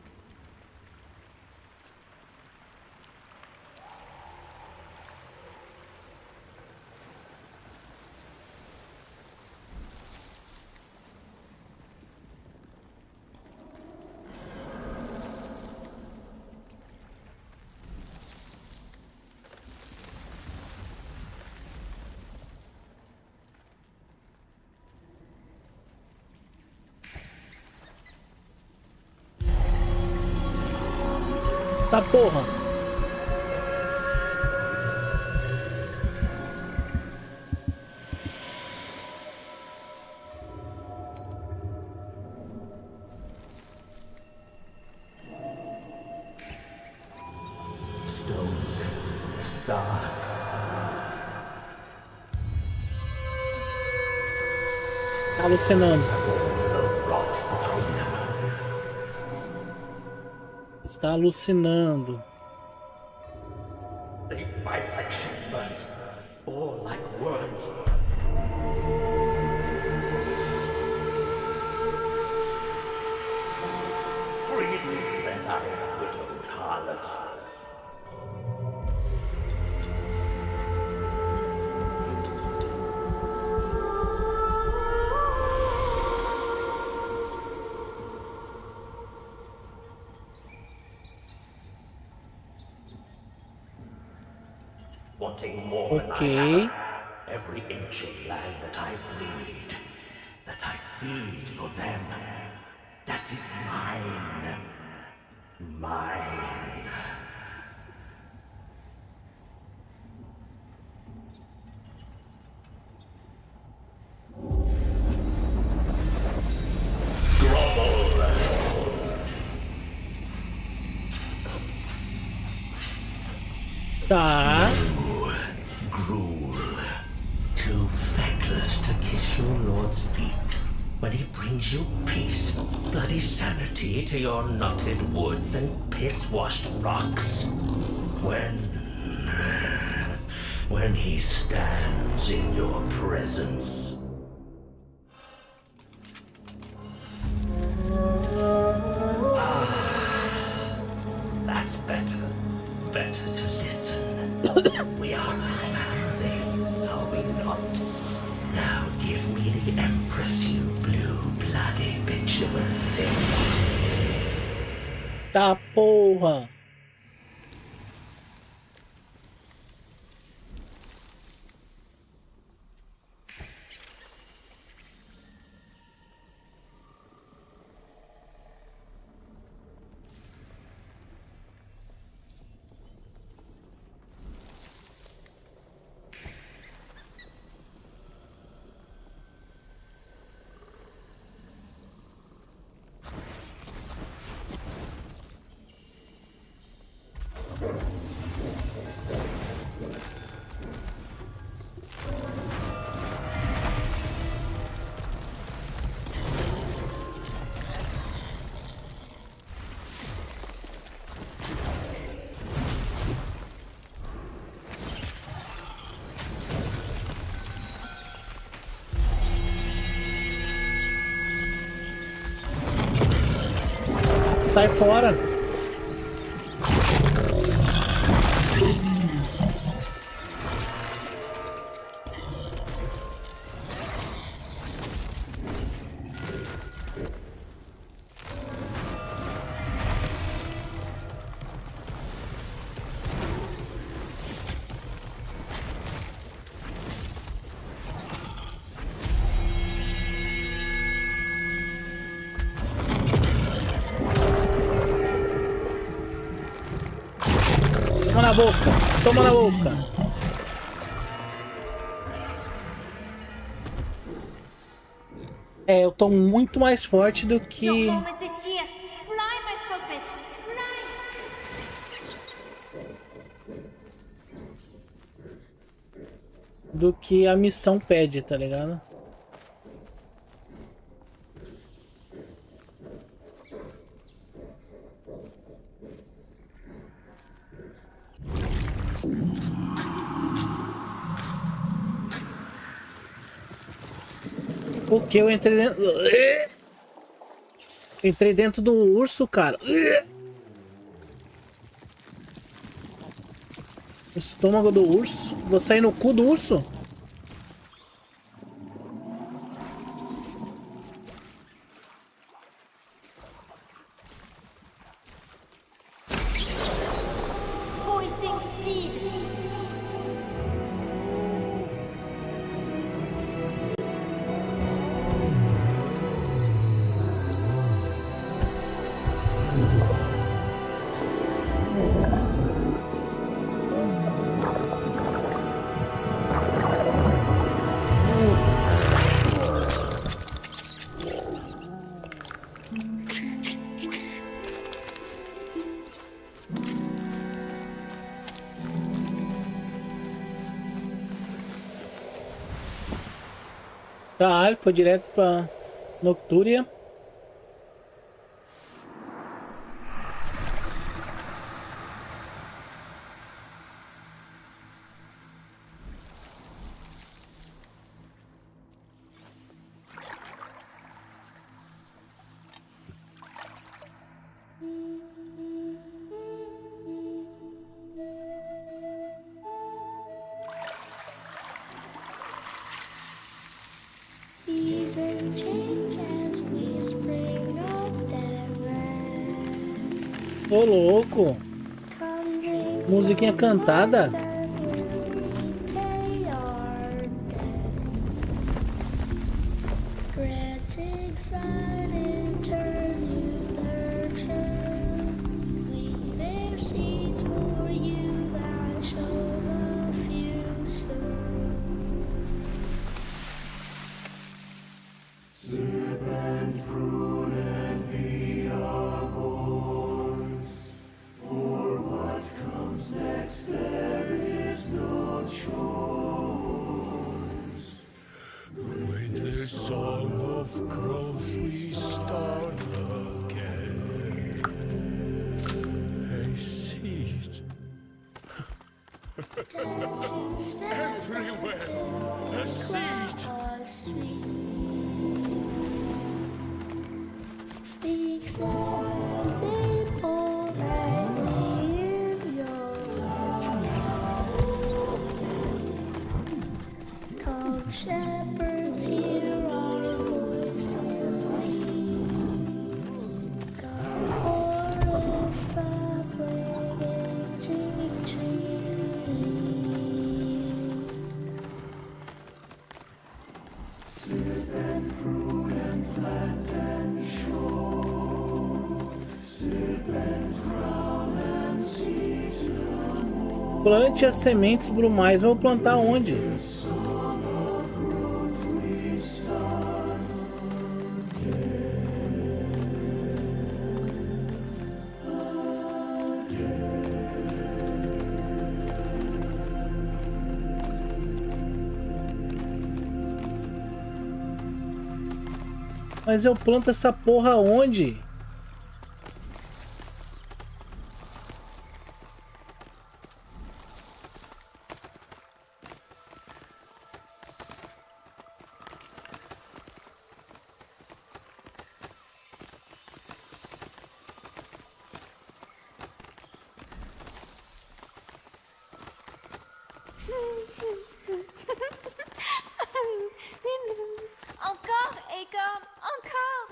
Tá porra. Stones, stars. Tá alucinando. Está alucinando. They bite like sheep's buns, or like worms. Bring me red-eyed, widowed harlots. Wanting more than I have. Every inch of land that I bleed, that I feed for them, that is mine. Mine. Tá. Gruel. Too feckless to kiss your lord's feet. when he brings you peace, bloody sanity to your knotted woods and piss-washed rocks. When he stands in your presence. That's better. Better to listen. We are a family, are we not? Now give me the Empress, you blue-bloody bitch of a thing. Tá porra. Sai fora. Toma na boca, toma na boca. É, eu tô muito mais forte do que... Your moment is here. Fly, my puppet. Fly. do que a missão pede, tá ligado? Porque eu entrei dentro... Entrei dentro do urso, cara. Estômago do urso. Vou sair no cu do urso? Voicing seed. Tá, ele foi direto pra Nocturia. Seasons change as we spring up the land. Ô, louco. Musiquinha cantada. Granting sign in turn you nurture. We bear seeds for you that show the future. Sip and prune and be our voice. For what comes next there is Speak seven people that in your talk shepherds hear our voice and lead. God forests up with aging trees. Sip and prune and plant and show. Sip and drown and see till morn. Plante as sementes brumais. Vou plantar onde? Song of growth we start Mas eu planto essa porra onde? Encore, Acorn, encore.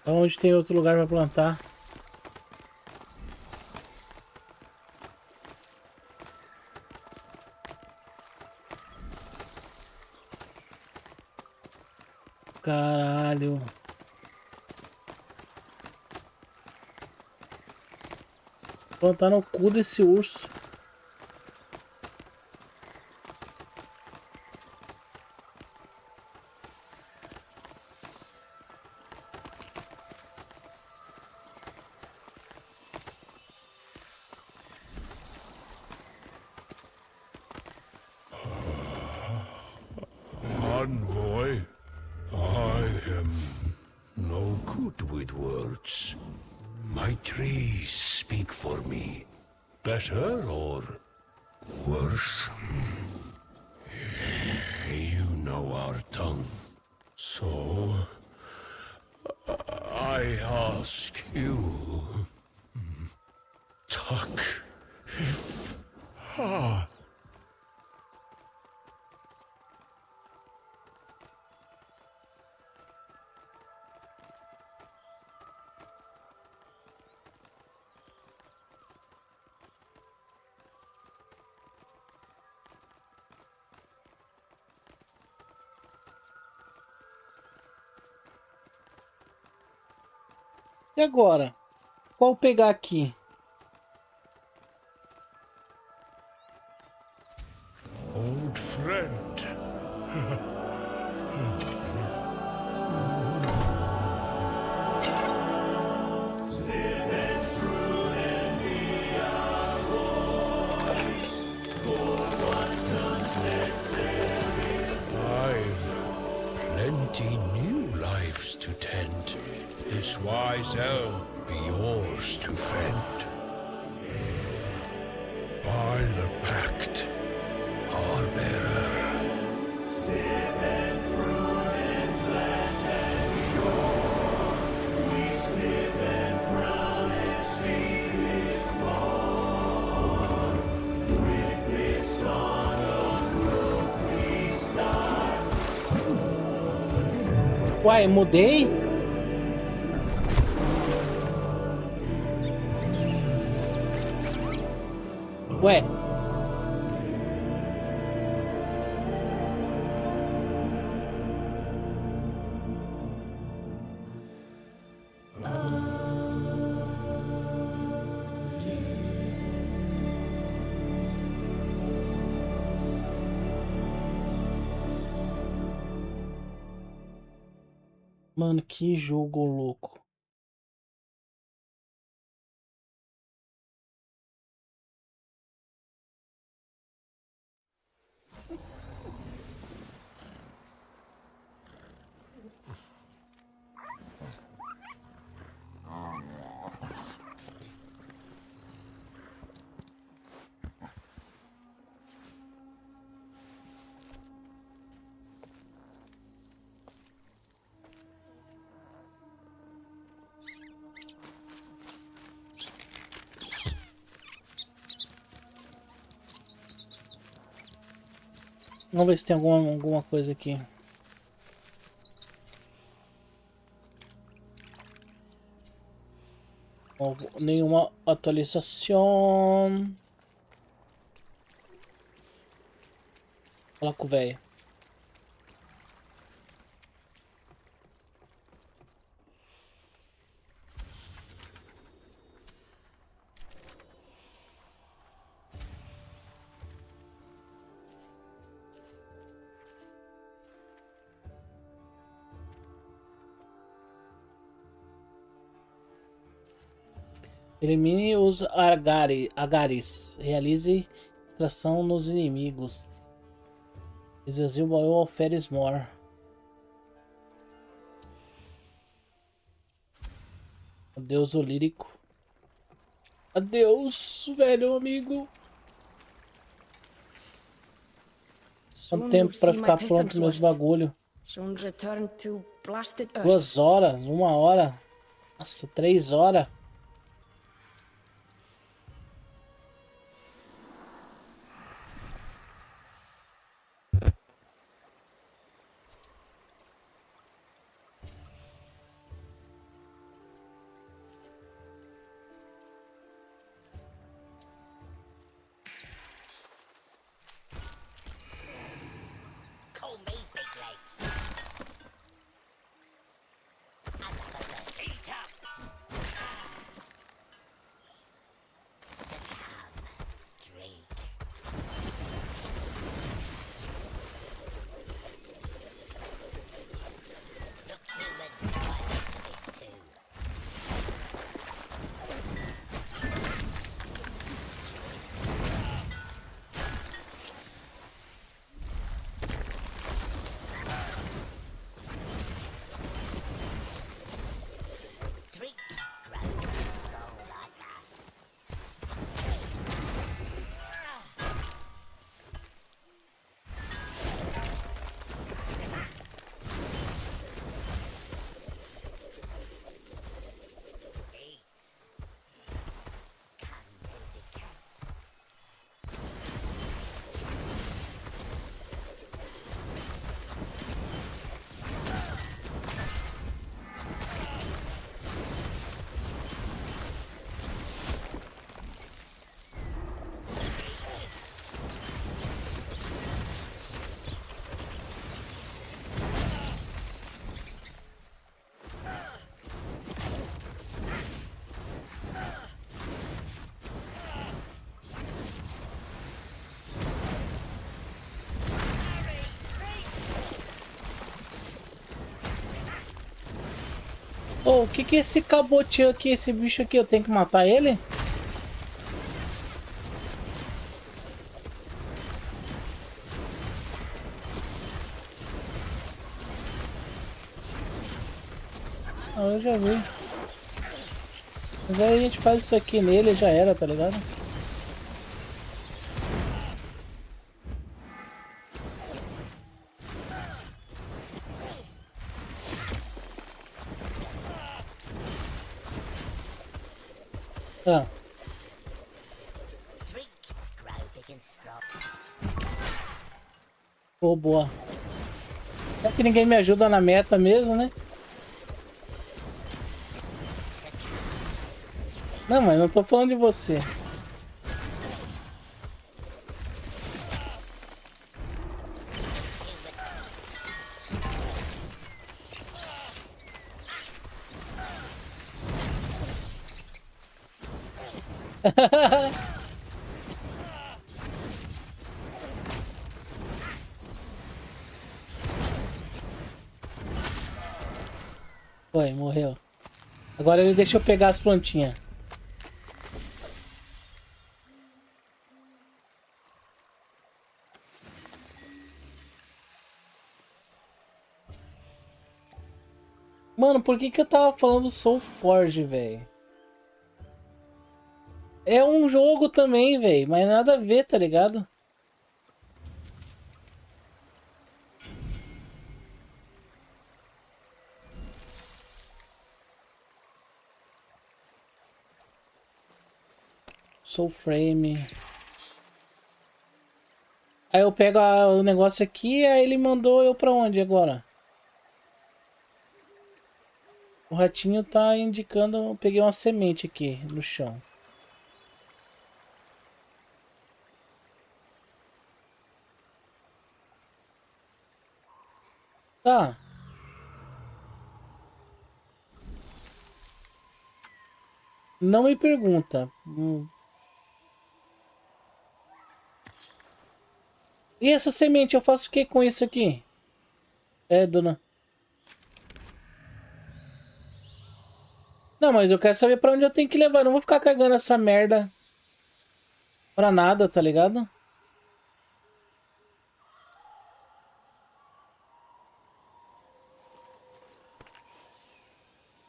Onde tem outro lugar pra plantar? Caralho. Plantar no cu desse urso. Envoy, I am no good with words. My trees speak for me. Better or worse? You know our tongue. So, I ask you, talk if E agora? Qual pegar aqui? old friend. I've plenty new lives to tend. This wise elm be yours to fend. By the pact, our bearer. Uai, mudei? Ué. Mano, que jogo louco. Vamos ver se tem alguma coisa aqui. Nenhuma atualização. Fala com o velho. Elimine os agares. Realize extração nos inimigos. Esvazie o baú ao Ferismore. Adeus, Olírico. Adeus, velho amigo. Quanto tempo pra ficar pronto meus bagulho? 2 horas? 1 hora? Nossa, 3 horas? Call me Big Legs. Eat up. Succumb, Drake. Look human, but a bit too. Drink, grow, skull like us. Eat. Come, mendicant. Ô, o que é esse cabotinho aqui, esse bicho aqui? Eu tenho que matar ele? Ah, eu já vi. Mas aí a gente faz isso aqui nele e já era, tá ligado? Ah. Drink, grow big and strong. Pô, boa. É que ninguém me ajuda na meta mesmo, né? Não, mas não tô falando de você. Foi, morreu. Agora ele deixa eu pegar as plantinhas. Mano, por que eu tava falando Soul Forge, velho? É um jogo também, velho, mas nada a ver, tá ligado? Soul Frame. Aí eu pego o negócio aqui, aí ele mandou eu pra onde agora? O ratinho tá indicando... Eu peguei uma semente aqui no chão. Tá. Não me pergunta. E essa semente, eu faço o que com isso aqui? É, dona... Não, mas eu quero saber pra onde eu tenho que levar. Eu não vou ficar cagando essa merda pra nada, tá ligado?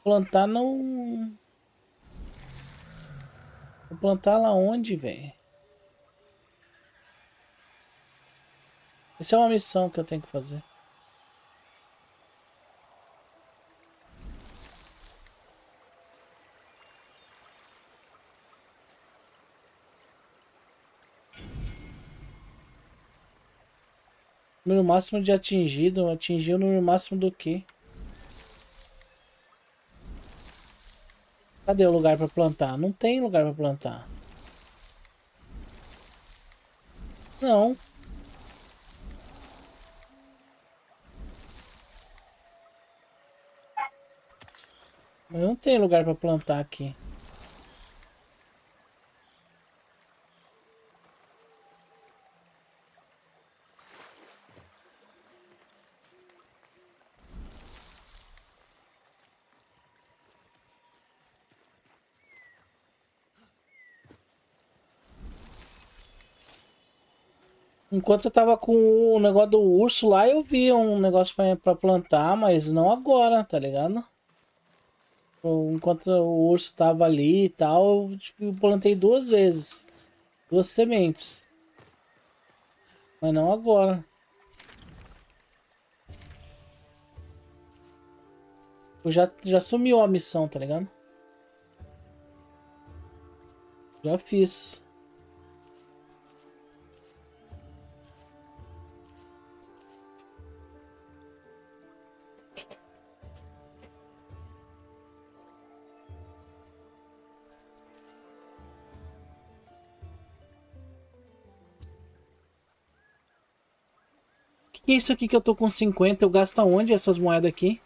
Plantar não... Vou plantar lá onde, velho? Essa é uma missão que eu tenho que fazer. Número máximo de atingido. Atingiu o número máximo do quê? Cadê o lugar pra plantar? Não tem lugar pra plantar. Não. Não tem lugar pra plantar aqui. Enquanto eu tava com o negócio do urso lá, eu vi um negócio pra plantar, mas não agora, tá ligado? Enquanto o urso tava ali e tal, eu tipo, plantei 2 vezes. 2 sementes. Mas não agora. Já sumiu a missão, tá ligado? Já fiz. Que é isso aqui que eu tô com 50? Eu gasto aonde essas moedas aqui?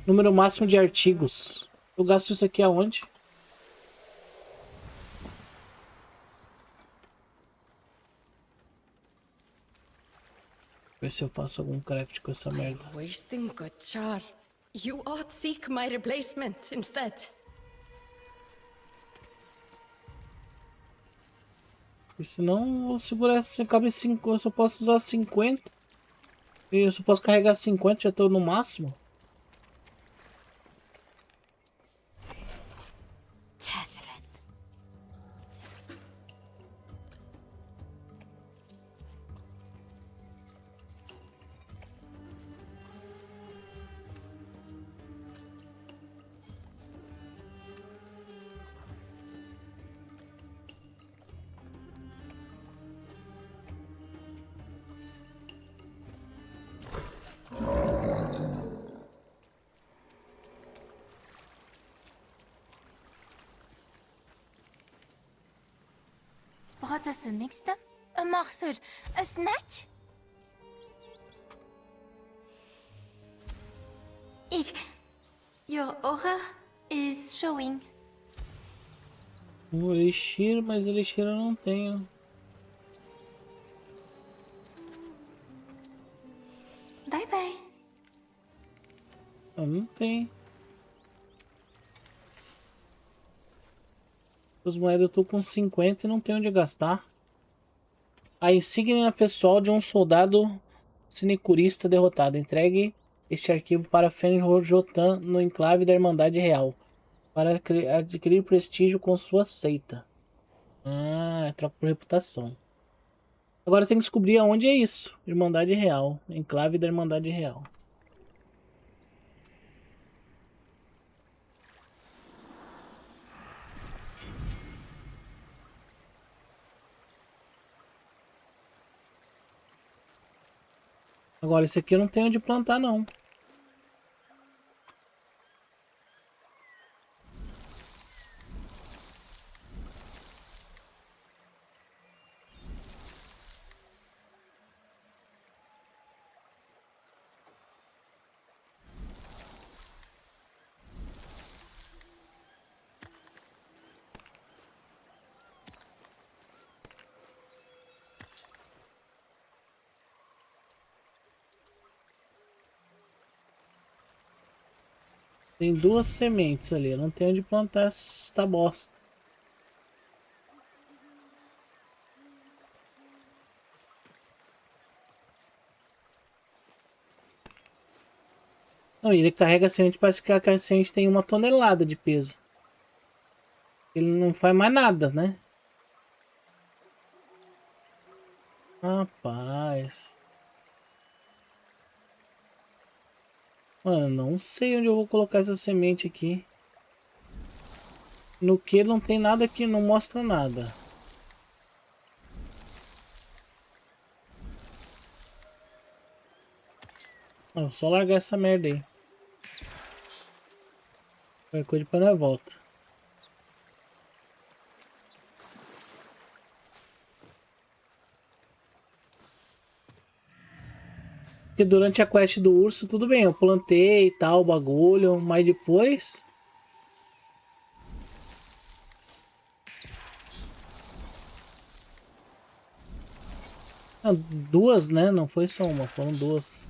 Número máximo de artigos. Eu gasto isso aqui aonde? Ver se eu faço algum craft com essa merda. Wasting good char. You ought seek my replacement instead. Porque senão eu vou segurar essa. Cabe 5. Eu só posso usar 50. E eu só posso carregar 50, já tô no máximo. Brought us a mixed up? A morsel? A snack? Your aura is showing. Um elixir, mas elixir eu não tenho. Bye bye. Eu não tenho. As moedas eu tô com 50 e não tenho onde gastar. A insígnia pessoal de um soldado sinecurista derrotado. Entregue este arquivo para Fênix Jotan no enclave da Irmandade Real. Para adquirir prestígio com sua seita. Ah, troca por reputação. Agora tem que descobrir aonde é isso. Irmandade Real. Enclave da Irmandade Real. Agora esse aqui eu não tenho onde plantar não. Tem 2 sementes ali, eu não tenho onde plantar essa bosta. Não, ele carrega a semente, parece que a semente tem 1 tonelada de peso. Ele não faz mais nada, né? Rapaz. Mano, não sei onde eu vou colocar essa semente aqui. No que não tem nada aqui, não mostra nada. Não, só largar essa merda aí. Qualquer coisa depois nós volta. Porque durante a quest do urso, tudo bem, eu plantei e tal, o bagulho, mas depois... Ah, 2, né? Não foi só uma, foram 2.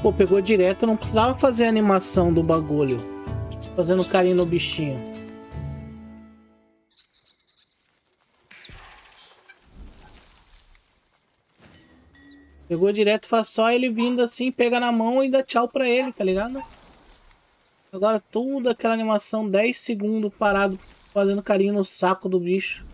Pô, pegou direto, não precisava fazer a animação do bagulho. Fazendo carinho no bichinho. Pegou direto, faz só ele vindo assim, pega na mão e dá tchau pra ele, tá ligado? Agora toda aquela animação, 10 segundos parado, fazendo carinho no saco do bicho.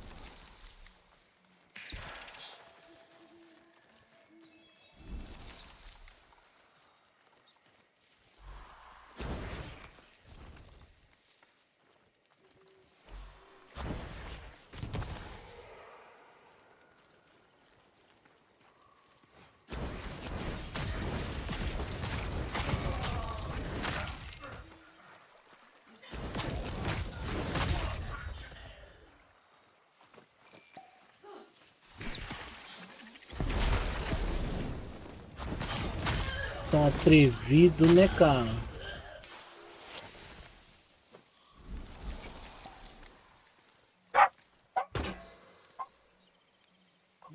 São atrevidos, né, cara?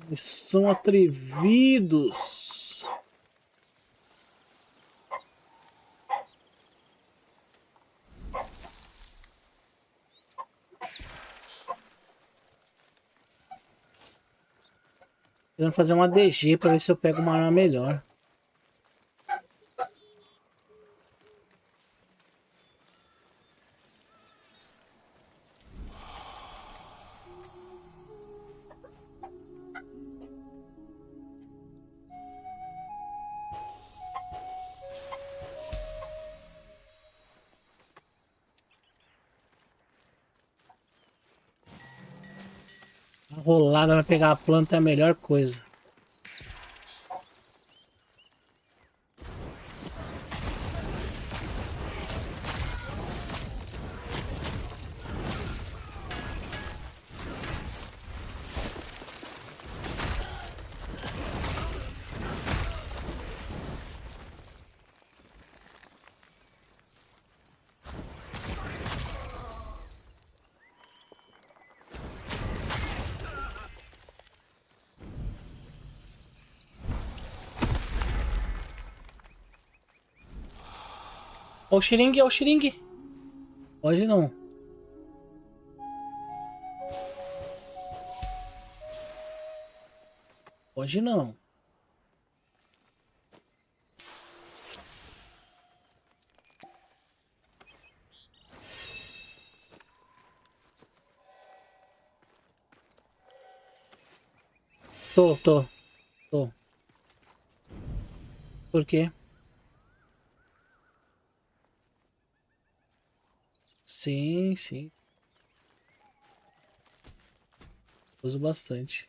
Eles são atrevidos. Querendo fazer uma DG para ver se eu pego uma arma melhor. A rolada vai pegar a planta é a melhor coisa. Ó o xiringue, ó o xiringue. Pode não. Pode não. Tô. Por quê? Sim. Uso bastante.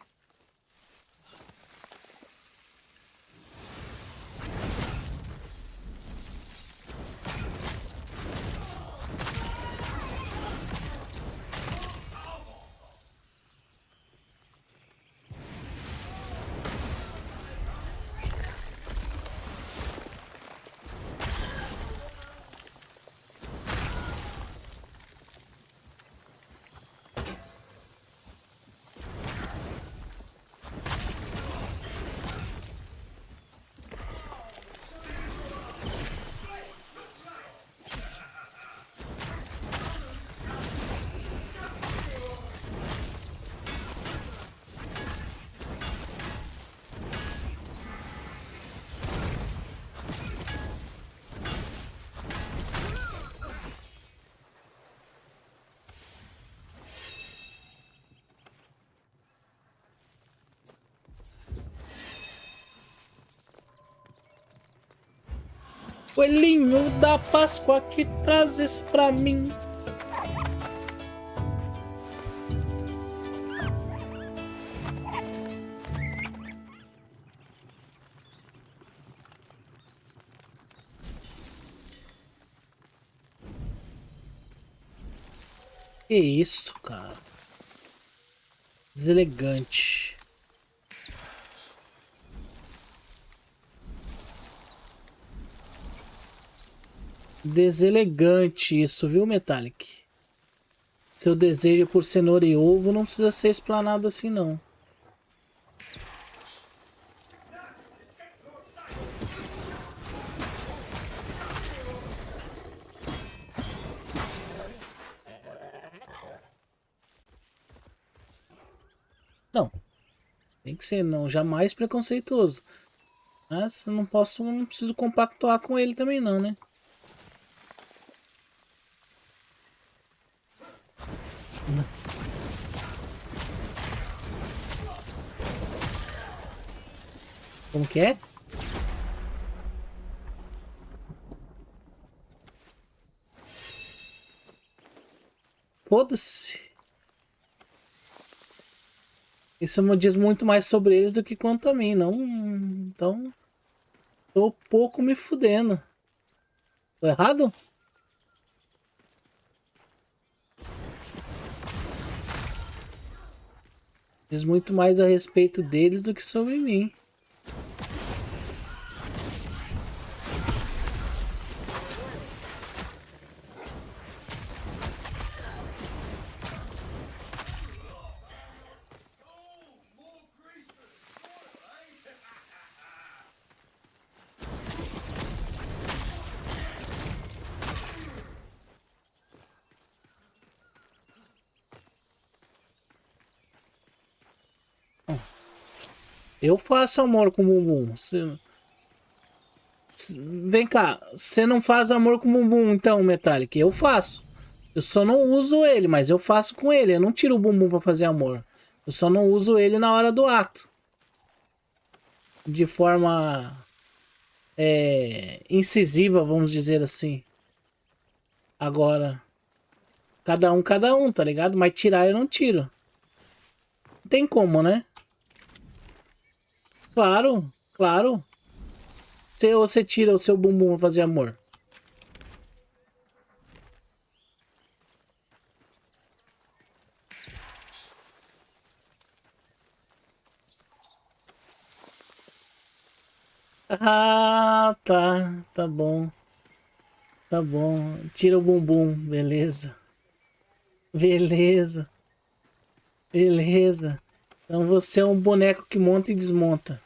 Coelhinho da Páscoa, que trazes pra mim? Que isso, cara? Deselegante. Deselegante isso, viu, Metallic? Seu desejo por cenoura e ovo não precisa ser explanado assim, não. Não. Tem que ser, não. Jamais preconceituoso. Mas eu não preciso compactuar com ele também, não, né? Como que é? Foda-se. Isso me diz muito mais sobre eles do que quanto a mim, não? Então, tô pouco me fudendo. Tô errado? Diz muito mais a respeito deles do que sobre mim. Eu faço amor com o bumbum. Vem cá, você não faz amor com o bumbum então, Metallic? Eu faço. Eu só não uso ele, mas eu faço com ele. Eu não tiro o bumbum pra fazer amor. Eu só não uso ele na hora do ato. De forma incisiva, vamos dizer assim. Agora, cada um, tá ligado? Mas tirar eu não tiro. Não tem como, né? Claro, claro. Você tira o seu bumbum pra fazer amor. Ah, tá. Tá bom. Tá bom. Tira o bumbum. Beleza. Beleza. Beleza. Então você é um boneco que monta e desmonta.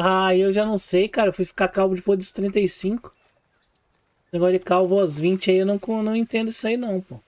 Ah, eu já não sei, cara. Eu fui ficar calvo depois dos 35. Negócio de calvo aos 20 aí, eu não entendo isso aí não, pô.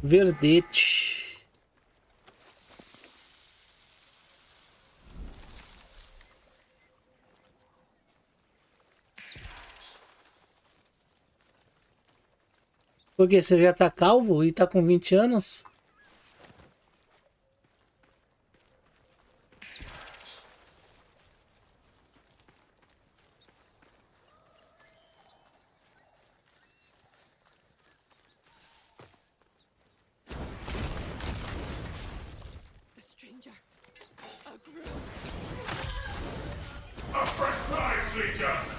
Verdete. Por quê? Você já tá calvo e tá com 20 anos? A fresh prize, Legion!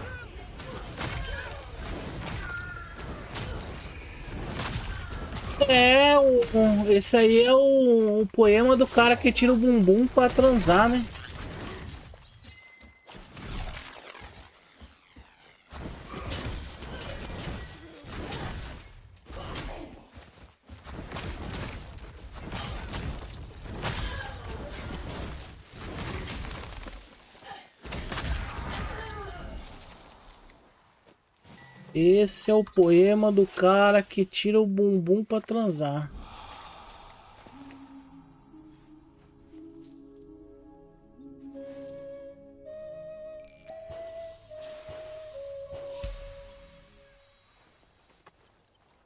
Esse aí é o poema do cara que tira o bumbum pra transar, né? Esse é o poema do cara que tira o bumbum pra transar.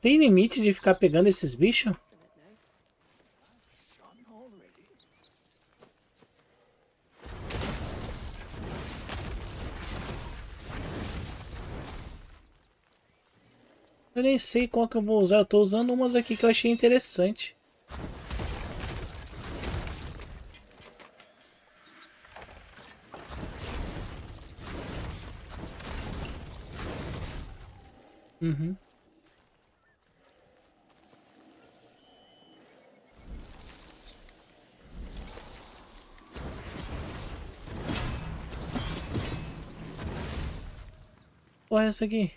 Tem limite de ficar pegando esses bichos? Eu nem sei qual que eu vou usar. Eu tô usando umas aqui que eu achei interessante. Uhum. Qual é essa aqui?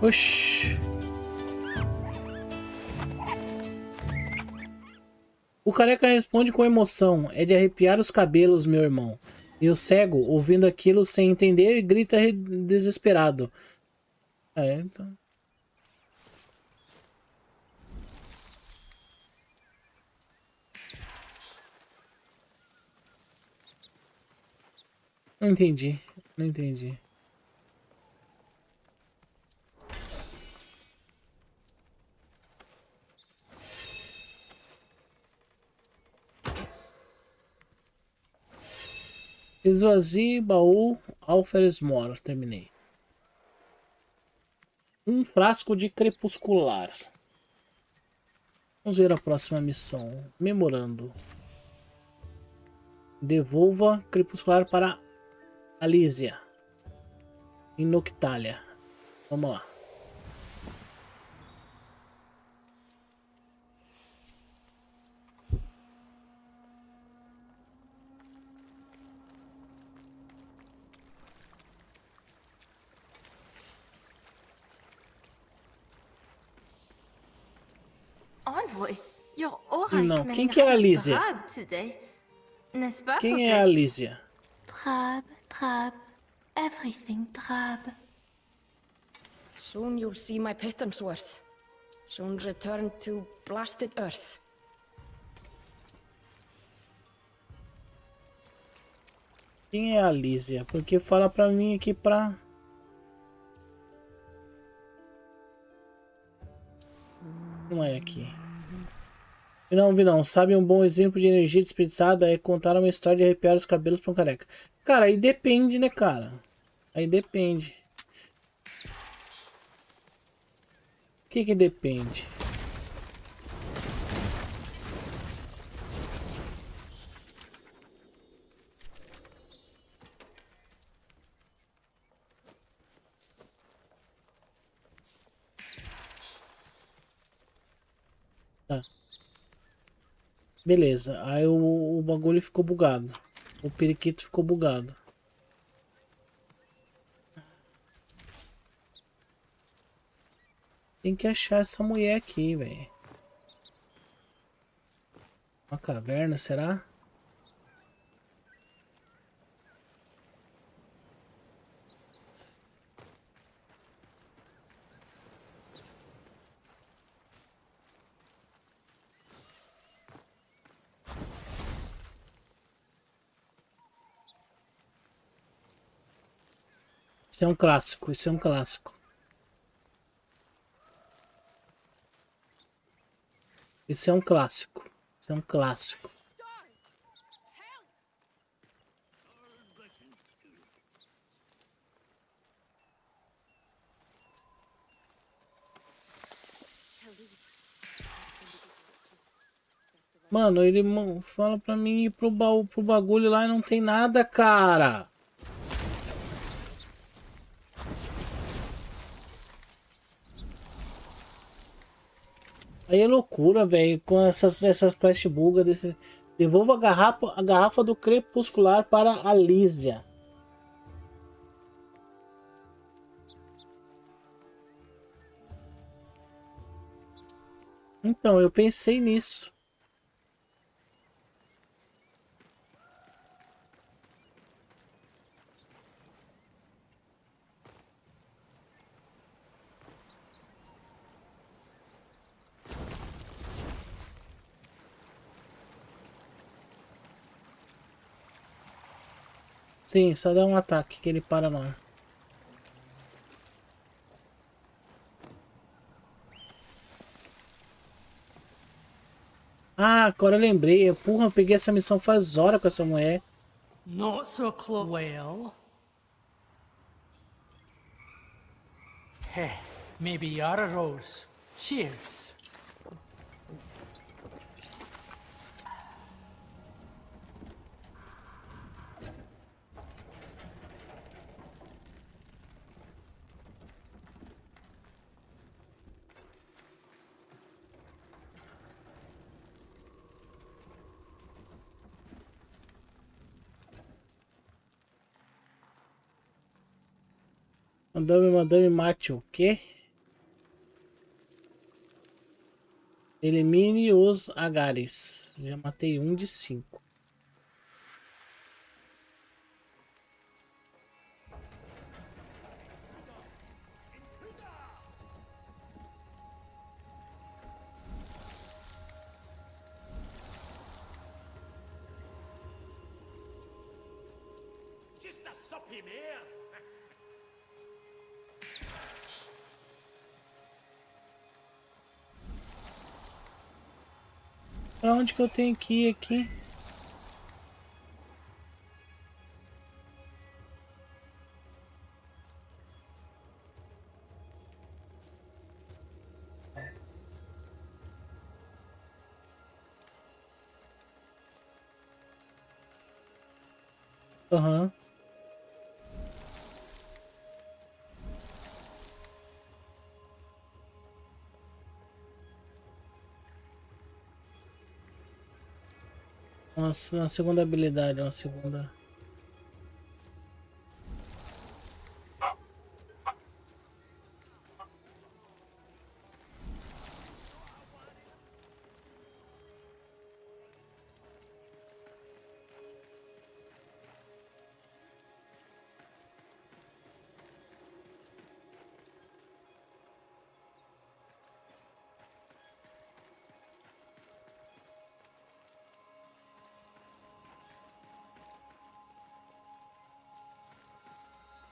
Oxi. O careca responde com emoção. É de arrepiar os cabelos, meu irmão. E o cego, ouvindo aquilo sem entender, grita desesperado. Então. Não entendi. Não entendi. Esvazie baú Alferes Mor. Terminei. Um frasco de crepuscular. Vamos ver a próxima missão. Memorando. Devolva crepuscular para Alísia. Em Noctália. Vamos lá. Envoy, your aura is Não, smelling quem que é a rather Alísia? drab today. N'est-ce pas, Quem é a Coquette? Alísia? Drab, drab, everything drab. Soon you'll see my pittance worth. Soon return to blasted earth. Quem é a Lísia? Porque fala pra mim aqui pra... Não é aqui. Não. Sabe, um bom exemplo de energia desperdiçada é contar uma história de arrepiar os cabelos pra um careca. Cara, aí depende, né, cara? Aí depende. O que depende? Tá. Beleza, aí o bagulho ficou bugado. O periquito ficou bugado. Tem que achar essa mulher aqui, velho. Uma caverna, será? Isso é um clássico, isso é um clássico. Isso é um clássico. Isso é um clássico. Mano, ele fala pra mim ir pro baú, pro bagulho lá e não tem nada, cara. Aí é loucura, velho, com essa quest buga desse... Devolva a garrafa do crepuscular para a Lísia. Então, eu pensei nisso. Sim, só dá um ataque que ele para no ar. Ah, agora eu lembrei. Porra, eu peguei essa missão faz hora com essa mulher. Not so close. Well. Hey, maybe you're a rose. Cheers. Madame mate o quê? Elimine os agares. Já matei 1 de 5. Just a suppy mare. Pra onde que eu tenho que ir aqui? Aham. Nossa, uma segunda habilidade, uma segunda.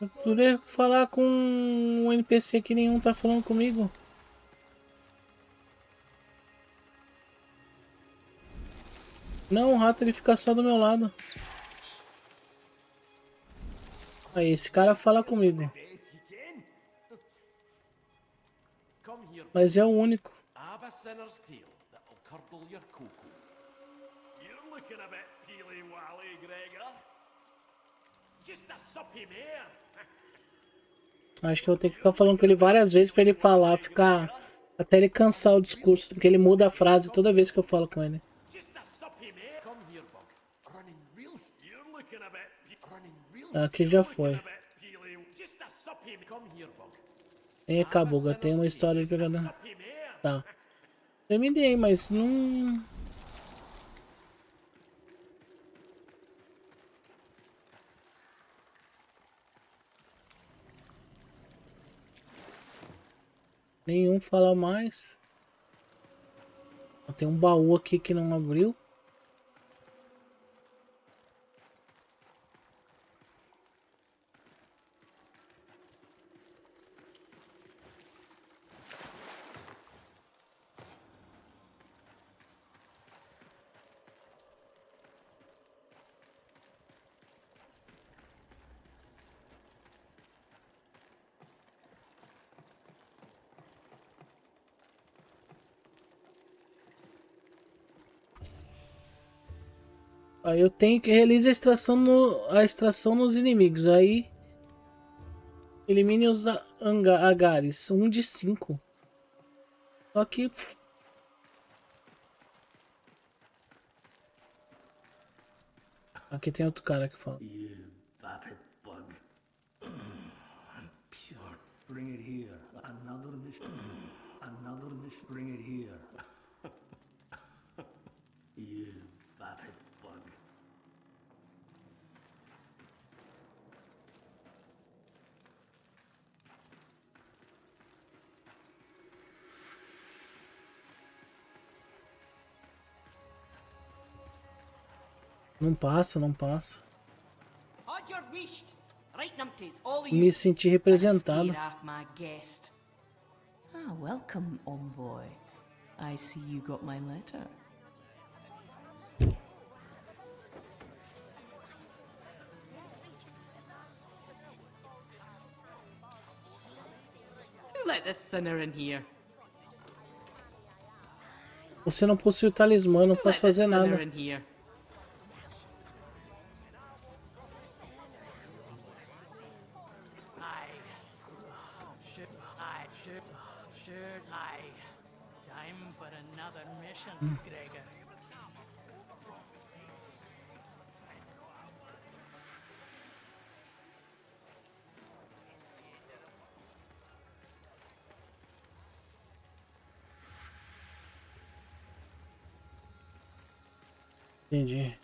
Eu queria falar com um NPC que nenhum tá falando comigo. Não, o rato ele fica só do meu lado. Aí, esse cara fala comigo. Mas é o único. Have a sinner's tale that'll curdle your cocoa. You're looking a bit peely-wally, Gregor. Just a suppy mare. Acho que eu vou ter que ficar falando com ele várias vezes pra ele falar, ficar até ele cansar o discurso, porque ele muda a frase toda vez que eu falo com ele. Just a suppy mare. Come here, bug. Running real. You're looking a bit running real. Aqui já foi. Just a suppy. Come here, bug. Vem cá, Buga, tem uma história de pegador. Tá. Terminei, mas não... Nenhum fala mais. Tem um baú aqui que não abriu. Aí eu tenho que realizar a extração nos inimigos. Aí elimine os agares. 1 de 5. Só que aqui tem outro cara que fala. You vapid bug. I'm pure. Bring it here. Another mission. Another mission. Bring it here. You vapid bug. Não passa, não passa. Hold your wisht. Right, numpties, all of Me you. senti representado. Scare off my guest. Ah, welcome, envoy. I see you got my letter. Who let this sinner in here? Você não possui o talismã, não Who posso let this fazer sinner nada. in here? Time for another mission, Gregor. Entendi.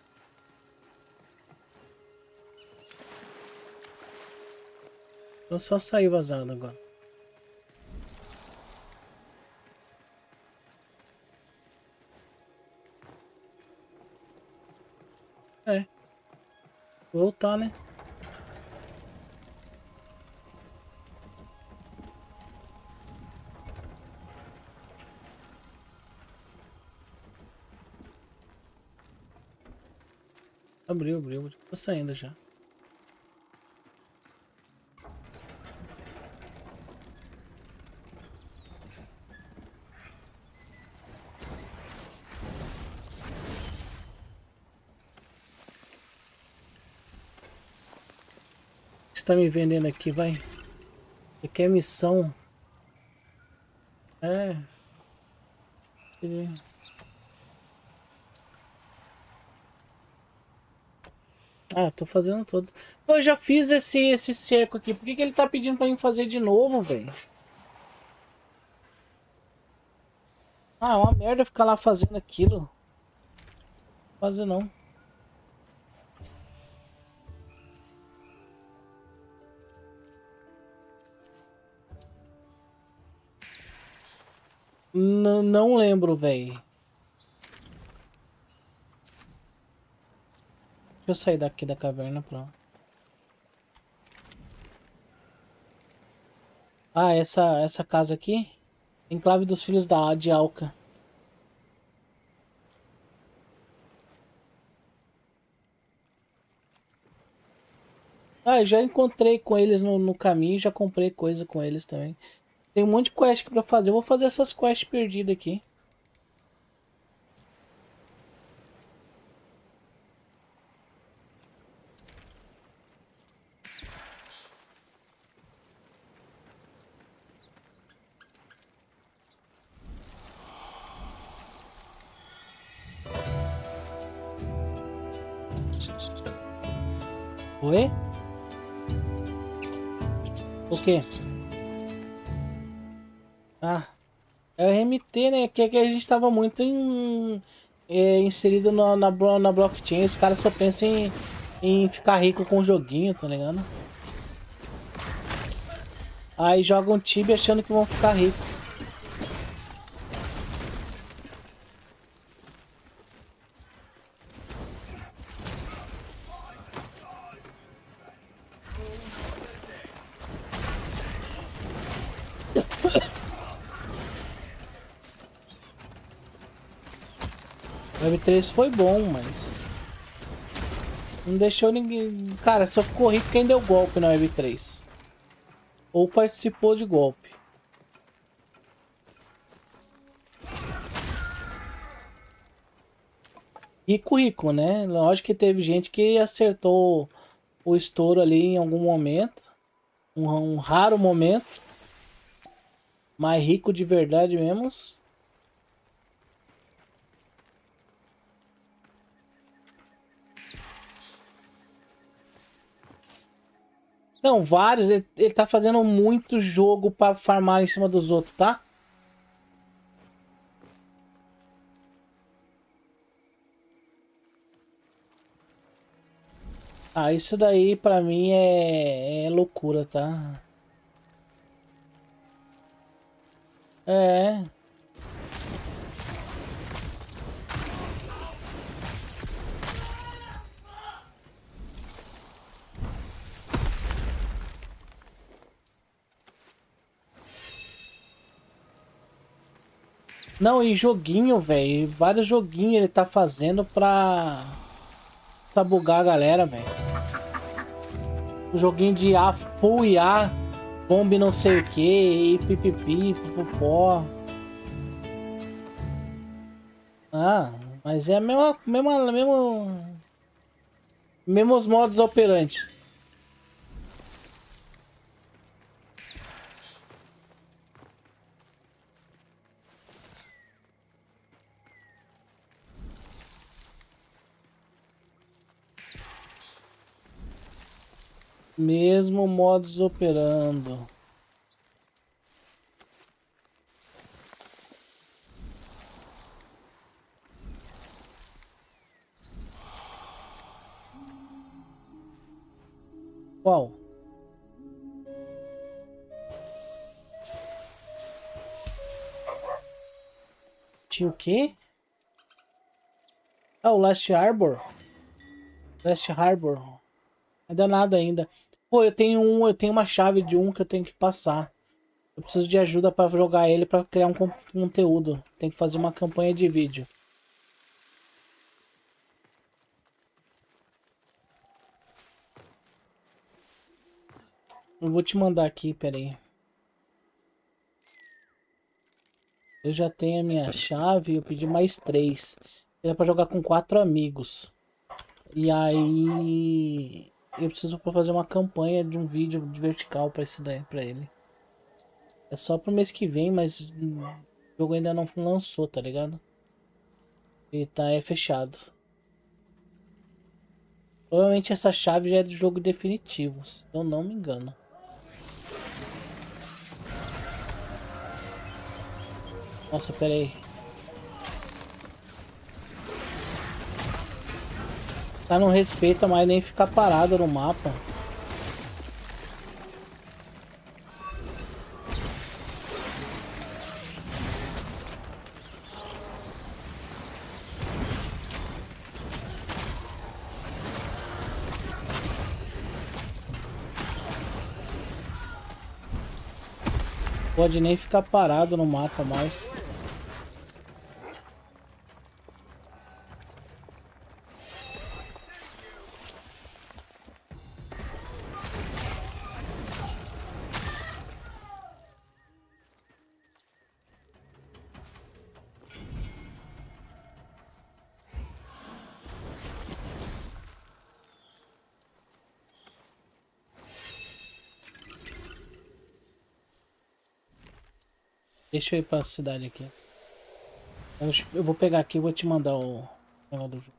Eu só saí vazado agora. É. Voltar, né? Abriu. Tô saindo já. Você tá me vendendo aqui, vai? Você quer missão? É. Ah, tô fazendo todos. Pô, eu já fiz esse cerco aqui. Por que ele tá pedindo pra mim fazer de novo, velho? Ah, é uma merda ficar lá fazendo aquilo. Fazer não. Não lembro, velho. Deixa eu sair daqui da caverna pra... Ah, essa casa aqui. Enclave dos Filhos de Alca. Ah, eu já encontrei com eles no caminho, já comprei coisa com eles também. Tem um monte de quest pra fazer. Eu vou fazer essas quests perdidas aqui. Oi? O quê? Ah, é o RMT, né? Que a gente tava muito inserido na blockchain. Os caras só pensam em ficar rico com o joguinho, tá ligado? Aí jogam Tibia achando que vão ficar ricos. Web3 foi bom, mas não deixou ninguém... Cara, só ficou rico quem deu golpe na Web3. Ou participou de golpe. Rico, né? Lógico que teve gente que acertou o estouro ali em algum momento. Um raro momento. Mas rico de verdade mesmo. Não, vários. Ele tá fazendo muito jogo pra farmar em cima dos outros, tá? Ah, isso daí pra mim é loucura, tá? É. Não, e joguinho, velho. Vários joguinhos ele tá fazendo pra sabugar a galera, velho. O joguinho de A, full IA, bombe não sei o que, e pipipi, popopó. Ah, mas é a mesmos modos operantes. Mesmo modus operando. Qual? Tinha o quê? Ah, o Last Harbor. Last Harbor. Ainda nada ainda. Pô, eu tenho uma chave de um que eu tenho que passar. Eu preciso de ajuda para jogar ele para criar um conteúdo. Tem que fazer uma campanha de vídeo. Eu vou te mandar aqui, peraí. Eu já tenho a minha chave, eu pedi mais 3. É para jogar com 4 amigos. E aí eu preciso fazer uma campanha de um vídeo de vertical para esse daí, para ele. É só pro mês que vem, mas o jogo ainda não lançou, tá ligado? E tá fechado. Provavelmente essa chave já é do jogo definitivo, se eu não me engano. Nossa, pera aí. Tá, não respeita mais nem ficar parado no mapa. Pode nem ficar parado no mapa mais. Deixa eu ir pra cidade aqui. Eu vou pegar aqui e vou te mandar o negócio do jogo.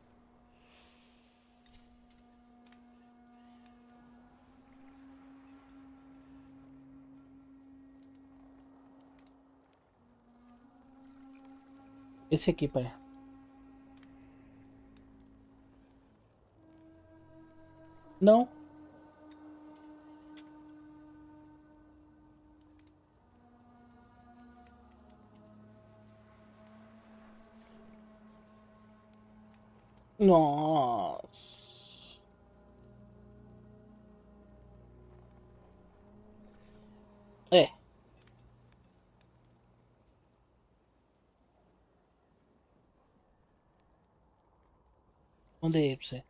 Esse aqui, pai. Não. Nossa. É. Mandei aí pra você.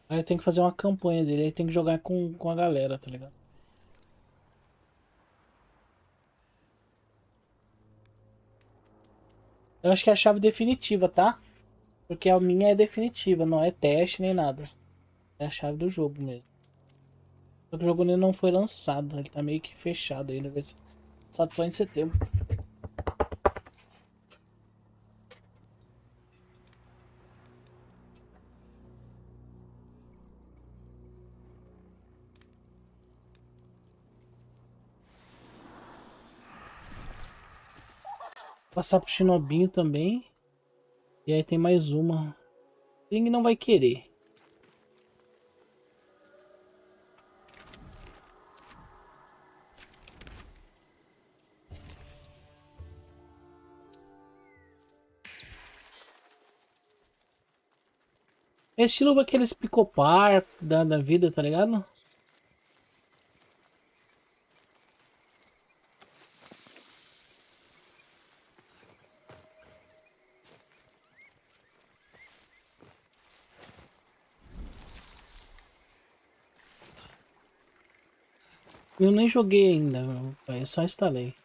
Aí eu tenho que fazer uma campanha dele, aí tem que jogar com a galera, tá ligado? Eu acho que é a chave definitiva, tá? Porque a minha é definitiva, não é teste nem nada. É a chave do jogo mesmo. Só que o jogo ainda não foi lançado, ele tá meio que fechado ainda, vai ser lançado só em setembro. Passar pro Shinobinho também. E aí tem mais uma. Ling não vai querer. É estilo aqueles picopar da vida, tá ligado? Eu nem joguei ainda, meu pai, eu só instalei.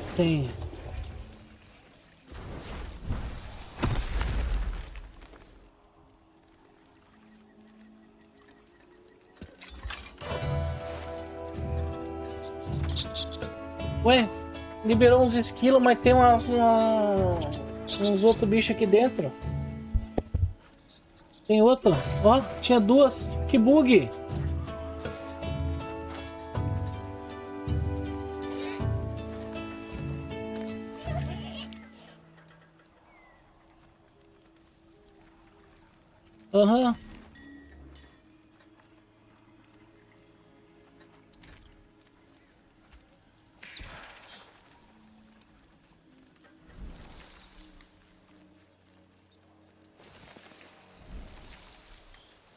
Sim. Ué, liberou uns esquilos, mas tem uns outros bichos aqui dentro. Tem outra. Ó, tinha duas. Que bug. Aham.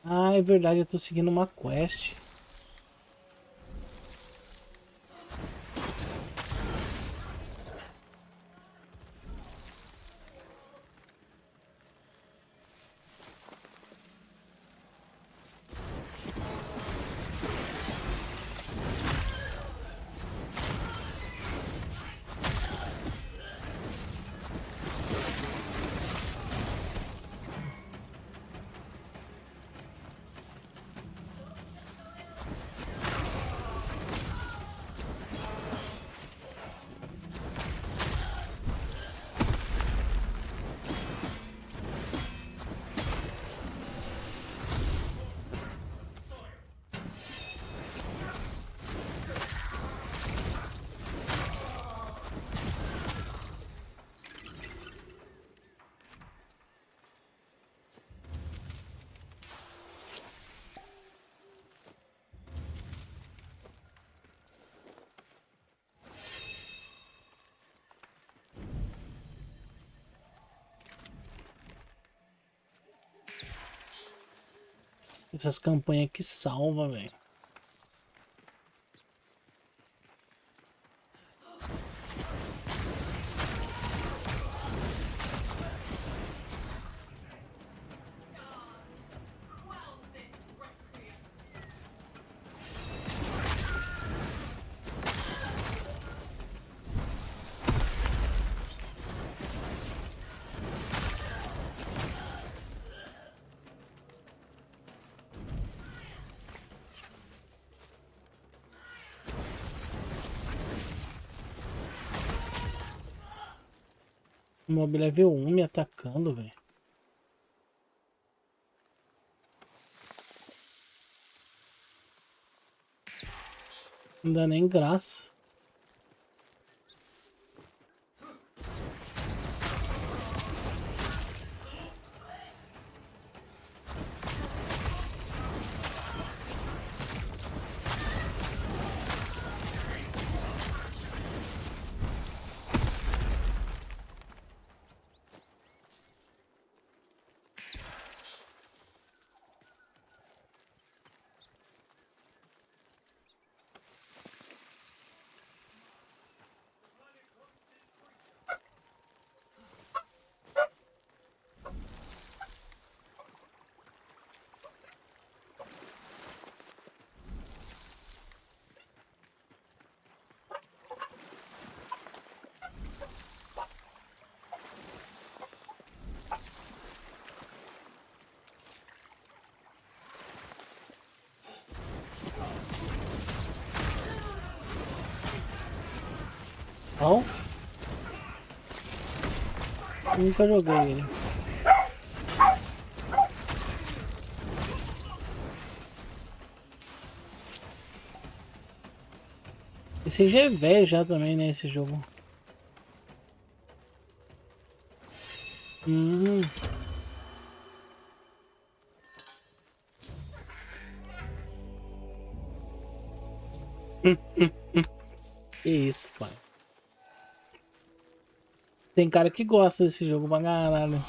Ah, é verdade, eu tô seguindo uma quest. Essas campanhas que salva, velho. O mob level 1 me atacando, velho. Não dá nem graça. Não? Nunca joguei ele. Esse já é velho já também, né, esse jogo. Que isso, pai. Tem cara que gosta desse jogo pra caralho.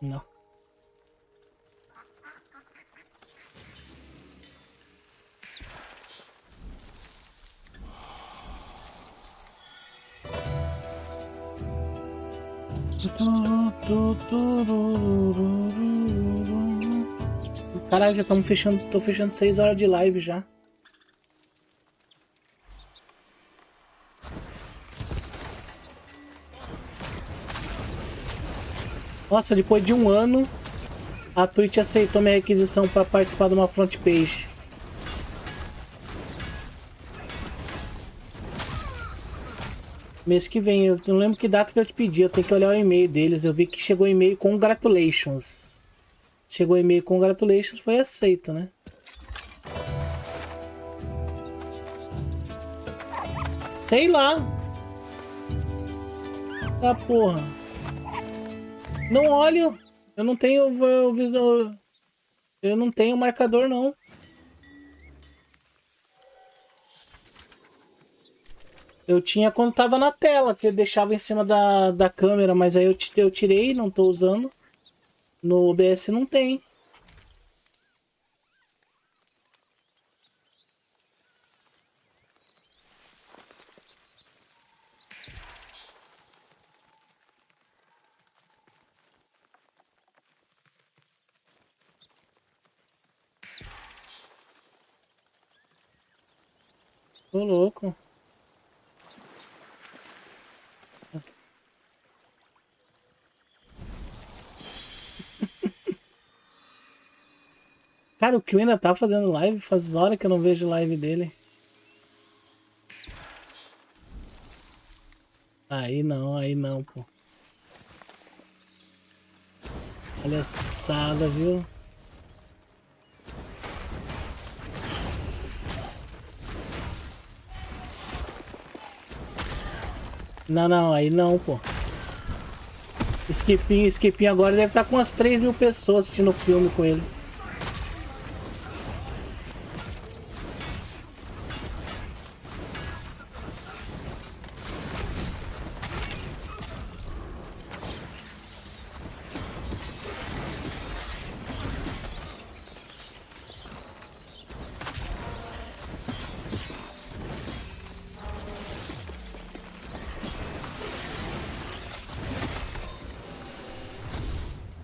Não. Caralho, já estamos fechando, tô fechando 6 horas de live já. Nossa, depois de um ano, a Twitch aceitou minha requisição para participar de uma front page. Mês que vem, eu não lembro que data que eu te pedi, eu tenho que olhar o e-mail deles. Eu vi que chegou e-mail congratulations. Chegou e-mail congratulations, foi aceito, né? Sei lá. Ah, porra. Não olho. Eu não tenho eu não tenho marcador, não. Eu tinha quando tava na tela, que eu deixava em cima da câmera, mas aí eu tirei, não tô usando. No OBS não tem. Tô louco. Cara, o Kill ainda tá fazendo live, faz hora que eu não vejo live dele. Aí não, pô. Palhaçada, viu? Não, aí não, pô. Skipinho agora deve estar com umas 3.000 pessoas assistindo o filme com ele.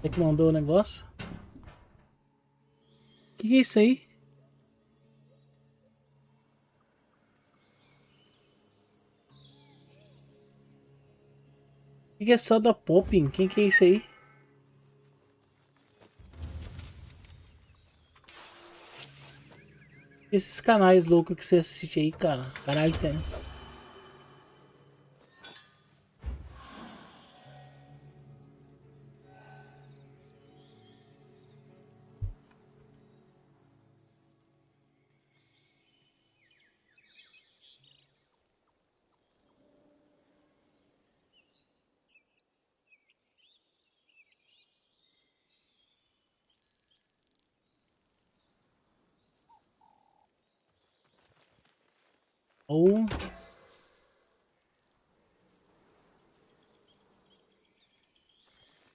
É que mandou o negócio? Que é isso aí? Que é só da Popping? Quem que é isso aí? Esses canais loucos que você assiste aí, cara. Caralho, tem. Ou...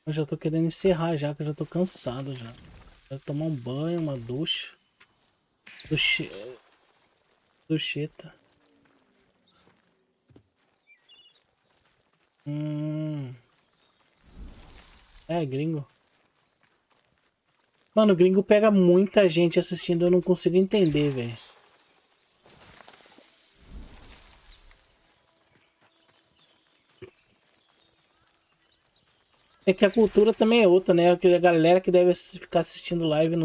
Eu já tô querendo encerrar já, que eu já tô cansado já. Quero tomar um banho, uma ducha. Ducheta. É, gringo. Mano, o gringo pega muita gente assistindo, eu não consigo entender, velho. É que a cultura também é outra, né? A galera que deve ficar assistindo live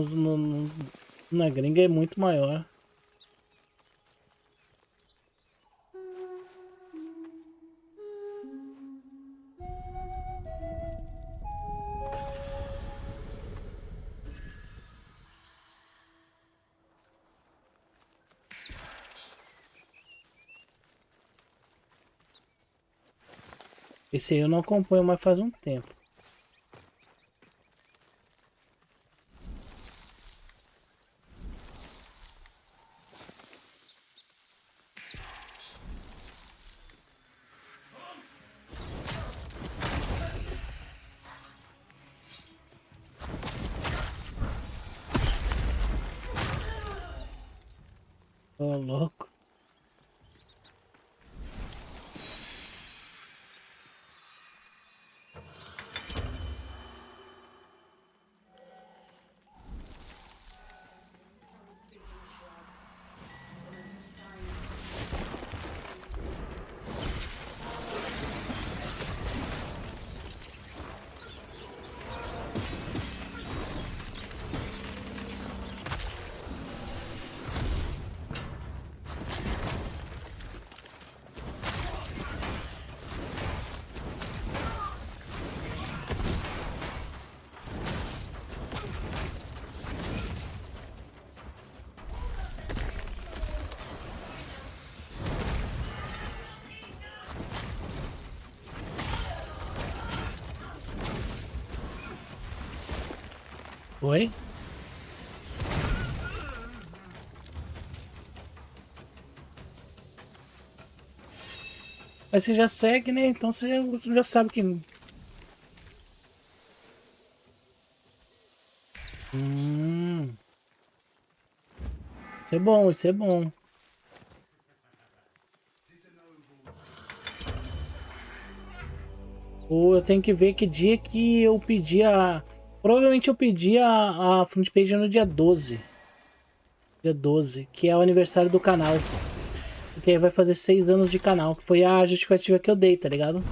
na gringa é muito maior. Esse aí eu não acompanho mais faz um tempo. Ô, louco. Oi? Aí você já segue, né? Então você já sabe que... Isso é bom, isso é bom. Ou eu tenho que ver que dia que eu pedi a... Provavelmente eu pedi a front page no dia 12. Dia 12, que é o aniversário do canal. Porque aí vai fazer 6 anos de canal. Que foi a justificativa que eu dei, tá ligado?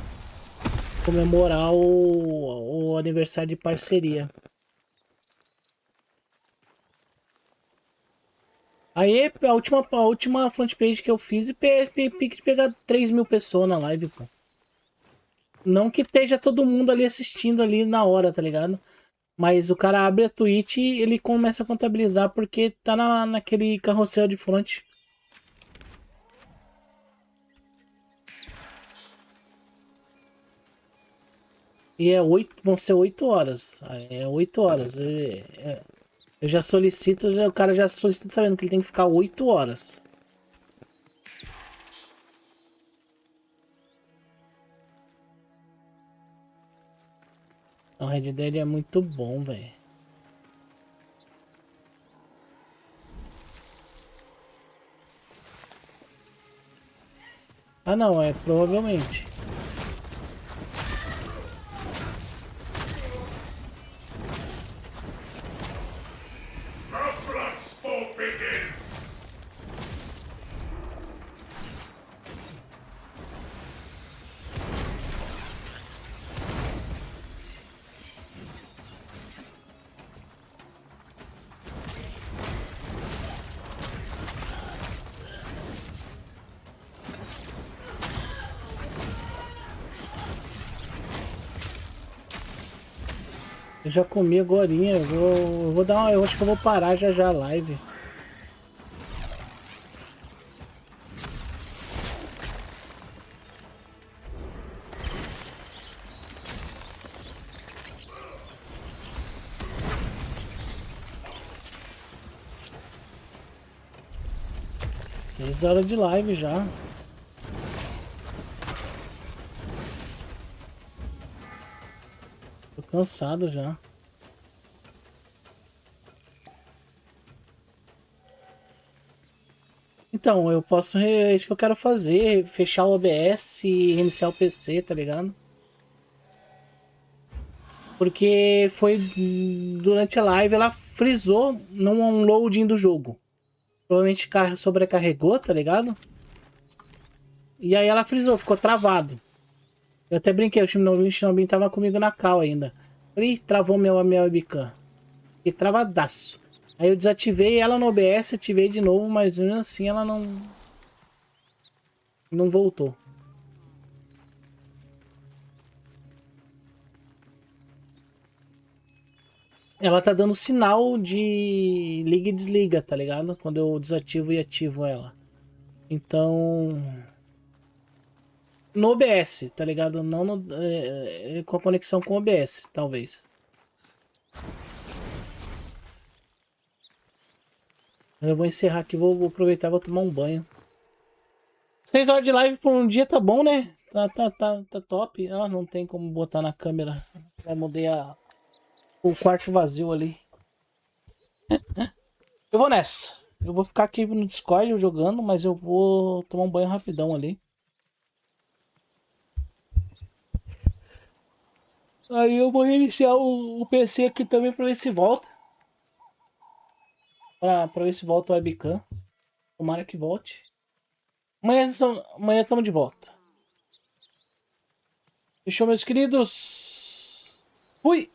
Comemorar o aniversário de parceria. Aí a última front page que eu fiz pique de pegar 3.000 pessoas na live, pô. Não que esteja todo mundo ali assistindo ali na hora, tá ligado? Mas o cara abre a Twitch e ele começa a contabilizar porque tá naquele carrossel de front. E vão ser 8 horas. É 8 horas. Eu já solicito, o cara já solicita sabendo que ele tem que ficar 8 horas. O Red Dead é muito bom, velho. Ah não, provavelmente. Eu já comi agorinha, eu vou dar uma, eu acho que eu vou parar já a live. Seis horas de live já. Tô cansado já. Então, eu posso... É isso que eu quero fazer. Fechar o OBS e reiniciar o PC, tá ligado? Porque foi... Durante a live ela frisou no loading do jogo. Provavelmente sobrecarregou, tá ligado? E aí ela frisou, ficou travado. Eu até brinquei, o Shinobi tava comigo na call ainda. Falei, travou minha webcam. E travadaço. Aí eu desativei ela no OBS, ativei de novo, mas mesmo assim ela não voltou. Ela tá dando sinal de liga e desliga, tá ligado? Quando eu desativo e ativo ela. Então... No OBS, tá ligado? Não com a conexão com o OBS, talvez. Eu vou encerrar aqui, vou aproveitar e vou tomar um banho. 6 horas de live por um dia tá bom, né? Tá top. Ah, não tem como botar na câmera. Já mudei o quarto vazio ali. Eu vou nessa. Eu vou ficar aqui no Discord jogando, mas eu vou tomar um banho rapidão ali. Aí eu vou reiniciar o PC aqui também pra ver se volta. Pra ver se volta o webcam. Tomara que volte. Amanhã estamos de volta. Fechou, meus queridos. Fui!